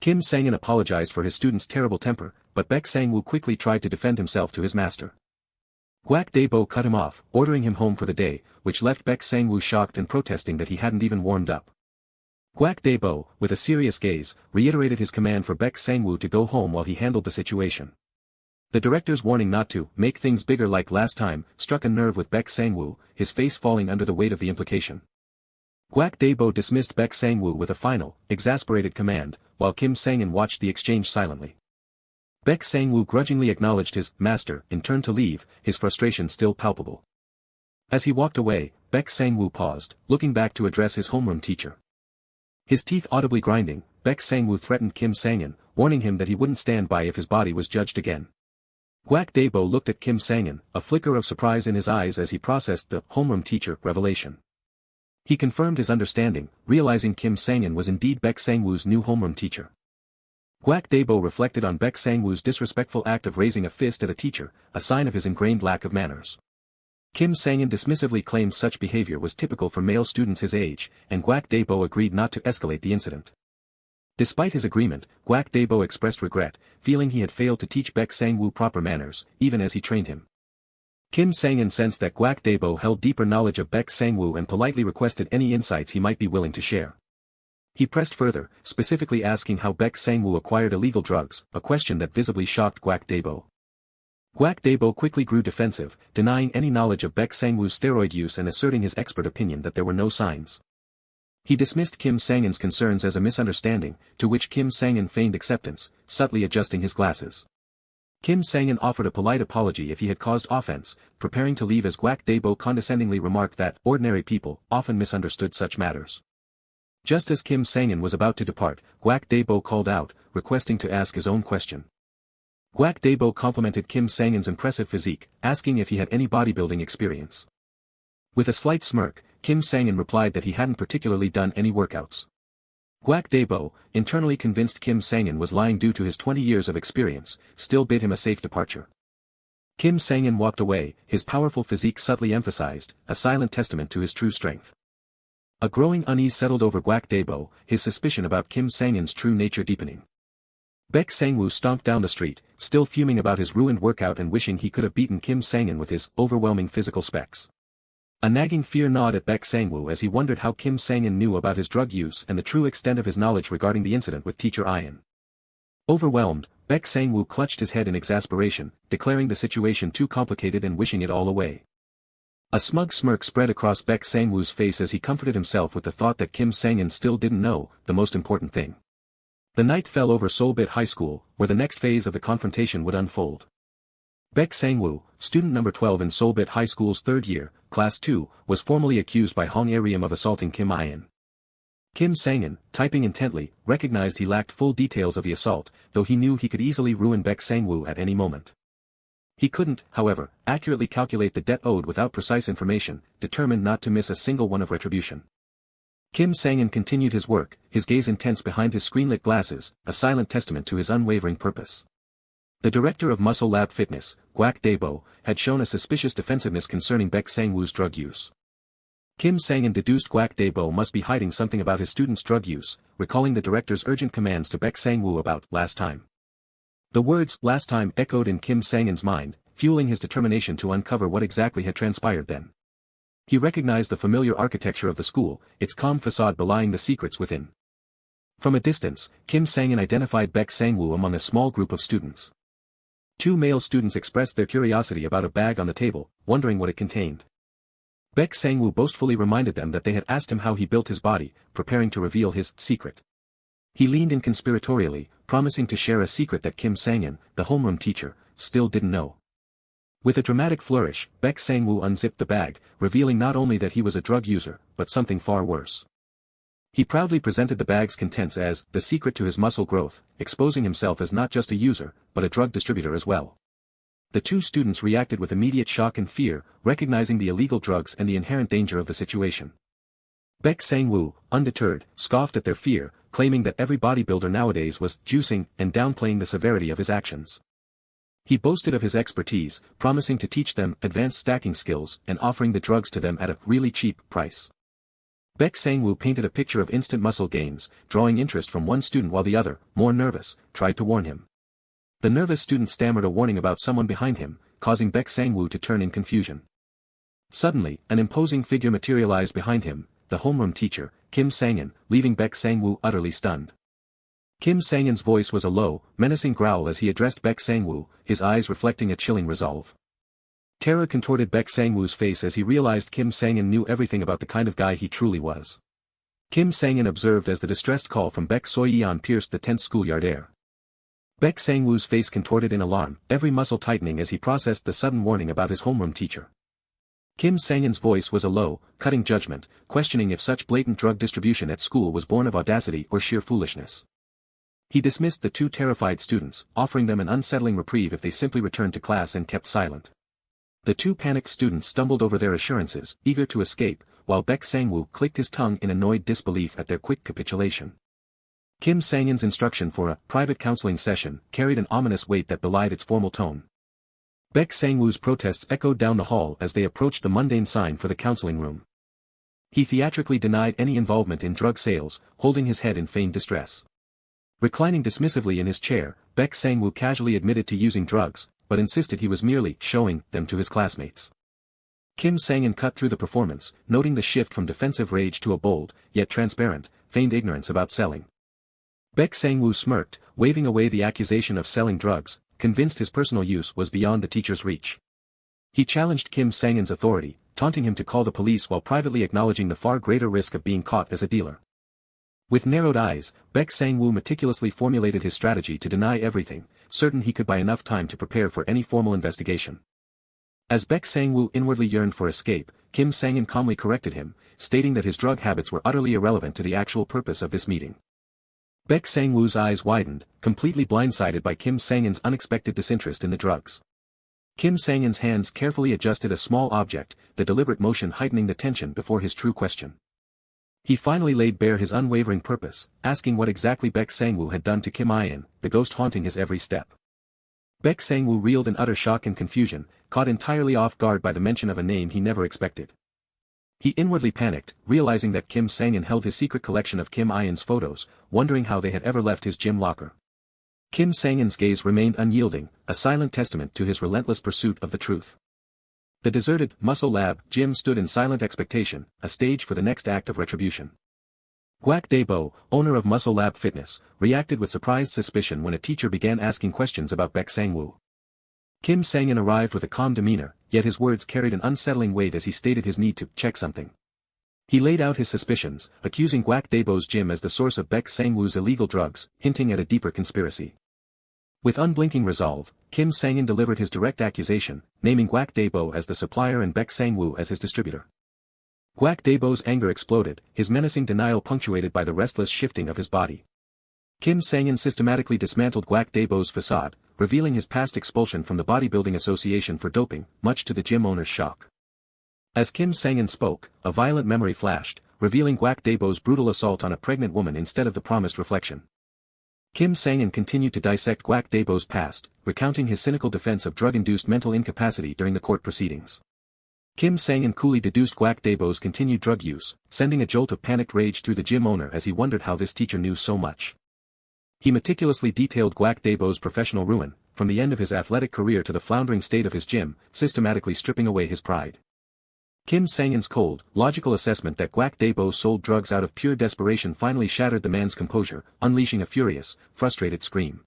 Kim Sang-in apologized for his student's terrible temper, but Baek Sang-woo quickly tried to defend himself to his master. Gwak Dae-bo cut him off, ordering him home for the day, which left Baek Sang-woo shocked and protesting that he hadn't even warmed up. Gwak Dae-bo, with a serious gaze, reiterated his command for Baek Sang-woo to go home while he handled the situation. The director's warning not to make things bigger like last time struck a nerve with Baek Sang-woo, his face falling under the weight of the implication. Gwak Dae-bo dismissed Baek Sang-woo with a final, exasperated command, while Kim Sang-in watched the exchange silently. Baek Sang-woo grudgingly acknowledged his master and turned to leave, his frustration still palpable. As he walked away, Baek Sang-woo paused, looking back to address his homeroom teacher. His teeth audibly grinding, Baek Sang-woo threatened Kim Sang-in, warning him that he wouldn't stand by if his body was judged again. Gwak Dae-bo looked at Kim Sang-in, a flicker of surprise in his eyes as he processed the homeroom teacher revelation. He confirmed his understanding, realizing Kim Sang-in was indeed Baek Sang-woo's new homeroom teacher. Gwak Dae-bo reflected on Baek Sang-woo's disrespectful act of raising a fist at a teacher, a sign of his ingrained lack of manners. Kim Sang-in dismissively claimed such behavior was typical for male students his age, and Gwak Dae-bo agreed not to escalate the incident. Despite his agreement, Gwak Dae-bo expressed regret, feeling he had failed to teach Baek Sang-woo proper manners, even as he trained him. Kim Sang-in sensed that Guak Debo held deeper knowledge of Baek Sang-woo and politely requested any insights he might be willing to share. He pressed further, specifically asking how Baek Sang-woo acquired illegal drugs, a question that visibly shocked Guak Debo. Guak Debo quickly grew defensive, denying any knowledge of Baek Sang-woo's steroid use and asserting his expert opinion that there were no signs. He dismissed Kim Sang-in's concerns as a misunderstanding, to which Kim Sang-in feigned acceptance, subtly adjusting his glasses. Kim Sang-in offered a polite apology if he had caused offense, preparing to leave as Guak Debo condescendingly remarked that ordinary people often misunderstood such matters. Just as Kim Sang-in was about to depart, Guak Debo called out, requesting to ask his own question. Guak Debo complimented Kim Sang-in's impressive physique, asking if he had any bodybuilding experience. With a slight smirk, Kim Sang-in replied that he hadn't particularly done any workouts. Guak Debo, internally convinced Kim Sang-in was lying due to his 20 years of experience, still bid him a safe departure. Kim Sang-in walked away, his powerful physique subtly emphasized, a silent testament to his true strength. A growing unease settled over Guak Debo, his suspicion about Kim Sang-in's true nature deepening. Baek Sang-woo stomped down the street, still fuming about his ruined workout and wishing he could have beaten Kim Sang-in with his overwhelming physical specs. A nagging fear gnawed at Baek Sang-woo as he wondered how Kim Sang-in knew about his drug use and the true extent of his knowledge regarding the incident with teacher Ian. Overwhelmed, Baek Sang-woo clutched his head in exasperation, declaring the situation too complicated and wishing it all away. A smug smirk spread across Baek Sang-woo's face as he comforted himself with the thought that Kim Sang-in still didn't know the most important thing. The night fell over Seoulbit High School, where the next phase of the confrontation would unfold. Baek Sang-woo, student number 12 in Seoulbit High School's third year, Class 2, was formally accused by Hong Ae-ryum of assaulting Kim Ian. Kim Sang-in, typing intently, recognized he lacked full details of the assault, though he knew he could easily ruin Baek Sang-woo at any moment. He couldn't, however, accurately calculate the debt owed without precise information, determined not to miss a single one of retribution. Kim Sang-in continued his work, his gaze intense behind his screen-lit glasses, a silent testament to his unwavering purpose. The director of Muscle Lab Fitness, Guak Debo, had shown a suspicious defensiveness concerning Baek Sang-woo's drug use. Kim Sang-in deduced Guak Debo must be hiding something about his student's drug use, recalling the director's urgent commands to Baek Sang-woo about last time. The words last time echoed in Kim Sang-in's mind, fueling his determination to uncover what exactly had transpired then. He recognized the familiar architecture of the school, its calm facade belying the secrets within. From a distance, Kim Sang-in identified Baek Sang-woo among a small group of students. Two male students expressed their curiosity about a bag on the table, wondering what it contained. Baek Sang-woo boastfully reminded them that they had asked him how he built his body, preparing to reveal his secret. He leaned in conspiratorially, promising to share a secret that Kim Sang-in, the homeroom teacher, still didn't know. With a dramatic flourish, Baek Sang-woo unzipped the bag, revealing not only that he was a drug user, but something far worse. He proudly presented the bag's contents as the secret to his muscle growth, exposing himself as not just a user, but a drug distributor as well. The two students reacted with immediate shock and fear, recognizing the illegal drugs and the inherent danger of the situation. Baek Sang-woo, undeterred, scoffed at their fear, claiming that every bodybuilder nowadays was juicing and downplaying the severity of his actions. He boasted of his expertise, promising to teach them advanced stacking skills and offering the drugs to them at a really cheap price. Baek Sang-woo painted a picture of instant muscle gains, drawing interest from one student while the other, more nervous, tried to warn him. The nervous student stammered a warning about someone behind him, causing Baek Sang-woo to turn in confusion. Suddenly, an imposing figure materialized behind him, the homeroom teacher, Kim Sang-in, leaving Baek Sang-woo utterly stunned. Kim Sang-in's voice was a low, menacing growl as he addressed Baek Sang-woo, his eyes reflecting a chilling resolve. Terror contorted Baek Sang-woo's face as he realized Kim Sang-in knew everything about the kind of guy he truly was. Kim Sang-in observed as the distressed call from Baek Soyeon pierced the tense schoolyard air. Baek Sang-woo's face contorted in alarm, every muscle tightening as he processed the sudden warning about his homeroom teacher. Kim Sang-in's voice was a low, cutting judgment, questioning if such blatant drug distribution at school was born of audacity or sheer foolishness. He dismissed the two terrified students, offering them an unsettling reprieve if they simply returned to class and kept silent. The two panicked students stumbled over their assurances, eager to escape, while Baek Sang-woo clicked his tongue in annoyed disbelief at their quick capitulation. Kim Sang-in's instruction for a private counseling session carried an ominous weight that belied its formal tone. Baek Sang-woo's protests echoed down the hall as they approached the mundane sign for the counseling room. He theatrically denied any involvement in drug sales, holding his head in feigned distress. Reclining dismissively in his chair, Baek Sang-woo casually admitted to using drugs, but insisted he was merely showing them to his classmates. Kim Sang-in cut through the performance, noting the shift from defensive rage to a bold, yet transparent, feigned ignorance about selling. Baek Sang-woo smirked, waving away the accusation of selling drugs, convinced his personal use was beyond the teacher's reach. He challenged Kim Sang-in's authority, taunting him to call the police while privately acknowledging the far greater risk of being caught as a dealer. With narrowed eyes, Baek Sang-woo meticulously formulated his strategy to deny everything, certain he could buy enough time to prepare for any formal investigation. As Baek Sang-woo inwardly yearned for escape, Kim Sang-in calmly corrected him, stating that his drug habits were utterly irrelevant to the actual purpose of this meeting. Baek Sang-woo's eyes widened, completely blindsided by Kim Sang-in's unexpected disinterest in the drugs. Kim Sang-in's hands carefully adjusted a small object, the deliberate motion heightening the tension before his true question. He finally laid bare his unwavering purpose, asking what exactly Baek Sang-woo had done to Kim In, the ghost haunting his every step. Baek Sang-woo reeled in utter shock and confusion, caught entirely off guard by the mention of a name he never expected. He inwardly panicked, realizing that Kim Sang-in held his secret collection of Kim In's photos, wondering how they had ever left his gym locker. Kim Sang-in's gaze remained unyielding, a silent testament to his relentless pursuit of the truth. The deserted, muscle lab gym stood in silent expectation, a stage for the next act of retribution. Gwak Dae-bo, owner of Muscle Lab Fitness, reacted with surprised suspicion when a teacher began asking questions about Baek Sang-woo. Kim Sang-in arrived with a calm demeanor, yet his words carried an unsettling weight as he stated his need to check something. He laid out his suspicions, accusing Gwak Dae-bo's gym as the source of Baek Sang-woo's illegal drugs, hinting at a deeper conspiracy. With unblinking resolve, Kim Sang-in delivered his direct accusation, naming Gwak Dae-bo as the supplier and Baek Sang-woo as his distributor. Gwak Dae-bo's anger exploded, his menacing denial punctuated by the restless shifting of his body. Kim Sang-in systematically dismantled Gwak Dae-bo's facade, revealing his past expulsion from the Bodybuilding Association for doping, much to the gym owner's shock. As Kim Sang-in spoke, a violent memory flashed, revealing Gwak Dae-bo's brutal assault on a pregnant woman instead of the promised reflection. Kim Sang-in continued to dissect Gwak Dae-bo's past, recounting his cynical defense of drug-induced mental incapacity during the court proceedings. Kim Sang-in coolly deduced Gwak Dae-bo's continued drug use, sending a jolt of panicked rage through the gym owner as he wondered how this teacher knew so much. He meticulously detailed Gwak Dae-bo's professional ruin, from the end of his athletic career to the floundering state of his gym, systematically stripping away his pride. Kim Sang-in's cold, logical assessment that Gwak Dae-bo sold drugs out of pure desperation finally shattered the man's composure, unleashing a furious, frustrated scream.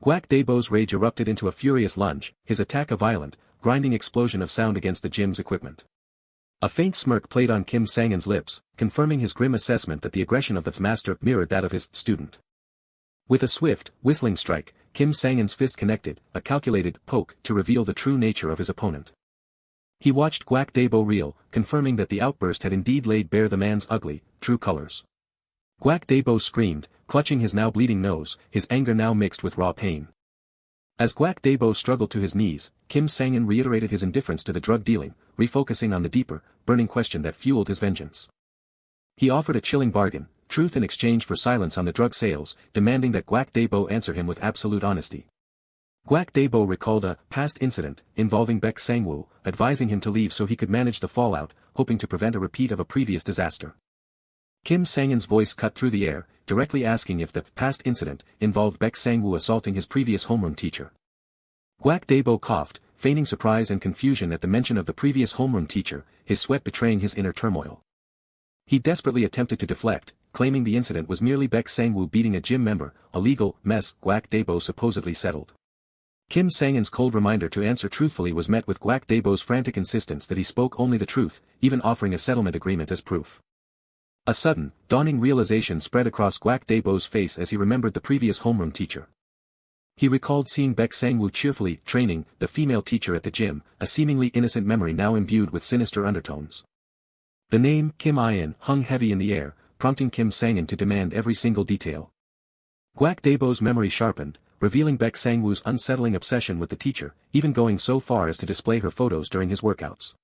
Gwak Dae-bo's rage erupted into a furious lunge, his attack a violent, grinding explosion of sound against the gym's equipment. A faint smirk played on Kim Sang-in's lips, confirming his grim assessment that the aggression of the master mirrored that of his student. With a swift, whistling strike, Kim Sang-in's fist connected, a calculated poke to reveal the true nature of his opponent. He watched Gwak Dae-bo reel, confirming that the outburst had indeed laid bare the man's ugly, true colors. Gwak Dae-bo screamed, clutching his now bleeding nose, his anger now mixed with raw pain. As Gwak Dae-bo struggled to his knees, Kim Sang-in reiterated his indifference to the drug dealing, refocusing on the deeper, burning question that fueled his vengeance. He offered a chilling bargain, truth in exchange for silence on the drug sales, demanding that Gwak Dae-bo answer him with absolute honesty. Gwak Dae-bo recalled a past incident involving Baek Sang-woo, advising him to leave so he could manage the fallout, hoping to prevent a repeat of a previous disaster. Kim Sang-in's voice cut through the air, directly asking if the past incident involved Baek Sang-woo assaulting his previous homeroom teacher. Gwak Dae-bo coughed, feigning surprise and confusion at the mention of the previous homeroom teacher, his sweat betraying his inner turmoil. He desperately attempted to deflect, claiming the incident was merely Baek Sang-woo beating a gym member, a legal mess Gwak Dae-bo supposedly settled. Kim Sang-in's cold reminder to answer truthfully was met with Gwak Dae-bo's frantic insistence that he spoke only the truth, even offering a settlement agreement as proof. A sudden, dawning realization spread across Gwak Dae-bo's face as he remembered the previous homeroom teacher. He recalled seeing Baek Sang-woo cheerfully training the female teacher at the gym, a seemingly innocent memory now imbued with sinister undertones. The name Kim In hung heavy in the air, prompting Kim Sang-in to demand every single detail. Gwak Dae-bo's memory sharpened, revealing Baek Sang-woo's unsettling obsession with the teacher, even going so far as to display her photos during his workouts.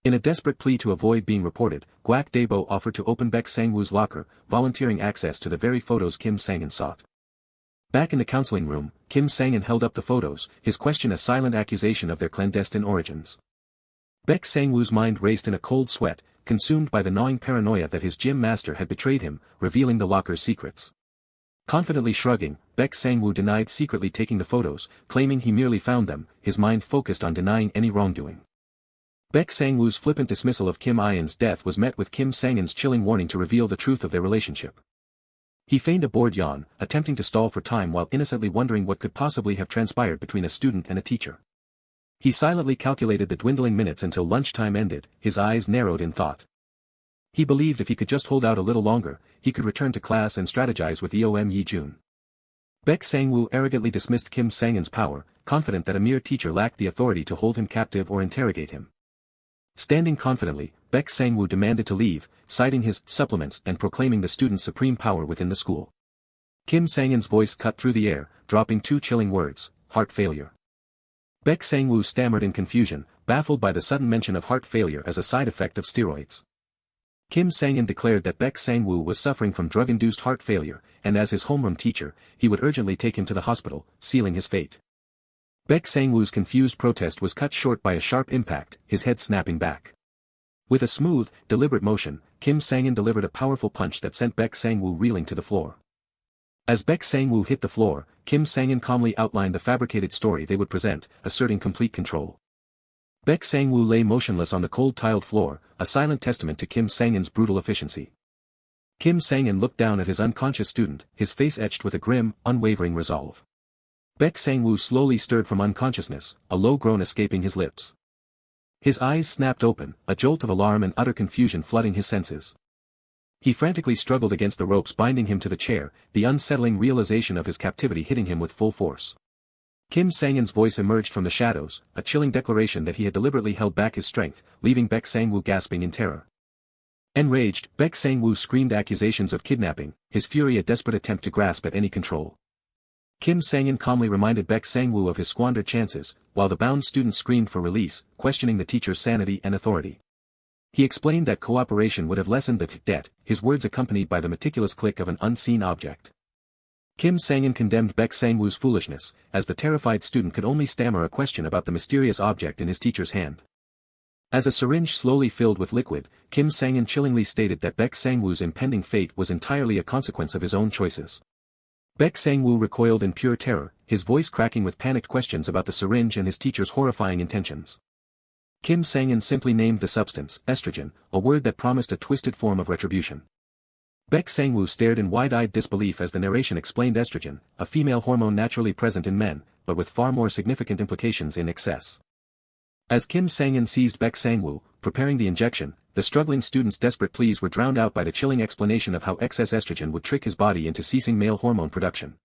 In a desperate plea to avoid being reported, Gwak Dae-bo offered to open Baek Sang-woo's locker, volunteering access to the very photos Kim Sang-in sought. Back in the counseling room, Kim Sang-in held up the photos, his question a silent accusation of their clandestine origins. Baek Sang-woo's mind raced in a cold sweat, consumed by the gnawing paranoia that his gym master had betrayed him, revealing the locker's secrets. Confidently shrugging, Baek Sang-woo denied secretly taking the photos, claiming he merely found them, his mind focused on denying any wrongdoing. Baek Sang-woo's flippant dismissal of Kim In-'s death was met with Kim Sang-in's chilling warning to reveal the truth of their relationship. He feigned a bored yawn, attempting to stall for time while innocently wondering what could possibly have transpired between a student and a teacher. He silently calculated the dwindling minutes until lunchtime ended, his eyes narrowed in thought. He believed if he could just hold out a little longer, he could return to class and strategize with Eom Yi-jun. Baek Sang-woo arrogantly dismissed Kim Sang-in's power, confident that a mere teacher lacked the authority to hold him captive or interrogate him. Standing confidently, Baek Sang-woo demanded to leave, citing his supplements and proclaiming the student's supreme power within the school. Kim Sang-in's voice cut through the air, dropping two chilling words: heart failure. Baek Sang-woo stammered in confusion, baffled by the sudden mention of heart failure as a side effect of steroids. Kim Sang-in declared that Baek Sang-woo was suffering from drug-induced heart failure, and as his homeroom teacher, he would urgently take him to the hospital, sealing his fate. Baek Sang-woo's confused protest was cut short by a sharp impact, his head snapping back. With a smooth, deliberate motion, Kim Sang-in delivered a powerful punch that sent Baek Sang-woo reeling to the floor. As Baek Sang-woo hit the floor, Kim Sang-in calmly outlined the fabricated story they would present, asserting complete control. Baek Sang-woo lay motionless on the cold tiled floor, a silent testament to Kim Sang-in's brutal efficiency. Kim Sang-in looked down at his unconscious student, his face etched with a grim, unwavering resolve. Baek Sang-woo slowly stirred from unconsciousness, a low groan escaping his lips. His eyes snapped open, a jolt of alarm and utter confusion flooding his senses. He frantically struggled against the ropes binding him to the chair, the unsettling realization of his captivity hitting him with full force. Kim Sang-in's voice emerged from the shadows, a chilling declaration that he had deliberately held back his strength, leaving Baek Sang-woo gasping in terror. Enraged, Baek Sang-woo screamed accusations of kidnapping, his fury a desperate attempt to grasp at any control. Kim Sang-in calmly reminded Baek Sang-woo of his squandered chances, while the bound student screamed for release, questioning the teacher's sanity and authority. He explained that cooperation would have lessened the debt, his words accompanied by the meticulous click of an unseen object. Kim Sang-in condemned Baek Sang-woo's foolishness, as the terrified student could only stammer a question about the mysterious object in his teacher's hand. As a syringe slowly filled with liquid, Kim Sang-in chillingly stated that Baek Sang-woo's impending fate was entirely a consequence of his own choices. Baek Sang-woo recoiled in pure terror, his voice cracking with panicked questions about the syringe and his teacher's horrifying intentions. Kim Sang-in simply named the substance, estrogen, a word that promised a twisted form of retribution. Baek Sang-woo stared in wide-eyed disbelief as the narration explained estrogen, a female hormone naturally present in men, but with far more significant implications in excess. As Kim Sang-in seized Baek Sang-woo, preparing the injection, the struggling student's desperate pleas were drowned out by the chilling explanation of how excess estrogen would trick his body into ceasing male hormone production.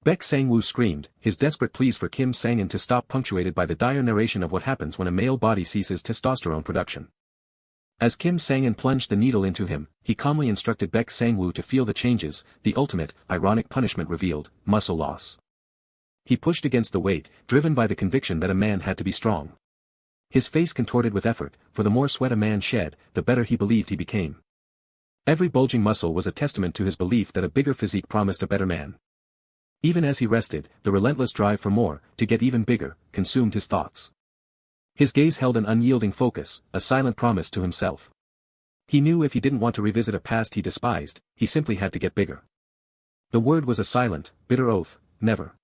Baek Sang-woo screamed, his desperate pleas for Kim Sang-in to stop punctuated by the dire narration of what happens when a male body ceases testosterone production. As Kim Sang-in plunged the needle into him, he calmly instructed Baek Sang-woo to feel the changes, the ultimate, ironic punishment revealed, muscle loss. He pushed against the weight, driven by the conviction that a man had to be strong. His face contorted with effort, for the more sweat a man shed, the better he believed he became. Every bulging muscle was a testament to his belief that a bigger physique promised a better man. Even as he rested, the relentless drive for more, to get even bigger, consumed his thoughts. His gaze held an unyielding focus, a silent promise to himself. He knew if he didn't want to revisit a past he despised, he simply had to get bigger. The word was a silent, bitter oath: never.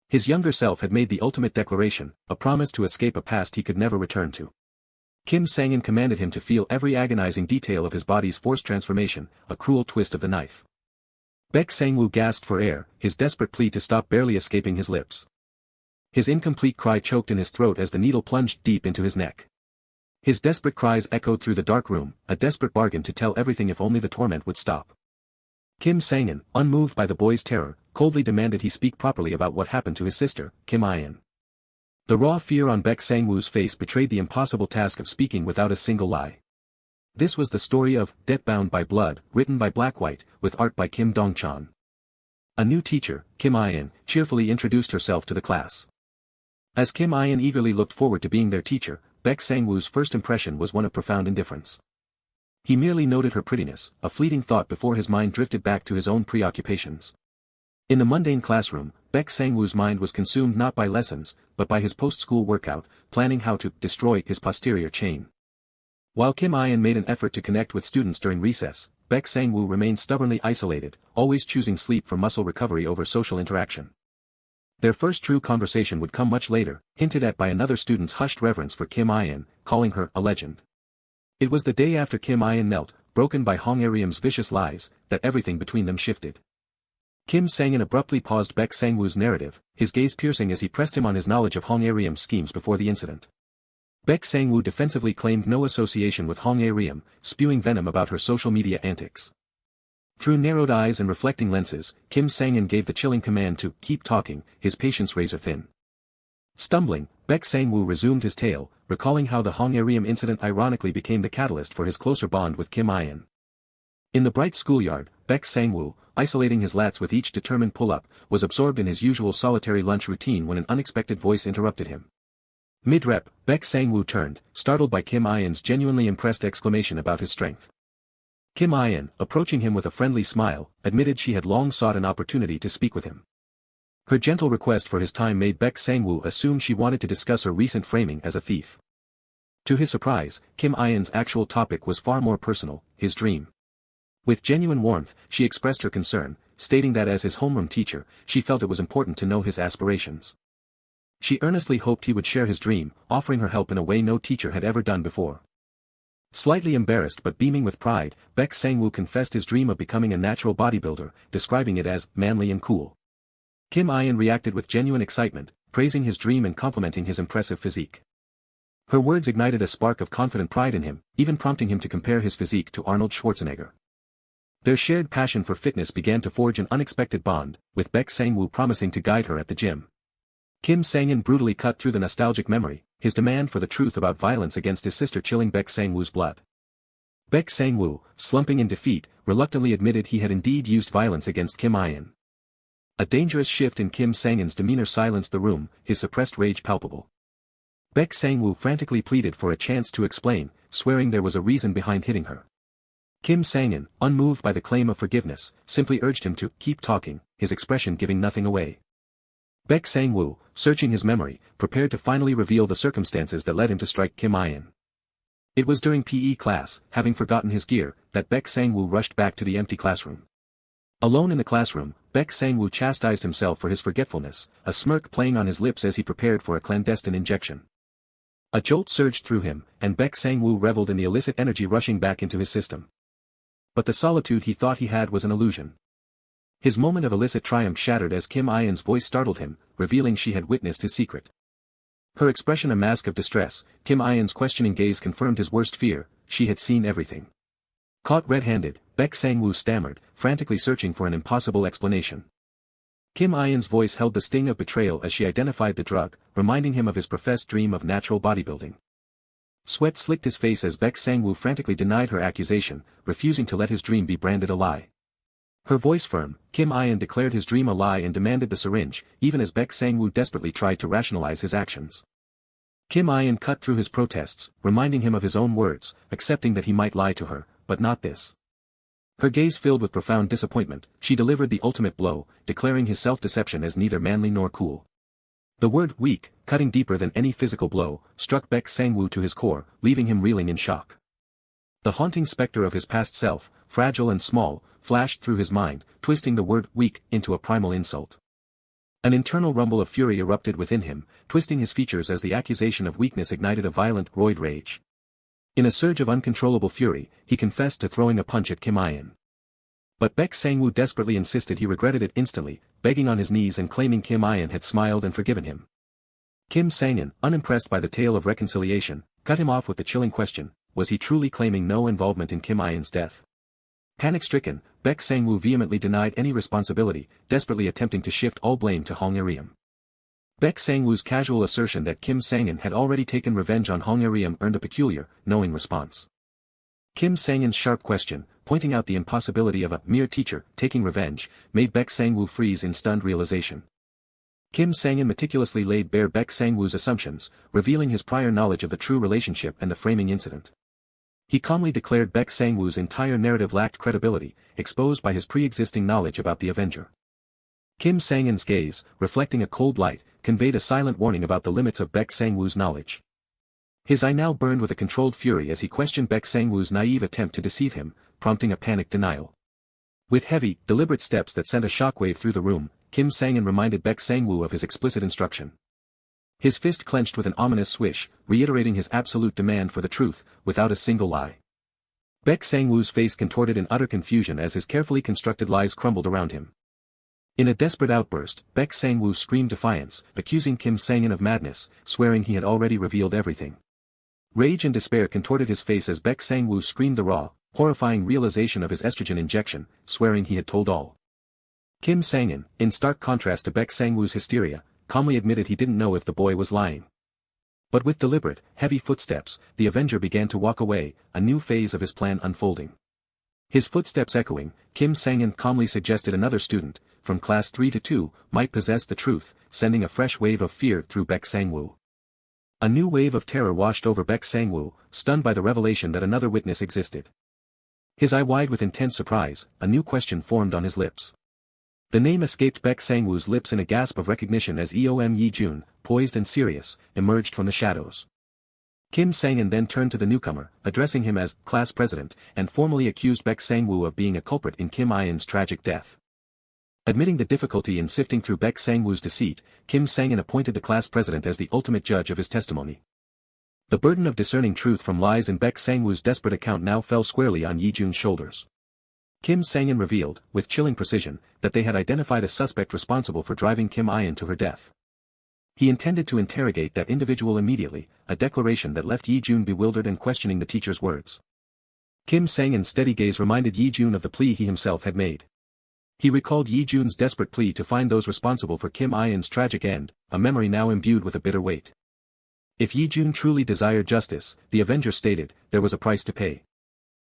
His younger self had made the ultimate declaration, a promise to escape a past he could never return to. Kim Sang-in commanded him to feel every agonizing detail of his body's forced transformation, a cruel twist of the knife. Baek Sang-woo gasped for air, his desperate plea to stop barely escaping his lips. His incomplete cry choked in his throat as the needle plunged deep into his neck. His desperate cries echoed through the dark room, a desperate bargain to tell everything if only the torment would stop. Kim Sang-in, unmoved by the boy's terror, coldly demanded he speak properly about what happened to his sister, Kim In. The raw fear on Baek Sang-woo's face betrayed the impossible task of speaking without a single lie. This was the story of Debtbound by Blood, written by Blackwhite, with art by Kim Dong-chan. A new teacher, Kim In, cheerfully introduced herself to the class. As Kim In eagerly looked forward to being their teacher, Baek Sang-woo's first impression was one of profound indifference. He merely noted her prettiness, a fleeting thought before his mind drifted back to his own preoccupations. In the mundane classroom, Baek Sang-woo's mind was consumed not by lessons, but by his post-school workout, planning how to destroy his posterior chain. While Kim In made an effort to connect with students during recess, Baek Sang-woo remained stubbornly isolated, always choosing sleep for muscle recovery over social interaction. Their first true conversation would come much later, hinted at by another student's hushed reverence for Kim In, calling her a legend. It was the day after Kim In knelt, broken by Hong Ae-ryum's vicious lies, that everything between them shifted. Kim Sang-in abruptly paused Baek Sang-woo's narrative, his gaze piercing as he pressed him on his knowledge of Hong Ae-ryum's schemes before the incident. Baek Sang-woo defensively claimed no association with Hong Ae-ryum, spewing venom about her social media antics. Through narrowed eyes and reflecting lenses, Kim Sang-in gave the chilling command to keep talking, his patience razor-thin. Stumbling, Baek Sang-woo resumed his tale, recalling how the Hong Ae-ryum incident ironically became the catalyst for his closer bond with Kim In. In the bright schoolyard, Baek Sang-woo, isolating his lats with each determined pull-up, was absorbed in his usual solitary lunch routine when an unexpected voice interrupted him. Mid-rep, Baek Sang-woo turned, startled by Kim In's genuinely impressed exclamation about his strength. Kim In, approaching him with a friendly smile, admitted she had long sought an opportunity to speak with him. Her gentle request for his time made Baek Sang-woo assume she wanted to discuss her recent framing as a thief. To his surprise, Kim In's actual topic was far more personal, his dream. With genuine warmth, she expressed her concern, stating that as his homeroom teacher, she felt it was important to know his aspirations. She earnestly hoped he would share his dream, offering her help in a way no teacher had ever done before. Slightly embarrassed but beaming with pride, Baek Sang-woo confessed his dream of becoming a natural bodybuilder, describing it as manly and cool. Kim In reacted with genuine excitement, praising his dream and complimenting his impressive physique. Her words ignited a spark of confident pride in him, even prompting him to compare his physique to Arnold Schwarzenegger. Their shared passion for fitness began to forge an unexpected bond, with Baek Sang-woo promising to guide her at the gym. Kim Sang-in brutally cut through the nostalgic memory, his demand for the truth about violence against his sister chilling Baek Sang-woo's blood. Baek Sang-woo, slumping in defeat, reluctantly admitted he had indeed used violence against Kim In. A dangerous shift in Kim Sang-in's demeanor silenced the room, his suppressed rage palpable. Baek Sang-woo frantically pleaded for a chance to explain, swearing there was a reason behind hitting her. Kim Sang-in, unmoved by the claim of forgiveness, simply urged him to keep talking, his expression giving nothing away. Baek Sang-woo, searching his memory, prepared to finally reveal the circumstances that led him to strike Kim In. It was during PE class, having forgotten his gear, that Baek Sang-woo rushed back to the empty classroom. Alone in the classroom, Baek Sang-woo chastised himself for his forgetfulness, a smirk playing on his lips as he prepared for a clandestine injection. A jolt surged through him, and Baek Sang-woo reveled in the illicit energy rushing back into his system. But the solitude he thought he had was an illusion. His moment of illicit triumph shattered as Kim In's voice startled him, revealing she had witnessed his secret. Her expression a mask of distress, Kim In's questioning gaze confirmed his worst fear, she had seen everything. Caught red-handed, Baek Sang-woo stammered, frantically searching for an impossible explanation. Kim In's voice held the sting of betrayal as she identified the drug, reminding him of his professed dream of natural bodybuilding. Sweat slicked his face as Baek Sang-woo frantically denied her accusation, refusing to let his dream be branded a lie. Her voice firm, Kim In declared his dream a lie and demanded the syringe, even as Baek Sang-woo desperately tried to rationalize his actions. Kim In cut through his protests, reminding him of his own words, accepting that he might lie to her, but not this. Her gaze filled with profound disappointment, she delivered the ultimate blow, declaring his self-deception as neither manly nor cool. The word weak, cutting deeper than any physical blow, struck Baek Sang-woo to his core, leaving him reeling in shock. The haunting specter of his past self, fragile and small, flashed through his mind, twisting the word weak into a primal insult. An internal rumble of fury erupted within him, twisting his features as the accusation of weakness ignited a violent roid rage. In a surge of uncontrollable fury, he confessed to throwing a punch at Kim In. But Baek Sang-woo desperately insisted he regretted it instantly, begging on his knees and claiming Kim In had smiled and forgiven him. Kim Sang-in, unimpressed by the tale of reconciliation, cut him off with the chilling question, was he truly claiming no involvement in Kim In's death? Panic-stricken, Baek Sang-woo vehemently denied any responsibility, desperately attempting to shift all blame to Hong Ae-ryum. Baek Sang-woo's casual assertion that Kim Sang-in had already taken revenge on Hong Ae-ryum earned a peculiar, knowing response. Kim Sang-in's sharp question, pointing out the impossibility of a mere teacher taking revenge, made Baek Sang-woo freeze in stunned realization. Kim Sang-in meticulously laid bare Baek Sang-woo's assumptions, revealing his prior knowledge of the true relationship and the framing incident. He calmly declared Baek Sang-woo's entire narrative lacked credibility, exposed by his pre-existing knowledge about the Avenger. Kim Sang-in's gaze, reflecting a cold light, conveyed a silent warning about the limits of Baek Sang-woo's knowledge. His eye now burned with a controlled fury as he questioned Baek Sang-woo's naive attempt to deceive him, prompting a panicked denial. With heavy, deliberate steps that sent a shockwave through the room, Kim Sang-in reminded Baek Sang-woo of his explicit instruction. His fist clenched with an ominous swish, reiterating his absolute demand for the truth, without a single lie. Baek Sang-woo's face contorted in utter confusion as his carefully constructed lies crumbled around him. In a desperate outburst, Baek Sang-woo screamed defiance, accusing Kim Sang-in of madness, swearing he had already revealed everything. Rage and despair contorted his face as Baek Sang-woo screamed the raw, horrifying realization of his estrogen injection, swearing he had told all. Kim Sang-in, in stark contrast to Baek Sang-woo's hysteria, calmly admitted he didn't know if the boy was lying. But with deliberate, heavy footsteps, the Avenger began to walk away, a new phase of his plan unfolding. His footsteps echoing, Kim Sang-in calmly suggested another student, from class 3 to 2, might possess the truth, sending a fresh wave of fear through Baek Sang-woo. A new wave of terror washed over Baek Sang-woo, stunned by the revelation that another witness existed. His eye wide with intense surprise, a new question formed on his lips. The name escaped Baek Sang-woo's lips in a gasp of recognition as Eom Yi-jun, poised and serious, emerged from the shadows. Kim Sang-in then turned to the newcomer, addressing him as class president, and formally accused Baek Sang-woo of being a culprit in Kim In-'s tragic death. Admitting the difficulty in sifting through Baek Sang-woo's deceit, Kim Sang-in appointed the class president as the ultimate judge of his testimony. The burden of discerning truth from lies in Baek Sang-woo's desperate account now fell squarely on Yi-jun's shoulders. Kim Sang-in revealed, with chilling precision, that they had identified a suspect responsible for driving Kim In to her death. He intended to interrogate that individual immediately, a declaration that left Yi-jun bewildered and questioning the teacher's words. Kim Sang-in's steady gaze reminded Yi-jun of the plea he himself had made. He recalled Yi-jun's desperate plea to find those responsible for Kim In-'s tragic end, a memory now imbued with a bitter weight. If Yi-jun truly desired justice, the Avenger stated, there was a price to pay.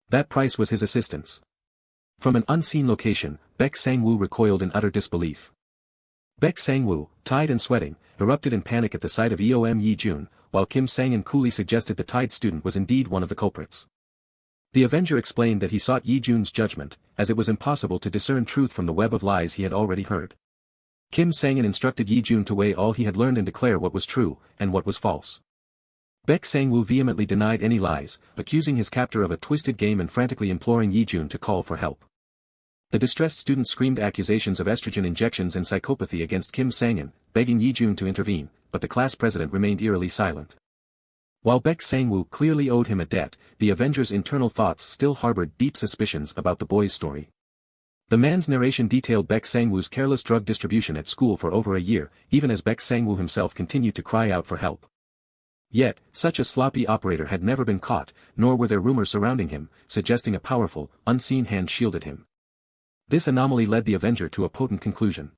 That price was his assistance. From an unseen location, Baek Sang-woo recoiled in utter disbelief. Baek Sang-woo, tied and sweating, erupted in panic at the sight of Eom Yi-jun, while Kim Sang-in coolly suggested the tied student was indeed one of the culprits. The Avenger explained that he sought Yi-jun's judgment, as it was impossible to discern truth from the web of lies he had already heard. Kim Sang-in instructed Yi-jun to weigh all he had learned and declare what was true, and what was false. Baek Sang-woo vehemently denied any lies, accusing his captor of a twisted game and frantically imploring Yi-jun to call for help. The distressed student screamed accusations of estrogen injections and psychopathy against Kim Sang-in, begging Yi-jun to intervene, but the class president remained eerily silent. While Baek Sang-woo clearly owed him a debt, the Avenger's internal thoughts still harbored deep suspicions about the boy's story. The man's narration detailed Baek Sang-woo's careless drug distribution at school for over a year, even as Baek Sang-woo himself continued to cry out for help. Yet, such a sloppy operator had never been caught, nor were there rumors surrounding him, suggesting a powerful, unseen hand shielded him. This anomaly led the Avenger to a potent conclusion.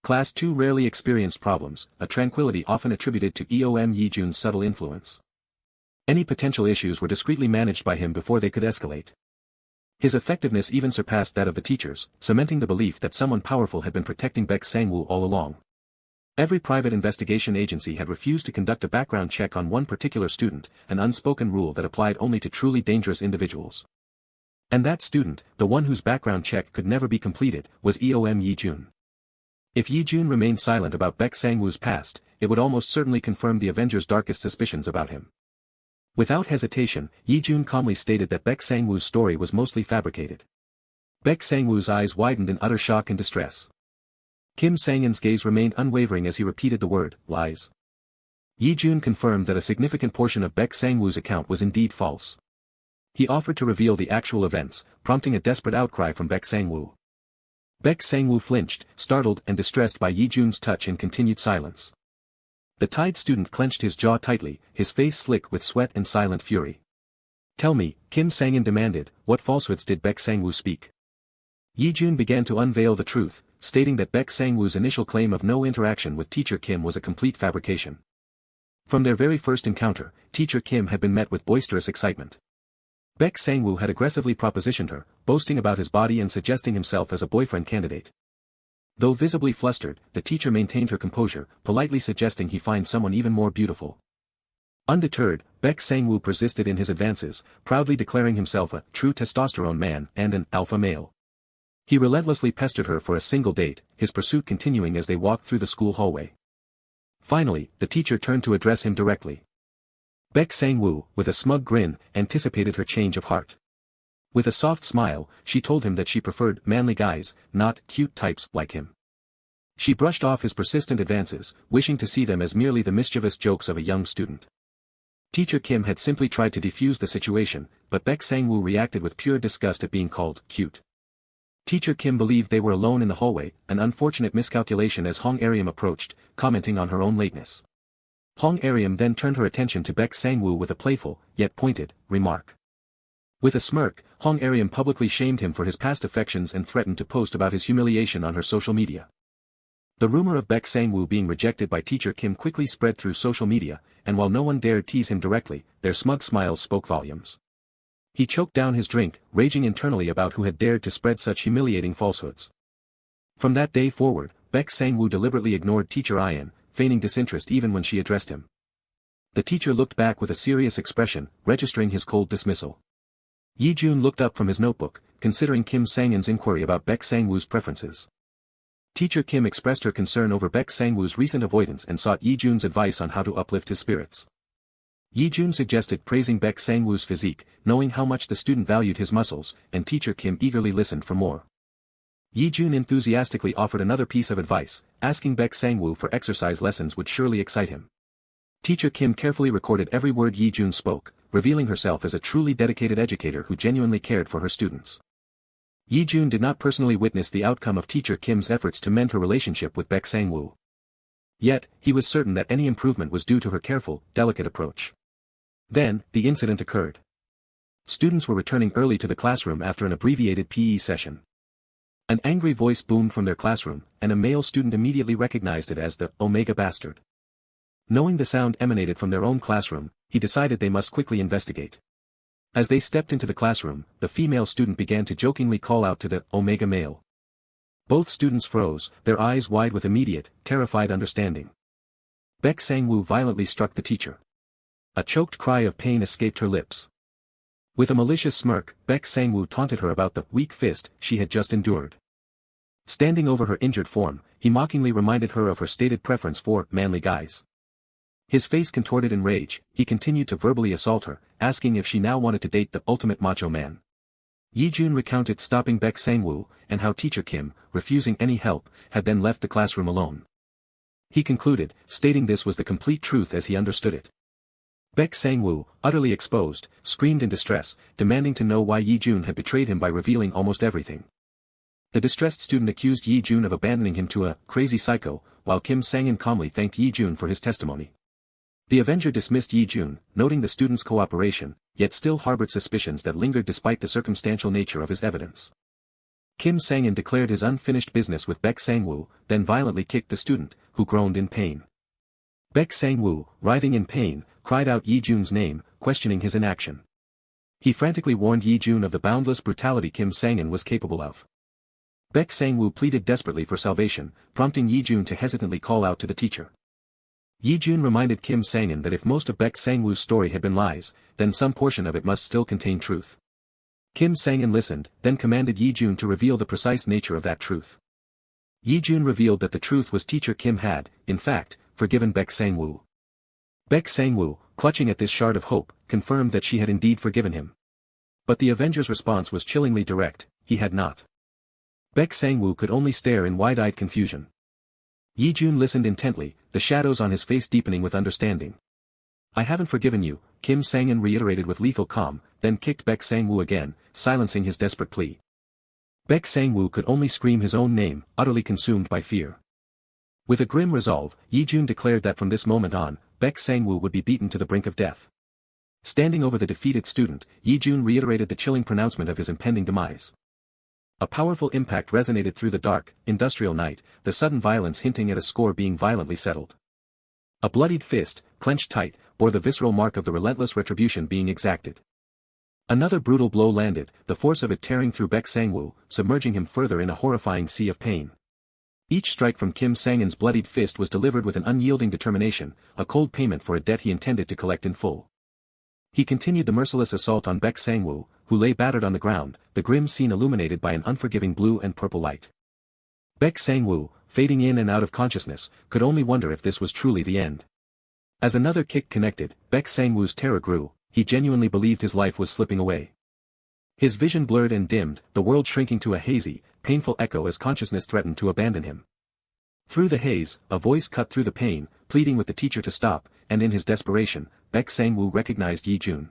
Class 2 rarely experienced problems, a tranquility often attributed to Eom Yi-jun's subtle influence. Any potential issues were discreetly managed by him before they could escalate. His effectiveness even surpassed that of the teachers, cementing the belief that someone powerful had been protecting Baek Sang-woo all along. Every private investigation agency had refused to conduct a background check on one particular student, an unspoken rule that applied only to truly dangerous individuals. And that student, the one whose background check could never be completed, was Eom Yi-jun. If Yi-jun remained silent about Baek Sang-woo's past, it would almost certainly confirm the Avenger's darkest suspicions about him. Without hesitation, Yi-jun calmly stated that Baek Sang-woo's story was mostly fabricated. Baek Sang-woo's eyes widened in utter shock and distress. Kim Sang-in's gaze remained unwavering as he repeated the word, lies. Yi-jun confirmed that a significant portion of Baek Sang-woo's account was indeed false. He offered to reveal the actual events, prompting a desperate outcry from Baek Sang-woo. Baek Sang-woo flinched, startled and distressed by Yi-jun's touch and continued silence. The tied student clenched his jaw tightly, his face slick with sweat and silent fury. Tell me, Kim Sang-in demanded, what falsehoods did Baek Sang-woo speak? Yi-jun began to unveil the truth, stating that Baek Sang-woo's initial claim of no interaction with teacher Kim was a complete fabrication. From their very first encounter, teacher Kim had been met with boisterous excitement. Baek Sang-woo had aggressively propositioned her, boasting about his body and suggesting himself as a boyfriend candidate. Though visibly flustered, the teacher maintained her composure, politely suggesting he find someone even more beautiful. Undeterred, Baek Sang-woo persisted in his advances, proudly declaring himself a true testosterone man and an alpha male. He relentlessly pestered her for a single date, his pursuit continuing as they walked through the school hallway. Finally, the teacher turned to address him directly. Baek Sang-woo, with a smug grin, anticipated her change of heart. With a soft smile, she told him that she preferred manly guys, not cute types like him. She brushed off his persistent advances, wishing to see them as merely the mischievous jokes of a young student. Teacher Kim had simply tried to defuse the situation, but Baek Sang-woo reacted with pure disgust at being called cute. Teacher Kim believed they were alone in the hallway, an unfortunate miscalculation as Hong Aryam approached, commenting on her own lateness. Hong Aryam then turned her attention to Baek Sang-woo with a playful, yet pointed, remark. With a smirk, Hong Aryam publicly shamed him for his past affections and threatened to post about his humiliation on her social media. The rumor of Baek Sang-woo being rejected by Teacher Kim quickly spread through social media, and while no one dared tease him directly, their smug smiles spoke volumes. He choked down his drink, raging internally about who had dared to spread such humiliating falsehoods. From that day forward, Baek Sang-woo deliberately ignored Teacher Ian, feigning disinterest even when she addressed him. The teacher looked back with a serious expression, registering his cold dismissal. Yi-jun looked up from his notebook, considering Kim Sang-in's inquiry about Baek Sang-woo's preferences. Teacher Kim expressed her concern over Baek Sang-woo's recent avoidance and sought Yi-jun's advice on how to uplift his spirits. Yi-jun suggested praising Baek Sang-woo's physique, knowing how much the student valued his muscles, and Teacher Kim eagerly listened for more. Yi-jun enthusiastically offered another piece of advice, asking Baek Sang-woo for exercise lessons would surely excite him. Teacher Kim carefully recorded every word Yi-jun spoke, revealing herself as a truly dedicated educator who genuinely cared for her students. Yi-jun did not personally witness the outcome of Teacher Kim's efforts to mend her relationship with Baek Sang-woo. Yet, he was certain that any improvement was due to her careful, delicate approach. Then, the incident occurred. Students were returning early to the classroom after an abbreviated PE session. An angry voice boomed from their classroom, and a male student immediately recognized it as the Omega Bastard. Knowing the sound emanated from their own classroom, he decided they must quickly investigate. As they stepped into the classroom, the female student began to jokingly call out to the Omega male. Both students froze, their eyes wide with immediate, terrified understanding. Baek Sang-woo violently struck the teacher. A choked cry of pain escaped her lips. With a malicious smirk, Baek Sang-woo taunted her about the weak fist she had just endured. Standing over her injured form, he mockingly reminded her of her stated preference for manly guys. His face contorted in rage, he continued to verbally assault her, asking if she now wanted to date the ultimate macho man. Yi-jun recounted stopping Baek Sang-woo, and how Teacher Kim, refusing any help, had then left the classroom alone. He concluded, stating this was the complete truth as he understood it. Baek Sang-woo, utterly exposed, screamed in distress, demanding to know why Yi-jun had betrayed him by revealing almost everything. The distressed student accused Yi-jun of abandoning him to a crazy psycho, while Kim Sang-in calmly thanked Yi-jun for his testimony. The Avenger dismissed Yi-jun, noting the student's cooperation, yet still harbored suspicions that lingered despite the circumstantial nature of his evidence. Kim Sang-in declared his unfinished business with Baek Sang-woo, then violently kicked the student, who groaned in pain. Baek Sang-woo, writhing in pain, cried out Yi-jun's name, questioning his inaction. He frantically warned Yi-jun of the boundless brutality Kim Sang-in was capable of. Baek Sang-woo pleaded desperately for salvation, prompting Yi-jun to hesitantly call out to the teacher. Yi-jun reminded Kim Sang-in that if most of Baek Sang-woo's story had been lies, then some portion of it must still contain truth. Kim Sang-in listened, then commanded Yi-jun to reveal the precise nature of that truth. Yi-jun revealed that the truth was Teacher Kim had, in fact, forgiven Baek Sang-woo. Baek Sang-woo, clutching at this shard of hope, confirmed that she had indeed forgiven him. But the Avenger's response was chillingly direct, he had not. Baek Sang-woo could only stare in wide-eyed confusion. Yi-jun listened intently, the shadows on his face deepening with understanding. I haven't forgiven you, Kim Sang-in reiterated with lethal calm, then kicked Baek Sang-woo again, silencing his desperate plea. Baek Sang-woo could only scream his own name, utterly consumed by fear. With a grim resolve, Yi-jun declared that from this moment on, Baek Sang-woo would be beaten to the brink of death. Standing over the defeated student, Yi-jun reiterated the chilling pronouncement of his impending demise. A powerful impact resonated through the dark, industrial night, the sudden violence hinting at a score being violently settled. A bloodied fist, clenched tight, bore the visceral mark of the relentless retribution being exacted. Another brutal blow landed, the force of it tearing through Baek Sang-woo, submerging him further in a horrifying sea of pain. Each strike from Kim Sang-in's bloodied fist was delivered with an unyielding determination, a cold payment for a debt he intended to collect in full. He continued the merciless assault on Baek Sang-woo, who lay battered on the ground, the grim scene illuminated by an unforgiving blue and purple light. Baek Sang-woo, fading in and out of consciousness, could only wonder if this was truly the end. As another kick connected, Baek Sang-woo's terror grew. He genuinely believed his life was slipping away. His vision blurred and dimmed, the world shrinking to a hazy, painful echo as consciousness threatened to abandon him. Through the haze, a voice cut through the pain, pleading with the teacher to stop, and in his desperation, Baek Sang-woo recognized Yi-jun.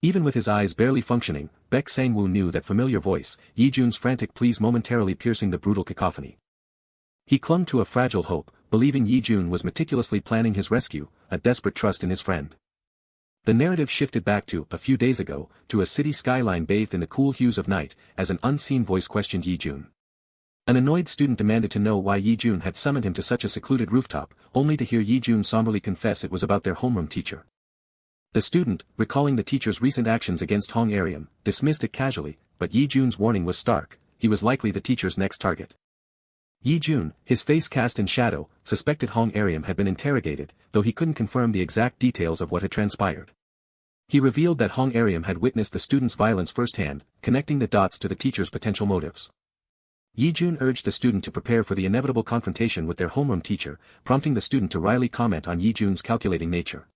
Even with his eyes barely functioning, Baek Sang-woo knew that familiar voice, Yi-jun's frantic pleas momentarily piercing the brutal cacophony. He clung to a fragile hope, believing Yi-jun was meticulously planning his rescue, a desperate trust in his friend. The narrative shifted back to, a few days ago, to a city skyline bathed in the cool hues of night, as an unseen voice questioned Yi-jun. An annoyed student demanded to know why Yi-jun had summoned him to such a secluded rooftop, only to hear Yi-jun somberly confess it was about their homeroom teacher. The student, recalling the teacher's recent actions against Hong Aryam, dismissed it casually, but Yi-jun's warning was stark: he was likely the teacher's next target. Yi-jun, his face cast in shadow, suspected Hong Aryam had been interrogated, though he couldn't confirm the exact details of what had transpired. He revealed that Hong Aryam had witnessed the student's violence firsthand, connecting the dots to the teacher's potential motives. Yi-jun urged the student to prepare for the inevitable confrontation with their homeroom teacher, prompting the student to wryly comment on Yi-jun's calculating nature.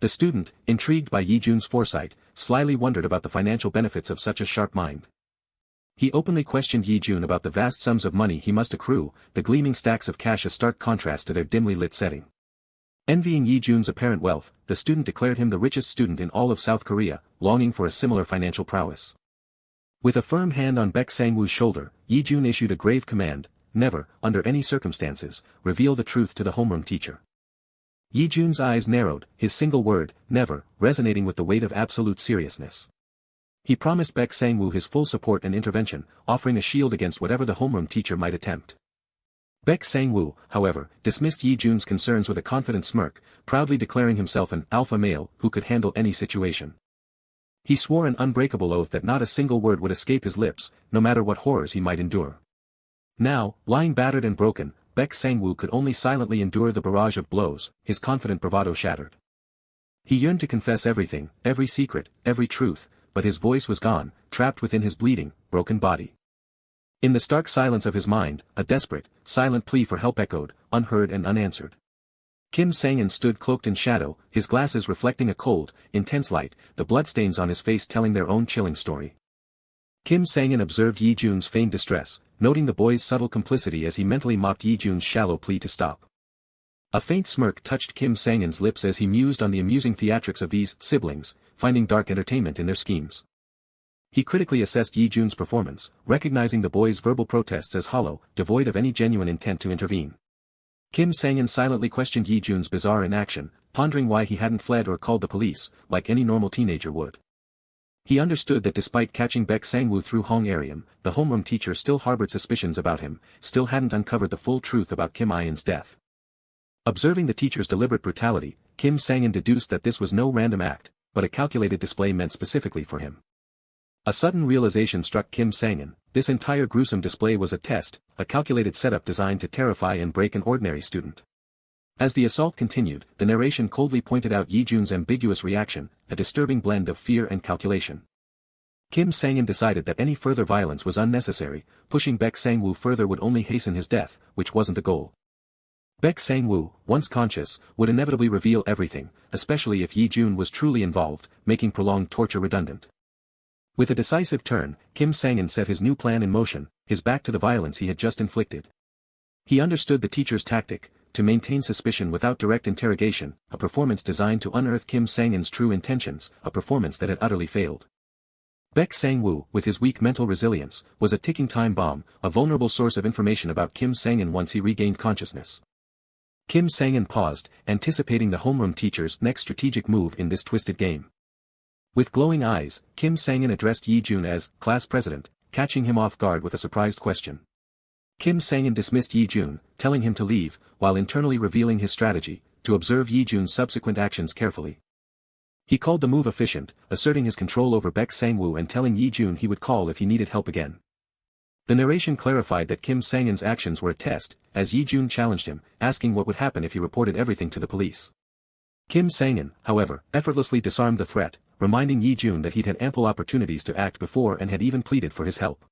The student, intrigued by Yi-jun's foresight, slyly wondered about the financial benefits of such a sharp mind. He openly questioned Yi-jun about the vast sums of money he must accrue, the gleaming stacks of cash a stark contrast to their dimly lit setting. Envying Yi-jun's apparent wealth, the student declared him the richest student in all of South Korea, longing for a similar financial prowess. With a firm hand on Baek Sang-woo's shoulder, Yi-jun issued a grave command: never, under any circumstances, reveal the truth to the homeroom teacher. Yi-jun's eyes narrowed, his single word, never, resonating with the weight of absolute seriousness. He promised Baek Sang-woo his full support and intervention, offering a shield against whatever the homeroom teacher might attempt. Baek Sang-woo, however, dismissed Yi-jun's concerns with a confident smirk, proudly declaring himself an alpha male who could handle any situation. He swore an unbreakable oath that not a single word would escape his lips, no matter what horrors he might endure. Now, lying battered and broken, Baek Sang-woo could only silently endure the barrage of blows, his confident bravado shattered. He yearned to confess everything, every secret, every truth, but his voice was gone, trapped within his bleeding, broken body. In the stark silence of his mind, a desperate, silent plea for help echoed, unheard and unanswered. Kim Sang-in stood cloaked in shadow, his glasses reflecting a cold, intense light, the bloodstains on his face telling their own chilling story. Kim Sang-in observed Yi-jun's feigned distress, noting the boy's subtle complicity as he mentally mocked Yi-jun's shallow plea to stop. A faint smirk touched Kim Sang-in's lips as he mused on the amusing theatrics of these siblings, finding dark entertainment in their schemes. He critically assessed Yi-jun's performance, recognizing the boy's verbal protests as hollow, devoid of any genuine intent to intervene. Kim Sang-in silently questioned Yi-jun's bizarre inaction, pondering why he hadn't fled or called the police, like any normal teenager would. He understood that despite catching Baek Sang-woo through Hong Aryam, the homeroom teacher still harbored suspicions about him, still hadn't uncovered the full truth about Kim In-'s death. Observing the teacher's deliberate brutality, Kim Sang-in deduced that this was no random act, but a calculated display meant specifically for him. A sudden realization struck Kim Sang-in: this entire gruesome display was a test, a calculated setup designed to terrify and break an ordinary student. As the assault continued, the narration coldly pointed out Yi-jun's ambiguous reaction, a disturbing blend of fear and calculation. Kim Sang-in decided that any further violence was unnecessary, pushing Baek Sang-woo further would only hasten his death, which wasn't the goal. Baek Sang-woo, once conscious, would inevitably reveal everything, especially if Yi-jun was truly involved, making prolonged torture redundant. With a decisive turn, Kim Sang-in set his new plan in motion, his back to the violence he had just inflicted. He understood the teacher's tactic: to maintain suspicion without direct interrogation, a performance designed to unearth Kim Sang-in's true intentions, a performance that had utterly failed. Baek Sang-woo, with his weak mental resilience, was a ticking time bomb, a vulnerable source of information about Kim Sang-in once he regained consciousness. Kim Sang-in paused, anticipating the homeroom teacher's next strategic move in this twisted game. With glowing eyes, Kim Sang-in addressed Yi-jun as class president, catching him off guard with a surprised question. Kim Sang-in dismissed Yi-jun, telling him to leave, while internally revealing his strategy: to observe Yi-jun's subsequent actions carefully. He called the move efficient, asserting his control over Baek Sang-woo and telling Yi-jun he would call if he needed help again. The narration clarified that Kim Sang-in's actions were a test, as Yi-jun challenged him, asking what would happen if he reported everything to the police. Kim Sang-in, however, effortlessly disarmed the threat, reminding Yi-jun that he'd had ample opportunities to act before and had even pleaded for his help.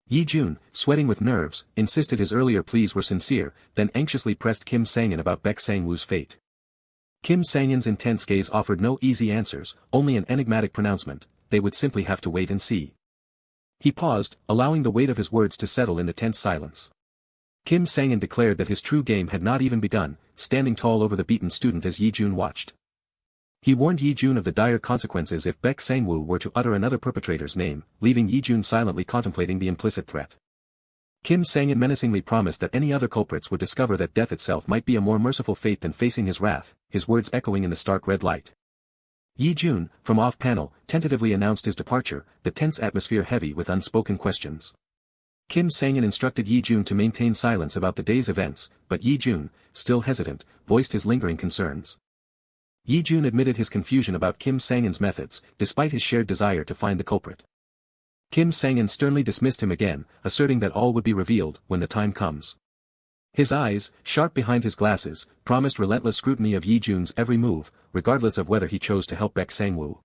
Yi-jun, sweating with nerves, insisted his earlier pleas were sincere, then anxiously pressed Kim Sang-in about Baek Sang-woo's fate. Kim Sang-in's intense gaze offered no easy answers, only an enigmatic pronouncement. They would simply have to wait and see. He paused, allowing the weight of his words to settle in the tense silence. Kim Sang-in declared that his true game had not even begun, standing tall over the beaten student as Yi-jun watched. He warned Yi-jun of the dire consequences if Baek Sang-woo were to utter another perpetrator's name, leaving Yi-jun silently contemplating the implicit threat. Kim Sang-in menacingly promised that any other culprits would discover that death itself might be a more merciful fate than facing his wrath, his words echoing in the stark red light. Yi-jun, from off-panel, tentatively announced his departure, the tense atmosphere heavy with unspoken questions. Kim Sang-in instructed Yi-jun to maintain silence about the day's events, but Yi-jun, still hesitant, voiced his lingering concerns. Yi-jun admitted his confusion about Kim Sang-in's methods, despite his shared desire to find the culprit. Kim Sang-in sternly dismissed him again, asserting that all would be revealed when the time comes. His eyes, sharp behind his glasses, promised relentless scrutiny of Yi-jun's every move, regardless of whether he chose to help Baek Sang-woo.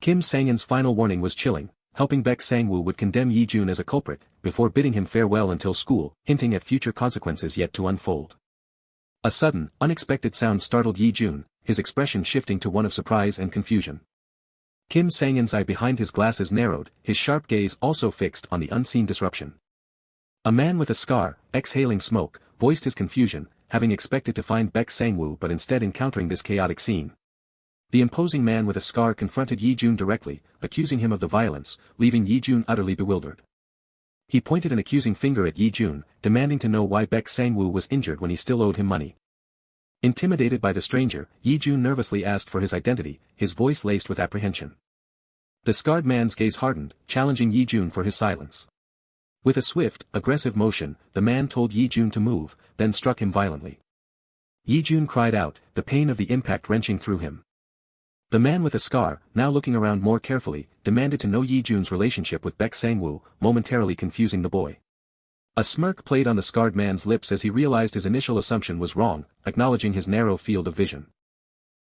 Kim Sang-in's final warning was chilling, helping Baek Sang-woo would condemn Yi-jun as a culprit, before bidding him farewell until school, hinting at future consequences yet to unfold. A sudden, unexpected sound startled Yi-jun, his expression shifting to one of surprise and confusion. Kim Sang-in's eye behind his glasses narrowed, his sharp gaze also fixed on the unseen disruption. A man with a scar, exhaling smoke, voiced his confusion, having expected to find Baek Sang-woo but instead encountering this chaotic scene. The imposing man with a scar confronted Yi-jun directly, accusing him of the violence, leaving Yi-jun utterly bewildered. He pointed an accusing finger at Yi-jun, demanding to know why Baek Sang-woo was injured when he still owed him money. Intimidated by the stranger, Yi-jun nervously asked for his identity, his voice laced with apprehension. The scarred man's gaze hardened, challenging Yi-jun for his silence. With a swift, aggressive motion, the man told Yi-jun to move, then struck him violently. Yi-jun cried out, the pain of the impact wrenching through him. The man with a scar, now looking around more carefully, demanded to know Yi-jun's relationship with Baek Sang-woo, momentarily confusing the boy. A smirk played on the scarred man's lips as he realized his initial assumption was wrong, acknowledging his narrow field of vision.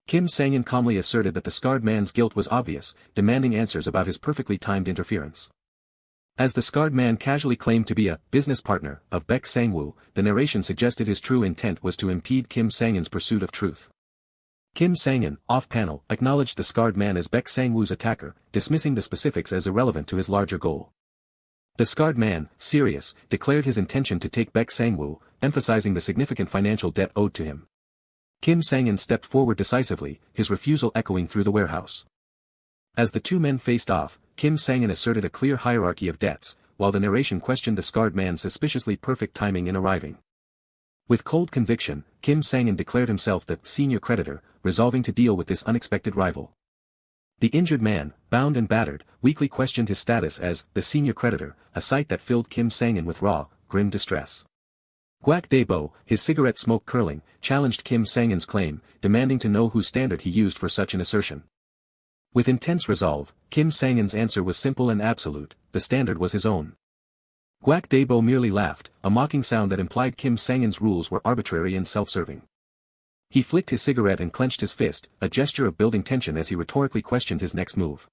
Kim Sang-in calmly asserted that the scarred man's guilt was obvious, demanding answers about his perfectly timed interference. As the scarred man casually claimed to be a business partner of Baek Sang-woo, the narration suggested his true intent was to impede Kim Sang-in's pursuit of truth. Kim Sang-in, off-panel, acknowledged the scarred man as Baek Sang-woo's attacker, dismissing the specifics as irrelevant to his larger goal. The scarred man, serious, declared his intention to take Baek Sang-woo, emphasizing the significant financial debt owed to him. Kim Sang-in stepped forward decisively, his refusal echoing through the warehouse. As the two men faced off, Kim Sang-in asserted a clear hierarchy of debts, while the narration questioned the scarred man's suspiciously perfect timing in arriving. With cold conviction, Kim Sang-in declared himself the senior creditor, resolving to deal with this unexpected rival. The injured man, bound and battered, weakly questioned his status as the senior creditor, a sight that filled Kim Sang-in with raw, grim distress. Gwak Dae-bo, his cigarette smoke curling, challenged Kim Sang-in's claim, demanding to know whose standard he used for such an assertion. With intense resolve, Kim Sang-in's answer was simple and absolute, the standard was his own. Gwak Dae-bo merely laughed, a mocking sound that implied Kim Sang-in's rules were arbitrary and self-serving. He flicked his cigarette and clenched his fist, a gesture of building tension as he rhetorically questioned his next move.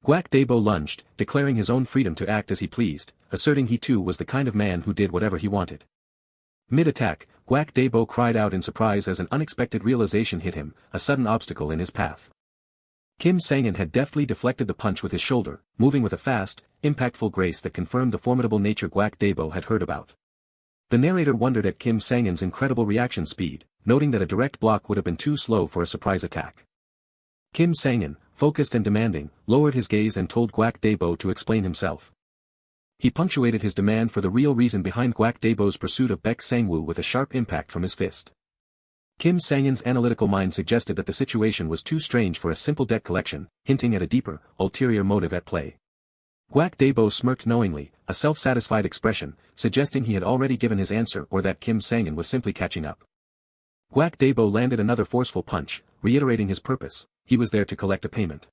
Gwak Dae-bo lunged, declaring his own freedom to act as he pleased, asserting he too was the kind of man who did whatever he wanted. Mid-attack, Gwak Dae-bo cried out in surprise as an unexpected realization hit him, a sudden obstacle in his path. Kim Sang-in had deftly deflected the punch with his shoulder, moving with a fast, impactful grace that confirmed the formidable nature Gwak Dae-bo had heard about. The narrator wondered at Kim Sang-in's incredible reaction speed, noting that a direct block would have been too slow for a surprise attack. Kim Sang-in, focused and demanding, lowered his gaze and told Gwak Dae-bo to explain himself. He punctuated his demand for the real reason behind Gwak Dae-bo's pursuit of Baek Sang-woo with a sharp impact from his fist. Kim Sang-in's analytical mind suggested that the situation was too strange for a simple debt collection, hinting at a deeper, ulterior motive at play. Gwak Dae-bo smirked knowingly, a self-satisfied expression, suggesting he had already given his answer or that Kim Sang-in was simply catching up. Gwak Dae-bo landed another forceful punch, reiterating his purpose, he was there to collect a payment.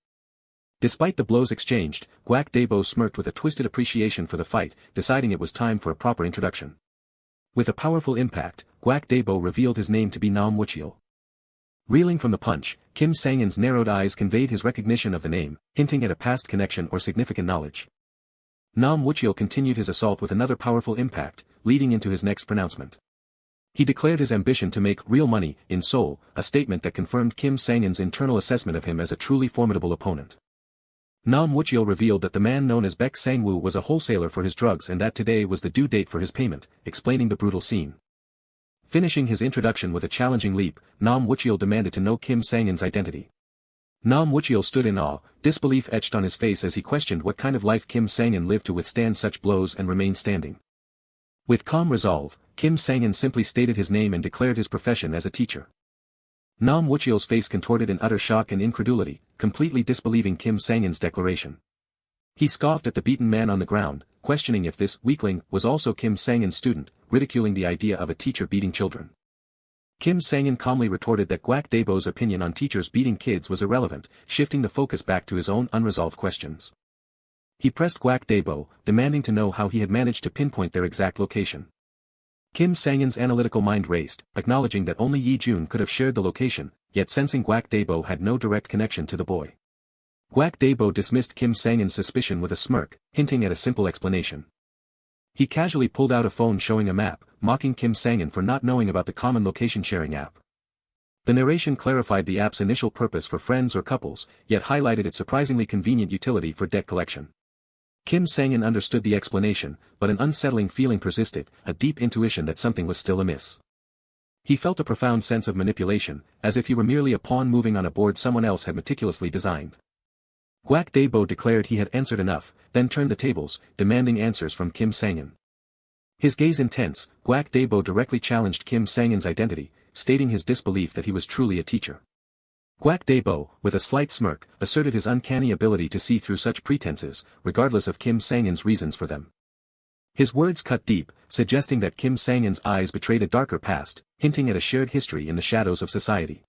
Despite the blows exchanged, Gwak Dae-bo smirked with a twisted appreciation for the fight, deciding it was time for a proper introduction. With a powerful impact, Gwak Dae-bo revealed his name to be Nam Woo-chil. Reeling from the punch, Kim Sang-in's narrowed eyes conveyed his recognition of the name, hinting at a past connection or significant knowledge. Nam Woo-chil continued his assault with another powerful impact, leading into his next pronouncement. He declared his ambition to make real money in Seoul, a statement that confirmed Kim Sang-in's internal assessment of him as a truly formidable opponent. Nam Woo-cheol revealed that the man known as Baek Sang-woo was a wholesaler for his drugs and that today was the due date for his payment, explaining the brutal scene. Finishing his introduction with a challenging leap, Nam Woo-cheol demanded to know Kim Sang-in's identity. Nam Woo-cheol stood in awe, disbelief etched on his face as he questioned what kind of life Kim Sang-in lived to withstand such blows and remain standing. With calm resolve, Kim Sang-in simply stated his name and declared his profession as a teacher. Nam Woo-cheol's face contorted in utter shock and incredulity, completely disbelieving Kim Sang-in's declaration. He scoffed at the beaten man on the ground, questioning if this weakling was also Kim Sang-in's student, ridiculing the idea of a teacher beating children. Kim Sang-in calmly retorted that Gwak Daebo's opinion on teachers beating kids was irrelevant, shifting the focus back to his own unresolved questions. He pressed Gwak Daebo, demanding to know how he had managed to pinpoint their exact location. Kim Sang-in's analytical mind raced, acknowledging that only Yi Jun could have shared the location, yet sensing Gwak Daebo had no direct connection to the boy. Gwak Daebo dismissed Kim Sang-in's suspicion with a smirk, hinting at a simple explanation. He casually pulled out a phone showing a map, mocking Kim Sang-in for not knowing about the common location-sharing app. The narration clarified the app's initial purpose for friends or couples, yet highlighted its surprisingly convenient utility for debt collection. Kim Sang-in understood the explanation, but an unsettling feeling persisted, a deep intuition that something was still amiss. He felt a profound sense of manipulation, as if he were merely a pawn moving on a board someone else had meticulously designed. Gwak Daebo declared he had answered enough, then turned the tables, demanding answers from Kim Sang-in. His gaze intense, Gwak Daebo directly challenged Kim Sang-in's identity, stating his disbelief that he was truly a teacher. Gwak Daebo, with a slight smirk, asserted his uncanny ability to see through such pretenses, regardless of Kim Sang-in's reasons for them. His words cut deep, suggesting that Kim Sang-in's eyes betrayed a darker past, hinting at a shared history in the shadows of society.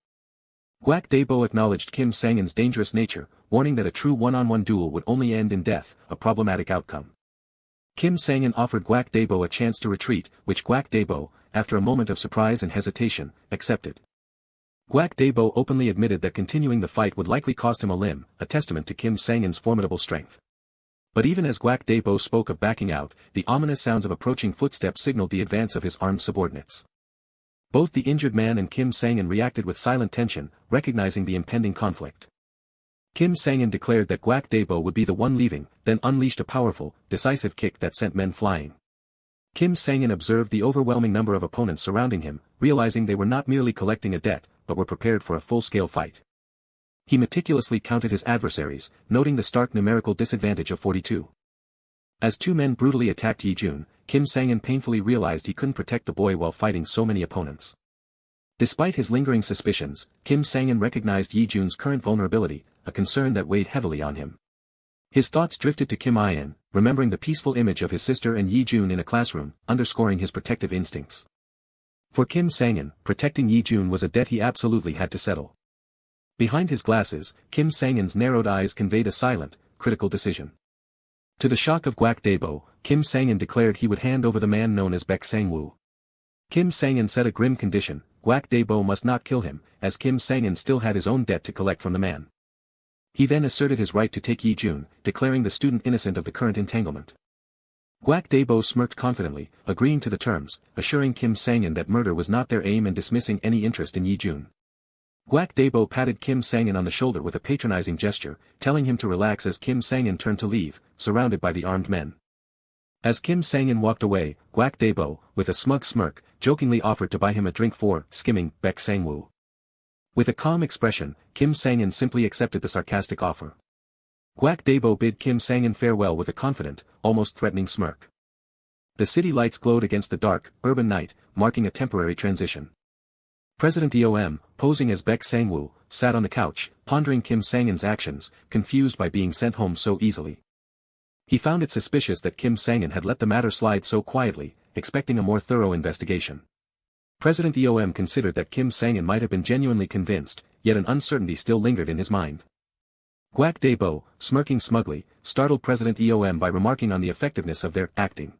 Gwak Daebo acknowledged Kim Sang-in's dangerous nature, warning that a true one-on-one duel would only end in death, a problematic outcome. Kim Sang-in offered Gwak Daebo a chance to retreat, which Gwak Daebo, after a moment of surprise and hesitation, accepted. Gwak Daebo openly admitted that continuing the fight would likely cost him a limb, a testament to Kim Sang-in's formidable strength. But even as Gwak Daebo spoke of backing out, the ominous sounds of approaching footsteps signaled the advance of his armed subordinates. Both the injured man and Kim Sang-in reacted with silent tension, recognizing the impending conflict. Kim Sang-in declared that Gwak Daebo would be the one leaving, then unleashed a powerful, decisive kick that sent men flying. Kim Sang-in observed the overwhelming number of opponents surrounding him, realizing they were not merely collecting a debt, but were prepared for a full-scale fight. He meticulously counted his adversaries, noting the stark numerical disadvantage of 42. As two men brutally attacked Yi Jun, Kim Sang-in painfully realized he couldn't protect the boy while fighting so many opponents. Despite his lingering suspicions, Kim Sang-in recognized Yi Jun's current vulnerability, a concern that weighed heavily on him. His thoughts drifted to Kim In, remembering the peaceful image of his sister and Yi Jun in a classroom, underscoring his protective instincts. For Kim Sang-in, protecting Yi Jun was a debt he absolutely had to settle. Behind his glasses, Kim Sang-in's narrowed eyes conveyed a silent, critical decision. To the shock of Gwak Daebo, Kim Sang-in declared he would hand over the man known as Baek Sang-woo. Kim Sang-in set a grim condition: Gwak Daebo must not kill him, as Kim Sang-in still had his own debt to collect from the man. He then asserted his right to take Yi Jun, declaring the student innocent of the current entanglement. Gwak Daebo smirked confidently, agreeing to the terms, assuring Kim Sang-in that murder was not their aim and dismissing any interest in Yi Jun. Gwak Daebo patted Kim Sang-in on the shoulder with a patronizing gesture, telling him to relax as Kim Sang-in turned to leave, surrounded by the armed men. As Kim Sang-in walked away, Gwak Daebo, with a smug smirk, jokingly offered to buy him a drink for skimming Baek Sang-woo. With a calm expression, Kim Sang-in simply accepted the sarcastic offer. Gwak Daebo bid Kim Sang-in farewell with a confident, almost threatening smirk. The city lights glowed against the dark, urban night, marking a temporary transition. President Eom, posing as Baek Sang-woo, sat on the couch, pondering Kim Sang-in's actions, confused by being sent home so easily. He found it suspicious that Kim Sang-in had let the matter slide so quietly, expecting a more thorough investigation. President Eom considered that Kim Sang-in might have been genuinely convinced, yet an uncertainty still lingered in his mind. Gwak Daebo, smirking smugly, startled President Eom by remarking on the effectiveness of their acting.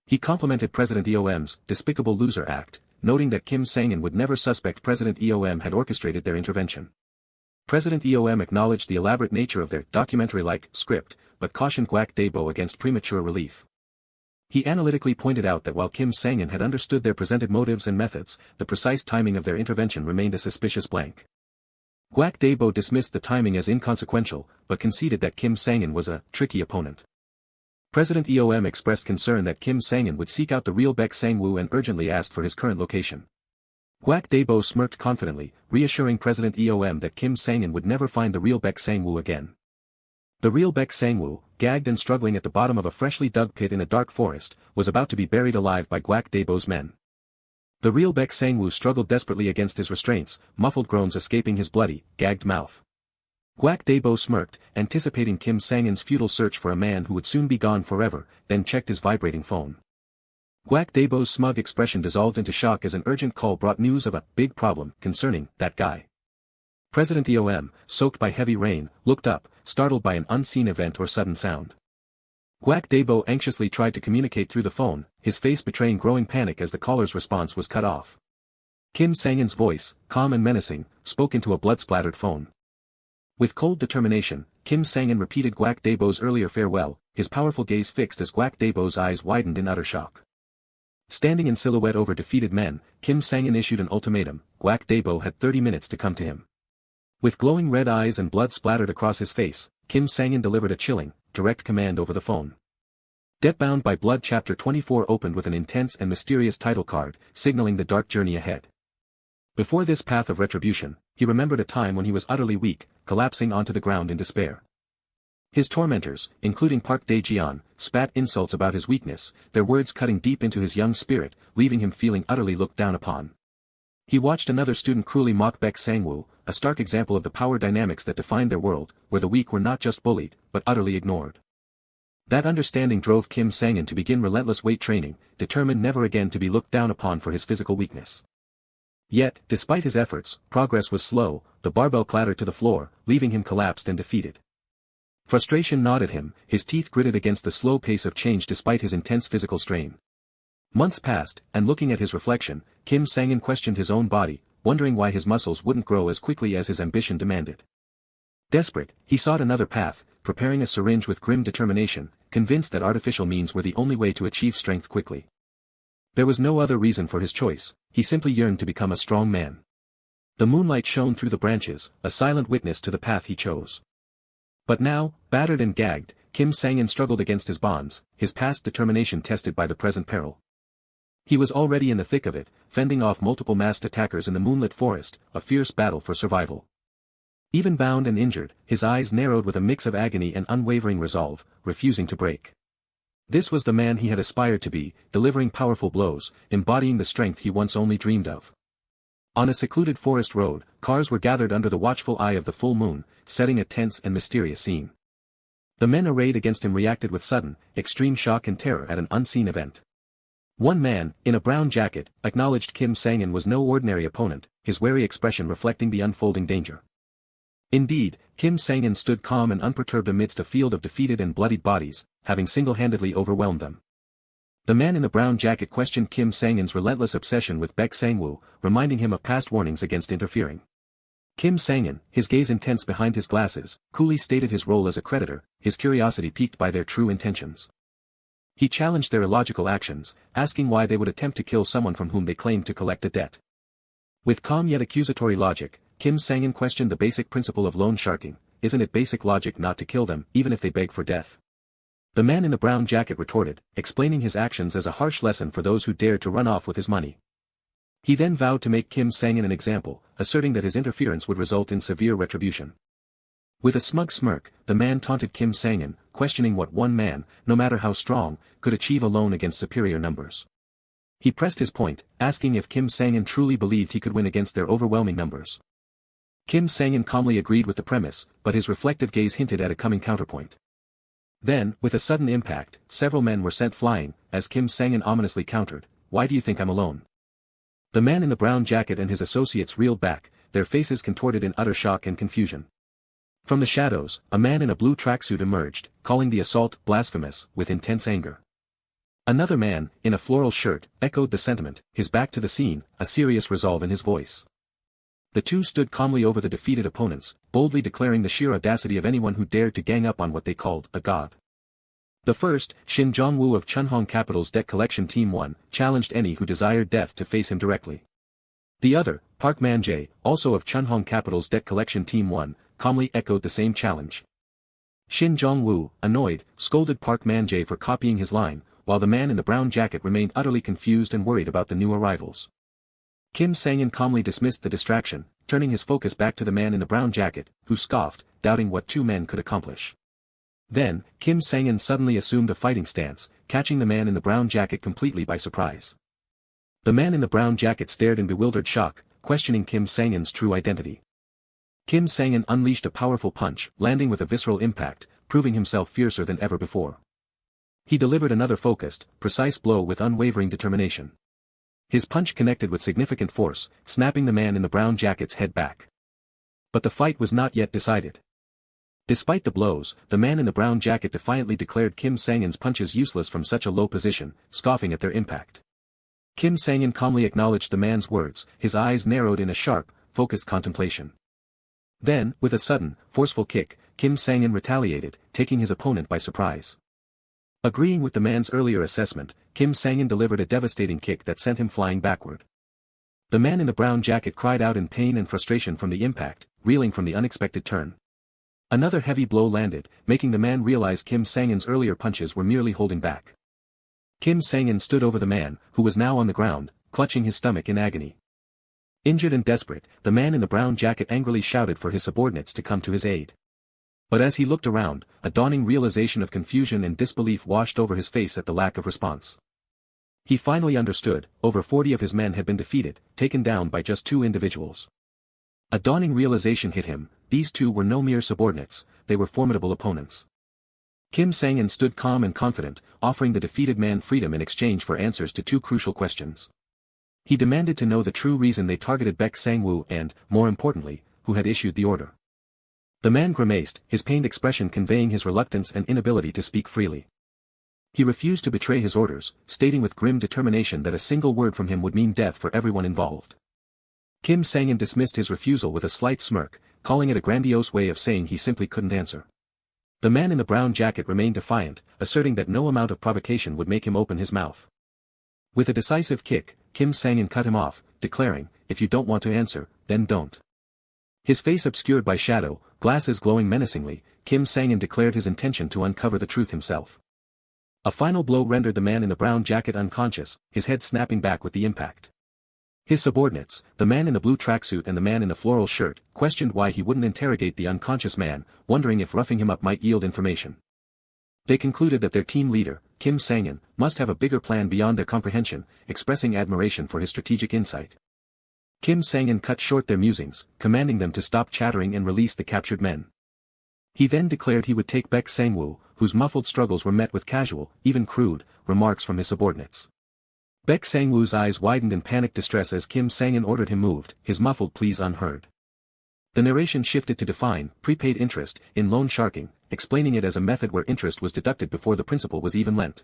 He complimented President Eom's despicable loser act, noting that Kim Sang-in would never suspect President Eom had orchestrated their intervention. President Eom acknowledged the elaborate nature of their documentary-like script, but cautioned Gwak Daebo against premature relief. He analytically pointed out that while Kim Sang-in had understood their presented motives and methods, the precise timing of their intervention remained a suspicious blank. Guak Debo dismissed the timing as inconsequential, but conceded that Kim Sang-in was a tricky opponent. President EOM expressed concern that Kim Sang-in would seek out the real Baek Sang-woo and urgently asked for his current location. Guak Debo smirked confidently, reassuring President EOM that Kim Sang-in would never find the real Baek Sang-woo again. The real Baek Sang-woo, gagged and struggling at the bottom of a freshly dug pit in a dark forest, was about to be buried alive by Guak Debo's men. The real Baek Sang-woo struggled desperately against his restraints, muffled groans escaping his bloody, gagged mouth. Guak Debo smirked, anticipating Kim Sang-in's futile search for a man who would soon be gone forever, then checked his vibrating phone. Guak Debo's smug expression dissolved into shock as an urgent call brought news of a big problem concerning that guy. President EOM, soaked by heavy rain, looked up, startled by an unseen event or sudden sound. Guak Debo anxiously tried to communicate through the phone, his face betraying growing panic as the caller's response was cut off. Kim Sang-in's voice, calm and menacing, spoke into a blood-splattered phone. With cold determination, Kim Sang-in repeated Guak Debo's earlier farewell, his powerful gaze fixed as Guak Debo's eyes widened in utter shock. Standing in silhouette over defeated men, Kim Sang-in issued an ultimatum. Guak Debo had 30 minutes to come to him. With glowing red eyes and blood splattered across his face, Kim Sang-in delivered a chilling, direct command over the phone. Debtbound by Blood Chapter 24 opened with an intense and mysterious title card, signaling the dark journey ahead. Before this path of retribution, he remembered a time when he was utterly weak, collapsing onto the ground in despair. His tormentors, including Park Dae-jeon, spat insults about his weakness, their words cutting deep into his young spirit, leaving him feeling utterly looked down upon. He watched another student cruelly mock Baek Sang-woo, a stark example of the power dynamics that defined their world, where the weak were not just bullied, but utterly ignored. That understanding drove Kim Sang-in to begin relentless weight training, determined never again to be looked down upon for his physical weakness. Yet, despite his efforts, progress was slow, the barbell clattered to the floor, leaving him collapsed and defeated. Frustration gnawed at him, his teeth gritted against the slow pace of change despite his intense physical strain. Months passed, and looking at his reflection, Kim Sang-in questioned his own body, wondering why his muscles wouldn't grow as quickly as his ambition demanded. Desperate, he sought another path, preparing a syringe with grim determination, convinced that artificial means were the only way to achieve strength quickly. There was no other reason for his choice, he simply yearned to become a strong man. The moonlight shone through the branches, a silent witness to the path he chose. But now, battered and gagged, Kim Sang-in struggled against his bonds, his past determination tested by the present peril. He was already in the thick of it, fending off multiple masked attackers in the moonlit forest, a fierce battle for survival. Even bound and injured, his eyes narrowed with a mix of agony and unwavering resolve, refusing to break. This was the man he had aspired to be, delivering powerful blows, embodying the strength he once only dreamed of. On a secluded forest road, cars were gathered under the watchful eye of the full moon, setting a tense and mysterious scene. The men arrayed against him reacted with sudden, extreme shock and terror at an unseen event. One man, in a brown jacket, acknowledged Kim Sang-in was no ordinary opponent, his wary expression reflecting the unfolding danger. Indeed, Kim Sang-in stood calm and unperturbed amidst a field of defeated and bloodied bodies, having single-handedly overwhelmed them. The man in the brown jacket questioned Kim Sang-in's relentless obsession with Baek Sang-woo, reminding him of past warnings against interfering. Kim Sang-in, his gaze intense behind his glasses, coolly stated his role as a creditor, his curiosity piqued by their true intentions. He challenged their illogical actions, asking why they would attempt to kill someone from whom they claimed to collect a debt. With calm yet accusatory logic, Kim Sang-in questioned the basic principle of loan sharking: isn't it basic logic not to kill them, even if they beg for death? The man in the brown jacket retorted, explaining his actions as a harsh lesson for those who dared to run off with his money. He then vowed to make Kim Sang-in an example, asserting that his interference would result in severe retribution. With a smug smirk, the man taunted Kim Sang-in, questioning what one man, no matter how strong, could achieve alone against superior numbers. He pressed his point, asking if Kim Sang-in truly believed he could win against their overwhelming numbers. Kim Sang-in calmly agreed with the premise, but his reflective gaze hinted at a coming counterpoint. Then, with a sudden impact, several men were sent flying, as Kim Sang-in ominously countered, "Why do you think I'm alone?" The man in the brown jacket and his associates reeled back, their faces contorted in utter shock and confusion. From the shadows, a man in a blue tracksuit emerged, calling the assault blasphemous, with intense anger. Another man, in a floral shirt, echoed the sentiment, his back to the scene, a serious resolve in his voice. The two stood calmly over the defeated opponents, boldly declaring the sheer audacity of anyone who dared to gang up on what they called a god. The first, Shin Jong-woo of Chunhong Capital's Debt Collection Team 1, challenged any who desired death to face him directly. The other, Park Man-jae, also of Chunhong Capital's Debt Collection Team 1, calmly echoed the same challenge. Shin Jong-woo, annoyed, scolded Park Man-jae for copying his line, while the man in the brown jacket remained utterly confused and worried about the new arrivals. Kim Sang-in calmly dismissed the distraction, turning his focus back to the man in the brown jacket, who scoffed, doubting what two men could accomplish. Then, Kim Sang-in suddenly assumed a fighting stance, catching the man in the brown jacket completely by surprise. The man in the brown jacket stared in bewildered shock, questioning Kim Sang-in's true identity. Kim Sang-in unleashed a powerful punch, landing with a visceral impact, proving himself fiercer than ever before. He delivered another focused, precise blow with unwavering determination. His punch connected with significant force, snapping the man in the brown jacket's head back. But the fight was not yet decided. Despite the blows, the man in the brown jacket defiantly declared Kim Sang-in's punches useless from such a low position, scoffing at their impact. Kim Sang-in calmly acknowledged the man's words, his eyes narrowed in a sharp, focused contemplation. Then, with a sudden, forceful kick, Kim Sang-in retaliated, taking his opponent by surprise. Agreeing with the man's earlier assessment, Kim Sang-in delivered a devastating kick that sent him flying backward. The man in the brown jacket cried out in pain and frustration from the impact, reeling from the unexpected turn. Another heavy blow landed, making the man realize Kim Sang-in's earlier punches were merely holding back. Kim Sang-in stood over the man, who was now on the ground, clutching his stomach in agony. Injured and desperate, the man in the brown jacket angrily shouted for his subordinates to come to his aid. But as he looked around, a dawning realization of confusion and disbelief washed over his face at the lack of response. He finally understood, over 40 of his men had been defeated, taken down by just 2 individuals. A dawning realization hit him, these 2 were no mere subordinates, they were formidable opponents. Kim Sang-in stood calm and confident, offering the defeated man freedom in exchange for answers to 2 crucial questions. He demanded to know the true reason they targeted Baek Sang-woo and, more importantly, who had issued the order. The man grimaced, his pained expression conveying his reluctance and inability to speak freely. He refused to betray his orders, stating with grim determination that a single word from him would mean death for everyone involved. Kim Sang-in dismissed his refusal with a slight smirk, calling it a grandiose way of saying he simply couldn't answer. The man in the brown jacket remained defiant, asserting that no amount of provocation would make him open his mouth. With a decisive kick, Kim Sang-in cut him off, declaring, "If you don't want to answer, then don't." His face obscured by shadow, glasses glowing menacingly, Kim Sang-in declared his intention to uncover the truth himself. A final blow rendered the man in the brown jacket unconscious, his head snapping back with the impact. His subordinates, the man in the blue tracksuit and the man in the floral shirt, questioned why he wouldn't interrogate the unconscious man, wondering if roughing him up might yield information. They concluded that their team leader, Kim Sang-in, must have a bigger plan beyond their comprehension, expressing admiration for his strategic insight. Kim Sang-in cut short their musings, commanding them to stop chattering and release the captured men. He then declared he would take Baek Sang-woo, whose muffled struggles were met with casual, even crude, remarks from his subordinates. Baek Sang-woo's eyes widened in panicked distress as Kim Sang-in ordered him moved, his muffled pleas unheard. The narration shifted to define prepaid interest in loan sharking, explaining it as a method where interest was deducted before the principal was even lent.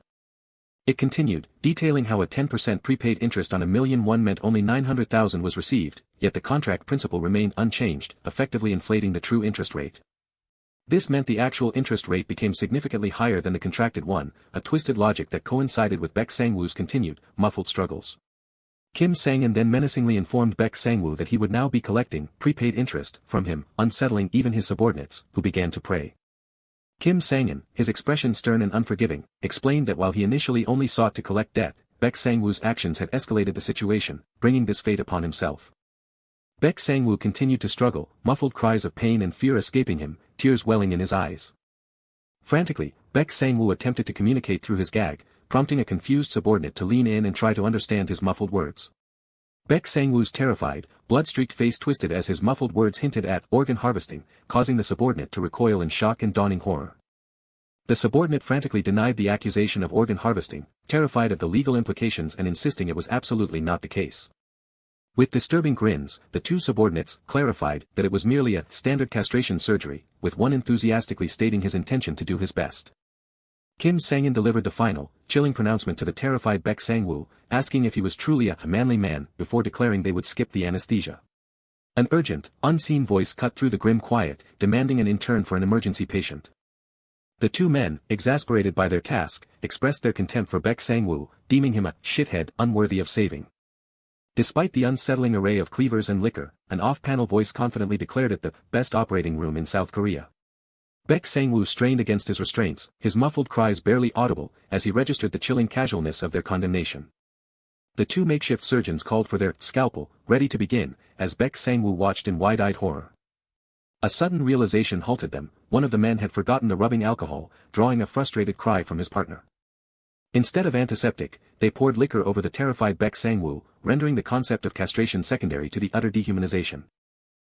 It continued, detailing how a 10% prepaid interest on $1,000,001 meant only $900,000 was received, yet the contract principal remained unchanged, effectively inflating the true interest rate. This meant the actual interest rate became significantly higher than the contracted one, a twisted logic that coincided with Baek Sang-woo's continued, muffled struggles. Kim Sang-in then menacingly informed Baek Sang-woo that he would now be collecting prepaid interest from him, unsettling even his subordinates, who began to pray. Kim Sang-in, his expression stern and unforgiving, explained that while he initially only sought to collect debt, Baek Sang-woo's actions had escalated the situation, bringing this fate upon himself. Baek Sang-woo continued to struggle, muffled cries of pain and fear escaping him, tears welling in his eyes. Frantically, Baek Sang-woo attempted to communicate through his gag, prompting a confused subordinate to lean in and try to understand his muffled words. Baek Sang-woo's terrified, blood-streaked face twisted as his muffled words hinted at organ harvesting, causing the subordinate to recoil in shock and dawning horror. The subordinate frantically denied the accusation of organ harvesting, terrified of the legal implications and insisting it was absolutely not the case. With disturbing grins, the 2 subordinates clarified that it was merely a standard castration surgery, with one enthusiastically stating his intention to do his best. Kim Sang-in delivered the final, chilling pronouncement to the terrified Baek Sang-woo, asking if he was truly a manly man before declaring they would skip the anesthesia. An urgent, unseen voice cut through the grim quiet, demanding an intern for an emergency patient. The two men, exasperated by their task, expressed their contempt for Baek Sang-woo, deeming him a shithead unworthy of saving. Despite the unsettling array of cleavers and liquor, an off-panel voice confidently declared it the best operating room in South Korea. Baek Sang-woo strained against his restraints, his muffled cries barely audible, as he registered the chilling casualness of their condemnation. The two makeshift surgeons called for their scalpel, ready to begin, as Baek Sang-woo watched in wide-eyed horror. A sudden realization halted them. One of the men had forgotten the rubbing alcohol, drawing a frustrated cry from his partner. Instead of antiseptic, they poured liquor over the terrified Baek Sang-woo, rendering the concept of castration secondary to the utter dehumanization.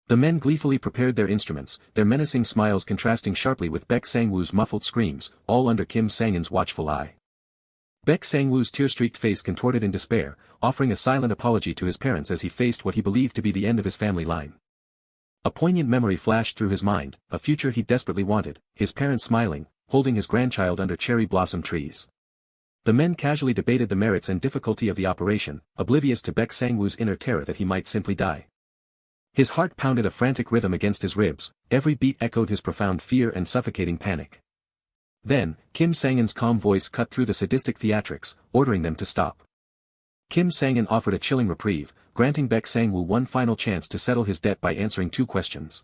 The men gleefully prepared their instruments, their menacing smiles contrasting sharply with Baek Sang-woo's muffled screams, all under Kim Sang-in's watchful eye. Baek Sang-woo's tear-streaked face contorted in despair, offering a silent apology to his parents as he faced what he believed to be the end of his family line. A poignant memory flashed through his mind, a future he desperately wanted, his parents smiling, holding his grandchild under cherry blossom trees. The men casually debated the merits and difficulty of the operation, oblivious to Baek Sang-woo's inner terror that he might simply die. His heart pounded a frantic rhythm against his ribs, every beat echoed his profound fear and suffocating panic. Then, Kim Sang-in's calm voice cut through the sadistic theatrics, ordering them to stop. Kim Sang-in offered a chilling reprieve, granting Baek Sang-woo one final chance to settle his debt by answering two questions.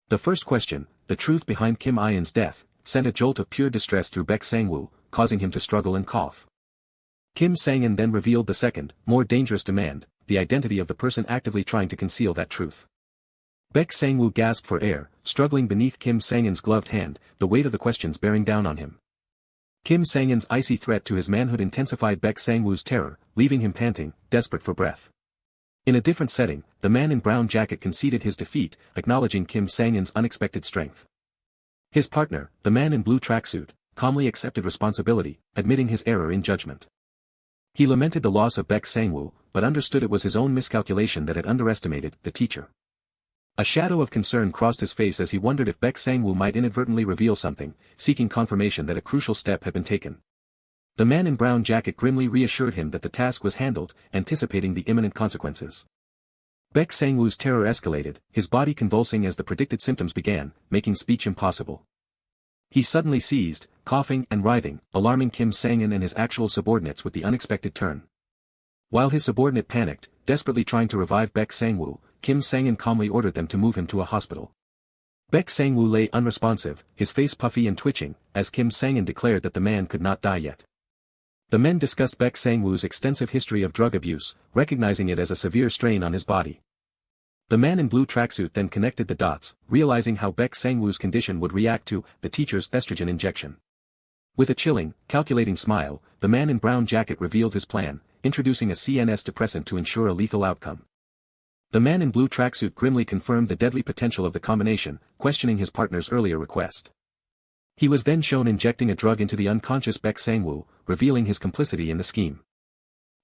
The first question, the truth behind Kim In-'s death, sent a jolt of pure distress through Baek Sang-woo, causing him to struggle and cough. Kim Sang-in then revealed the second, more dangerous demand, the identity of the person actively trying to conceal that truth. Baek Sang-woo gasped for air, struggling beneath Kim Sang-in's gloved hand, the weight of the questions bearing down on him. Kim Sang-in's icy threat to his manhood intensified Baek Sang-woo's terror, leaving him panting, desperate for breath. In a different setting, the man in brown jacket conceded his defeat, acknowledging Kim Sang-in's unexpected strength. His partner, the man in blue tracksuit, calmly accepted responsibility, admitting his error in judgment. He lamented the loss of Baek Sang-woo, but understood it was his own miscalculation that had underestimated the teacher. A shadow of concern crossed his face as he wondered if Baek Sang-woo might inadvertently reveal something, seeking confirmation that a crucial step had been taken. The man in brown jacket grimly reassured him that the task was handled, anticipating the imminent consequences. Baek Sang-woo's terror escalated, his body convulsing as the predicted symptoms began, making speech impossible. He suddenly seized, coughing and writhing, alarming Kim Sang-in and his actual subordinates with the unexpected turn. While his subordinate panicked, desperately trying to revive Baek Sang-woo, Kim Sang-in calmly ordered them to move him to a hospital. Baek Sang-woo lay unresponsive, his face puffy and twitching, as Kim Sang-in declared that the man could not die yet. The men discussed Baek Sang-woo's extensive history of drug abuse, recognizing it as a severe strain on his body. The man in blue tracksuit then connected the dots, realizing how Baek Sang-woo's condition would react to the teacher's estrogen injection. With a chilling, calculating smile, the man in brown jacket revealed his plan, introducing a CNS depressant to ensure a lethal outcome. The man in blue tracksuit grimly confirmed the deadly potential of the combination, questioning his partner's earlier request. He was then shown injecting a drug into the unconscious Baek Sang-woo, revealing his complicity in the scheme.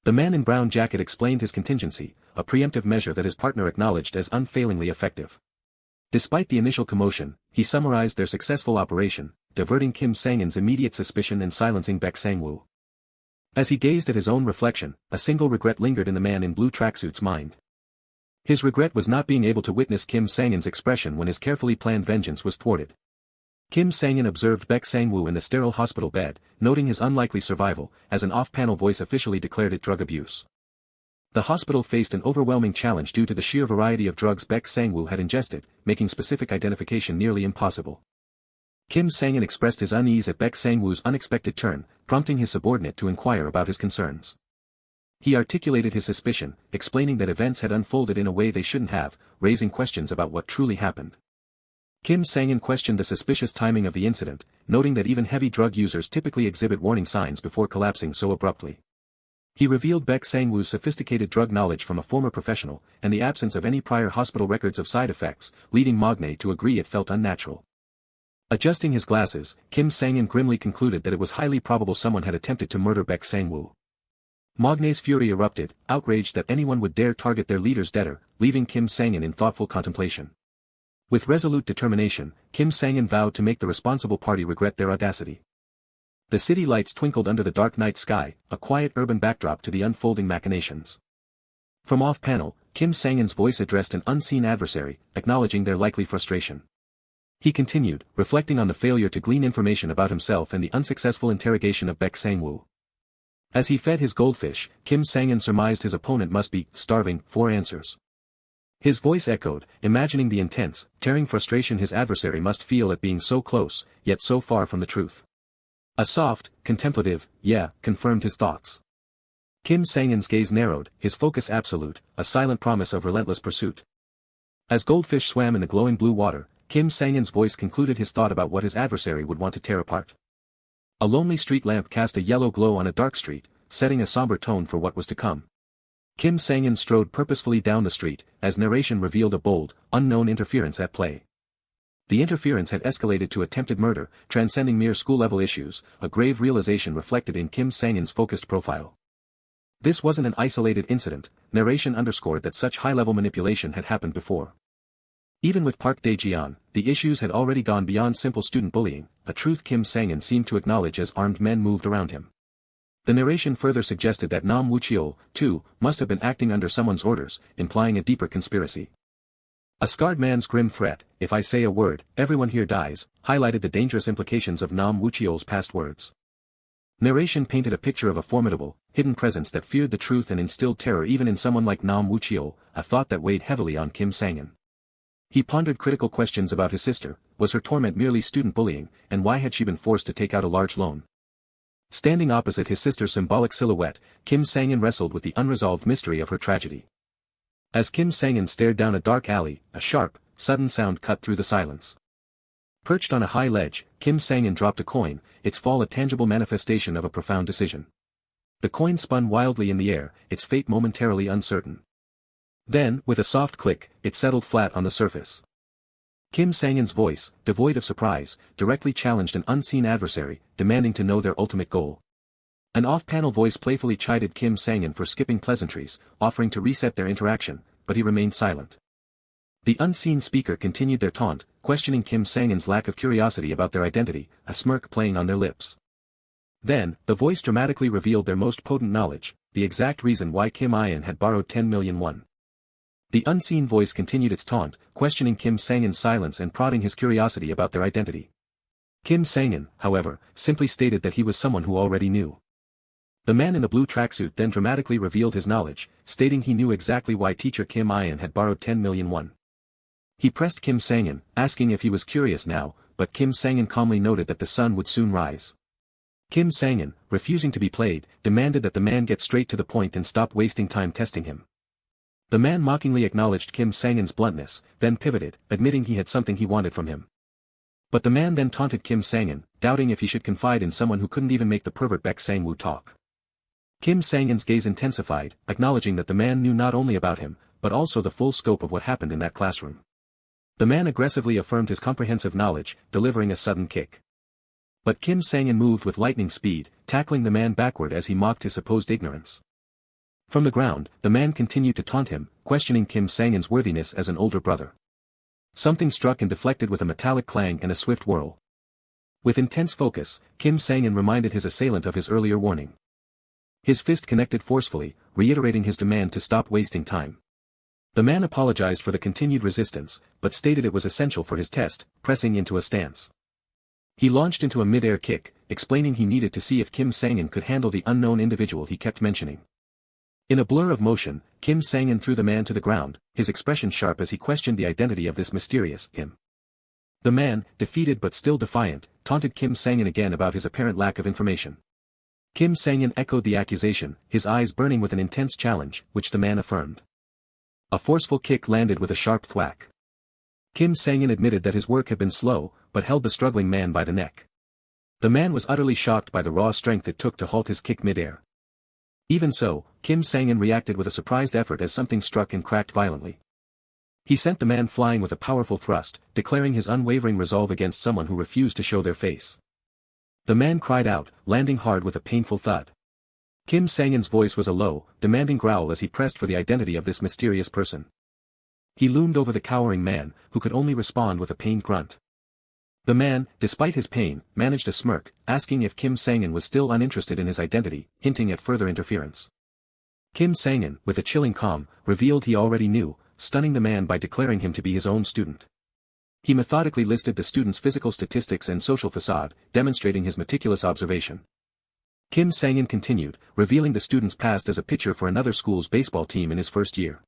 The man in brown jacket explained his contingency, a preemptive measure that his partner acknowledged as unfailingly effective. Despite the initial commotion, he summarized their successful operation, diverting Kim Sang-in's immediate suspicion and silencing Baek Sang-woo. As he gazed at his own reflection, a single regret lingered in the man in blue tracksuit's mind. His regret was not being able to witness Kim Sang-in's expression when his carefully planned vengeance was thwarted. Kim Sang-in observed Baek Sang-woo in the sterile hospital bed, noting his unlikely survival, as an off-panel voice officially declared it drug abuse. The hospital faced an overwhelming challenge due to the sheer variety of drugs Baek Sang-woo had ingested, making specific identification nearly impossible. Kim Sang-in expressed his unease at Baek Sang-woo's unexpected turn, prompting his subordinate to inquire about his concerns. He articulated his suspicion, explaining that events had unfolded in a way they shouldn't have, raising questions about what truly happened. Kim Sang-in questioned the suspicious timing of the incident, noting that even heavy drug users typically exhibit warning signs before collapsing so abruptly. He revealed Baek Sang-woo's sophisticated drug knowledge from a former professional, and the absence of any prior hospital records of side effects, leading Magne to agree it felt unnatural. Adjusting his glasses, Kim Sang-in grimly concluded that it was highly probable someone had attempted to murder Baek Sang-woo. Magne's fury erupted, outraged that anyone would dare target their leader's debtor, leaving Kim Sang-in in thoughtful contemplation. With resolute determination, Kim Sang-in vowed to make the responsible party regret their audacity. The city lights twinkled under the dark night sky, a quiet urban backdrop to the unfolding machinations. From off-panel, Kim Sang-in's voice addressed an unseen adversary, acknowledging their likely frustration. He continued, reflecting on the failure to glean information about himself and the unsuccessful interrogation of Baek Sang-woo. As he fed his goldfish, Kim Sang-in surmised his opponent must be starving for answers. His voice echoed, imagining the intense, tearing frustration his adversary must feel at being so close, yet so far from the truth. A soft, contemplative, "yeah," confirmed his thoughts. Kim Sang-in's gaze narrowed, his focus absolute, a silent promise of relentless pursuit. As goldfish swam in the glowing blue water, Kim Sang-in's voice concluded his thought about what his adversary would want to tear apart. A lonely street lamp cast a yellow glow on a dark street, setting a somber tone for what was to come. Kim Sang-in strode purposefully down the street, as narration revealed a bold, unknown interference at play. The interference had escalated to attempted murder, transcending mere school-level issues, a grave realization reflected in Kim Sang-in's focused profile. This wasn't an isolated incident, narration underscored that such high-level manipulation had happened before. Even with Park Dae-jeon, the issues had already gone beyond simple student bullying, a truth Kim Sang-in seemed to acknowledge as armed men moved around him. The narration further suggested that Nam Woo-cheol, too, must have been acting under someone's orders, implying a deeper conspiracy. A scarred man's grim threat, "If I say a word, everyone here dies," highlighted the dangerous implications of Nam Woo-cheol's past words. Narration painted a picture of a formidable, hidden presence that feared the truth and instilled terror even in someone like Nam Woo-cheol, a thought that weighed heavily on Kim Sang-in. He pondered critical questions about his sister: was her torment merely student bullying, and why had she been forced to take out a large loan? Standing opposite his sister's symbolic silhouette, Kim Sang-in wrestled with the unresolved mystery of her tragedy. As Kim Sang-in stared down a dark alley, a sharp, sudden sound cut through the silence. Perched on a high ledge, Kim Sang-in dropped a coin, its fall a tangible manifestation of a profound decision. The coin spun wildly in the air, its fate momentarily uncertain. Then, with a soft click, it settled flat on the surface. Kim Sang-in's voice, devoid of surprise, directly challenged an unseen adversary, demanding to know their ultimate goal. An off-panel voice playfully chided Kim Sang-in for skipping pleasantries, offering to reset their interaction, but he remained silent. The unseen speaker continued their taunt, questioning Kim Sang-in's lack of curiosity about their identity, a smirk playing on their lips. Then, the voice dramatically revealed their most potent knowledge, the exact reason why Kim In had borrowed 10 million won. The unseen voice continued its taunt, questioning Kim Sang-in's silence and prodding his curiosity about their identity. Kim Sang-in, however, simply stated that he was someone who already knew. The man in the blue tracksuit then dramatically revealed his knowledge, stating he knew exactly why teacher Kim In had borrowed 10 million won. He pressed Kim Sang-in, asking if he was curious now, but Kim Sang-in calmly noted that the sun would soon rise. Kim Sang-in, refusing to be played, demanded that the man get straight to the point and stop wasting time testing him. The man mockingly acknowledged Kim Sang-in's bluntness, then pivoted, admitting he had something he wanted from him. But the man then taunted Kim Sang-in, doubting if he should confide in someone who couldn't even make the pervert Baek Sang-woo talk. Kim Sang-in's gaze intensified, acknowledging that the man knew not only about him, but also the full scope of what happened in that classroom. The man aggressively affirmed his comprehensive knowledge, delivering a sudden kick. But Kim Sang-in moved with lightning speed, tackling the man backward as he mocked his supposed ignorance. From the ground, the man continued to taunt him, questioning Kim Sang-in's worthiness as an older brother. Something struck and deflected with a metallic clang and a swift whirl. With intense focus, Kim Sang-in reminded his assailant of his earlier warning. His fist connected forcefully, reiterating his demand to stop wasting time. The man apologized for the continued resistance, but stated it was essential for his test, pressing into a stance. He launched into a mid-air kick, explaining he needed to see if Kim Sang-in could handle the unknown individual he kept mentioning. In a blur of motion, Kim Sang-in threw the man to the ground, his expression sharp as he questioned the identity of this mysterious him. The man, defeated but still defiant, taunted Kim Sang-in again about his apparent lack of information. Kim Sang-in echoed the accusation, his eyes burning with an intense challenge, which the man affirmed. A forceful kick landed with a sharp thwack. Kim Sang-in admitted that his work had been slow, but held the struggling man by the neck. The man was utterly shocked by the raw strength it took to halt his kick mid-air. Even so, Kim Sang-in reacted with a surprised effort as something struck and cracked violently. He sent the man flying with a powerful thrust, declaring his unwavering resolve against someone who refused to show their face. The man cried out, landing hard with a painful thud. Kim Sang-in's voice was a low, demanding growl as he pressed for the identity of this mysterious person. He loomed over the cowering man, who could only respond with a pained grunt. The man, despite his pain, managed a smirk, asking if Kim Sang-in was still uninterested in his identity, hinting at further interference. Kim Sang-in, with a chilling calm, revealed he already knew, stunning the man by declaring him to be his own student. He methodically listed the student's physical statistics and social facade, demonstrating his meticulous observation. Kim Sang-in continued, revealing the student's past as a pitcher for another school's baseball team in his first year.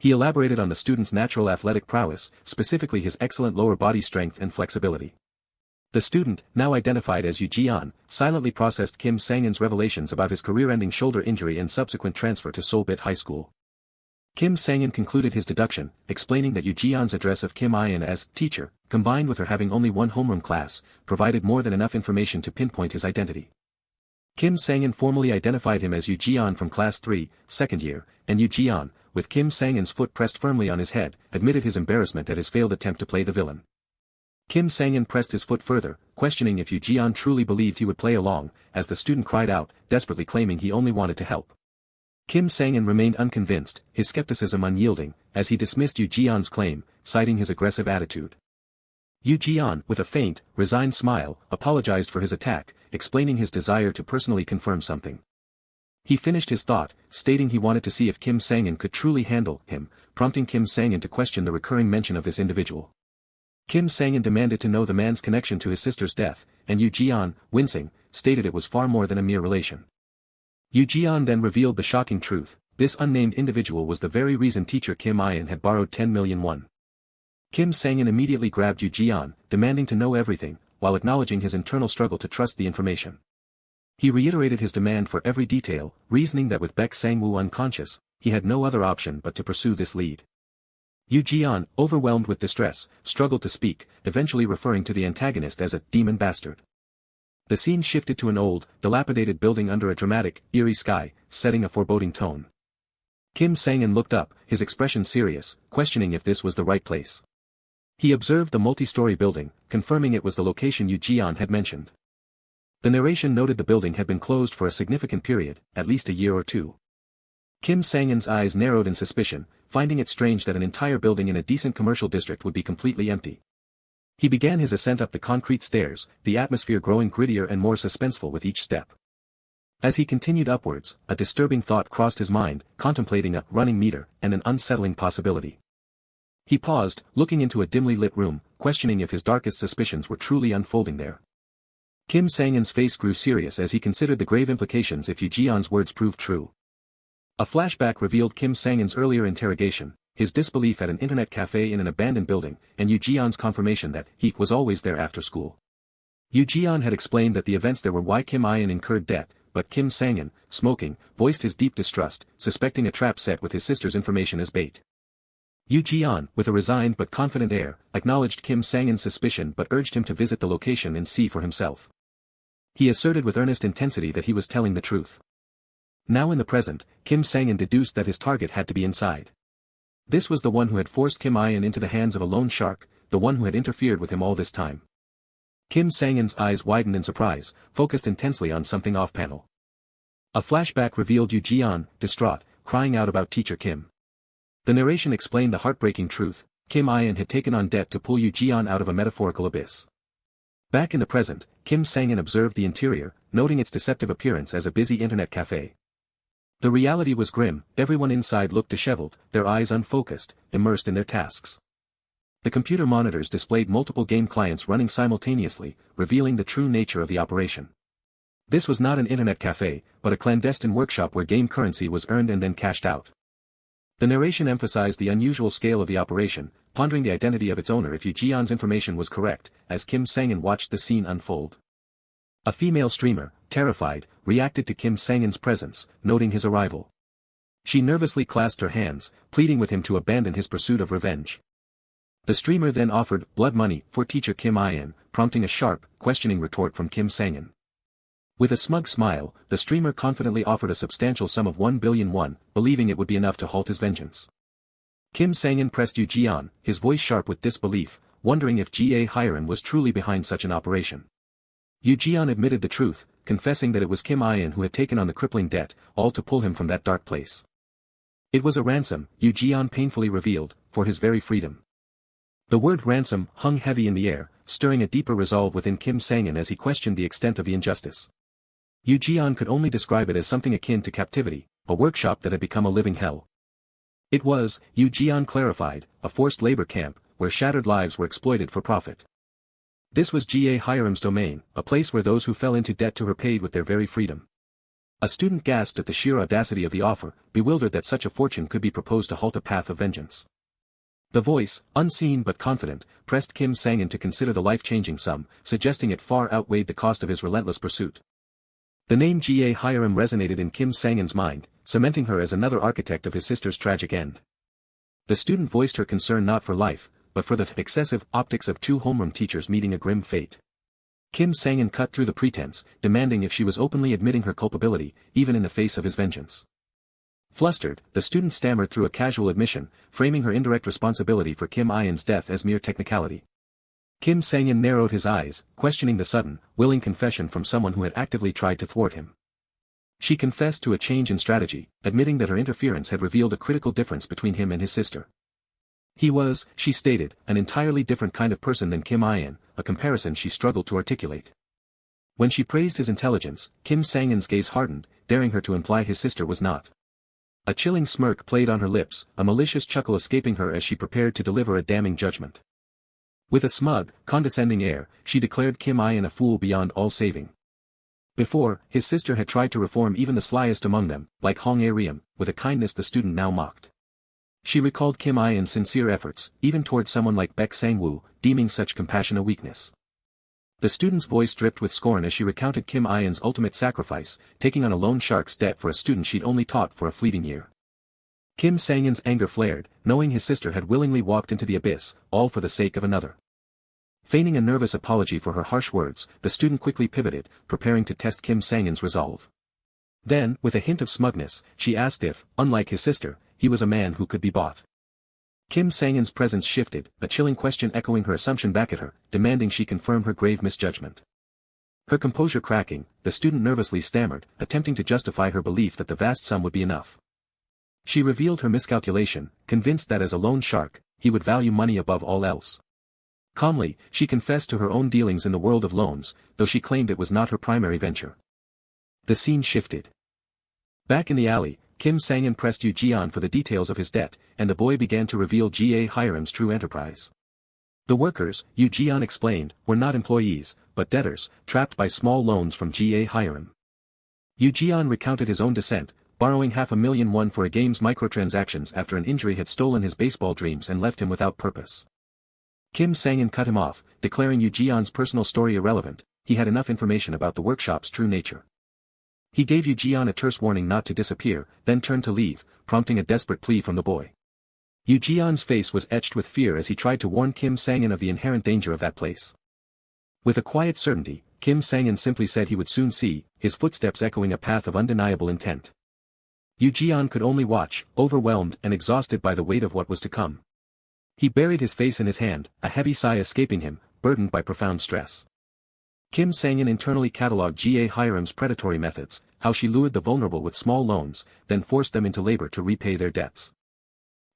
He elaborated on the student's natural athletic prowess, specifically his excellent lower body strength and flexibility. The student, now identified as Yu Jian, silently processed Kim Sang-in's revelations about his career-ending shoulder injury and subsequent transfer to Seoulbit High School. Kim Sang-in concluded his deduction, explaining that Yu Jian's address of Kim In as teacher, combined with her having only one homeroom class, provided more than enough information to pinpoint his identity. Kim Sang-in formally identified him as Yu Jian from class 3, second year, and Yu Jian, with Kim Sang-in's foot pressed firmly on his head, admitted his embarrassment at his failed attempt to play the villain. Kim Sang-in pressed his foot further, questioning if Yu Jian truly believed he would play along, as the student cried out, desperately claiming he only wanted to help. Kim Sang-in remained unconvinced, his skepticism unyielding, as he dismissed Yu Jian's claim, citing his aggressive attitude. Yu Jian, with a faint, resigned smile, apologized for his attack, explaining his desire to personally confirm something. He finished his thought, stating he wanted to see if Kim Sang-in could truly handle him, prompting Kim Sang-in to question the recurring mention of this individual. Kim Sang-in demanded to know the man's connection to his sister's death, and Yu Jian, wincing, stated it was far more than a mere relation. Yu Jian then revealed the shocking truth: this unnamed individual was the very reason teacher Kim In had borrowed 10 million won. Kim Sang-in immediately grabbed Yu Jian, demanding to know everything, while acknowledging his internal struggle to trust the information. He reiterated his demand for every detail, reasoning that with Baek Sang-woo unconscious, he had no other option but to pursue this lead. Yu Jian, overwhelmed with distress, struggled to speak, eventually referring to the antagonist as a demon bastard. The scene shifted to an old, dilapidated building under a dramatic, eerie sky, setting a foreboding tone. Kim Sang-in looked up, his expression serious, questioning if this was the right place. He observed the multi-story building, confirming it was the location Yu Jian had mentioned. The narration noted the building had been closed for a significant period, at least a year or two. Kim Sang-in's eyes narrowed in suspicion, finding it strange that an entire building in a decent commercial district would be completely empty. He began his ascent up the concrete stairs, the atmosphere growing grittier and more suspenseful with each step. As he continued upwards, a disturbing thought crossed his mind, contemplating a running meter and an unsettling possibility. He paused, looking into a dimly lit room, questioning if his darkest suspicions were truly unfolding there. Kim Sang-in's face grew serious as he considered the grave implications if Yu Jian's words proved true. A flashback revealed Kim Sang-in's earlier interrogation, his disbelief at an internet cafe in an abandoned building, and Yu Jian's confirmation that he was always there after school. Yu Jian had explained that the events there were why Kim In incurred debt, but Kim Sang-in, smoking, voiced his deep distrust, suspecting a trap set with his sister's information as bait. Yu Jian, with a resigned but confident air, acknowledged Kim Sang-in's suspicion but urged him to visit the location and see for himself. He asserted with earnest intensity that he was telling the truth. Now in the present, Kim Sang-in deduced that his target had to be inside. This was the one who had forced Kim In into the hands of a lone shark, the one who had interfered with him all this time. Kim Sang-in's eyes widened in surprise, focused intensely on something off-panel. A flashback revealed Yu Jian, distraught, crying out about teacher Kim. The narration explained the heartbreaking truth: Kim In had taken on debt to pull Yu Jian out of a metaphorical abyss. Back in the present, Kim Sang-in observed the interior, noting its deceptive appearance as a busy internet cafe. The reality was grim, everyone inside looked disheveled, their eyes unfocused, immersed in their tasks. The computer monitors displayed multiple game clients running simultaneously, revealing the true nature of the operation. This was not an internet cafe, but a clandestine workshop where game currency was earned and then cashed out. The narration emphasized the unusual scale of the operation, pondering the identity of its owner if Yu Jian's information was correct, as Kim Sang-in watched the scene unfold. A female streamer, terrified, reacted to Kim Sang-in's presence, noting his arrival. She nervously clasped her hands, pleading with him to abandon his pursuit of revenge. The streamer then offered blood money for teacher Kim In, prompting a sharp, questioning retort from Kim Sang-in. With a smug smile, the streamer confidently offered a substantial sum of 1 billion won, believing it would be enough to halt his vengeance. Kim Sang-in pressed Yu Jian, his voice sharp with disbelief, wondering if Ga Hyran was truly behind such an operation. Yu Jian admitted the truth, confessing that it was Kim In who had taken on the crippling debt, all to pull him from that dark place. It was a ransom, Yu Jian painfully revealed, for his very freedom. The word ransom hung heavy in the air, stirring a deeper resolve within Kim Sang-in as he questioned the extent of the injustice. Yu Jian could only describe it as something akin to captivity, a workshop that had become a living hell. It was, Yu Jian clarified, a forced labor camp, where shattered lives were exploited for profit. This was Ga Hiram's domain, a place where those who fell into debt to her paid with their very freedom. A student gasped at the sheer audacity of the offer, bewildered that such a fortune could be proposed to halt a path of vengeance. The voice, unseen but confident, pressed Kim Sang-in to consider the life-changing sum, suggesting it far outweighed the cost of his relentless pursuit. The name Ga Hiram resonated in Kim Sang-in's mind, cementing her as another architect of his sister's tragic end. The student voiced her concern not for life, but for the excessive optics of two homeroom teachers meeting a grim fate. Kim Sang-in cut through the pretense, demanding if she was openly admitting her culpability, even in the face of his vengeance. Flustered, the student stammered through a casual admission, framing her indirect responsibility for Kim Ian's death as mere technicality. Kim Sang-in narrowed his eyes, questioning the sudden, willing confession from someone who had actively tried to thwart him. She confessed to a change in strategy, admitting that her interference had revealed a critical difference between him and his sister. He was, she stated, an entirely different kind of person than Kim Ian, a comparison she struggled to articulate. When she praised his intelligence, Kim Sang-in's gaze hardened, daring her to imply his sister was not. A chilling smirk played on her lips, a malicious chuckle escaping her as she prepared to deliver a damning judgment. With a smug, condescending air, she declared Kim Ian a fool beyond all saving. Before, his sister had tried to reform even the slyest among them, like Hong A-Riem, with a kindness the student now mocked. She recalled Kim Ian's sincere efforts, even toward someone like Baek Sang-woo, deeming such compassion a weakness. The student's voice dripped with scorn as she recounted Kim Ian's ultimate sacrifice, taking on a loan shark's debt for a student she'd only taught for a fleeting year. Kim Sang-in's anger flared, knowing his sister had willingly walked into the abyss, all for the sake of another. Feigning a nervous apology for her harsh words, the student quickly pivoted, preparing to test Kim Sang-in's resolve. Then, with a hint of smugness, she asked if, unlike his sister, he was a man who could be bought. Kim Sang-in's presence shifted, a chilling question echoing her assumption back at her, demanding she confirm her grave misjudgment. Her composure cracking, the student nervously stammered, attempting to justify her belief that the vast sum would be enough. She revealed her miscalculation, convinced that as a loan shark, he would value money above all else. Calmly, she confessed to her own dealings in the world of loans, though she claimed it was not her primary venture. The scene shifted. Back in the alley, Kim Sang-in pressed Yu Jian for the details of his debt, and the boy began to reveal Ga Hiram's true enterprise. The workers, Yu Jian explained, were not employees, but debtors, trapped by small loans from Ga Hiram. Yu Jian recounted his own descent, borrowing $500,000 for a game's microtransactions after an injury had stolen his baseball dreams and left him without purpose. Kim Sang-in cut him off, declaring Yu Jian's personal story irrelevant. He had enough information about the workshop's true nature. He gave Yu Jian a terse warning not to disappear, then turned to leave, prompting a desperate plea from the boy. Yu Jian's face was etched with fear as he tried to warn Kim Sang-in of the inherent danger of that place. With a quiet certainty, Kim Sang-in simply said he would soon see, his footsteps echoing a path of undeniable intent. Yu Jian could only watch, overwhelmed and exhausted by the weight of what was to come. He buried his face in his hand, a heavy sigh escaping him, burdened by profound stress. Kim Sang-in internally catalogued Ga Hiram's predatory methods, how she lured the vulnerable with small loans, then forced them into labor to repay their debts.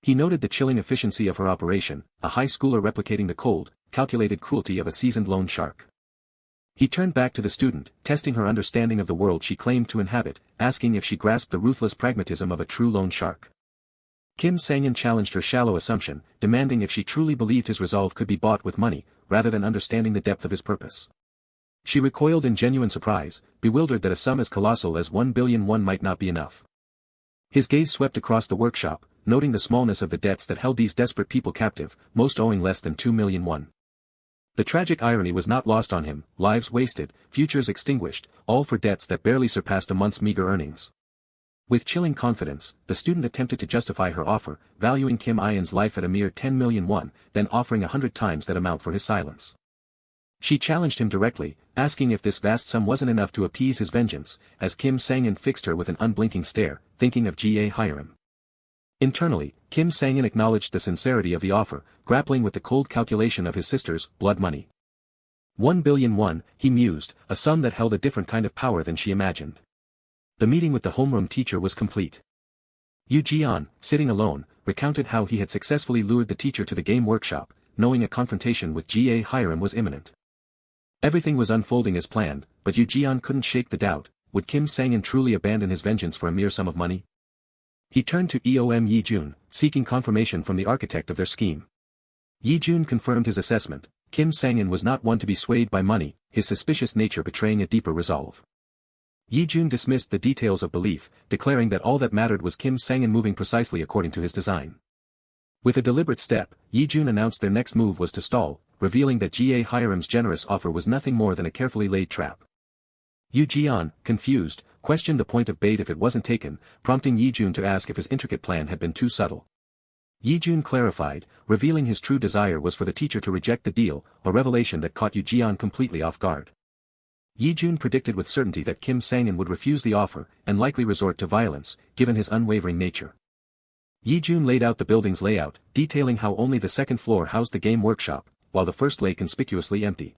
He noted the chilling efficiency of her operation, a high schooler replicating the cold, calculated cruelty of a seasoned loan shark. He turned back to the student, testing her understanding of the world she claimed to inhabit, asking if she grasped the ruthless pragmatism of a true loan shark. Kim Sang-in challenged her shallow assumption, demanding if she truly believed his resolve could be bought with money, rather than understanding the depth of his purpose. She recoiled in genuine surprise, bewildered that a sum as colossal as 1 billion won might not be enough. His gaze swept across the workshop, noting the smallness of the debts that held these desperate people captive, most owing less than 2 million won. The tragic irony was not lost on him, lives wasted, futures extinguished, all for debts that barely surpassed a month's meager earnings. With chilling confidence, the student attempted to justify her offer, valuing Kim Ian's life at a mere 10 million won, then offering 100 times that amount for his silence. She challenged him directly, asking if this vast sum wasn't enough to appease his vengeance, as Kim Sang-in fixed her with an unblinking stare, thinking of Ga Hiram. Internally, Kim Sang-in acknowledged the sincerity of the offer, grappling with the cold calculation of his sister's blood money. 1 billion won, he mused, a sum that held a different kind of power than she imagined. The meeting with the homeroom teacher was complete. Yu Jian, sitting alone, recounted how he had successfully lured the teacher to the game workshop, knowing a confrontation with Ga Hiram was imminent. Everything was unfolding as planned, but Yu Jian couldn't shake the doubt, would Kim Sang-in truly abandon his vengeance for a mere sum of money? He turned to Eom Yi-jun, seeking confirmation from the architect of their scheme. Yi-jun confirmed his assessment. Kim Sang-in was not one to be swayed by money, his suspicious nature betraying a deeper resolve. Yi-jun dismissed the details of belief, declaring that all that mattered was Kim Sang-in moving precisely according to his design. With a deliberate step, Yi-jun announced their next move was to stall, revealing that Ch1-37's generous offer was nothing more than a carefully laid trap. Yu-jian, confused, questioned the point of bait if it wasn't taken, prompting Yi-jun to ask if his intricate plan had been too subtle. Yi-jun clarified, revealing his true desire was for the teacher to reject the deal, a revelation that caught Yu-jian completely off guard. Yi-jun predicted with certainty that Kim Sang-in would refuse the offer, and likely resort to violence, given his unwavering nature. Yi-jun laid out the building's layout, detailing how only the second floor housed the game workshop, while the first lay conspicuously empty.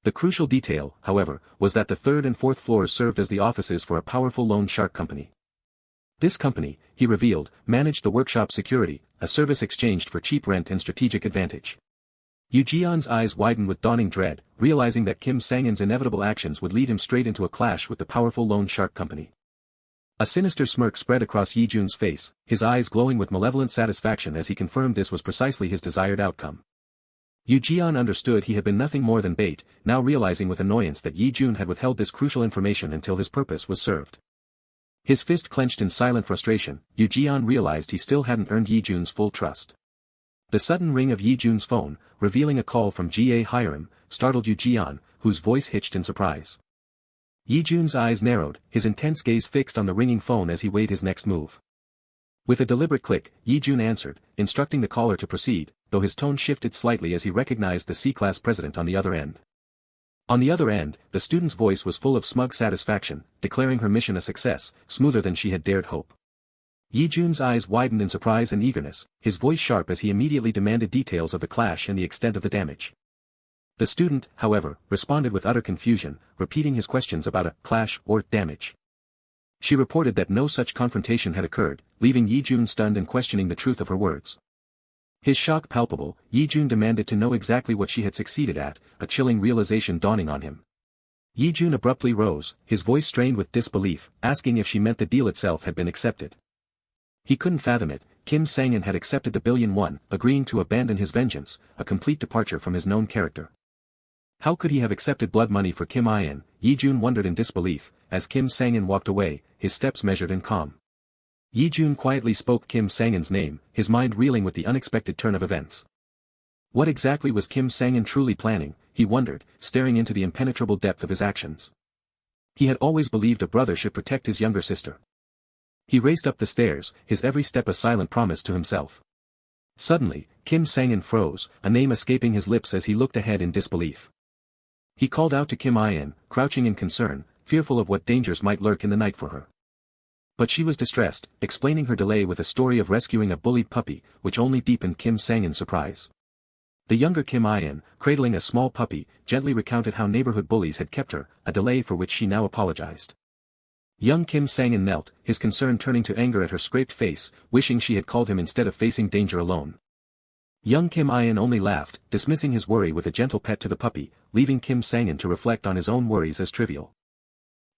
The crucial detail, however, was that the third and fourth floors served as the offices for a powerful loan shark company. This company, he revealed, managed the workshop security, a service exchanged for cheap rent and strategic advantage. Yu-jian's eyes widened with dawning dread, realizing that Kim Sang-in's inevitable actions would lead him straight into a clash with the powerful loan shark company. A sinister smirk spread across Yi-jun's face, his eyes glowing with malevolent satisfaction as he confirmed this was precisely his desired outcome. Yu-jian understood he had been nothing more than bait, now realizing with annoyance that Yi-jun had withheld this crucial information until his purpose was served. His fist clenched in silent frustration, Yu-jian realized he still hadn't earned Yi-jun's full trust. The sudden ring of Yi-jun's phone, revealing a call from Ch1-37, startled Yu-jian, whose voice hitched in surprise. Yi-jun's eyes narrowed, his intense gaze fixed on the ringing phone as he weighed his next move. With a deliberate click, Yi-jun answered, instructing the caller to proceed, though his tone shifted slightly as he recognized the C-class president on the other end. On the other end, the student's voice was full of smug satisfaction, declaring her mission a success, smoother than she had dared hope. Yi-jun's eyes widened in surprise and eagerness, his voice sharp as he immediately demanded details of the clash and the extent of the damage. The student, however, responded with utter confusion, repeating his questions about a clash or damage. She reported that no such confrontation had occurred, leaving Yi-jun stunned and questioning the truth of her words. His shock palpable, Yi-jun demanded to know exactly what she had succeeded at, a chilling realization dawning on him. Yi-jun abruptly rose, his voice strained with disbelief, asking if she meant the deal itself had been accepted. He couldn't fathom it. Kim Sang-in had accepted the $1 billion, agreeing to abandon his vengeance, a complete departure from his known character. How could he have accepted blood money for Kim In? Yi-jun wondered in disbelief, as Kim Sang-in walked away, his steps measured and calm. Yi-jun quietly spoke Kim Sang-in's name, his mind reeling with the unexpected turn of events. What exactly was Kim Sang-in truly planning, he wondered, staring into the impenetrable depth of his actions. He had always believed a brother should protect his younger sister. He raced up the stairs, his every step a silent promise to himself. Suddenly, Kim Sang-in froze, a name escaping his lips as he looked ahead in disbelief. He called out to Kim In, crouching in concern, fearful of what dangers might lurk in the night for her. But she was distressed, explaining her delay with a story of rescuing a bullied puppy, which only deepened Kim Sang-in's surprise. The younger Kim In, cradling a small puppy, gently recounted how neighborhood bullies had kept her, a delay for which she now apologized. Young Kim Sang-in knelt, his concern turning to anger at her scraped face, wishing she had called him instead of facing danger alone. Young Kim In only laughed, dismissing his worry with a gentle pet to the puppy, leaving Kim Sang-in to reflect on his own worries as trivial.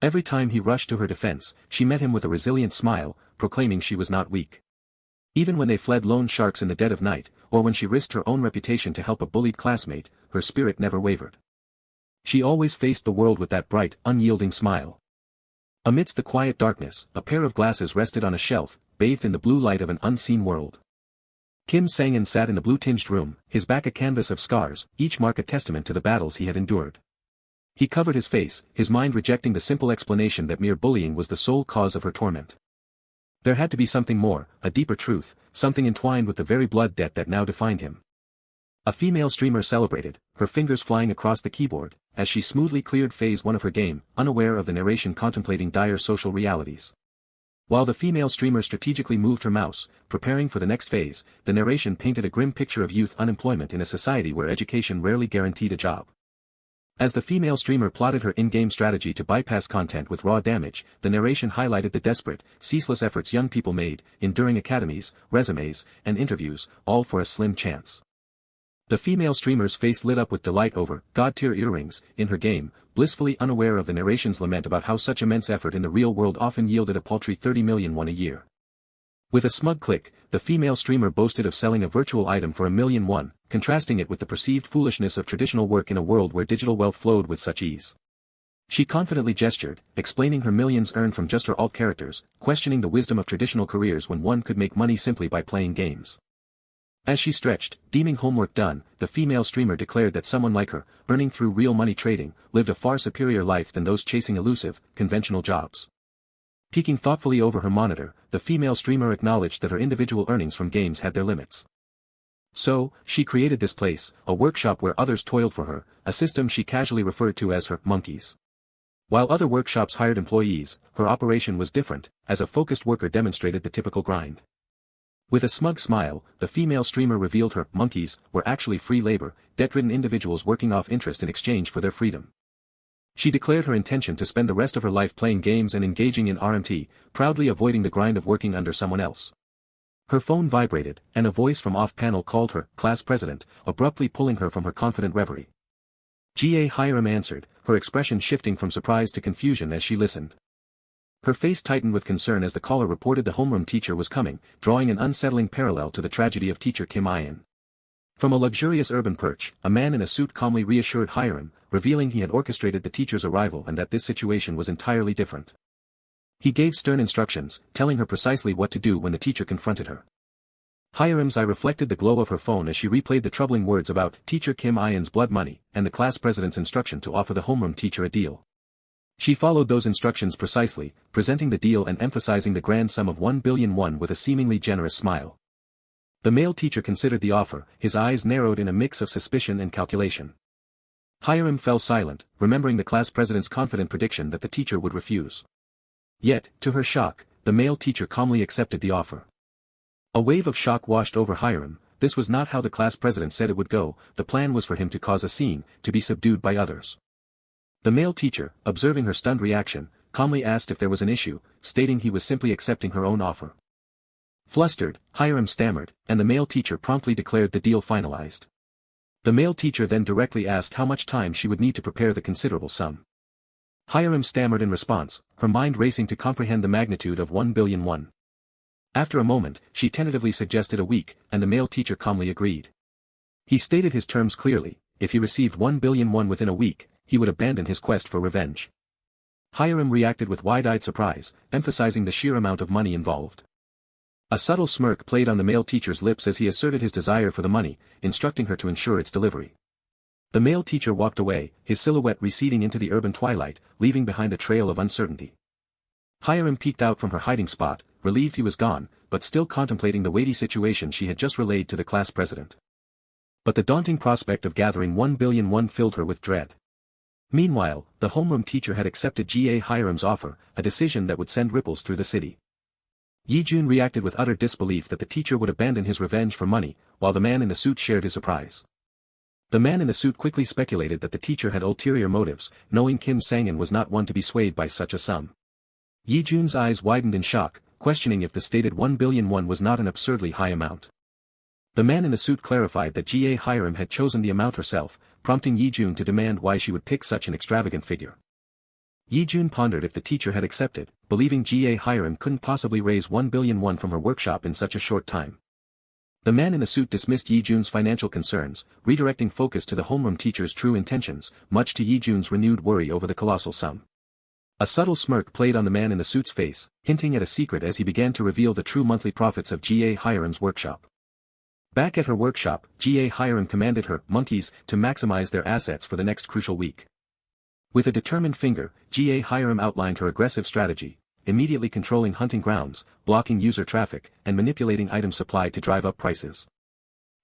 Every time he rushed to her defense, she met him with a resilient smile, proclaiming she was not weak. Even when they fled loan sharks in the dead of night, or when she risked her own reputation to help a bullied classmate, her spirit never wavered. She always faced the world with that bright, unyielding smile. Amidst the quiet darkness, a pair of glasses rested on a shelf, bathed in the blue light of an unseen world. Kim Sang-in sat in the blue-tinged room, his back a canvas of scars, each mark a testament to the battles he had endured. He covered his face, his mind rejecting the simple explanation that mere bullying was the sole cause of her torment. There had to be something more, a deeper truth, something entwined with the very blood debt that now defined him. A female streamer celebrated, her fingers flying across the keyboard, as she smoothly cleared phase 1 of her game, unaware of the narration contemplating dire social realities. While the female streamer strategically moved her mouse, preparing for the next phase, the narration painted a grim picture of youth unemployment in a society where education rarely guaranteed a job. As the female streamer plotted her in-game strategy to bypass content with raw damage, the narration highlighted the desperate, ceaseless efforts young people made, enduring academies, resumes, and interviews, all for a slim chance. The female streamer's face lit up with delight over god-tier earrings in her game, blissfully unaware of the narration's lament about how such immense effort in the real world often yielded a paltry 30 million won a year. With a smug click, the female streamer boasted of selling a virtual item for 1,000,000 won, contrasting it with the perceived foolishness of traditional work in a world where digital wealth flowed with such ease. She confidently gestured, explaining her millions earned from just her alt characters, questioning the wisdom of traditional careers when one could make money simply by playing games. As she stretched, deeming homework done, the female streamer declared that someone like her, earning through real money trading, lived a far superior life than those chasing elusive, conventional jobs. Peeking thoughtfully over her monitor, the female streamer acknowledged that her individual earnings from games had their limits. So, she created this place, a workshop where others toiled for her, a system she casually referred to as her monkeys. While other workshops hired employees, her operation was different, as a focused worker demonstrated the typical grind. With a smug smile, the female streamer revealed her monkeys were actually free labor, debt-ridden individuals working off interest in exchange for their freedom. She declared her intention to spend the rest of her life playing games and engaging in RMT, proudly avoiding the grind of working under someone else. Her phone vibrated, and a voice from off-panel called her class president, abruptly pulling her from her confident reverie. Ch1-37 answered, her expression shifting from surprise to confusion as she listened. Her face tightened with concern as the caller reported the homeroom teacher was coming, drawing an unsettling parallel to the tragedy of teacher Ch1. From a luxurious urban perch, a man in a suit calmly reassured Ch1, revealing he had orchestrated the teacher's arrival and that this situation was entirely different. He gave stern instructions, telling her precisely what to do when the teacher confronted her. Ch1's eye reflected the glow of her phone as she replayed the troubling words about teacher Ch1's blood money, and the class president's instruction to offer the homeroom teacher a deal. She followed those instructions precisely, presenting the deal and emphasizing the grand sum of 1,000,000,000 won with a seemingly generous smile. The male teacher considered the offer, his eyes narrowed in a mix of suspicion and calculation. Ch1 fell silent, remembering the class president's confident prediction that the teacher would refuse. Yet, to her shock, the male teacher calmly accepted the offer. A wave of shock washed over Ch1. This was not how the class president said it would go. The plan was for him to cause a scene, to be subdued by others. The male teacher, observing her stunned reaction, calmly asked if there was an issue, stating he was simply accepting her own offer. Flustered, Ch1 stammered, and the male teacher promptly declared the deal finalized. The male teacher then directly asked how much time she would need to prepare the considerable sum. Ch1 stammered in response, her mind racing to comprehend the magnitude of 1,000,000,000 won. After a moment, she tentatively suggested a week, and the male teacher calmly agreed. He stated his terms clearly: if he received 1,000,000,000 won within a week, he would abandon his quest for revenge. Ch1 reacted with wide-eyed surprise, emphasizing the sheer amount of money involved. A subtle smirk played on the male teacher's lips as he asserted his desire for the money, instructing her to ensure its delivery. The male teacher walked away, his silhouette receding into the urban twilight, leaving behind a trail of uncertainty. Ch1 peeked out from her hiding spot, relieved he was gone, but still contemplating the weighty situation she had just relayed to the class president. But the daunting prospect of gathering 1,000,000,000 won filled her with dread. Meanwhile, the homeroom teacher had accepted Ch1's offer, a decision that would send ripples through the city. Yi-jun reacted with utter disbelief that the teacher would abandon his revenge for money, while the man in the suit shared his surprise. The man in the suit quickly speculated that the teacher had ulterior motives, knowing Kim Sang-in was not one to be swayed by such a sum. Yi-jun's eyes widened in shock, questioning if the stated 1,000,000,000 won was not an absurdly high amount. The man in the suit clarified that Ch1 had chosen the amount herself, prompting Yi-jun to demand why she would pick such an extravagant figure. Yi-jun pondered if the teacher had accepted, believing Ch1 couldn't possibly raise 1,000,000,000 won from her workshop in such a short time. The man in the suit dismissed Yi-jun's financial concerns, redirecting focus to the homeroom teacher's true intentions, much to Yi-jun's renewed worry over the colossal sum. A subtle smirk played on the man in the suit's face, hinting at a secret as he began to reveal the true monthly profits of Ch1's workshop. Back at her workshop, Ch1 commanded her monkeys to maximize their assets for the next crucial week. With a determined finger, Ch1 outlined her aggressive strategy, immediately controlling hunting grounds, blocking user traffic, and manipulating item supply to drive up prices.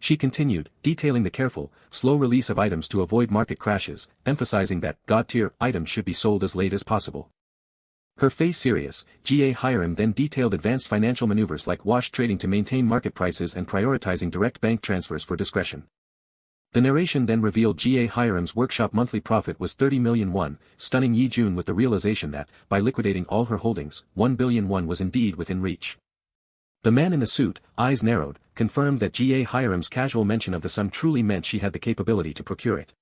She continued, detailing the careful, slow release of items to avoid market crashes, emphasizing that god-tier items should be sold as late as possible. Her face serious, Ch1 then detailed advanced financial maneuvers like wash trading to maintain market prices and prioritizing direct bank transfers for discretion. The narration then revealed Ch1's workshop monthly profit was 30,000,000 won, stunning Yi-jun with the realization that, by liquidating all her holdings, 1,000,000,000 won was indeed within reach. The man in the suit, eyes narrowed, confirmed that Ch1's casual mention of the sum truly meant she had the capability to procure it.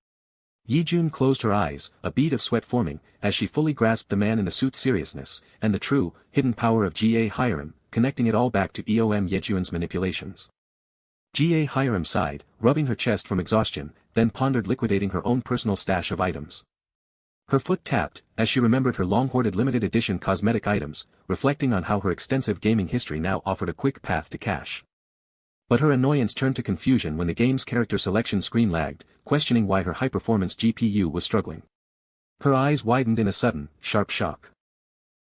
Yi-jun closed her eyes, a bead of sweat forming, as she fully grasped the man in the suit's seriousness, and the true, hidden power of Ch1, connecting it all back to Eom Yejuan's manipulations. Ga Hiram sighed, rubbing her chest from exhaustion, then pondered liquidating her own personal stash of items. Her foot tapped, as she remembered her long-hoarded limited edition cosmetic items, reflecting on how her extensive gaming history now offered a quick path to cash. But her annoyance turned to confusion when the game's character selection screen lagged, questioning why her high-performance GPU was struggling. Her eyes widened in a sudden, sharp shock.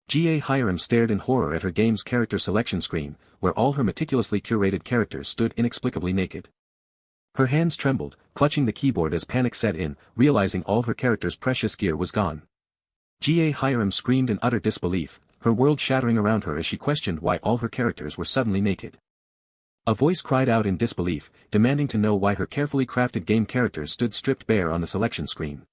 Ga Hiram stared in horror at her game's character selection screen, where all her meticulously curated characters stood inexplicably naked. Her hands trembled, clutching the keyboard as panic set in, realizing all her character's precious gear was gone. Ga Hiram screamed in utter disbelief, her world shattering around her as she questioned why all her characters were suddenly naked. A voice cried out in disbelief, demanding to know why her carefully crafted game characters stood stripped bare on the selection screen.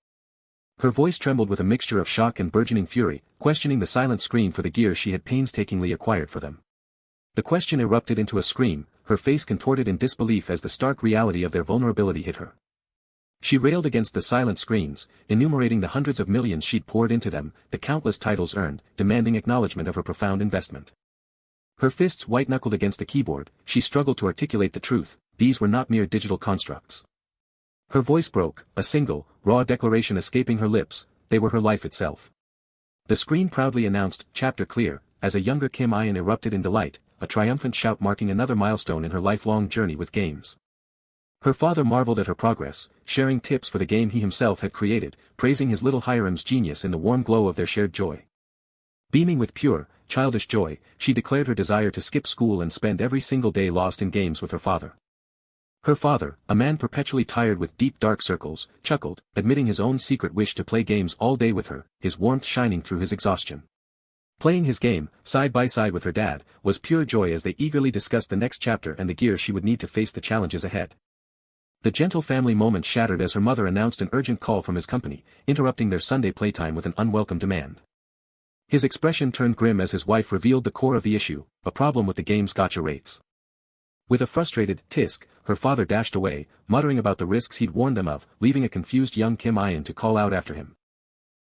Her voice trembled with a mixture of shock and burgeoning fury, questioning the silent screen for the gear she had painstakingly acquired for them. The question erupted into a scream, her face contorted in disbelief as the stark reality of their vulnerability hit her. She railed against the silent screens, enumerating the hundreds of millions she'd poured into them, the countless titles earned, demanding acknowledgement of her profound investment. Her fists white-knuckled against the keyboard, she struggled to articulate the truth, these were not mere digital constructs. Her voice broke, a single, raw declaration escaping her lips, they were her life itself. The screen proudly announced, "Chapter clear," as a younger Kim Ian erupted in delight, a triumphant shout marking another milestone in her lifelong journey with games. Her father marveled at her progress, sharing tips for the game he himself had created, praising his little Hiram's genius in the warm glow of their shared joy. Beaming with pure, childish joy, she declared her desire to skip school and spend every single day lost in games with her father. Her father, a man perpetually tired with deep dark circles, chuckled, admitting his own secret wish to play games all day with her, his warmth shining through his exhaustion. Playing his game, side by side with her dad, was pure joy as they eagerly discussed the next chapter and the gear she would need to face the challenges ahead. The gentle family moment shattered as her mother announced an urgent call from his company, interrupting their Sunday playtime with an unwelcome demand. His expression turned grim as his wife revealed the core of the issue, a problem with the game's gacha rates. With a frustrated tisk, her father dashed away, muttering about the risks he'd warned them of, leaving a confused young Kim Ian to call out after him.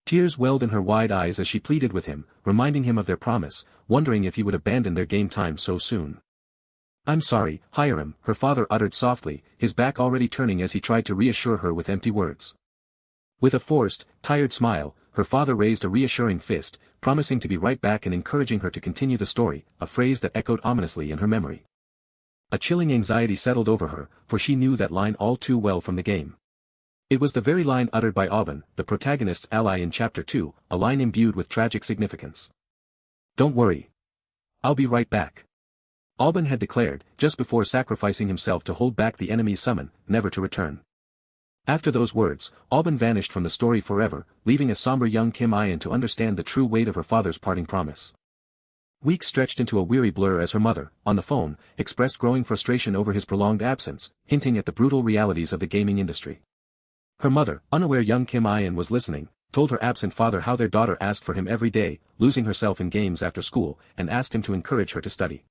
Tears welled in her wide eyes as she pleaded with him, reminding him of their promise, wondering if he would abandon their game time so soon. "I'm sorry, Hiram," her father uttered softly, his back already turning as he tried to reassure her with empty words. With a forced, tired smile, her father raised a reassuring fist, promising to be right back and encouraging her to continue the story, a phrase that echoed ominously in her memory. A chilling anxiety settled over her, for she knew that line all too well from the game. It was the very line uttered by Aubin, the protagonist's ally in Chapter 2, a line imbued with tragic significance. "Don't worry. I'll be right back," Aubin had declared, just before sacrificing himself to hold back the enemy's summon, never to return. After those words, Aubin vanished from the story forever, leaving a somber young Kim Ian to understand the true weight of her father's parting promise. Weeks stretched into a weary blur as her mother, on the phone, expressed growing frustration over his prolonged absence, hinting at the brutal realities of the gaming industry. Her mother, unaware young Kim Ian was listening, told her absent father how their daughter asked for him every day, losing herself in games after school, and asked him to encourage her to study.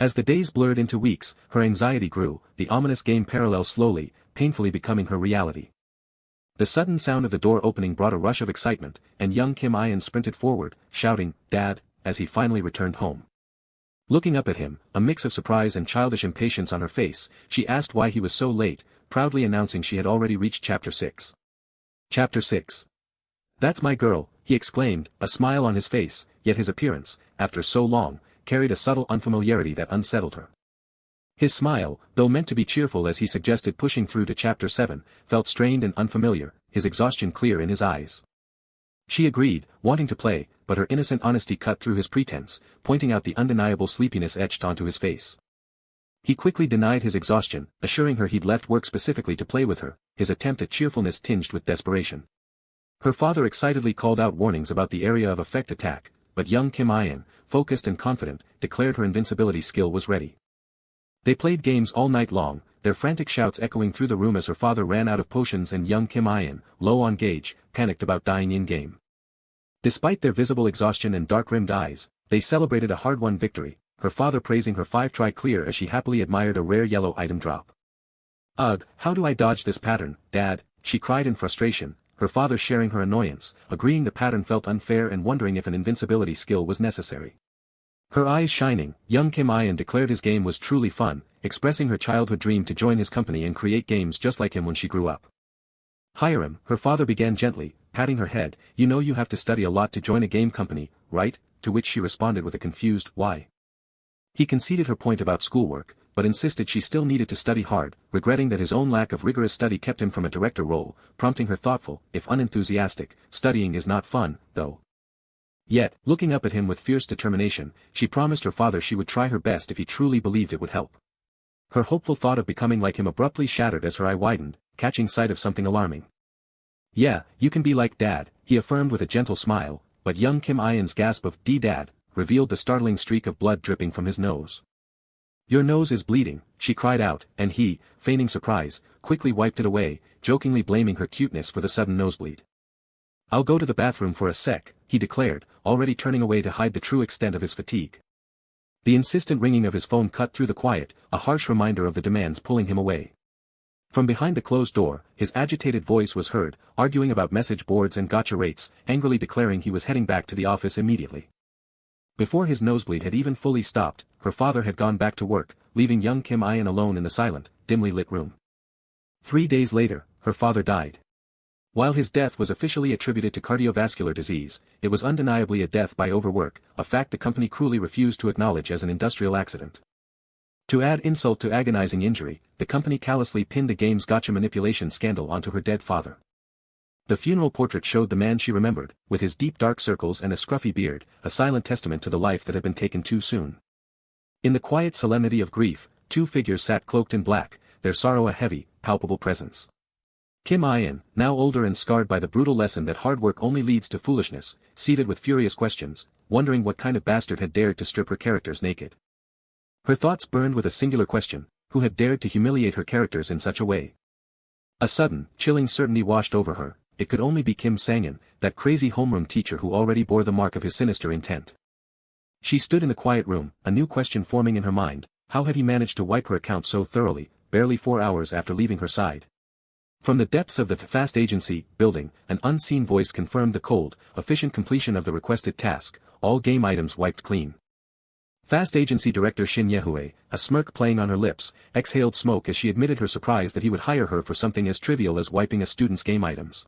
As the days blurred into weeks, her anxiety grew, the ominous game parallel slowly, painfully becoming her reality. The sudden sound of the door opening brought a rush of excitement, and young Kim Ian sprinted forward, shouting, "Dad," as he finally returned home. Looking up at him, a mix of surprise and childish impatience on her face, she asked why he was so late, proudly announcing she had already reached Chapter 6. Chapter 6. "That's my girl," he exclaimed, a smile on his face, yet his appearance, after so long, carried a subtle unfamiliarity that unsettled her. His smile, though meant to be cheerful as he suggested pushing through to Chapter 7, felt strained and unfamiliar, his exhaustion clear in his eyes. She agreed, wanting to play, but her innocent honesty cut through his pretense, pointing out the undeniable sleepiness etched onto his face. He quickly denied his exhaustion, assuring her he'd left work specifically to play with her, his attempt at cheerfulness tinged with desperation. Her father excitedly called out warnings about the area of effect attack, but young Kim Ian, focused and confident, declared her invincibility skill was ready. They played games all night long, their frantic shouts echoing through the room as her father ran out of potions and young Kim Ian, low on gauge, panicked about dying in-game. Despite their visible exhaustion and dark-rimmed eyes, they celebrated a hard-won victory, her father praising her 5-try clear as she happily admired a rare yellow item drop. "Ugh, how do I dodge this pattern, Dad?" she cried in frustration, her father sharing her annoyance, agreeing the pattern felt unfair and wondering if an invincibility skill was necessary. Her eyes shining, young Kim In declared his game was truly fun, expressing her childhood dream to join his company and create games just like him when she grew up. Hire him, her father began gently, patting her head. You know you have to study a lot to join a game company, right? To which she responded with a confused, why? He conceded her point about schoolwork, but insisted she still needed to study hard, regretting that his own lack of rigorous study kept him from a director role, prompting her thoughtful, if unenthusiastic, studying is not fun, though. Yet, looking up at him with fierce determination, she promised her father she would try her best if he truly believed it would help. Her hopeful thought of becoming like him abruptly shattered as her eye widened, catching sight of something alarming. Yeah, you can be like Dad, he affirmed with a gentle smile, but young Kim In's gasp of "Dad" revealed the startling streak of blood dripping from his nose. Your nose is bleeding, she cried out, and he, feigning surprise, quickly wiped it away, jokingly blaming her cuteness for the sudden nosebleed. I'll go to the bathroom for a sec, he declared, already turning away to hide the true extent of his fatigue. The insistent ringing of his phone cut through the quiet, a harsh reminder of the demands pulling him away. From behind the closed door, his agitated voice was heard, arguing about message boards and gotcha rates, angrily declaring he was heading back to the office immediately. Before his nosebleed had even fully stopped, her father had gone back to work, leaving young Kim In alone in the silent, dimly lit room. 3 days later, her father died. While his death was officially attributed to cardiovascular disease, it was undeniably a death by overwork, a fact the company cruelly refused to acknowledge as an industrial accident. To add insult to agonizing injury, the company callously pinned the game's gotcha manipulation scandal onto her dead father. The funeral portrait showed the man she remembered, with his deep dark circles and a scruffy beard, a silent testament to the life that had been taken too soon. In the quiet solemnity of grief, 2 figures sat cloaked in black, their sorrow a heavy, palpable presence. Kim In, now older and scarred by the brutal lesson that hard work only leads to foolishness, seated with furious questions, wondering what kind of bastard had dared to strip her characters naked. Her thoughts burned with a singular question: who had dared to humiliate her characters in such a way? A sudden, chilling certainty washed over her. It could only be Kim Sang-in, that crazy homeroom teacher who already bore the mark of his sinister intent. She stood in the quiet room, a new question forming in her mind: how had he managed to wipe her account so thoroughly, barely 4 hours after leaving her side? From the depths of the fast agency building, an unseen voice confirmed the cold, efficient completion of the requested task, all game items wiped clean. Fast agency director Shin Ye-hue, a smirk playing on her lips, exhaled smoke as she admitted her surprise that he would hire her for something as trivial as wiping a student's game items.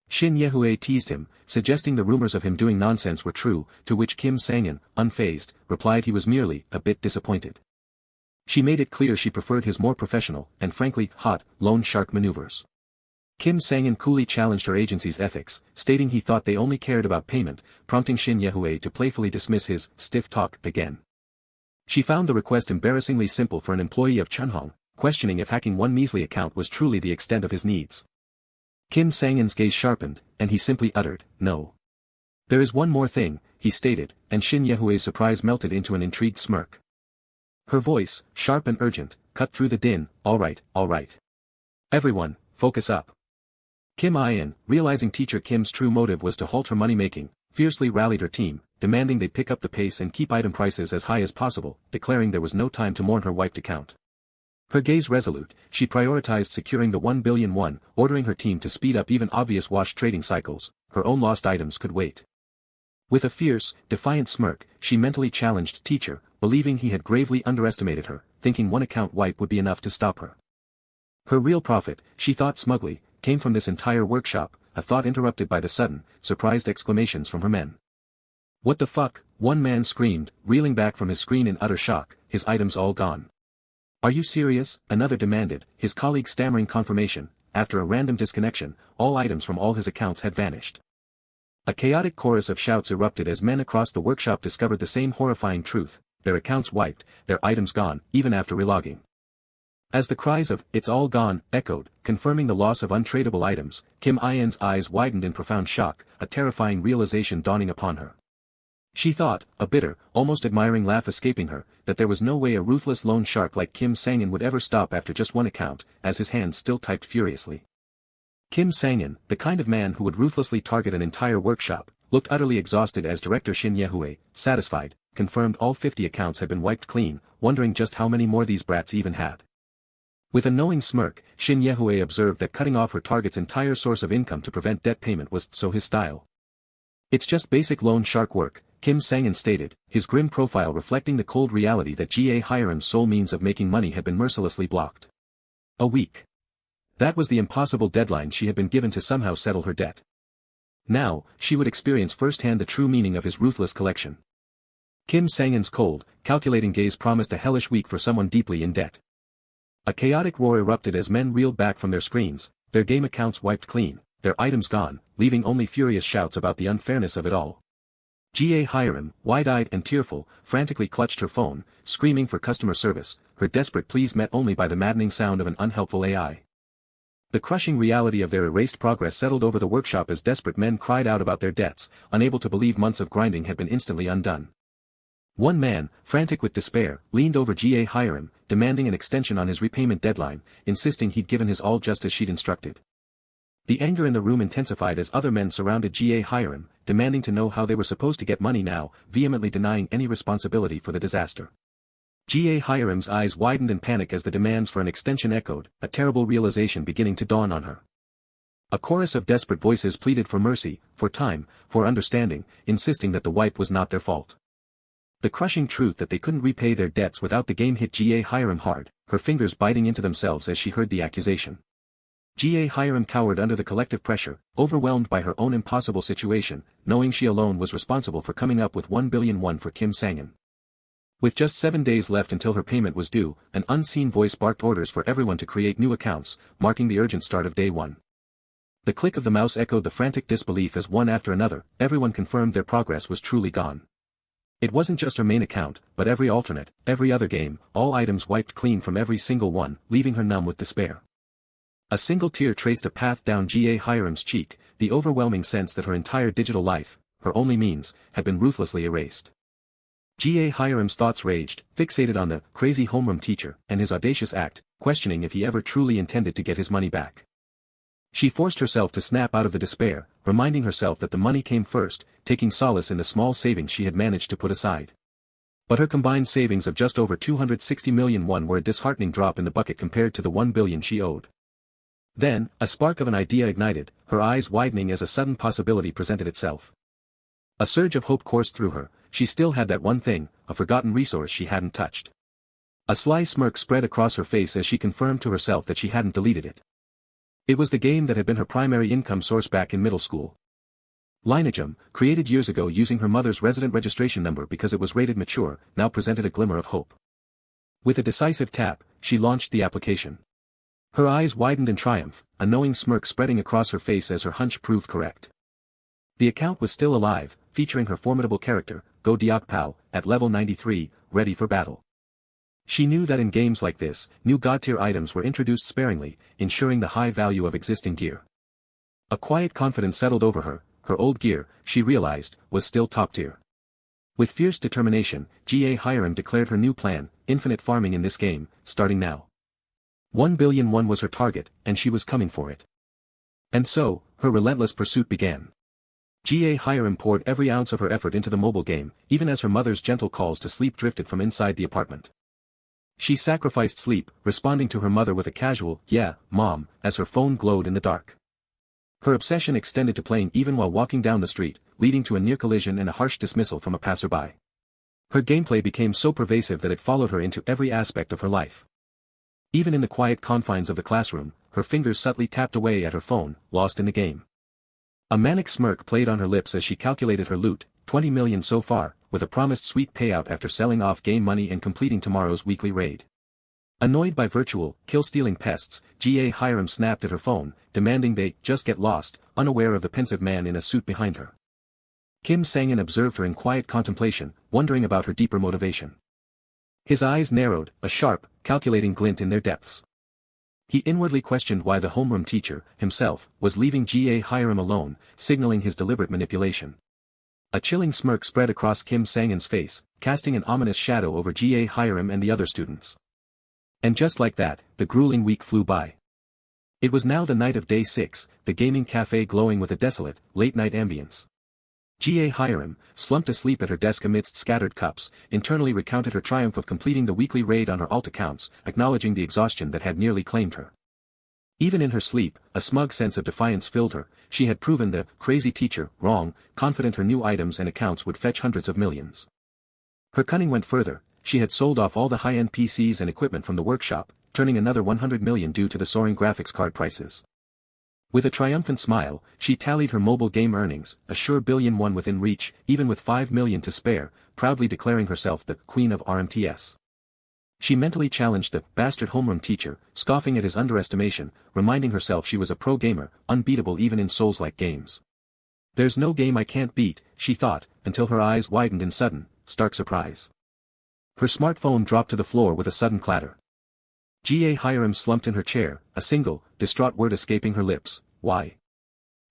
Shin Ye-hue teased him, suggesting the rumors of him doing nonsense were true, to which Kim Sang-in, unfazed, replied he was merely a bit disappointed. She made it clear she preferred his more professional, and frankly, hot, loan shark maneuvers. Kim Sang-in coolly challenged her agency's ethics, stating he thought they only cared about payment, prompting Shin Ye-hue to playfully dismiss his stiff talk again. She found the request embarrassingly simple for an employee of Chunhong, questioning if hacking one measly account was truly the extent of his needs. Kim Sang-in's gaze sharpened, and he simply uttered, "No." "There is one more thing," he stated, and Shin Ye-hue's surprise melted into an intrigued smirk. Her voice, sharp and urgent, cut through the din. All right. Everyone, focus up." Kim In, realizing teacher Kim's true motive was to halt her money-making, fiercely rallied her team, demanding they pick up the pace and keep item prices as high as possible, declaring there was no time to mourn her wiped account. Her gaze resolute, she prioritized securing the 1 billion won, ordering her team to speed up even obvious wash trading cycles. Her own lost items could wait. With a fierce, defiant smirk, she mentally challenged teacher, believing he had gravely underestimated her, thinking one account wipe would be enough to stop her. Her real profit, she thought smugly, came from this entire workshop, a thought interrupted by the sudden, surprised exclamations from her men. "What the fuck?" one man screamed, reeling back from his screen in utter shock, his items all gone. "Are you serious?" another demanded, his colleague stammering confirmation. After a random disconnection, all items from all his accounts had vanished. A chaotic chorus of shouts erupted as men across the workshop discovered the same horrifying truth: their accounts wiped, their items gone, even after relogging. As the cries of "it's all gone" echoed, confirming the loss of untradeable items, Kim In's eyes widened in profound shock, a terrifying realization dawning upon her. She thought, a bitter, almost admiring laugh escaping her, that there was no way a ruthless loan shark like Kim Sang-in would ever stop after just one account, as his hands still typed furiously. Kim Sang-in, the kind of man who would ruthlessly target an entire workshop, looked utterly exhausted as director Shin Ye-hue, satisfied, confirmed all 50 accounts had been wiped clean, wondering just how many more these brats even had. With a knowing smirk, Shin Ye-hue observed that cutting off her target's entire source of income to prevent debt payment was so his style. "It's just basic loan shark work," Kim Sang-in stated, his grim profile reflecting the cold reality that Ga Hiram's sole means of making money had been mercilessly blocked. A week. That was the impossible deadline she had been given to somehow settle her debt. Now, she would experience firsthand the true meaning of his ruthless collection. Kim Sang-in's cold, calculating gaze promised a hellish week for someone deeply in debt. A chaotic roar erupted as men reeled back from their screens, their game accounts wiped clean, their items gone, leaving only furious shouts about the unfairness of it all. Ga Hiram, wide-eyed and tearful, frantically clutched her phone, screaming for customer service, her desperate pleas met only by the maddening sound of an unhelpful AI. The crushing reality of their erased progress settled over the workshop as desperate men cried out about their debts, unable to believe months of grinding had been instantly undone. One man, frantic with despair, leaned over Ga Hiram, demanding an extension on his repayment deadline, insisting he'd given his all just as she'd instructed. The anger in the room intensified as other men surrounded Ga Hiram, demanding to know how they were supposed to get money now, vehemently denying any responsibility for the disaster. Ga Hiram's eyes widened in panic as the demands for an extension echoed, a terrible realization beginning to dawn on her. A chorus of desperate voices pleaded for mercy, for time, for understanding, insisting that the wipe was not their fault. The crushing truth that they couldn't repay their debts without the game hit Ga Hiram hard, her fingers biting into themselves as she heard the accusation. Ga Hiram cowered under the collective pressure, overwhelmed by her own impossible situation, knowing she alone was responsible for coming up with 1 billion won for Kim Sang-in. With just 7 days left until her payment was due, an unseen voice barked orders for everyone to create new accounts, marking the urgent start of day 1. The click of the mouse echoed the frantic disbelief as one after another, everyone confirmed their progress was truly gone. It wasn't just her main account, but every alternate, every other game, all items wiped clean from every single one, leaving her numb with despair. A single tear traced a path down Ga Hiram's cheek, the overwhelming sense that her entire digital life, her only means, had been ruthlessly erased. Ga Hiram's thoughts raged, fixated on the crazy homeroom teacher and his audacious act, questioning if he ever truly intended to get his money back. She forced herself to snap out of the despair, reminding herself that the money came first, taking solace in the small savings she had managed to put aside. But her combined savings of just over 260 million won were a disheartening drop in the bucket compared to the 1 billion she owed. Then, a spark of an idea ignited, her eyes widening as a sudden possibility presented itself. A surge of hope coursed through her, she still had that one thing, a forgotten resource she hadn't touched. A sly smirk spread across her face as she confirmed to herself that she hadn't deleted it. It was the game that had been her primary income source back in middle school. Lineagem, created years ago using her mother's resident registration number because it was rated mature, now presented a glimmer of hope. With a decisive tap, she launched the application. Her eyes widened in triumph, a knowing smirk spreading across her face as her hunch proved correct. The account was still alive, featuring her formidable character, Go Deokpal, at level 93, ready for battle. She knew that in games like this, new god-tier items were introduced sparingly, ensuring the high value of existing gear. A quiet confidence settled over her, her old gear, she realized, was still top-tier. With fierce determination, Ga Hiram declared her new plan, infinite farming in this game, starting now. 1 billion won was her target, and she was coming for it. And so, her relentless pursuit began. Ga Hiram poured every ounce of her effort into the mobile game, even as her mother's gentle calls to sleep drifted from inside the apartment. She sacrificed sleep, responding to her mother with a casual, "Yeah, Mom," as her phone glowed in the dark. Her obsession extended to playing even while walking down the street, leading to a near collision and a harsh dismissal from a passerby. Her gameplay became so pervasive that it followed her into every aspect of her life. Even in the quiet confines of the classroom, her fingers subtly tapped away at her phone, lost in the game. A manic smirk played on her lips as she calculated her loot, 20 million so far, with a promised sweet payout after selling off game money and completing tomorrow's weekly raid. Annoyed by virtual, kill-stealing pests, Ga Hiram snapped at her phone, demanding they just get lost, unaware of the pensive man in a suit behind her. Kim Sang-in observed her in quiet contemplation, wondering about her deeper motivation. His eyes narrowed, a sharp, calculating glint in their depths. He inwardly questioned why the homeroom teacher, himself, was leaving Ga Hiram alone, signaling his deliberate manipulation. A chilling smirk spread across Kim Sang-in's face, casting an ominous shadow over Ga Hiram and the other students. And just like that, the grueling week flew by. It was now the night of day 6, the gaming cafe glowing with a desolate, late-night ambience. Ga Hiram, slumped asleep at her desk amidst scattered cups, internally recounted her triumph of completing the weekly raid on her alt accounts, acknowledging the exhaustion that had nearly claimed her. Even in her sleep, a smug sense of defiance filled her. She had proven the crazy teacher wrong, confident her new items and accounts would fetch hundreds of millions. Her cunning went further. She had sold off all the high-end PCs and equipment from the workshop, turning another 100 million due to the soaring graphics card prices. With a triumphant smile, she tallied her mobile game earnings, a sure billion won within reach, even with 5 million to spare, proudly declaring herself the queen of RMTS. She mentally challenged the bastard homeroom teacher, scoffing at his underestimation, reminding herself she was a pro gamer, unbeatable even in Souls-like games. There's no game I can't beat, she thought, until her eyes widened in sudden, stark surprise. Her smartphone dropped to the floor with a sudden clatter. Ch1-37 slumped in her chair, a single, distraught word escaping her lips, why?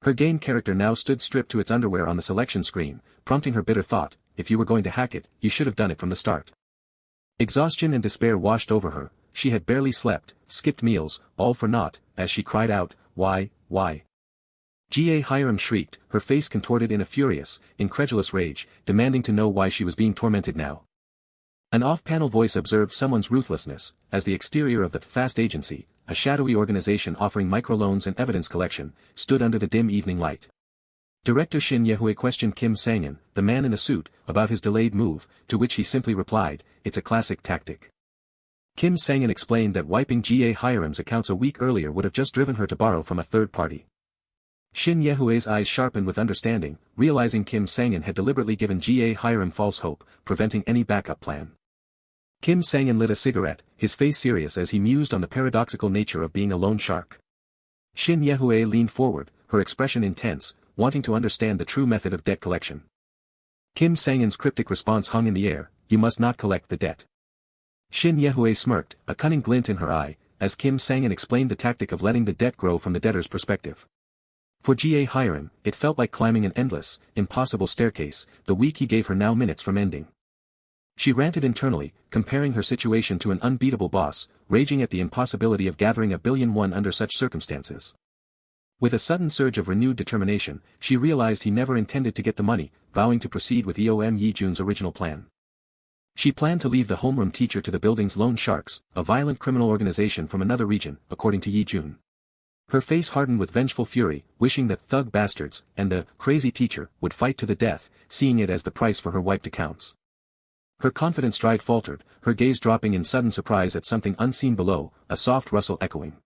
Her game character now stood stripped to its underwear on the selection screen, prompting her bitter thought, if you were going to hack it, you should have done it from the start. Exhaustion and despair washed over her. She had barely slept, skipped meals, all for naught, as she cried out, why? Ch1-37 shrieked, her face contorted in a furious, incredulous rage, demanding to know why she was being tormented now. An off-panel voice observed someone's ruthlessness, as the exterior of the Fast Agency, a shadowy organization offering microloans and evidence collection, stood under the dim evening light. Director Ch1-37 questioned Kim Sang-in, the man in the suit, about his delayed move, to which he simply replied, it's a classic tactic. Kim Sang-in explained that wiping Ch1-37's accounts a week earlier would have just driven her to borrow from a third party. Ch1-37's eyes sharpened with understanding, realizing Kim Sang-in had deliberately given Ch1-37 false hope, preventing any backup plan. Kim Sang-in lit a cigarette, his face serious as he mused on the paradoxical nature of being a loan shark. Ch1-37 leaned forward, her expression intense, wanting to understand the true method of debt collection. Kim Sang-in's cryptic response hung in the air, you must not collect the debt. Ch1-37 smirked, a cunning glint in her eye, as Kim Sang-in explained the tactic of letting the debt grow from the debtor's perspective. For Ch1-37, it felt like climbing an endless, impossible staircase, the week he gave her now minutes from ending. She ranted internally, comparing her situation to an unbeatable boss, raging at the impossibility of gathering $1 billion under such circumstances. With a sudden surge of renewed determination, she realized he never intended to get the money, vowing to proceed with EOM Yi-jun's original plan. She planned to leave the homeroom teacher to the building's loan sharks, a violent criminal organization from another region, according to Yi-jun. Her face hardened with vengeful fury, wishing that thug bastards, and the crazy teacher, would fight to the death, seeing it as the price for her wiped accounts. Her confident stride faltered, her gaze dropping in sudden surprise at something unseen below, a soft rustle echoing.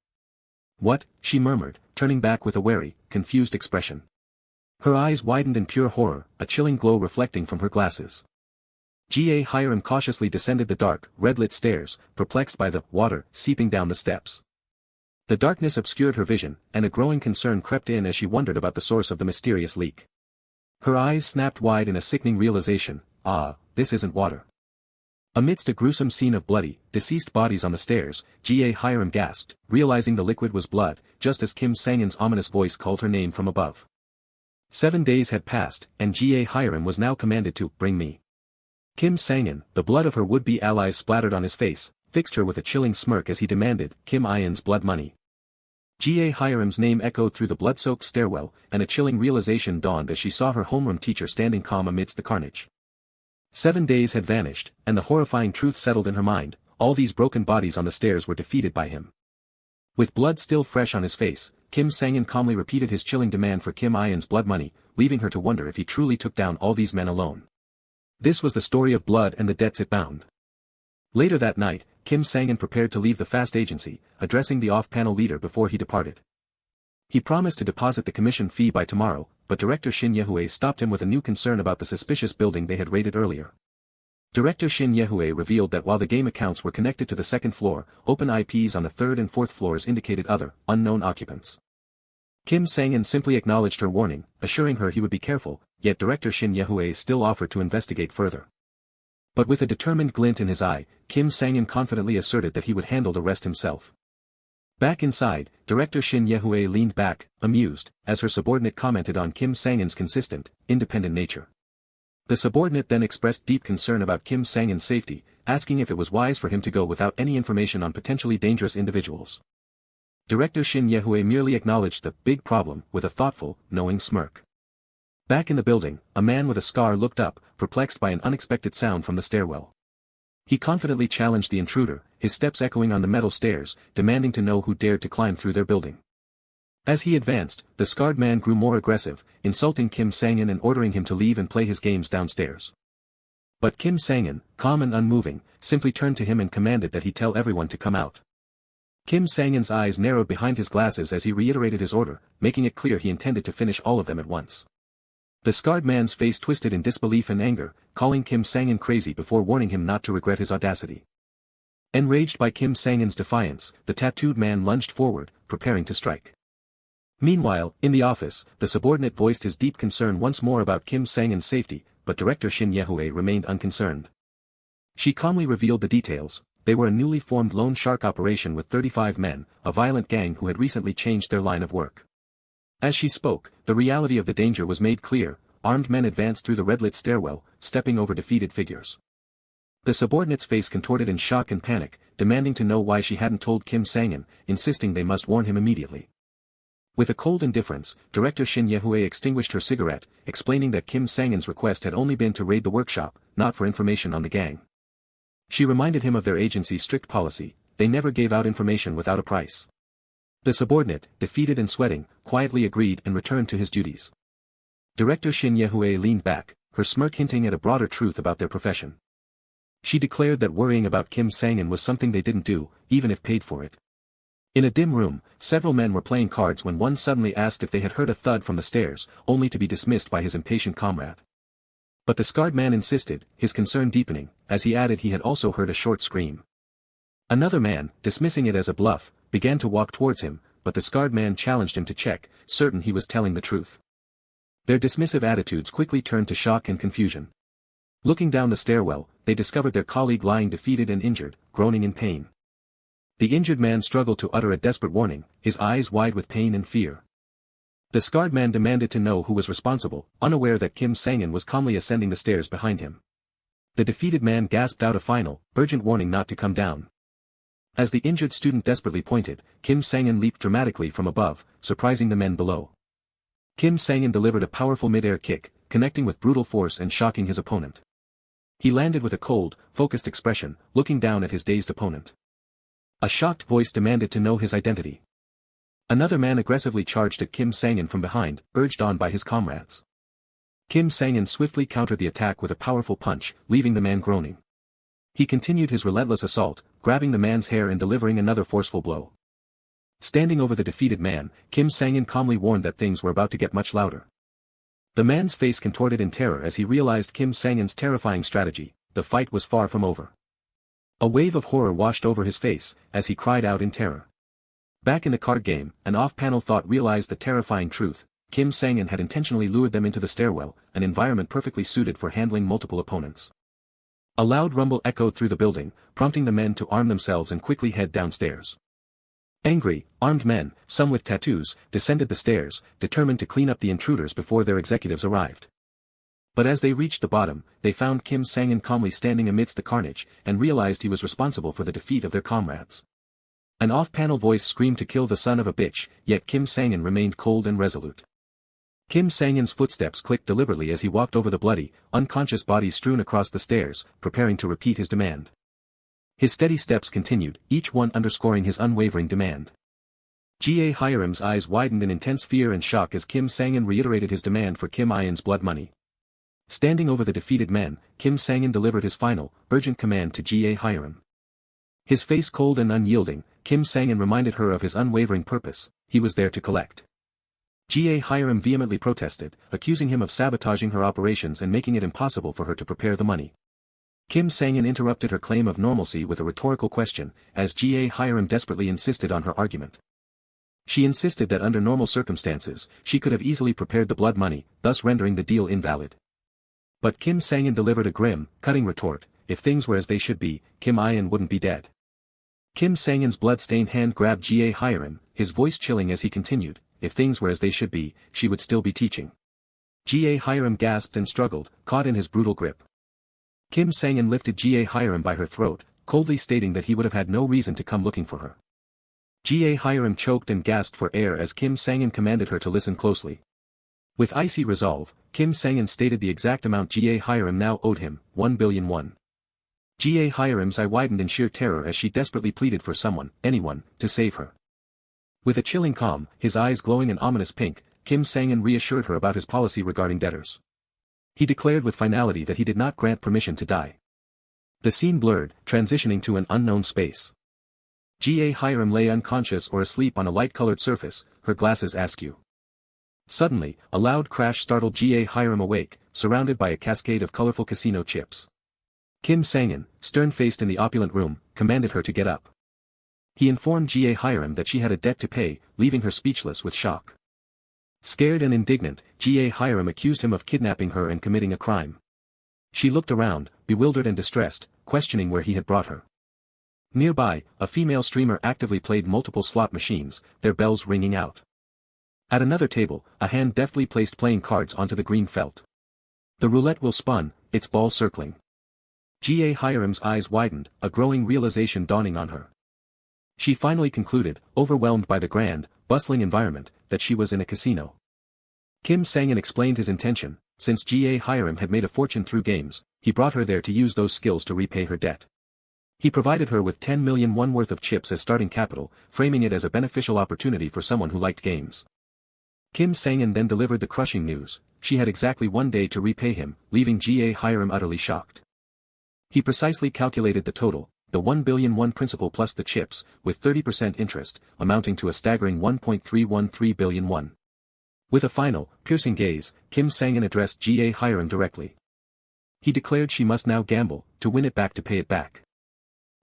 What? She murmured, turning back with a wary, confused expression. Her eyes widened in pure horror, a chilling glow reflecting from her glasses. Ch1-37 cautiously descended the dark, red-lit stairs, perplexed by the water seeping down the steps. The darkness obscured her vision, and a growing concern crept in as she wondered about the source of the mysterious leak. Her eyes snapped wide in a sickening realization, this isn't water. Amidst a gruesome scene of bloody, deceased bodies on the stairs, Ch1-37 gasped, realizing the liquid was blood, just as Kim Sang-in's ominous voice called her name from above. 7 days had passed, and Ch1-37 was now commanded to bring me. Kim Sang-in, the blood of her would-be allies splattered on his face, fixed her with a chilling smirk as he demanded Kim Ian's blood money. Ch1-37's name echoed through the blood-soaked stairwell, and a chilling realization dawned as she saw her homeroom teacher standing calm amidst the carnage. 7 days had vanished, and the horrifying truth settled in her mind, all these broken bodies on the stairs were defeated by him. With blood still fresh on his face, Kim Sang-in calmly repeated his chilling demand for Kim Ian's blood money, leaving her to wonder if he truly took down all these men alone. This was the story of blood and the debts it bound. Later that night, Kim Sang-in prepared to leave the Fast Agency, addressing the off-panel leader before he departed. He promised to deposit the commission fee by tomorrow, but Director Ch1-37 stopped him with a new concern about the suspicious building they had raided earlier. Director Ch1-37 revealed that while the game accounts were connected to the second floor, open IPs on the third and fourth floors indicated other, unknown occupants. Kim Sang-in simply acknowledged her warning, assuring her he would be careful, yet Director Ch1-37 still offered to investigate further. But with a determined glint in his eye, Kim Sang-in confidently asserted that he would handle the rest himself. Back inside, Director Ch1-37 leaned back, amused, as her subordinate commented on Kim Sang-in's consistent, independent nature. The subordinate then expressed deep concern about Kim Sang-in's safety, asking if it was wise for him to go without any information on potentially dangerous individuals. Director Ch1-37 merely acknowledged the big problem with a thoughtful, knowing smirk. Back in the building, a man with a scar looked up, perplexed by an unexpected sound from the stairwell. He confidently challenged the intruder, his steps echoing on the metal stairs, demanding to know who dared to climb through their building. As he advanced, the scarred man grew more aggressive, insulting Kim Sang-in and ordering him to leave and play his games downstairs. But Kim Sang-in, calm and unmoving, simply turned to him and commanded that he tell everyone to come out. Kim Sang-in's eyes narrowed behind his glasses as he reiterated his order, making it clear he intended to finish all of them at once. The scarred man's face twisted in disbelief and anger, calling Kim Sang-in crazy before warning him not to regret his audacity. Enraged by Kim Sang-in's defiance, the tattooed man lunged forward, preparing to strike. Meanwhile, in the office, the subordinate voiced his deep concern once more about Kim Sang-in's safety, but Director Shin Ye-hue remained unconcerned. She calmly revealed the details. They were a newly formed loan shark operation with 35 men, a violent gang who had recently changed their line of work. As she spoke, the reality of the danger was made clear. Armed men advanced through the red-lit stairwell, stepping over defeated figures. The subordinate's face contorted in shock and panic, demanding to know why she hadn't told Kim Sang-in, insisting they must warn him immediately. With a cold indifference, Director Shin Ye-hue extinguished her cigarette, explaining that Kim Sang-in's request had only been to raid the workshop, not for information on the gang. She reminded him of their agency's strict policy: they never gave out information without a price. The subordinate, defeated and sweating, quietly agreed and returned to his duties. Director Shin Ye-hue leaned back, her smirk hinting at a broader truth about their profession. She declared that worrying about Kim Sang-in was something they didn't do, even if paid for it. In a dim room, several men were playing cards when one suddenly asked if they had heard a thud from the stairs, only to be dismissed by his impatient comrade. But the scarred man insisted, his concern deepening, as he added he had also heard a short scream. Another man, dismissing it as a bluff, began to walk towards him, but the scarred man challenged him to check, certain he was telling the truth. Their dismissive attitudes quickly turned to shock and confusion. Looking down the stairwell, they discovered their colleague lying defeated and injured, groaning in pain. The injured man struggled to utter a desperate warning, his eyes wide with pain and fear. The scarred man demanded to know who was responsible, unaware that Kim Sang-in was calmly ascending the stairs behind him. The defeated man gasped out a final, urgent warning not to come down. As the injured student desperately pointed, Kim Sang-in leaped dramatically from above, surprising the men below. Kim Sang-in delivered a powerful mid-air kick, connecting with brutal force and shocking his opponent. He landed with a cold, focused expression, looking down at his dazed opponent. A shocked voice demanded to know his identity. Another man aggressively charged at Kim Sang-in from behind, urged on by his comrades. Kim Sang-in swiftly countered the attack with a powerful punch, leaving the man groaning. He continued his relentless assault, grabbing the man's hair and delivering another forceful blow. Standing over the defeated man, Kim Sang-in calmly warned that things were about to get much louder. The man's face contorted in terror as he realized Kim Sang-in's terrifying strategy. The fight was far from over. A wave of horror washed over his face, as he cried out in terror. Back in the card game, an off-panel thought realized the terrifying truth: Kim Sang-in had intentionally lured them into the stairwell, an environment perfectly suited for handling multiple opponents. A loud rumble echoed through the building, prompting the men to arm themselves and quickly head downstairs. Angry, armed men, some with tattoos, descended the stairs, determined to clean up the intruders before their executives arrived. But as they reached the bottom, they found Kim Sang-in calmly standing amidst the carnage, and realized he was responsible for the defeat of their comrades. An off-panel voice screamed to kill the son of a bitch, yet Kim Sang-in remained cold and resolute. Kim Sang-in's footsteps clicked deliberately as he walked over the bloody, unconscious bodies strewn across the stairs, preparing to repeat his demand. His steady steps continued, each one underscoring his unwavering demand. Hiram's eyes widened in intense fear and shock as Kim Sang-in reiterated his demand for Kim Ian's blood money. Standing over the defeated men, Kim Sang-in delivered his final, urgent command to Hiram. His face cold and unyielding, Kim Sang-in reminded her of his unwavering purpose: he was there to collect. Hiram vehemently protested, accusing him of sabotaging her operations and making it impossible for her to prepare the money. Kim Sang-in interrupted her claim of normalcy with a rhetorical question, as Hiram desperately insisted on her argument. She insisted that under normal circumstances, she could have easily prepared the blood money, thus rendering the deal invalid. But Kim Sang-in delivered a grim, cutting retort: if things were as they should be, Kim Ian wouldn't be dead. Kim Sang-in's blood-stained hand grabbed Hiram, his voice chilling as he continued: if things were as they should be, she would still be teaching. Hiram gasped and struggled, caught in his brutal grip. Kim Sang-in lifted Hiram by her throat, coldly stating that he would have had no reason to come looking for her. Hiram choked and gasped for air as Kim Sang-in commanded her to listen closely. With icy resolve, Kim Sang-in stated the exact amount Hiram now owed him: 1 billion won. Ga Hiram's eye widened in sheer terror as she desperately pleaded for someone, anyone, to save her. With a chilling calm, his eyes glowing an ominous pink, Kim Sang-in reassured her about his policy regarding debtors. He declared with finality that he did not grant permission to die. The scene blurred, transitioning to an unknown space. Ga Hiram lay unconscious or asleep on a light-colored surface, her glasses askew. Suddenly, a loud crash startled Ga Hiram awake, surrounded by a cascade of colorful casino chips. Kim Sang-in, stern-faced in the opulent room, commanded her to get up. He informed Ga Hiram that she had a debt to pay, leaving her speechless with shock. Scared and indignant, Ga Hiram accused him of kidnapping her and committing a crime. She looked around, bewildered and distressed, questioning where he had brought her. Nearby, a female streamer actively played multiple slot machines, their bells ringing out. At another table, a hand deftly placed playing cards onto the green felt. The roulette wheel spun, its ball circling. Ga Hiram's eyes widened, a growing realization dawning on her. She finally concluded, overwhelmed by the grand, bustling environment, that she was in a casino. Kim Sang-in explained his intention. Since Ga Hiram had made a fortune through games, he brought her there to use those skills to repay her debt. He provided her with 10 million won worth of chips as starting capital, framing it as a beneficial opportunity for someone who liked games. Kim Sang-in then delivered the crushing news: she had exactly 1 day to repay him, leaving Ga Hiram utterly shocked. He precisely calculated the total, the 1 billion won principal plus the chips, with 30% interest, amounting to a staggering 1.313 billion won. With a final, piercing gaze, Kim Sang-in addressed Ga Hiram directly. He declared she must now gamble, to win it back to pay it back.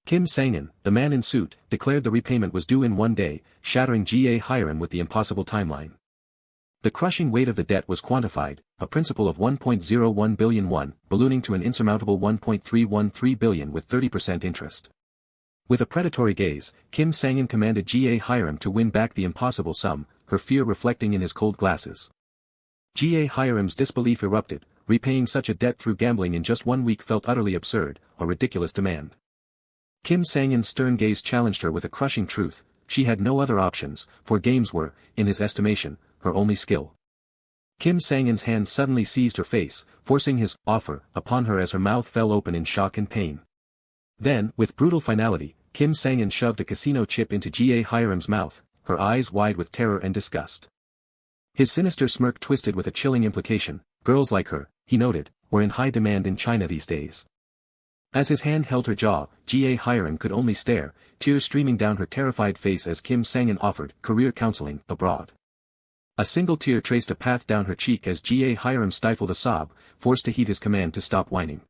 Kim Sang-in, the man in suit, declared the repayment was due in 1 day, shattering Ga Hiram with the impossible timeline. The crushing weight of the debt was quantified, a principal of 1.01 billion won, ballooning to an insurmountable 1.313 billion with 30% interest. With a predatory gaze, Kim Sang-in commanded Ga Hiram to win back the impossible sum, her fear reflecting in his cold glasses. Ga Hiram's disbelief erupted, repaying such a debt through gambling in just 1 week felt utterly absurd, a ridiculous demand. Kim Sang-in's stern gaze challenged her with a crushing truth: she had no other options, for games were, in his estimation, her only skill. Kim Sang-in's hand suddenly seized her face, forcing his offer upon her as her mouth fell open in shock and pain. Then, with brutal finality, Kim Sang-in shoved a casino chip into Ga Hiram's mouth, her eyes wide with terror and disgust. His sinister smirk twisted with a chilling implication: girls like her, he noted, were in high demand in China these days. As his hand held her jaw, Ga Hiram could only stare, tears streaming down her terrified face as Kim Sang-in offered career counseling abroad. A single tear traced a path down her cheek as Ga Hiram stifled a sob, forced to heed his command to stop whining.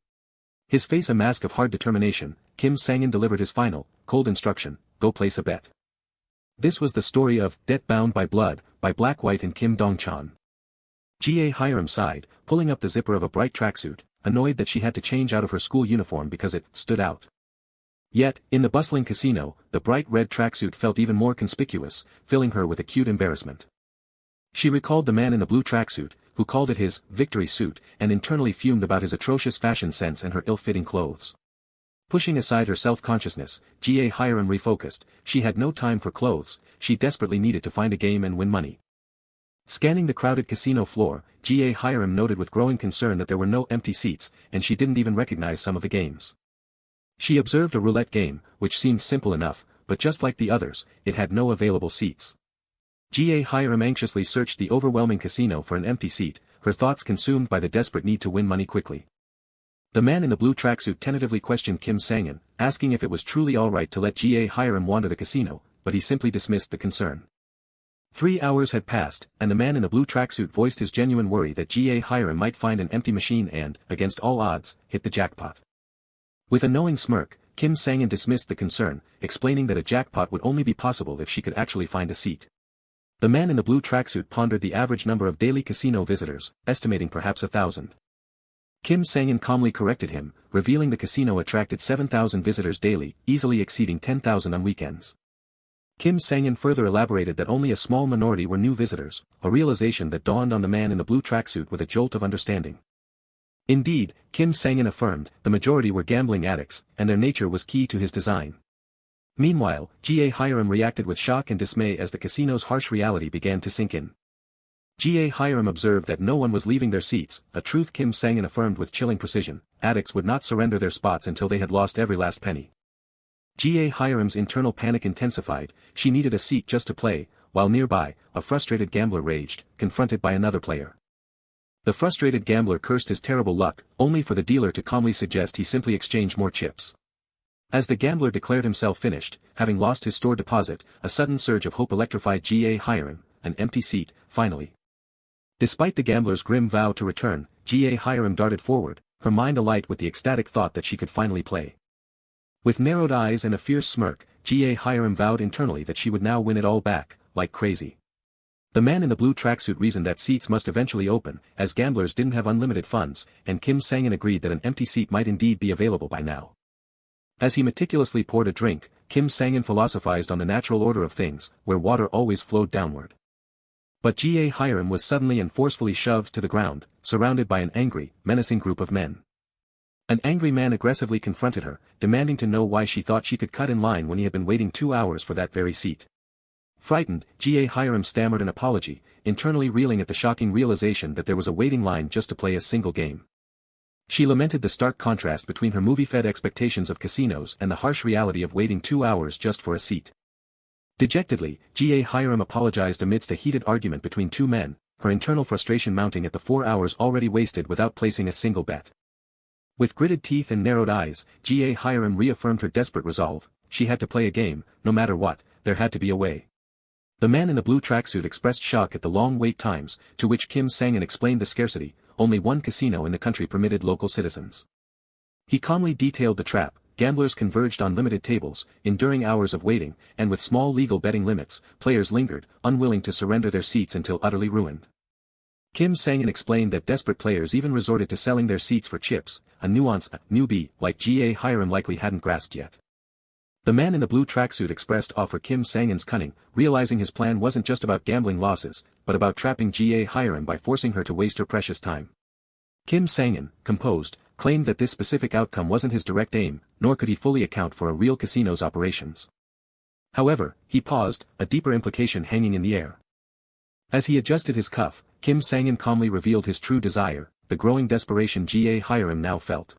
His face a mask of hard determination, Kim Sang-in delivered his final, cold instruction: go place a bet. This was the story of Debtbound by Blood, by Black White and Kim Dong-chan. Ga Hiram sighed, pulling up the zipper of a bright tracksuit, annoyed that she had to change out of her school uniform because it stood out. Yet, in the bustling casino, the bright red tracksuit felt even more conspicuous, filling her with acute embarrassment. She recalled the man in the blue tracksuit, who called it his victory suit, and internally fumed about his atrocious fashion sense and her ill-fitting clothes. Pushing aside her self-consciousness, Ga Hiram refocused. She had no time for clothes, she desperately needed to find a game and win money. Scanning the crowded casino floor, Ga Hiram noted with growing concern that there were no empty seats, and she didn't even recognize some of the games. She observed a roulette game, which seemed simple enough, but just like the others, it had no available seats. Ga Hiram anxiously searched the overwhelming casino for an empty seat, her thoughts consumed by the desperate need to win money quickly. The man in the blue tracksuit tentatively questioned Kim Sang-in, asking if it was truly alright to let Ga Hiram wander the casino, but he simply dismissed the concern. 3 hours had passed, and the man in the blue tracksuit voiced his genuine worry that Ga Hiram might find an empty machine and, against all odds, hit the jackpot. With a knowing smirk, Kim Sang-in dismissed the concern, explaining that a jackpot would only be possible if she could actually find a seat. The man in the blue tracksuit pondered the average number of daily casino visitors, estimating perhaps 1,000. Kim Sang-in calmly corrected him, revealing the casino attracted 7,000 visitors daily, easily exceeding 10,000 on weekends. Kim Sang-in further elaborated that only a small minority were new visitors, a realization that dawned on the man in the blue tracksuit with a jolt of understanding. Indeed, Kim Sang-in affirmed, the majority were gambling addicts, and their nature was key to his design. Meanwhile, Ga Hiram reacted with shock and dismay as the casino's harsh reality began to sink in. Ga Hiram observed that no one was leaving their seats, a truth Kim Sang-in affirmed with chilling precision. Addicts would not surrender their spots until they had lost every last penny. Ga Hiram's internal panic intensified. She needed a seat just to play, while nearby, a frustrated gambler raged, confronted by another player. The frustrated gambler cursed his terrible luck, only for the dealer to calmly suggest he simply exchange more chips. As the gambler declared himself finished, having lost his store deposit, a sudden surge of hope electrified Ga Hiram, an empty seat, finally. Despite the gambler's grim vow to return, Ga Hiram darted forward, her mind alight with the ecstatic thought that she could finally play. With narrowed eyes and a fierce smirk, Ga Hiram vowed internally that she would now win it all back, like crazy. The man in the blue tracksuit reasoned that seats must eventually open, as gamblers didn't have unlimited funds, and Kim Sang-in agreed that an empty seat might indeed be available by now. As he meticulously poured a drink, Kim Sang-in philosophized on the natural order of things, where water always flowed downward. But Ga Hiram was suddenly and forcefully shoved to the ground, surrounded by an angry, menacing group of men. An angry man aggressively confronted her, demanding to know why she thought she could cut in line when he had been waiting 2 hours for that very seat. Frightened, Ga Hiram stammered an apology, internally reeling at the shocking realization that there was a waiting line just to play a single game. She lamented the stark contrast between her movie-fed expectations of casinos and the harsh reality of waiting 2 hours just for a seat. Dejectedly, Ga Hiram apologized amidst a heated argument between two men, her internal frustration mounting at the 4 hours already wasted without placing a single bet. With gritted teeth and narrowed eyes, Ga Hiram reaffirmed her desperate resolve. She had to play a game, no matter what, there had to be a way. The man in the blue tracksuit expressed shock at the long wait times, to which Kim Sang-in explained the scarcity. Only one casino in the country permitted local citizens. He calmly detailed the trap. Gamblers converged on limited tables, enduring hours of waiting, and with small legal betting limits, players lingered, unwilling to surrender their seats until utterly ruined. Kim Sang-in explained that desperate players even resorted to selling their seats for chips, a nuance a newbie like Ga Hiram likely hadn't grasped yet. The man in the blue tracksuit expressed awe for Kim Sang-in's cunning, realizing his plan wasn't just about gambling losses, but about trapping Ga Hiram by forcing her to waste her precious time. Kim Sang-in, composed, claimed that this specific outcome wasn't his direct aim, nor could he fully account for a real casino's operations. However, he paused, a deeper implication hanging in the air. As he adjusted his cuff, Kim Sang-in calmly revealed his true desire, the growing desperation Ga Hiram now felt.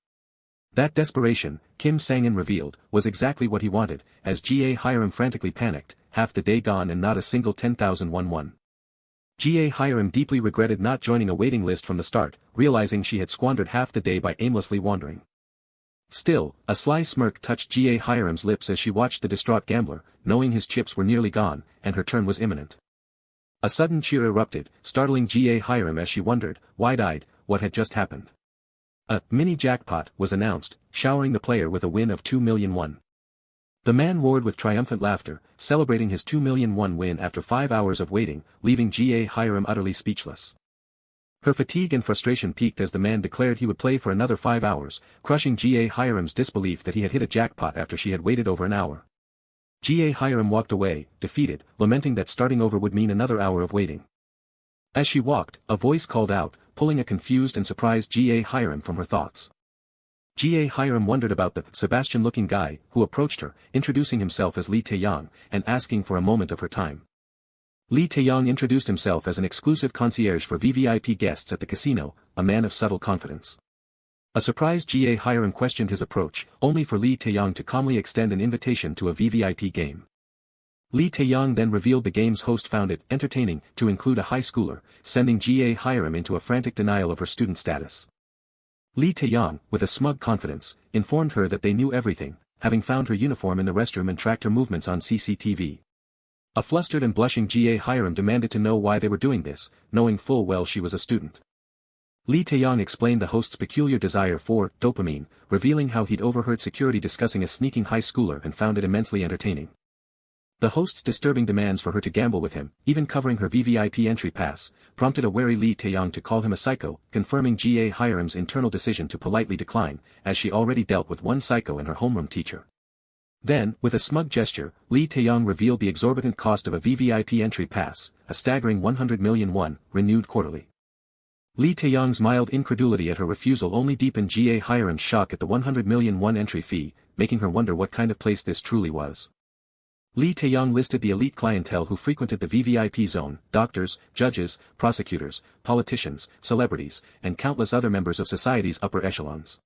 That desperation, Kim Sang-in revealed, was exactly what he wanted, as Ga Hiram frantically panicked, half the day gone and not a single 10,000 won. Ga Hiram deeply regretted not joining a waiting list from the start, realizing she had squandered half the day by aimlessly wandering. Still, a sly smirk touched Ga Hiram's lips as she watched the distraught gambler, knowing his chips were nearly gone, and her turn was imminent. A sudden cheer erupted, startling Ga Hiram as she wondered, wide-eyed, what had just happened. A mini jackpot was announced, showering the player with a win of 2 million won. The man roared with triumphant laughter, celebrating his 2 million won win after 5 hours of waiting, leaving Ga Hiram utterly speechless. Her fatigue and frustration peaked as the man declared he would play for another 5 hours, crushing Ga Hiram's disbelief that he had hit a jackpot after she had waited over an hour. Ga Hiram walked away, defeated, lamenting that starting over would mean another hour of waiting. As she walked, a voice called out, pulling a confused and surprised Ga Hiram from her thoughts. Ga Hiram wondered about the Sebastian-looking guy who approached her, introducing himself as Lee Taeyong, and asking for a moment of her time. Lee Taeyong introduced himself as an exclusive concierge for VVIP guests at the casino, a man of subtle confidence. A surprised Ga Hiram questioned his approach, only for Lee Taeyong to calmly extend an invitation to a VVIP game. Lee Taeyong then revealed the game's host found it entertaining to include a high schooler, sending Ga Hiram into a frantic denial of her student status. Lee Taeyong, with a smug confidence, informed her that they knew everything, having found her uniform in the restroom and tracked her movements on CCTV. A flustered and blushing Ga Hiram demanded to know why they were doing this, knowing full well she was a student. Lee Taeyong explained the host's peculiar desire for dopamine, revealing how he'd overheard security discussing a sneaking high schooler and found it immensely entertaining. The host's disturbing demands for her to gamble with him, even covering her VVIP entry pass, prompted a wary Lee Taeyong to call him a psycho, confirming Ga Hiram's internal decision to politely decline, as she already dealt with one psycho and her homeroom teacher. Then, with a smug gesture, Lee Taeyong revealed the exorbitant cost of a VVIP entry pass, a staggering 100 million won, renewed quarterly. Lee Taeyong's mild incredulity at her refusal only deepened Ga Hiram's shock at the 100 million won entry fee, making her wonder what kind of place this truly was. Lee Taeyong listed the elite clientele who frequented the VVIP zone: doctors, judges, prosecutors, politicians, celebrities, and countless other members of society's upper echelons.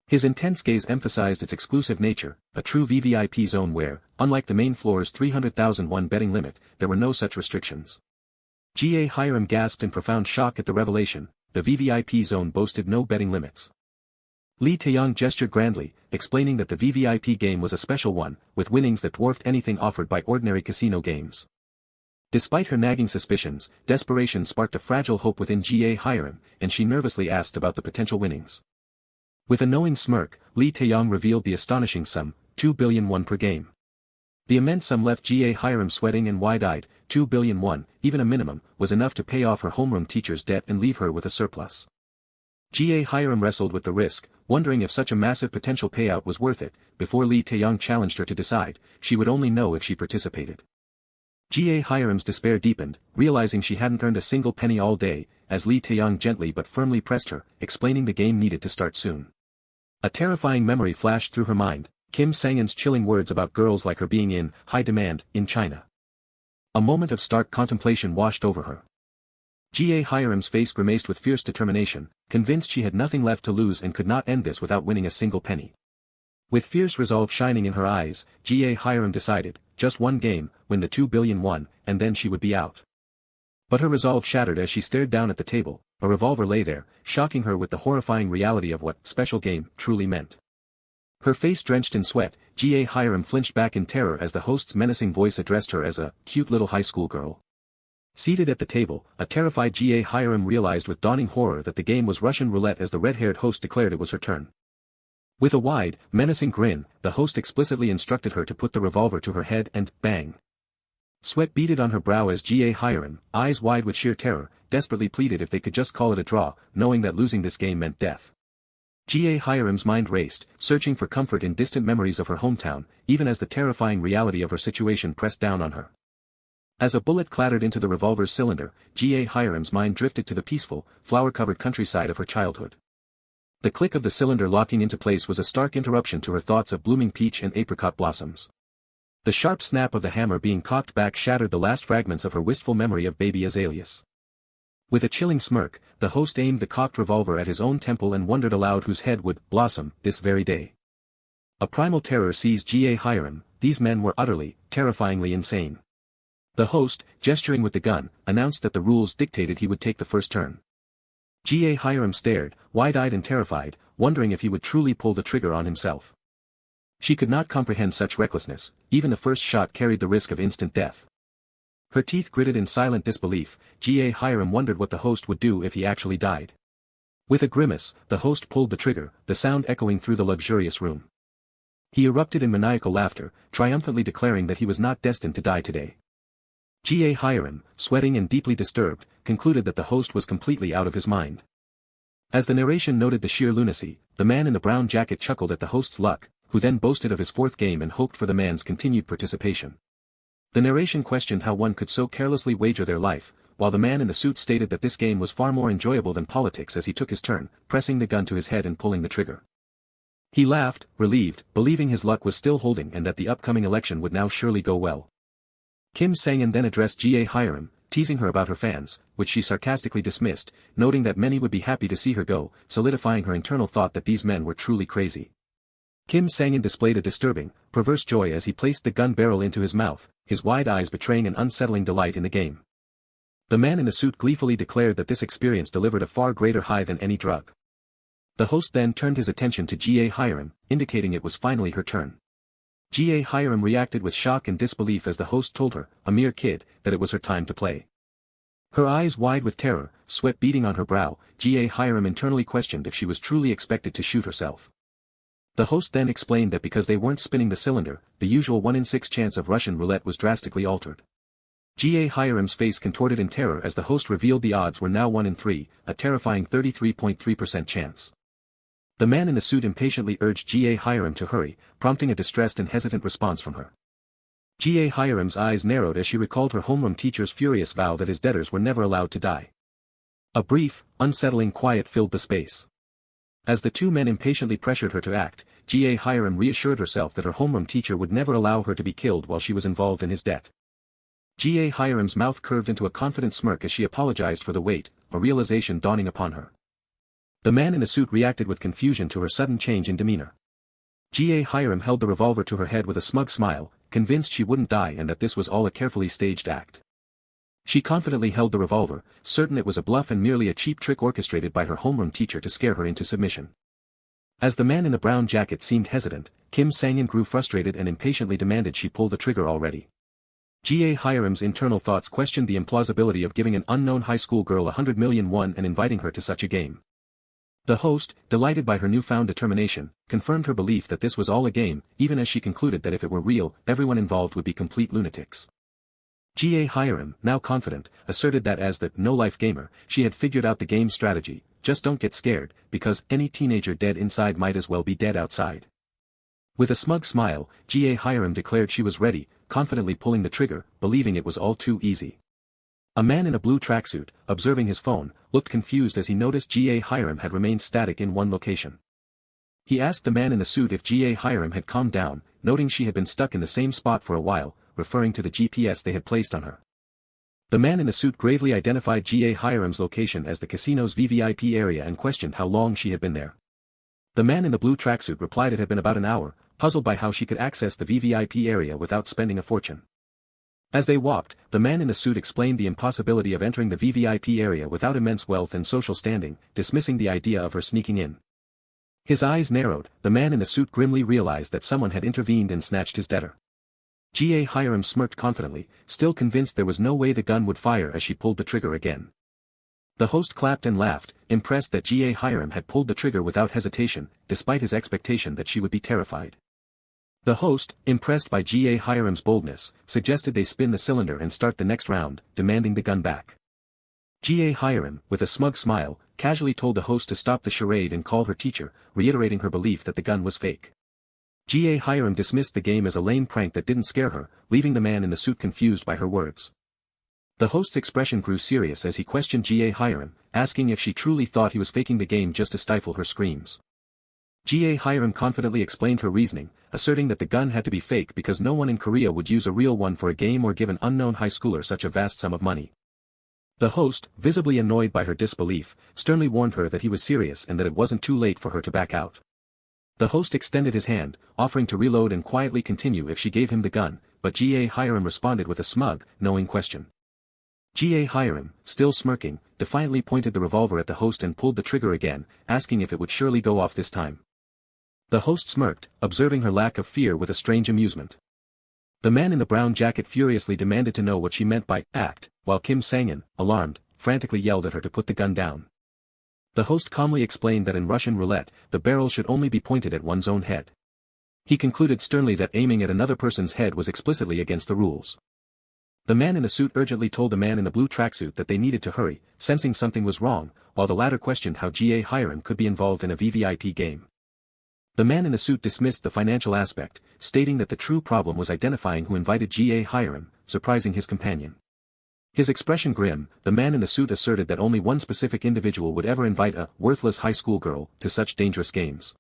His intense gaze emphasized its exclusive nature, a true VVIP zone where, unlike the main floor's 300,000 won betting limit, there were no such restrictions. Ga Hiram gasped in profound shock at the revelation. The VVIP zone boasted no betting limits. Lee Taeyong gestured grandly, explaining that the VVIP game was a special one, with winnings that dwarfed anything offered by ordinary casino games. Despite her nagging suspicions, desperation sparked a fragile hope within Ga Hiram, and she nervously asked about the potential winnings. With a knowing smirk, Lee Taeyong revealed the astonishing sum, 2 billion won per game. The immense sum left Ga Hiram sweating and wide-eyed. 2 billion won, even a minimum, was enough to pay off her homeroom teacher's debt and leave her with a surplus. Ga Hiram wrestled with the risk, wondering if such a massive potential payout was worth it. Before Lee Taeyong challenged her to decide, she would only know if she participated. Ga Hiram's despair deepened, realizing she hadn't earned a single penny all day, as Lee Taeyong gently but firmly pressed her, explaining the game needed to start soon. A terrifying memory flashed through her mind, Kim Sang-in's chilling words about girls like her being in high demand in China. A moment of stark contemplation washed over her. Ga Hiram's face grimaced with fierce determination, convinced she had nothing left to lose and could not end this without winning a single penny. With fierce resolve shining in her eyes, Ga Hiram decided, just one game, win the 2 billion won, and then she would be out. But her resolve shattered as she stared down at the table. A revolver lay there, shocking her with the horrifying reality of what special game truly meant. Her face drenched in sweat, Ga Hiram flinched back in terror as the host's menacing voice addressed her as a cute little high school girl. Seated at the table, a terrified Ga Hiram realized with dawning horror that the game was Russian roulette as the red-haired host declared it was her turn. With a wide, menacing grin, the host explicitly instructed her to put the revolver to her head and, bang. Sweat beaded on her brow as Ga Hiram, eyes wide with sheer terror, desperately pleaded if they could just call it a draw, knowing that losing this game meant death. Ga Hiram's mind raced, searching for comfort in distant memories of her hometown, even as the terrifying reality of her situation pressed down on her. As a bullet clattered into the revolver's cylinder, Ga Hiram's mind drifted to the peaceful, flower-covered countryside of her childhood. The click of the cylinder locking into place was a stark interruption to her thoughts of blooming peach and apricot blossoms. The sharp snap of the hammer being cocked back shattered the last fragments of her wistful memory of baby azaleas. With a chilling smirk, the host aimed the cocked revolver at his own temple and wondered aloud whose head would blossom this very day. A primal terror seized Ga Hiram. These men were utterly, terrifyingly insane. The host, gesturing with the gun, announced that the rules dictated he would take the first turn. Ga Hiram stared, wide-eyed and terrified, wondering if he would truly pull the trigger on himself. She could not comprehend such recklessness. Even the first shot carried the risk of instant death. Her teeth gritted in silent disbelief. Ga Hiram wondered what the host would do if he actually died. With a grimace, the host pulled the trigger, the sound echoing through the luxurious room. He erupted in maniacal laughter, triumphantly declaring that he was not destined to die today. Ga Hiram, sweating and deeply disturbed, concluded that the host was completely out of his mind. As the narration noted the sheer lunacy, the man in the brown jacket chuckled at the host's luck, who then boasted of his fourth game and hoped for the man's continued participation. The narration questioned how one could so carelessly wager their life, while the man in the suit stated that this game was far more enjoyable than politics as he took his turn, pressing the gun to his head and pulling the trigger. He laughed, relieved, believing his luck was still holding and that the upcoming election would now surely go well. Kim Sang-in then addressed Ga Hiram, teasing her about her fans, which she sarcastically dismissed, noting that many would be happy to see her go, solidifying her internal thought that these men were truly crazy. Kim Sang-in displayed a disturbing, perverse joy as he placed the gun barrel into his mouth, his wide eyes betraying an unsettling delight in the game. The man in the suit gleefully declared that this experience delivered a far greater high than any drug. The host then turned his attention to Ga Hiram, indicating it was finally her turn. Ga Hiram reacted with shock and disbelief as the host told her, a mere kid, that it was her time to play. Her eyes wide with terror, sweat beading on her brow, Ga Hiram internally questioned if she was truly expected to shoot herself. The host then explained that because they weren't spinning the cylinder, the usual 1 in 6 chance of Russian roulette was drastically altered. Ga Hiram's face contorted in terror as the host revealed the odds were now 1 in 3, a terrifying 33.3% chance. The man in the suit impatiently urged Ga Hiram to hurry, prompting a distressed and hesitant response from her. Ga Hiram's eyes narrowed as she recalled her homeroom teacher's furious vow that his debtors were never allowed to die. A brief, unsettling quiet filled the space. As the two men impatiently pressured her to act, Ch1-37 reassured herself that her homeroom teacher would never allow her to be killed while she was involved in his debt. Ch1-37's mouth curved into a confident smirk as she apologized for the wait, a realization dawning upon her. The man in the suit reacted with confusion to her sudden change in demeanor. Ch1-37 held the revolver to her head with a smug smile, convinced she wouldn't die and that this was all a carefully staged act. She confidently held the revolver, certain it was a bluff and merely a cheap trick orchestrated by her homeroom teacher to scare her into submission. As the man in the brown jacket seemed hesitant, Kim Sang-in grew frustrated and impatiently demanded she pull the trigger already. Ch1-37's internal thoughts questioned the implausibility of giving an unknown high school girl 100 million won and inviting her to such a game. The host, delighted by her newfound determination, confirmed her belief that this was all a game, even as she concluded that if it were real, everyone involved would be complete lunatics. Ch1-37, now confident, asserted that as the no-life gamer, she had figured out the game strategy, just don't get scared, because any teenager dead inside might as well be dead outside. With a smug smile, Ch1-37 declared she was ready, confidently pulling the trigger, believing it was all too easy. A man in a blue tracksuit, observing his phone, looked confused as he noticed Ch1-37 had remained static in one location. He asked the man in the suit if Ch1-37 had calmed down, noting she had been stuck in the same spot for a while, referring to the GPS they had placed on her. The man in the suit gravely identified Ch1-37's location as the casino's VVIP area and questioned how long she had been there. The man in the blue tracksuit replied it had been about an hour, puzzled by how she could access the VVIP area without spending a fortune. As they walked, the man in the suit explained the impossibility of entering the VVIP area without immense wealth and social standing, dismissing the idea of her sneaking in. His eyes narrowed, the man in the suit grimly realized that someone had intervened and snatched his debtor. Ch1-37 smirked confidently, still convinced there was no way the gun would fire as she pulled the trigger again. The host clapped and laughed, impressed that Ch1-37 had pulled the trigger without hesitation, despite his expectation that she would be terrified. The host, impressed by Ch1-37's boldness, suggested they spin the cylinder and start the next round, demanding the gun back. Ch1-37, with a smug smile, casually told the host to stop the charade and call her teacher, reiterating her belief that the gun was fake. Ch1-37 dismissed the game as a lame prank that didn't scare her, leaving the man in the suit confused by her words. The host's expression grew serious as he questioned Ch1-37, asking if she truly thought he was faking the game just to stifle her screams. Ch1-37 confidently explained her reasoning, asserting that the gun had to be fake because no one in Korea would use a real one for a game or give an unknown high schooler such a vast sum of money. The host, visibly annoyed by her disbelief, sternly warned her that he was serious and that it wasn't too late for her to back out. The host extended his hand, offering to reload and quietly continue if she gave him the gun, but Ch1-37 responded with a smug, knowing question. Ch1-37, still smirking, defiantly pointed the revolver at the host and pulled the trigger again, asking if it would surely go off this time. The host smirked, observing her lack of fear with a strange amusement. The man in the brown jacket furiously demanded to know what she meant by act, while Kim Sang-in, alarmed, frantically yelled at her to put the gun down. The host calmly explained that in Russian roulette, the barrel should only be pointed at one's own head. He concluded sternly that aiming at another person's head was explicitly against the rules. The man in the suit urgently told the man in the blue tracksuit that they needed to hurry, sensing something was wrong, while the latter questioned how Ch1-37 could be involved in a VVIP game. The man in the suit dismissed the financial aspect, stating that the true problem was identifying who invited Ch1-37, surprising his companion. His expression grim, the man in the suit asserted that only one specific individual would ever invite a worthless high school girl to such dangerous games.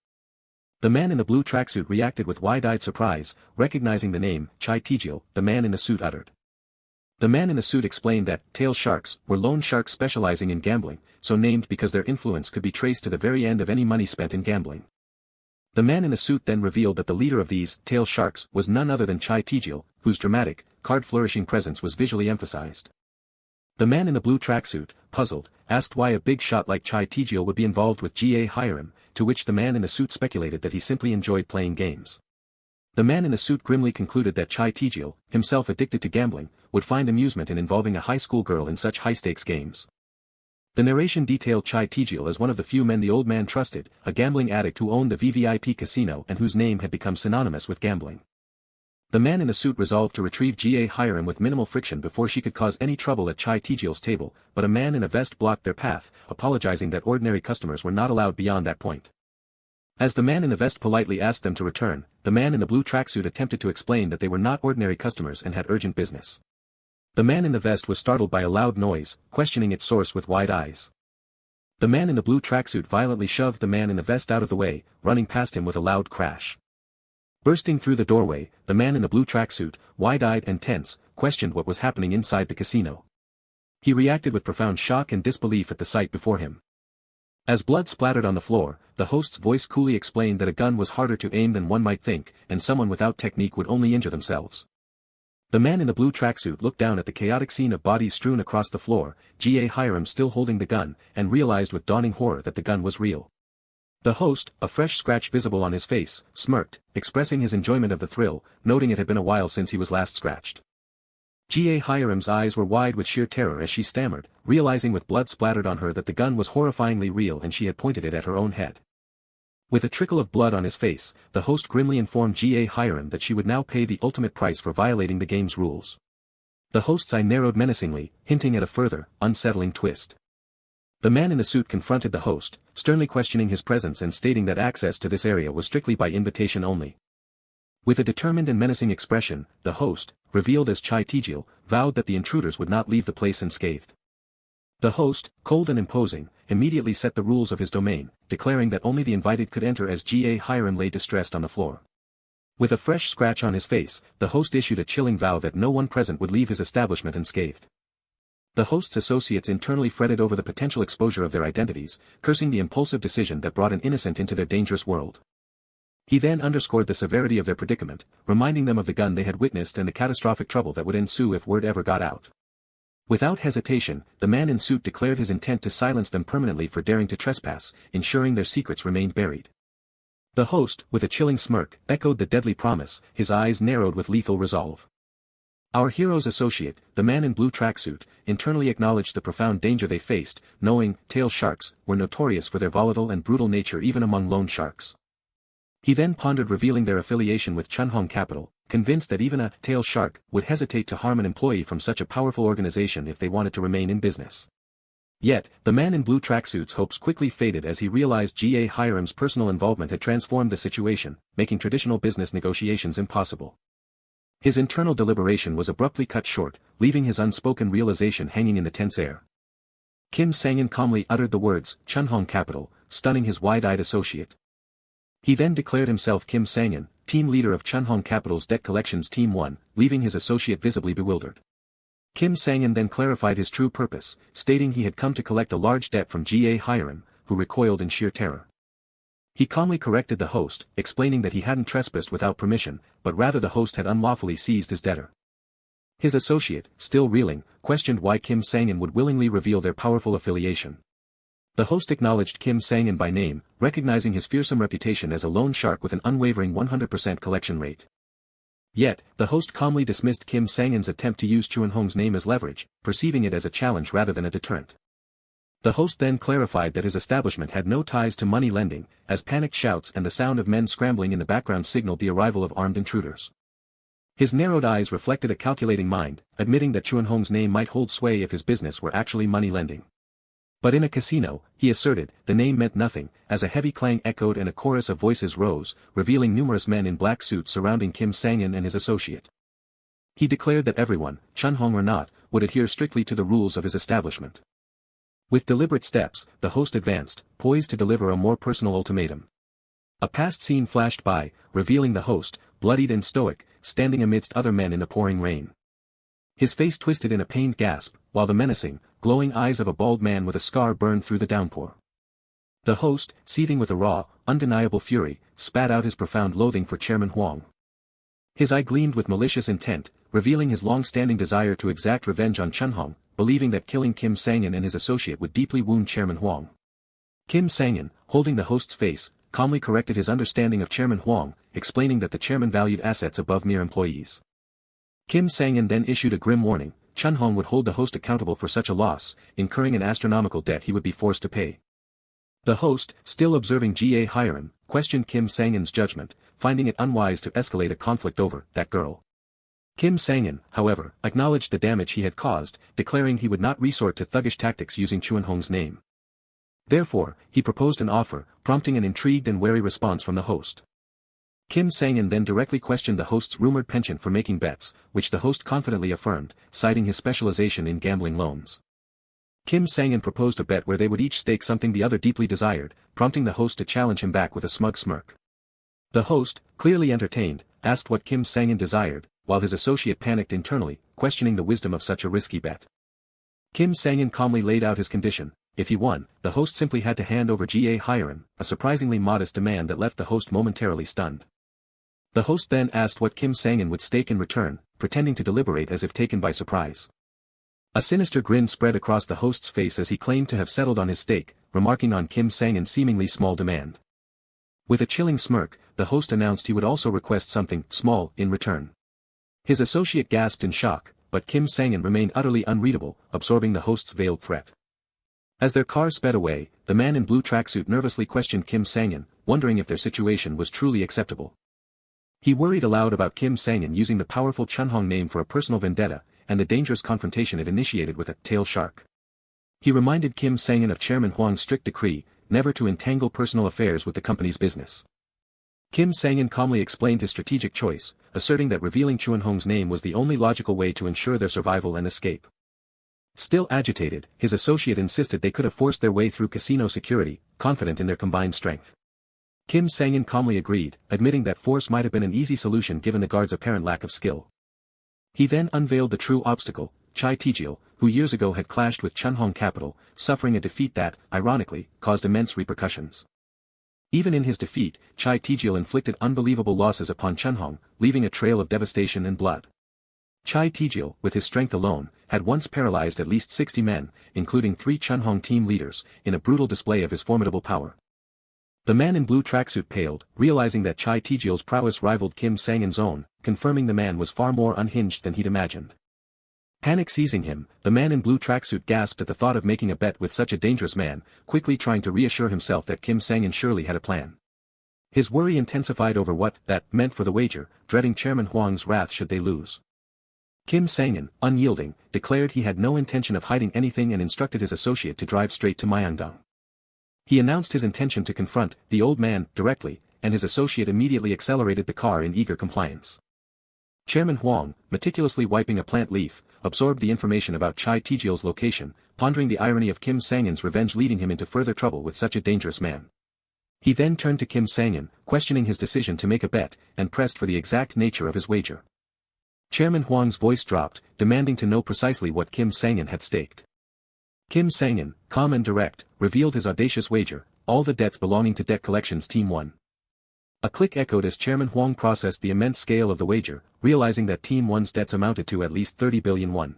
The man in the blue tracksuit reacted with wide-eyed surprise, recognizing the name, Ch1-37, the man in the suit uttered. The man in the suit explained that tail sharks were loan sharks specializing in gambling, so named because their influence could be traced to the very end of any money spent in gambling. The man in the suit then revealed that the leader of these tail sharks was none other than Ch1-37, whose dramatic, card-flourishing presence was visually emphasized. The man in the blue tracksuit, puzzled, asked why a big shot like Ch1-37 would be involved with Ch1-37, to which the man in the suit speculated that he simply enjoyed playing games. The man in the suit grimly concluded that Ch1-37, himself addicted to gambling, would find amusement in involving a high school girl in such high-stakes games. The narration detailed Ch1-37 as one of the few men the old man trusted, a gambling addict who owned the VVIP casino and whose name had become synonymous with gambling. The man in the suit resolved to retrieve Ch1-37 with minimal friction before she could cause any trouble at Ch1-37's table, but a man in a vest blocked their path, apologizing that ordinary customers were not allowed beyond that point. As the man in the vest politely asked them to return, the man in the blue tracksuit attempted to explain that they were not ordinary customers and had urgent business. The man in the vest was startled by a loud noise, questioning its source with wide eyes. The man in the blue tracksuit violently shoved the man in the vest out of the way, running past him with a loud crash. Bursting through the doorway, the man in the blue tracksuit, wide-eyed and tense, questioned what was happening inside the casino. He reacted with profound shock and disbelief at the sight before him. As blood splattered on the floor, the host's voice coolly explained that a gun was harder to aim than one might think, and someone without technique would only injure themselves. The man in the blue tracksuit looked down at the chaotic scene of bodies strewn across the floor, Ch1-37 still holding the gun, and realized with dawning horror that the gun was real. The host, a fresh scratch visible on his face, smirked, expressing his enjoyment of the thrill, noting it had been a while since he was last scratched. Ch1-37's eyes were wide with sheer terror as she stammered, realizing with blood splattered on her that the gun was horrifyingly real and she had pointed it at her own head. With a trickle of blood on his face, the host grimly informed Ch1-37 that she would now pay the ultimate price for violating the game's rules. The host's eye narrowed menacingly, hinting at a further, unsettling twist. The man in the suit confronted the host, sternly questioning his presence and stating that access to this area was strictly by invitation only. With a determined and menacing expression, the host, revealed as Ch1-37, vowed that the intruders would not leave the place unscathed. The host, cold and imposing, immediately set the rules of his domain, declaring that only the invited could enter as Ch1-37 lay distressed on the floor. With a fresh scratch on his face, the host issued a chilling vow that no one present would leave his establishment unscathed. The host's associates internally fretted over the potential exposure of their identities, cursing the impulsive decision that brought an innocent into their dangerous world. He then underscored the severity of their predicament, reminding them of the gun they had witnessed and the catastrophic trouble that would ensue if word ever got out. Without hesitation, the man in suit declared his intent to silence them permanently for daring to trespass, ensuring their secrets remained buried. The host, with a chilling smirk, echoed the deadly promise, his eyes narrowed with lethal resolve. Our hero's associate, the man in blue tracksuit, internally acknowledged the profound danger they faced, knowing tail sharks were notorious for their volatile and brutal nature even among loan sharks. He then pondered revealing their affiliation with Chunhong Capital, convinced that even a tail shark would hesitate to harm an employee from such a powerful organization if they wanted to remain in business. Yet, the man in blue tracksuit's hopes quickly faded as he realized Ch1-37's personal involvement had transformed the situation, making traditional business negotiations impossible. His internal deliberation was abruptly cut short, leaving his unspoken realization hanging in the tense air. Kim Sang-in calmly uttered the words, Chunhong Capital, stunning his wide-eyed associate. He then declared himself Kim Sang-in, team leader of Chunhong Capital's debt collections Team 1, leaving his associate visibly bewildered. Kim Sang-in then clarified his true purpose, stating he had come to collect a large debt from Ch1-37, who recoiled in sheer terror. He calmly corrected the host, explaining that he hadn't trespassed without permission, but rather the host had unlawfully seized his debtor. His associate, still reeling, questioned why Kim Sang-in would willingly reveal their powerful affiliation. The host acknowledged Kim Sang-in by name, recognizing his fearsome reputation as a loan shark with an unwavering 100% collection rate. Yet, the host calmly dismissed Kim Sang-in's attempt to use Chunhong's name as leverage, perceiving it as a challenge rather than a deterrent. The host then clarified that his establishment had no ties to money lending, as panicked shouts and the sound of men scrambling in the background signaled the arrival of armed intruders. His narrowed eyes reflected a calculating mind, admitting that Chunhong's name might hold sway if his business were actually money lending. But in a casino, he asserted, the name meant nothing, as a heavy clang echoed and a chorus of voices rose, revealing numerous men in black suits surrounding Kim Sang-in and his associate. He declared that everyone, Chunhong or not, would adhere strictly to the rules of his establishment. With deliberate steps, the host advanced, poised to deliver a more personal ultimatum. A past scene flashed by, revealing the host, bloodied and stoic, standing amidst other men in the pouring rain. His face twisted in a pained gasp, while the menacing, glowing eyes of a bald man with a scar burned through the downpour. The host, seething with a raw, undeniable fury, spat out his profound loathing for Chairman Huang. His eye gleamed with malicious intent, revealing his long-standing desire to exact revenge on Chunhong, believing that killing Kim Sang-in and his associate would deeply wound Chairman Huang. Kim Sang-in, holding the host's face, calmly corrected his understanding of Chairman Huang, explaining that the chairman valued assets above mere employees. Kim Sang-in then issued a grim warning, Chunhong would hold the host accountable for such a loss, incurring an astronomical debt he would be forced to pay. The host, still observing Ch1-37, questioned Kim Sang-in's judgment, finding it unwise to escalate a conflict over that girl. Kim Sang-in, however, acknowledged the damage he had caused, declaring he would not resort to thuggish tactics using Chunhong's name. Therefore, he proposed an offer, prompting an intrigued and wary response from the host. Kim Sang-in then directly questioned the host's rumored penchant for making bets, which the host confidently affirmed, citing his specialization in gambling loans. Kim Sang-in proposed a bet where they would each stake something the other deeply desired, prompting the host to challenge him back with a smug smirk. The host, clearly entertained, asked what Kim Sang-in desired, while his associate panicked internally, questioning the wisdom of such a risky bet. Kim Sang-in calmly laid out his condition. If he won, the host simply had to hand over Ch1-37, a surprisingly modest demand that left the host momentarily stunned. The host then asked what Kim Sang-in would stake in return, pretending to deliberate as if taken by surprise. A sinister grin spread across the host's face as he claimed to have settled on his stake, remarking on Kim Sang-in's seemingly small demand. With a chilling smirk, the host announced he would also request something small in return. His associate gasped in shock, but Kim Sang-in remained utterly unreadable, absorbing the host's veiled threat. As their car sped away, the man in blue tracksuit nervously questioned Kim Sang-in, wondering if their situation was truly acceptable. He worried aloud about Kim Sang-in using the powerful Chun-hong name for a personal vendetta, and the dangerous confrontation it initiated with a tail shark. He reminded Kim Sang-in of Chairman Huang's strict decree, never to entangle personal affairs with the company's business. Kim Sang-in calmly explained his strategic choice, asserting that revealing Chun-hong's name was the only logical way to ensure their survival and escape. Still agitated, his associate insisted they could have forced their way through casino security, confident in their combined strength. Kim Sang-in calmly agreed, admitting that force might have been an easy solution given the guard's apparent lack of skill. He then unveiled the true obstacle, Ch1-37, who years ago had clashed with Chun-hong Capital, suffering a defeat that, ironically, caused immense repercussions. Even in his defeat, Ch1-37 inflicted unbelievable losses upon Chun-hong, leaving a trail of devastation and blood. Ch1-37, with his strength alone, had once paralyzed at least 60 men, including 3 Chun-hong team leaders, in a brutal display of his formidable power. The man in blue tracksuit paled, realizing that Ch1-37's prowess rivaled Kim Sang-in's own, confirming the man was far more unhinged than he'd imagined. Panic seizing him, the man in blue tracksuit gasped at the thought of making a bet with such a dangerous man, quickly trying to reassure himself that Kim Sang-in surely had a plan. His worry intensified over what that meant for the wager, dreading Chairman Huang's wrath should they lose. Kim Sang-in, unyielding, declared he had no intention of hiding anything and instructed his associate to drive straight to Myeongdong. He announced his intention to confront the old man directly, and his associate immediately accelerated the car in eager compliance. Chairman Huang, meticulously wiping a plant leaf, absorbed the information about Ch1-37's location, pondering the irony of Kim Sang-in's revenge leading him into further trouble with such a dangerous man. He then turned to Kim Sang-in, questioning his decision to make a bet, and pressed for the exact nature of his wager. Chairman Huang's voice dropped, demanding to know precisely what Kim Sang-in had staked. Kim Sang-in, calm and direct, revealed his audacious wager, all the debts belonging to Debt Collections Team 1. A click echoed as Chairman Huang processed the immense scale of the wager, realizing that Team 1's debts amounted to at least 30 billion won.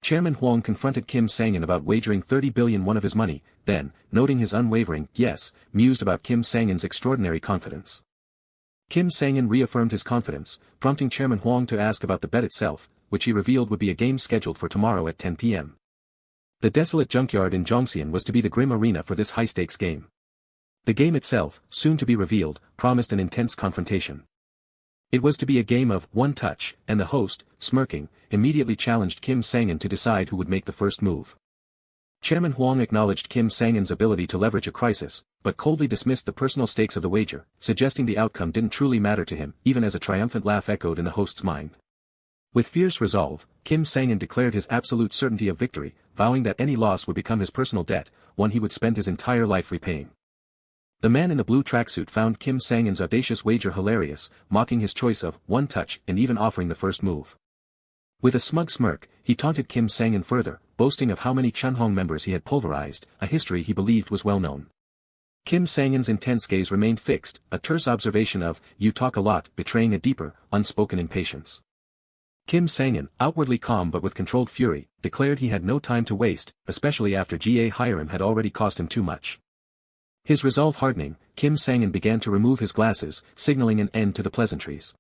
Chairman Huang confronted Kim Sang-in about wagering 30 billion won of his money, then, noting his unwavering yes, mused about Kim Sang-in's extraordinary confidence. Kim Sang-in reaffirmed his confidence, prompting Chairman Huang to ask about the bet itself, which he revealed would be a game scheduled for tomorrow at 10 p.m. The desolate junkyard in Zhongxian was to be the grim arena for this high-stakes game. The game itself, soon to be revealed, promised an intense confrontation. It was to be a game of one touch, and the host, smirking, immediately challenged Kim Sang-in to decide who would make the first move. Chairman Huang acknowledged Kim Sang-in's ability to leverage a crisis, but coldly dismissed the personal stakes of the wager, suggesting the outcome didn't truly matter to him, even as a triumphant laugh echoed in the host's mind. With fierce resolve, Kim Sang-in declared his absolute certainty of victory, vowing that any loss would become his personal debt, one he would spend his entire life repaying. The man in the blue tracksuit found Kim Sang-in's audacious wager hilarious, mocking his choice of one touch and even offering the first move. With a smug smirk, he taunted Kim Sang-in further, boasting of how many Chun-hong members he had pulverized, a history he believed was well known. Kim Sang-in's intense gaze remained fixed, a terse observation of, "You talk a lot," betraying a deeper, unspoken impatience. Kim Sang-in, outwardly calm but with controlled fury, declared he had no time to waste, especially after Ch1-37 had already cost him too much. His resolve hardening, Kim Sang-in began to remove his glasses, signaling an end to the pleasantries.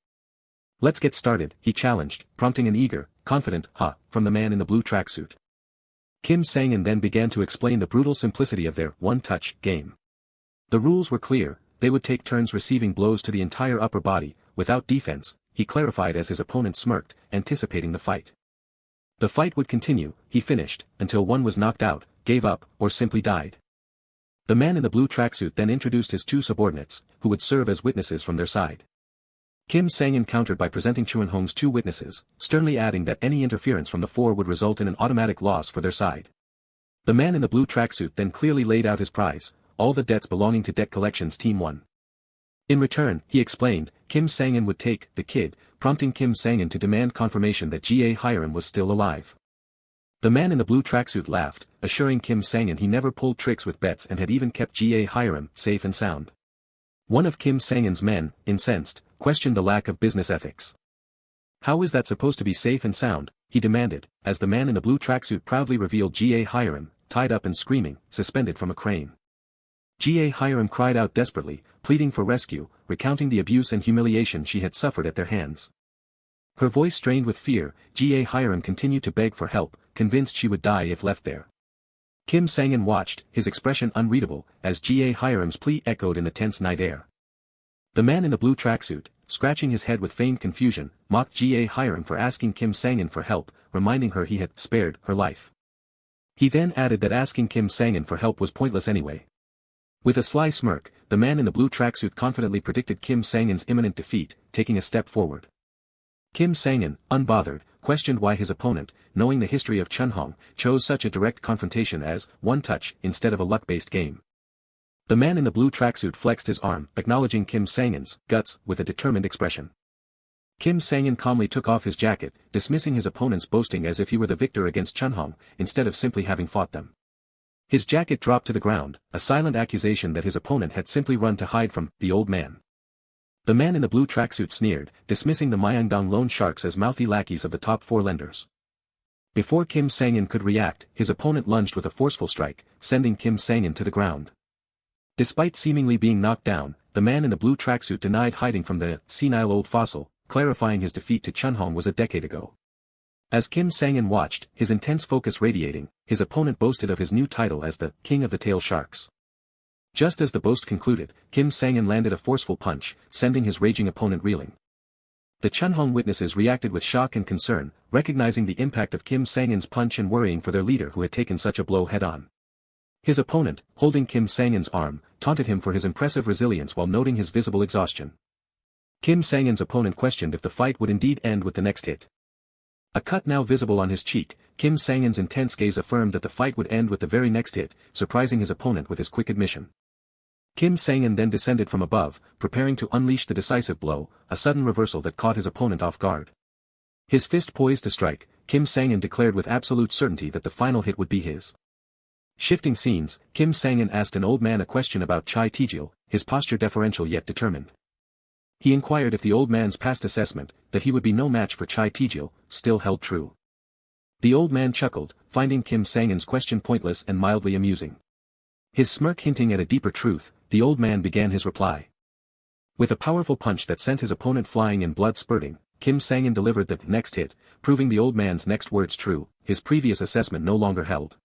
"Let's get started," he challenged, prompting an eager, confident "ha" from the man in the blue tracksuit. Kim Sang-in then began to explain the brutal simplicity of their one-touch game. The rules were clear, they would take turns receiving blows to the entire upper body, without defense, he clarified as his opponent smirked, anticipating the fight. The fight would continue, he finished, until one was knocked out, gave up, or simply died. The man in the blue tracksuit then introduced his 2 subordinates, who would serve as witnesses from their side. Kim Sang-in countered by presenting Chun-hong's 2 witnesses, sternly adding that any interference from the 4 would result in an automatic loss for their side. The man in the blue tracksuit then clearly laid out his prize, all the debts belonging to Debt Collections Team 1. In return, he explained, Kim Sang-in would take the kid, prompting Kim Sang-in to demand confirmation that Ch1-37 was still alive. The man in the blue tracksuit laughed, assuring Kim Sang-in he never pulled tricks with bets and had even kept Ch1-37 safe and sound. One of Kim Sang-in's men, incensed, questioned the lack of business ethics. How is that supposed to be safe and sound, he demanded, as the man in the blue tracksuit proudly revealed Ch1-37, tied up and screaming, suspended from a crane. Ch1-37 cried out desperately, pleading for rescue, recounting the abuse and humiliation she had suffered at their hands. Her voice strained with fear, Ch1-37 continued to beg for help, convinced she would die if left there. Kim Sang-in watched, his expression unreadable, as Ch1-37's plea echoed in the tense night air. The man in the blue tracksuit, scratching his head with feigned confusion, mocked Ch1-37 for asking Kim Sang-in for help, reminding her he had spared her life. He then added that asking Kim Sang-in for help was pointless anyway. With a sly smirk, the man in the blue tracksuit confidently predicted Kim Sang-in's imminent defeat, taking a step forward. Kim Sang-in, unbothered, questioned why his opponent, knowing the history of Chun-hong, chose such a direct confrontation as one touch instead of a luck-based game. The man in the blue tracksuit flexed his arm, acknowledging Kim Sang-in's guts with a determined expression. Kim Sang-in calmly took off his jacket, dismissing his opponent's boasting as if he were the victor against Chun-hong, instead of simply having fought them. His jacket dropped to the ground, a silent accusation that his opponent had simply run to hide from the old man. The man in the blue tracksuit sneered, dismissing the Myeongdong loan sharks as mouthy lackeys of the top 4 lenders. Before Kim Sang-in could react, his opponent lunged with a forceful strike, sending Kim Sang-in to the ground. Despite seemingly being knocked down, the man in the blue tracksuit denied hiding from the senile old fossil, clarifying his defeat to Chun-hong was a decade ago. As Kim Sang-in watched, his intense focus radiating, his opponent boasted of his new title as the King of the Tail Sharks. Just as the boast concluded, Kim Sang-in landed a forceful punch, sending his raging opponent reeling. The Chun-hong witnesses reacted with shock and concern, recognizing the impact of Kim Sang-in's punch and worrying for their leader who had taken such a blow head-on. His opponent, holding Kim Sang-in's arm, taunted him for his impressive resilience while noting his visible exhaustion. Kim Sang-in's opponent questioned if the fight would indeed end with the next hit. A cut now visible on his cheek, Kim Sang-in's intense gaze affirmed that the fight would end with the very next hit, surprising his opponent with his quick admission. Kim Sang-in then descended from above, preparing to unleash the decisive blow, a sudden reversal that caught his opponent off guard. His fist poised to strike, Kim Sang-in declared with absolute certainty that the final hit would be his. Shifting scenes, Kim Sang-in asked an old man a question about Chai Tae-jil, his posture deferential yet determined. He inquired if the old man's past assessment, that he would be no match for Chai Tae-jil, still held true. The old man chuckled, finding Kim Sang-in's question pointless and mildly amusing. His smirk hinting at a deeper truth, the old man began his reply. With a powerful punch that sent his opponent flying and blood spurting, Kim Sang-in delivered the next hit, proving the old man's next words true, his previous assessment no longer held.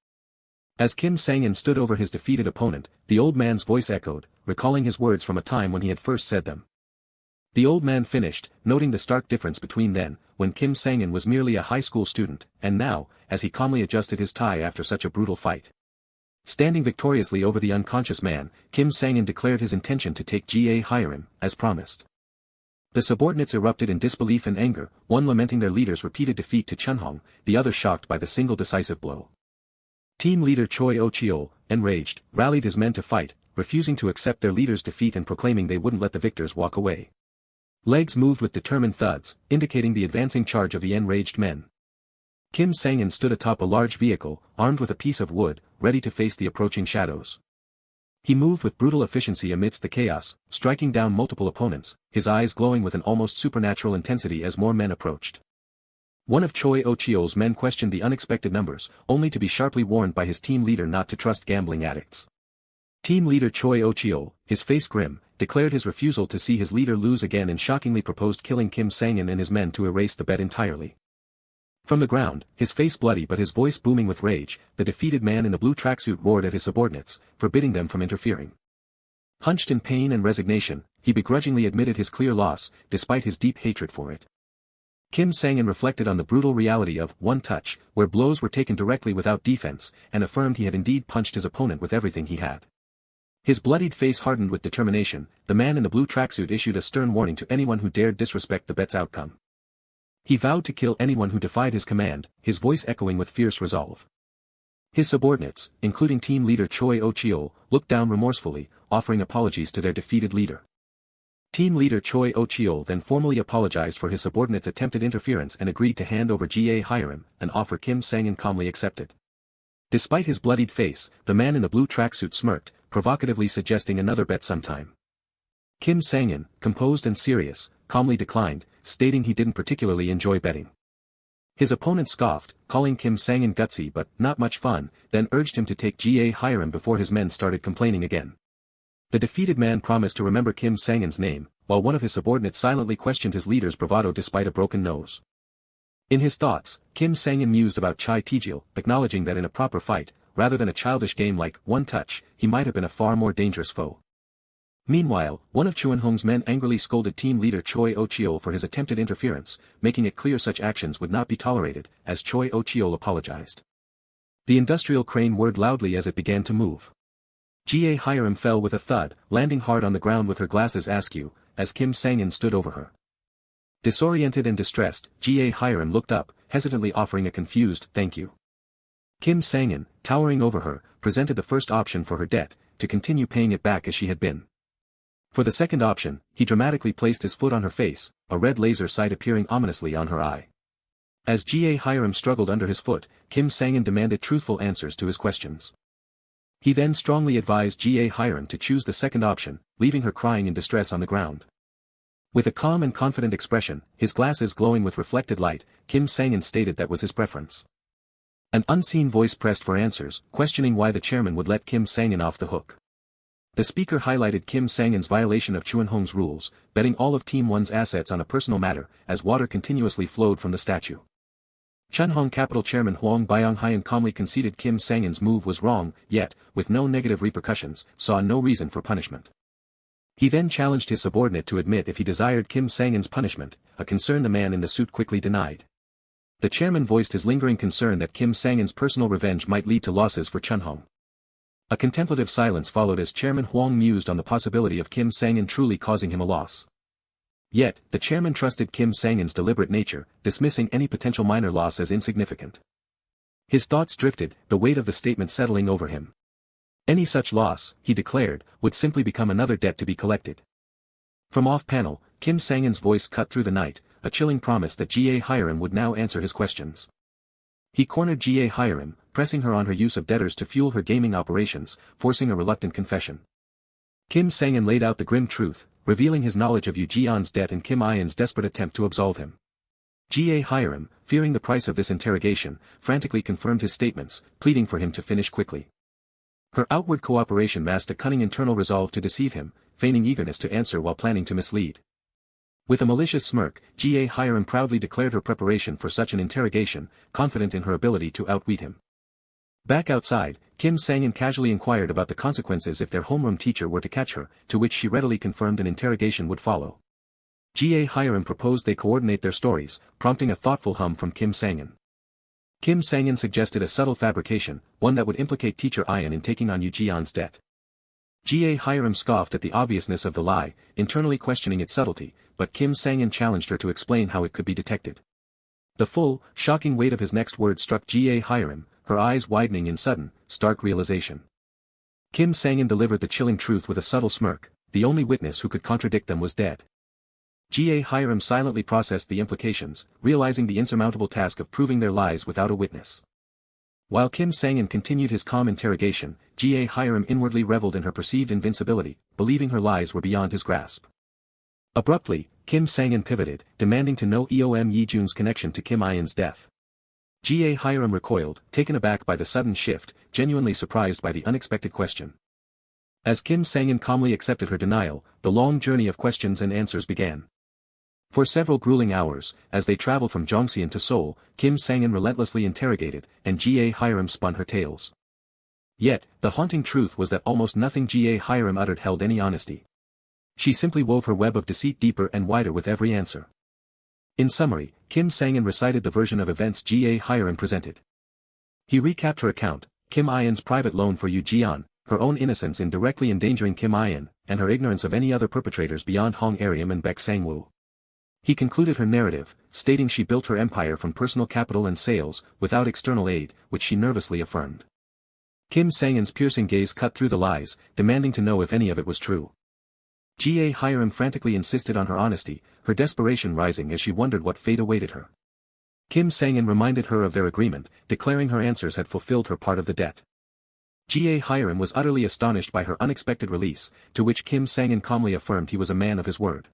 As Kim Sang-in stood over his defeated opponent, the old man's voice echoed, recalling his words from a time when he had first said them. The old man finished, noting the stark difference between then, when Kim Sang-in was merely a high school student, and now, as he calmly adjusted his tie after such a brutal fight. Standing victoriously over the unconscious man, Kim Sang-in declared his intention to take Ch1-37, as promised. The subordinates erupted in disbelief and anger, one lamenting their leader's repeated defeat to Chun-hong, the other shocked by the single decisive blow. Team leader Choi Oh-cheol, enraged, rallied his men to fight, refusing to accept their leader's defeat and proclaiming they wouldn't let the victors walk away. Legs moved with determined thuds, indicating the advancing charge of the enraged men. Kim Sang-in stood atop a large vehicle, armed with a piece of wood, ready to face the approaching shadows. He moved with brutal efficiency amidst the chaos, striking down multiple opponents, his eyes glowing with an almost supernatural intensity as more men approached. One of Choi Oh-cheol's men questioned the unexpected numbers, only to be sharply warned by his team leader not to trust gambling addicts. Team leader Choi Oh-cheol, his face grim, declared his refusal to see his leader lose again and shockingly proposed killing Kim Sang-in and his men to erase the bet entirely. From the ground, his face bloody but his voice booming with rage, the defeated man in the blue tracksuit roared at his subordinates, forbidding them from interfering. Hunched in pain and resignation, he begrudgingly admitted his clear loss, despite his deep hatred for it. Kim Sang-in reflected on the brutal reality of one touch, where blows were taken directly without defense, and affirmed he had indeed punched his opponent with everything he had. His bloodied face hardened with determination, the man in the blue tracksuit issued a stern warning to anyone who dared disrespect the bet's outcome. He vowed to kill anyone who defied his command, his voice echoing with fierce resolve. His subordinates, including team leader Ch1-37, looked down remorsefully, offering apologies to their defeated leader. Team leader Ch1-37 then formally apologized for his subordinates' attempted interference and agreed to hand over Ch1-37, an offer Kim Sang-in calmly accepted. Despite his bloodied face, the man in the blue tracksuit smirked, provocatively suggesting another bet sometime. Kim Sang-in, composed and serious, calmly declined, stating he didn't particularly enjoy betting. His opponent scoffed, calling Kim Sang-in gutsy but not much fun, then urged him to take Ch1-37 before his men started complaining again. The defeated man promised to remember Kim Sang-in's name, while one of his subordinates silently questioned his leader's bravado despite a broken nose. In his thoughts, Kim Sang-in mused about Ch1-37, acknowledging that in a proper fight, rather than a childish game like one touch, he might have been a far more dangerous foe. Meanwhile, one of Ch1-hong's men angrily scolded team leader Ch1-37 for his attempted interference, making it clear such actions would not be tolerated, as Ch1-37 apologized. The industrial crane whirred loudly as it began to move. Ch1-37 fell with a thud, landing hard on the ground with her glasses askew, as Kim Sang-in stood over her. Disoriented and distressed, Ch1-37 looked up, hesitantly offering a confused thank you. Kim Sang-in, towering over her, presented the first option for her debt, to continue paying it back as she had been. For the second option, he dramatically placed his foot on her face, a red laser sight appearing ominously on her eye. As Ch1-37 struggled under his foot, Kim Sang-in demanded truthful answers to his questions. He then strongly advised Ch1-37 to choose the second option, leaving her crying in distress on the ground. With a calm and confident expression, his glasses glowing with reflected light, Kim Sang-in stated that was his preference. An unseen voice pressed for answers, questioning why the chairman would let Kim Sang-in off the hook. The speaker highlighted Kim Sang-in's violation of Ch1-hong's rules, betting all of Team 1's assets on a personal matter, as water continuously flowed from the statue. Ch1-hong Capital Chairman Hwang Byung-hyun calmly conceded Kim Sang-in's move was wrong, yet, with no negative repercussions, saw no reason for punishment. He then challenged his subordinate to admit if he desired Kim Sang-in's punishment, a concern the man in the suit quickly denied. The chairman voiced his lingering concern that Kim Sang-in's personal revenge might lead to losses for Ch1-hong. A contemplative silence followed as Chairman Hwang mused on the possibility of Kim Sang-in truly causing him a loss. Yet, the chairman trusted Kim Sang-in's deliberate nature, dismissing any potential minor loss as insignificant. His thoughts drifted, the weight of the statement settling over him. Any such loss, he declared, would simply become another debt to be collected. From off-panel, Kim Sang-in's voice cut through the night, a chilling promise that Ch1-37 would now answer his questions. He cornered Ch1-37, pressing her on her use of debtors to fuel her gaming operations, forcing a reluctant confession. Kim Sang-in laid out the grim truth, revealing his knowledge of Yu Jian's debt and Kim Ian's desperate attempt to absolve him. Ch1-37, fearing the price of this interrogation, frantically confirmed his statements, pleading for him to finish quickly. Her outward cooperation masked a cunning internal resolve to deceive him, feigning eagerness to answer while planning to mislead. With a malicious smirk, Ch1-37 proudly declared her preparation for such an interrogation, confident in her ability to outwit him. Back outside, Kim Sang-in casually inquired about the consequences if their homeroom teacher were to catch her, to which she readily confirmed an interrogation would follow. Ch1-37 proposed they coordinate their stories, prompting a thoughtful hum from Kim Sang-in. Kim Sang-in suggested a subtle fabrication, one that would implicate teacher Ian in taking on Yu Jian's debt. Ch1-37 scoffed at the obviousness of the lie, internally questioning its subtlety, but Kim Sang-in challenged her to explain how it could be detected. The full, shocking weight of his next words struck Ch1-37, her eyes widening in sudden, stark realization. Kim Sang-in delivered the chilling truth with a subtle smirk, the only witness who could contradict them was dead. Ch1-37 silently processed the implications, realizing the insurmountable task of proving their lies without a witness. While Kim Sang-in continued his calm interrogation, Ch1-37 inwardly reveled in her perceived invincibility, believing her lies were beyond his grasp. Abruptly, Kim Sang-in pivoted, demanding to know Eom Yi-jun's connection to Kim Ian's death. Ch1-37 recoiled, taken aback by the sudden shift, genuinely surprised by the unexpected question. As Kim Sang-in calmly accepted her denial, the long journey of questions and answers began. For several grueling hours, as they traveled from Jongseon to Seoul, Kim Sang-in relentlessly interrogated, and Ch1-37 spun her tales. Yet, the haunting truth was that almost nothing Ch1-37 uttered held any honesty. She simply wove her web of deceit deeper and wider with every answer. In summary, Kim Sang-in recited the version of events Ch1-37 presented. He recapped her account, Kim Ian's private loan for Yu Jian, her own innocence in directly endangering Kim Ian, and her ignorance of any other perpetrators beyond Hong Ariam and Baek Sang-woo. He concluded her narrative, stating she built her empire from personal capital and sales, without external aid, which she nervously affirmed. Kim Sang-in's piercing gaze cut through the lies, demanding to know if any of it was true. Ga Hiram frantically insisted on her honesty, her desperation rising as she wondered what fate awaited her. Kim Sang-in reminded her of their agreement, declaring her answers had fulfilled her part of the debt. Ga Hiram was utterly astonished by her unexpected release, to which Kim Sang-in calmly affirmed he was a man of his word.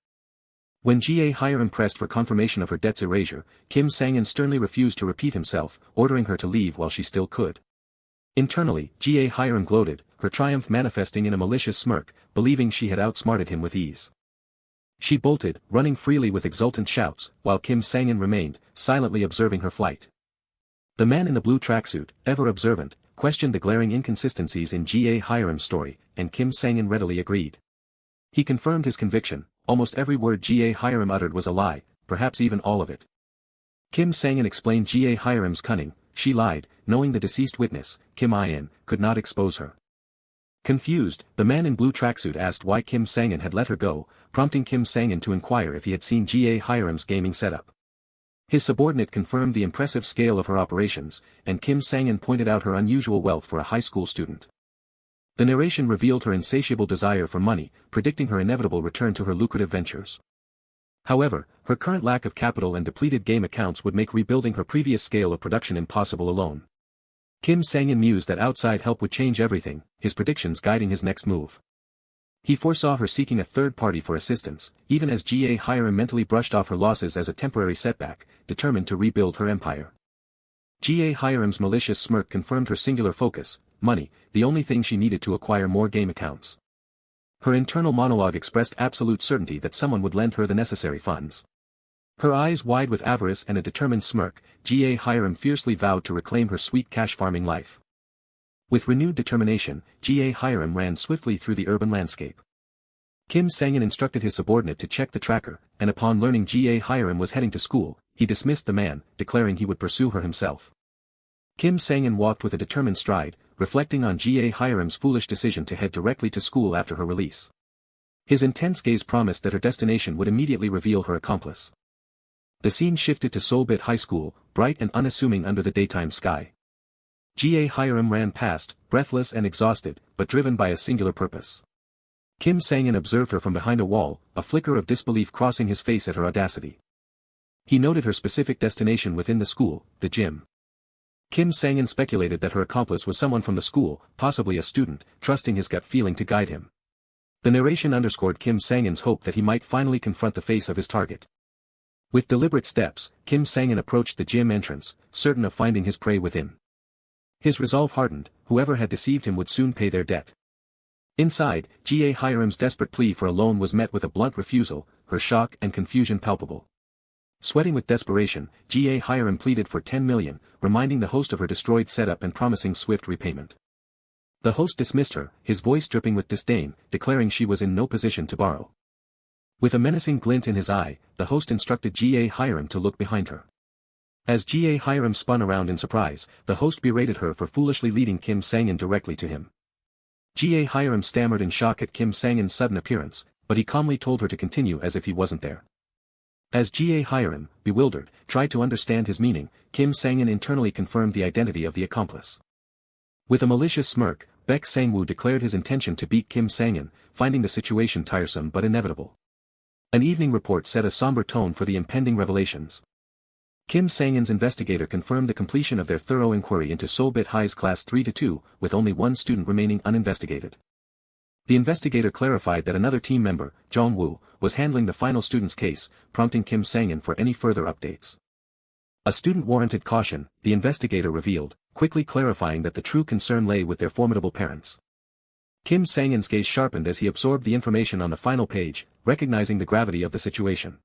When Ga Hiram pressed for confirmation of her debt's erasure, Kim Sang-in sternly refused to repeat himself, ordering her to leave while she still could. Internally, Ga Hiram gloated, her triumph manifesting in a malicious smirk, believing she had outsmarted him with ease. She bolted, running freely with exultant shouts, while Kim Sang-in remained, silently observing her flight. The man in the blue tracksuit, ever observant, questioned the glaring inconsistencies in Ga Hiram's story, and Kim Sang-in readily agreed. He confirmed his conviction, almost every word Ga Hiram uttered was a lie, perhaps even all of it. Kim Sang-in explained Ga Hiram's cunning. She lied, knowing the deceased witness, Kim In, could not expose her. Confused, the man in blue tracksuit asked why Kim Sang-in had let her go, prompting Kim Sang-in to inquire if he had seen Ga Hiram's gaming setup. His subordinate confirmed the impressive scale of her operations, and Kim Sang-in pointed out her unusual wealth for a high school student. The narration revealed her insatiable desire for money, predicting her inevitable return to her lucrative ventures. However, her current lack of capital and depleted game accounts would make rebuilding her previous scale of production impossible alone. Kim Sang-in mused that outside help would change everything, his predictions guiding his next move. He foresaw her seeking a third party for assistance, even as Ga Hiram mentally brushed off her losses as a temporary setback, determined to rebuild her empire. Ga Hiram's malicious smirk confirmed her singular focus, money, the only thing she needed to acquire more game accounts. Her internal monologue expressed absolute certainty that someone would lend her the necessary funds. Her eyes wide with avarice and a determined smirk, Ga Hiram fiercely vowed to reclaim her sweet cash farming life. With renewed determination, Ga Hiram ran swiftly through the urban landscape. Kim Sang-in instructed his subordinate to check the tracker, and upon learning Ga Hiram was heading to school, he dismissed the man, declaring he would pursue her himself. Kim Sang-in walked with a determined stride, reflecting on Ga Hiram's foolish decision to head directly to school after her release. His intense gaze promised that her destination would immediately reveal her accomplice. The scene shifted to Seoulbit High School, bright and unassuming under the daytime sky. Ga Hiram ran past, breathless and exhausted, but driven by a singular purpose. Kim Sang-in observed her from behind a wall, a flicker of disbelief crossing his face at her audacity. He noted her specific destination within the school, the gym. Kim Sang-in speculated that her accomplice was someone from the school, possibly a student, trusting his gut feeling to guide him. The narration underscored Kim Sang-in's hope that he might finally confront the face of his target. With deliberate steps, Kim Sang-in approached the gym entrance, certain of finding his prey within. His resolve hardened, whoever had deceived him would soon pay their debt. Inside, Ga Hiram's desperate plea for a loan was met with a blunt refusal, her shock and confusion palpable. Sweating with desperation, Ga Hiram pleaded for 10 million, reminding the host of her destroyed setup and promising swift repayment. The host dismissed her, his voice dripping with disdain, declaring she was in no position to borrow. With a menacing glint in his eye, the host instructed Ga Hiram to look behind her. As Ga Hiram spun around in surprise, the host berated her for foolishly leading Kim Sang-in directly to him. Ga Hiram stammered in shock at Kim Sang-in's sudden appearance, but he calmly told her to continue as if he wasn't there. As Ga Hiram, bewildered, tried to understand his meaning, Kim Sang-in internally confirmed the identity of the accomplice. With a malicious smirk, Baek Sang-woo declared his intention to beat Kim Sang-in, finding the situation tiresome but inevitable. An evening report set a somber tone for the impending revelations. Kim Sang-in's investigator confirmed the completion of their thorough inquiry into Seoulbit High's Class 3-2, with only one student remaining uninvestigated. The investigator clarified that another team member, Jong-woo, was handling the final student's case, prompting Kim Sang-in for any further updates. A student warranted caution, the investigator revealed, quickly clarifying that the true concern lay with their formidable parents. Kim Sang-in's gaze sharpened as he absorbed the information on the final page, recognizing the gravity of the situation.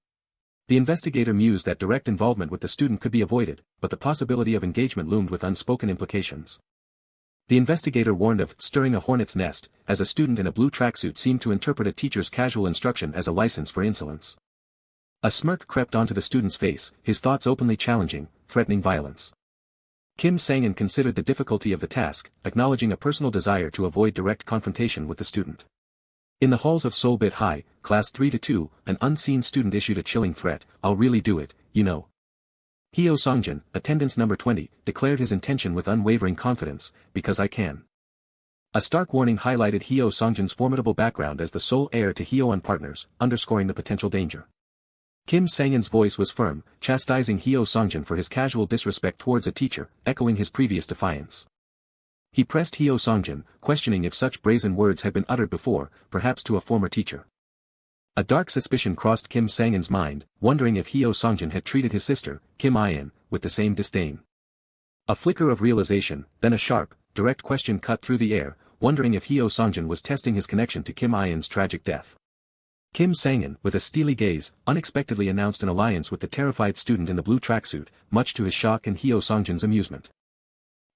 The investigator mused that direct involvement with the student could be avoided, but the possibility of engagement loomed with unspoken implications. The investigator warned of stirring a hornet's nest, as a student in a blue tracksuit seemed to interpret a teacher's casual instruction as a license for insolence. A smirk crept onto the student's face, his thoughts openly challenging, threatening violence. Kim Sang-in considered the difficulty of the task, acknowledging a personal desire to avoid direct confrontation with the student. In the halls of Seoulbit High, Class 3-2, an unseen student issued a chilling threat, "I'll really do it, you know." Hyo Songjin, attendance number 20, declared his intention with unwavering confidence, "Because I can." A stark warning highlighted Hyo Songjin's formidable background as the sole heir to Hyo Partners, underscoring the potential danger. Kim Sang-in's voice was firm, chastising Hyo Songjin for his casual disrespect towards a teacher, echoing his previous defiance. He pressed Hyo Songjin, questioning if such brazen words had been uttered before, perhaps to a former teacher. A dark suspicion crossed Kim Sang-in's mind, wondering if Hyo Songjin had treated his sister, Kim In, with the same disdain. A flicker of realization, then a sharp, direct question cut through the air, wondering if Hyo Songjin was testing his connection to Kim In's tragic death. Kim Sang-in, with a steely gaze, unexpectedly announced an alliance with the terrified student in the blue tracksuit, much to his shock and Hyo Songjin's amusement.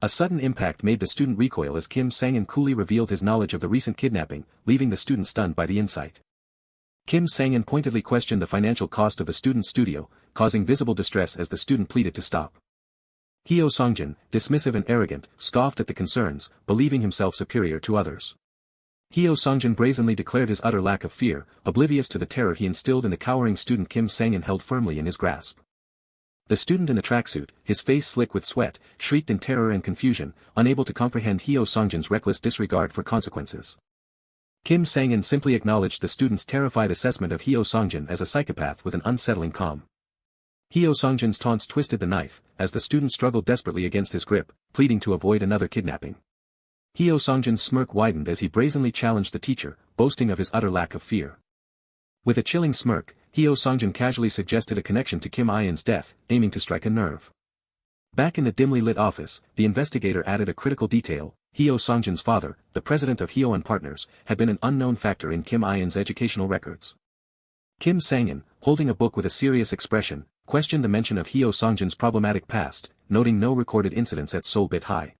A sudden impact made the student recoil as Kim Sang-in coolly revealed his knowledge of the recent kidnapping, leaving the student stunned by the insight. Kim Sang-in pointedly questioned the financial cost of the student's studio, causing visible distress as the student pleaded to stop. Hyo Songjin, dismissive and arrogant, scoffed at the concerns, believing himself superior to others. Hyo Songjin brazenly declared his utter lack of fear, oblivious to the terror he instilled in the cowering student Kim Sang-in held firmly in his grasp. The student in the tracksuit, his face slick with sweat, shrieked in terror and confusion, unable to comprehend Hyo Songjin's reckless disregard for consequences. Kim Sang-in simply acknowledged the student's terrified assessment of Hyo Songjin as a psychopath with an unsettling calm. Hyo Songjin's taunts twisted the knife, as the student struggled desperately against his grip, pleading to avoid another kidnapping. Hyo Songjin's smirk widened as he brazenly challenged the teacher, boasting of his utter lack of fear. With a chilling smirk, Hyo Songjin casually suggested a connection to Kim In's death, aiming to strike a nerve. Back in the dimly lit office, the investigator added a critical detail: Hyo Songjin's father, the president of Hyo Partners, had been an unknown factor in Kim In's educational records. Kim Sang-in, holding a book with a serious expression, questioned the mention of Hyo Songjin's problematic past, noting no recorded incidents at Seoul Bit High.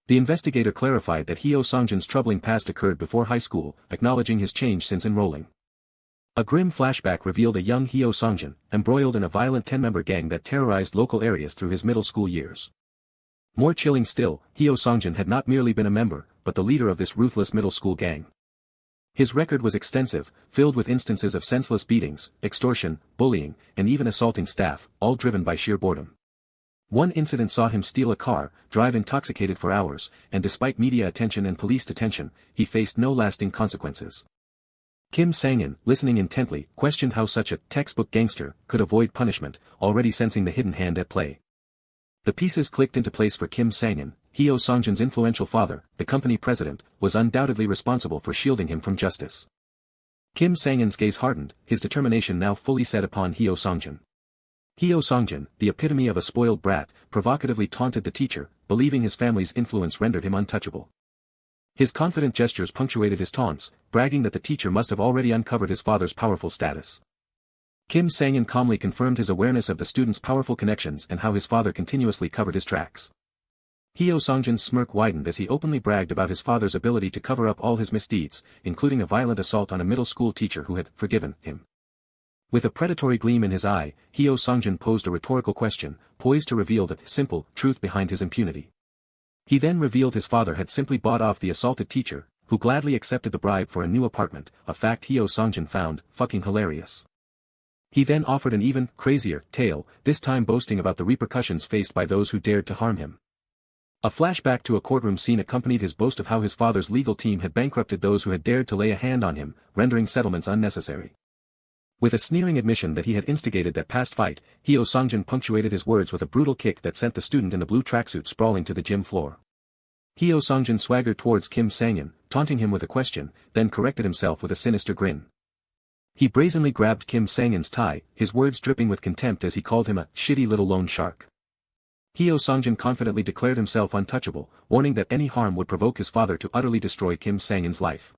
The investigator clarified that Hyo Songjin's troubling past occurred before high school, acknowledging his change since enrolling. A grim flashback revealed a young Hyo Songjin, embroiled in a violent 10-member gang that terrorized local areas through his middle school years. More chilling still, Hyo Songjin had not merely been a member, but the leader of this ruthless middle school gang. His record was extensive, filled with instances of senseless beatings, extortion, bullying, and even assaulting staff, all driven by sheer boredom. One incident saw him steal a car, drive intoxicated for hours, and despite media attention and police detention, he faced no lasting consequences. Kim Sang-in, listening intently, questioned how such a textbook gangster could avoid punishment, already sensing the hidden hand at play. The pieces clicked into place for Kim Sang-in. Hyo Songjin's influential father, the company president, was undoubtedly responsible for shielding him from justice. Kim Sang-in's gaze hardened, his determination now fully set upon Hyo Songjin. Hyo Songjin, the epitome of a spoiled brat, provocatively taunted the teacher, believing his family's influence rendered him untouchable. His confident gestures punctuated his taunts, bragging that the teacher must have already uncovered his father's powerful status. Kim Sang-in calmly confirmed his awareness of the student's powerful connections and how his father continuously covered his tracks. Hyo Songjin's smirk widened as he openly bragged about his father's ability to cover up all his misdeeds, including a violent assault on a middle school teacher who had forgiven him. With a predatory gleam in his eye, Hyo Songjin posed a rhetorical question, poised to reveal the simple truth behind his impunity. He then revealed his father had simply bought off the assaulted teacher, who gladly accepted the bribe for a new apartment, a fact Hyo Songjin found fucking hilarious. He then offered an even crazier tale, this time boasting about the repercussions faced by those who dared to harm him. A flashback to a courtroom scene accompanied his boast of how his father's legal team had bankrupted those who had dared to lay a hand on him, rendering settlements unnecessary. With a sneering admission that he had instigated that past fight, Hyo Songjin punctuated his words with a brutal kick that sent the student in the blue tracksuit sprawling to the gym floor. Hyo Songjin swaggered towards Kim Sang-in, taunting him with a question, then corrected himself with a sinister grin. He brazenly grabbed Kim Sang-in's tie, his words dripping with contempt as he called him a shitty little loan shark. Hyo Songjin confidently declared himself untouchable, warning that any harm would provoke his father to utterly destroy Kim Sang-in's life.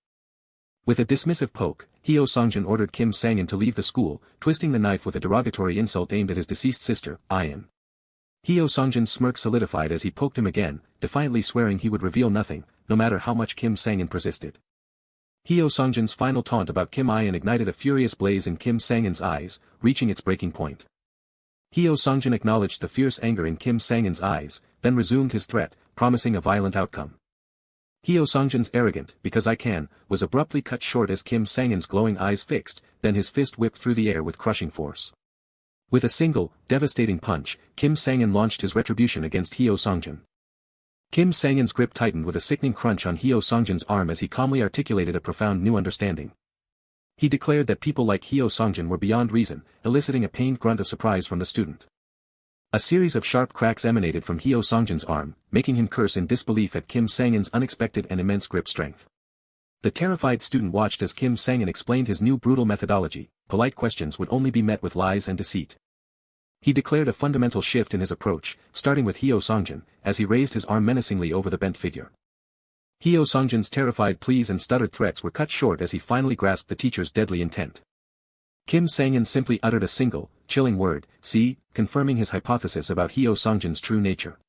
With a dismissive poke, Hyo Songjin ordered Kim Sang-in to leave the school, twisting the knife with a derogatory insult aimed at his deceased sister, In. Hyo Songjin's smirk solidified as he poked him again, defiantly swearing he would reveal nothing, no matter how much Kim Sang-in persisted. Hyo Songjin's final taunt about Kim In ignited a furious blaze in Kim Sang-in's eyes, reaching its breaking point. Hyo Songjin acknowledged the fierce anger in Kim Sang-in's eyes, then resumed his threat, promising a violent outcome. Hyo Songjin's arrogant, because I can, was abruptly cut short as Kim Sang-in's glowing eyes fixed, then his fist whipped through the air with crushing force. With a single, devastating punch, Kim Sang-in launched his retribution against Hyo Songjin. Kim Sang-in's grip tightened with a sickening crunch on Hyo Songjin's arm as he calmly articulated a profound new understanding. He declared that people like Hyo Songjin were beyond reason, eliciting a pained grunt of surprise from the student. A series of sharp cracks emanated from Hyo Songjin's arm, making him curse in disbelief at Kim Sang-in's unexpected and immense grip strength. The terrified student watched as Kim Sang-in explained his new brutal methodology. Polite questions would only be met with lies and deceit. He declared a fundamental shift in his approach, starting with Hyo Songjin, as he raised his arm menacingly over the bent figure. Hyo Songjin's terrified pleas and stuttered threats were cut short as he finally grasped the teacher's deadly intent. Kim Sang-in simply uttered a single, chilling word, "See," confirming his hypothesis about Hyo Songjin's true nature.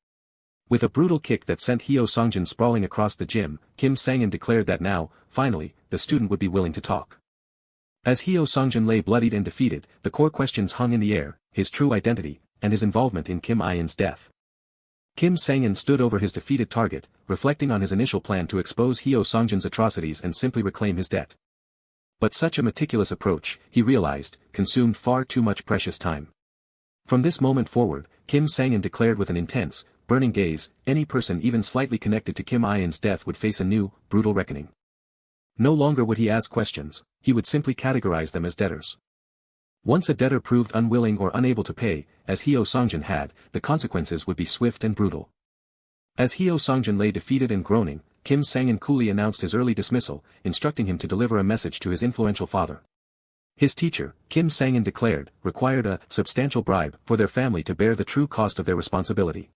With a brutal kick that sent Hyo Songjin sprawling across the gym, Kim Sang-in declared that now, finally, the student would be willing to talk. As Hyo Songjin lay bloodied and defeated, the core questions hung in the air: his true identity, and his involvement in Kim In-in's death. Kim Sang-in stood over his defeated target, reflecting on his initial plan to expose Hyo Songjin's atrocities and simply reclaim his debt. But such a meticulous approach, he realized, consumed far too much precious time. From this moment forward, Kim Sang-in declared with an intense, burning gaze, any person even slightly connected to Kim In-in's death would face a new, brutal reckoning. No longer would he ask questions, he would simply categorize them as debtors. Once a debtor proved unwilling or unable to pay, as Hyo Songjin had, the consequences would be swift and brutal. As Hyo Songjin lay defeated and groaning, Kim Sang-in coolly announced his early dismissal, instructing him to deliver a message to his influential father. His teacher, Kim Sang-in declared, required a substantial bribe for their family to bear the true cost of their responsibility.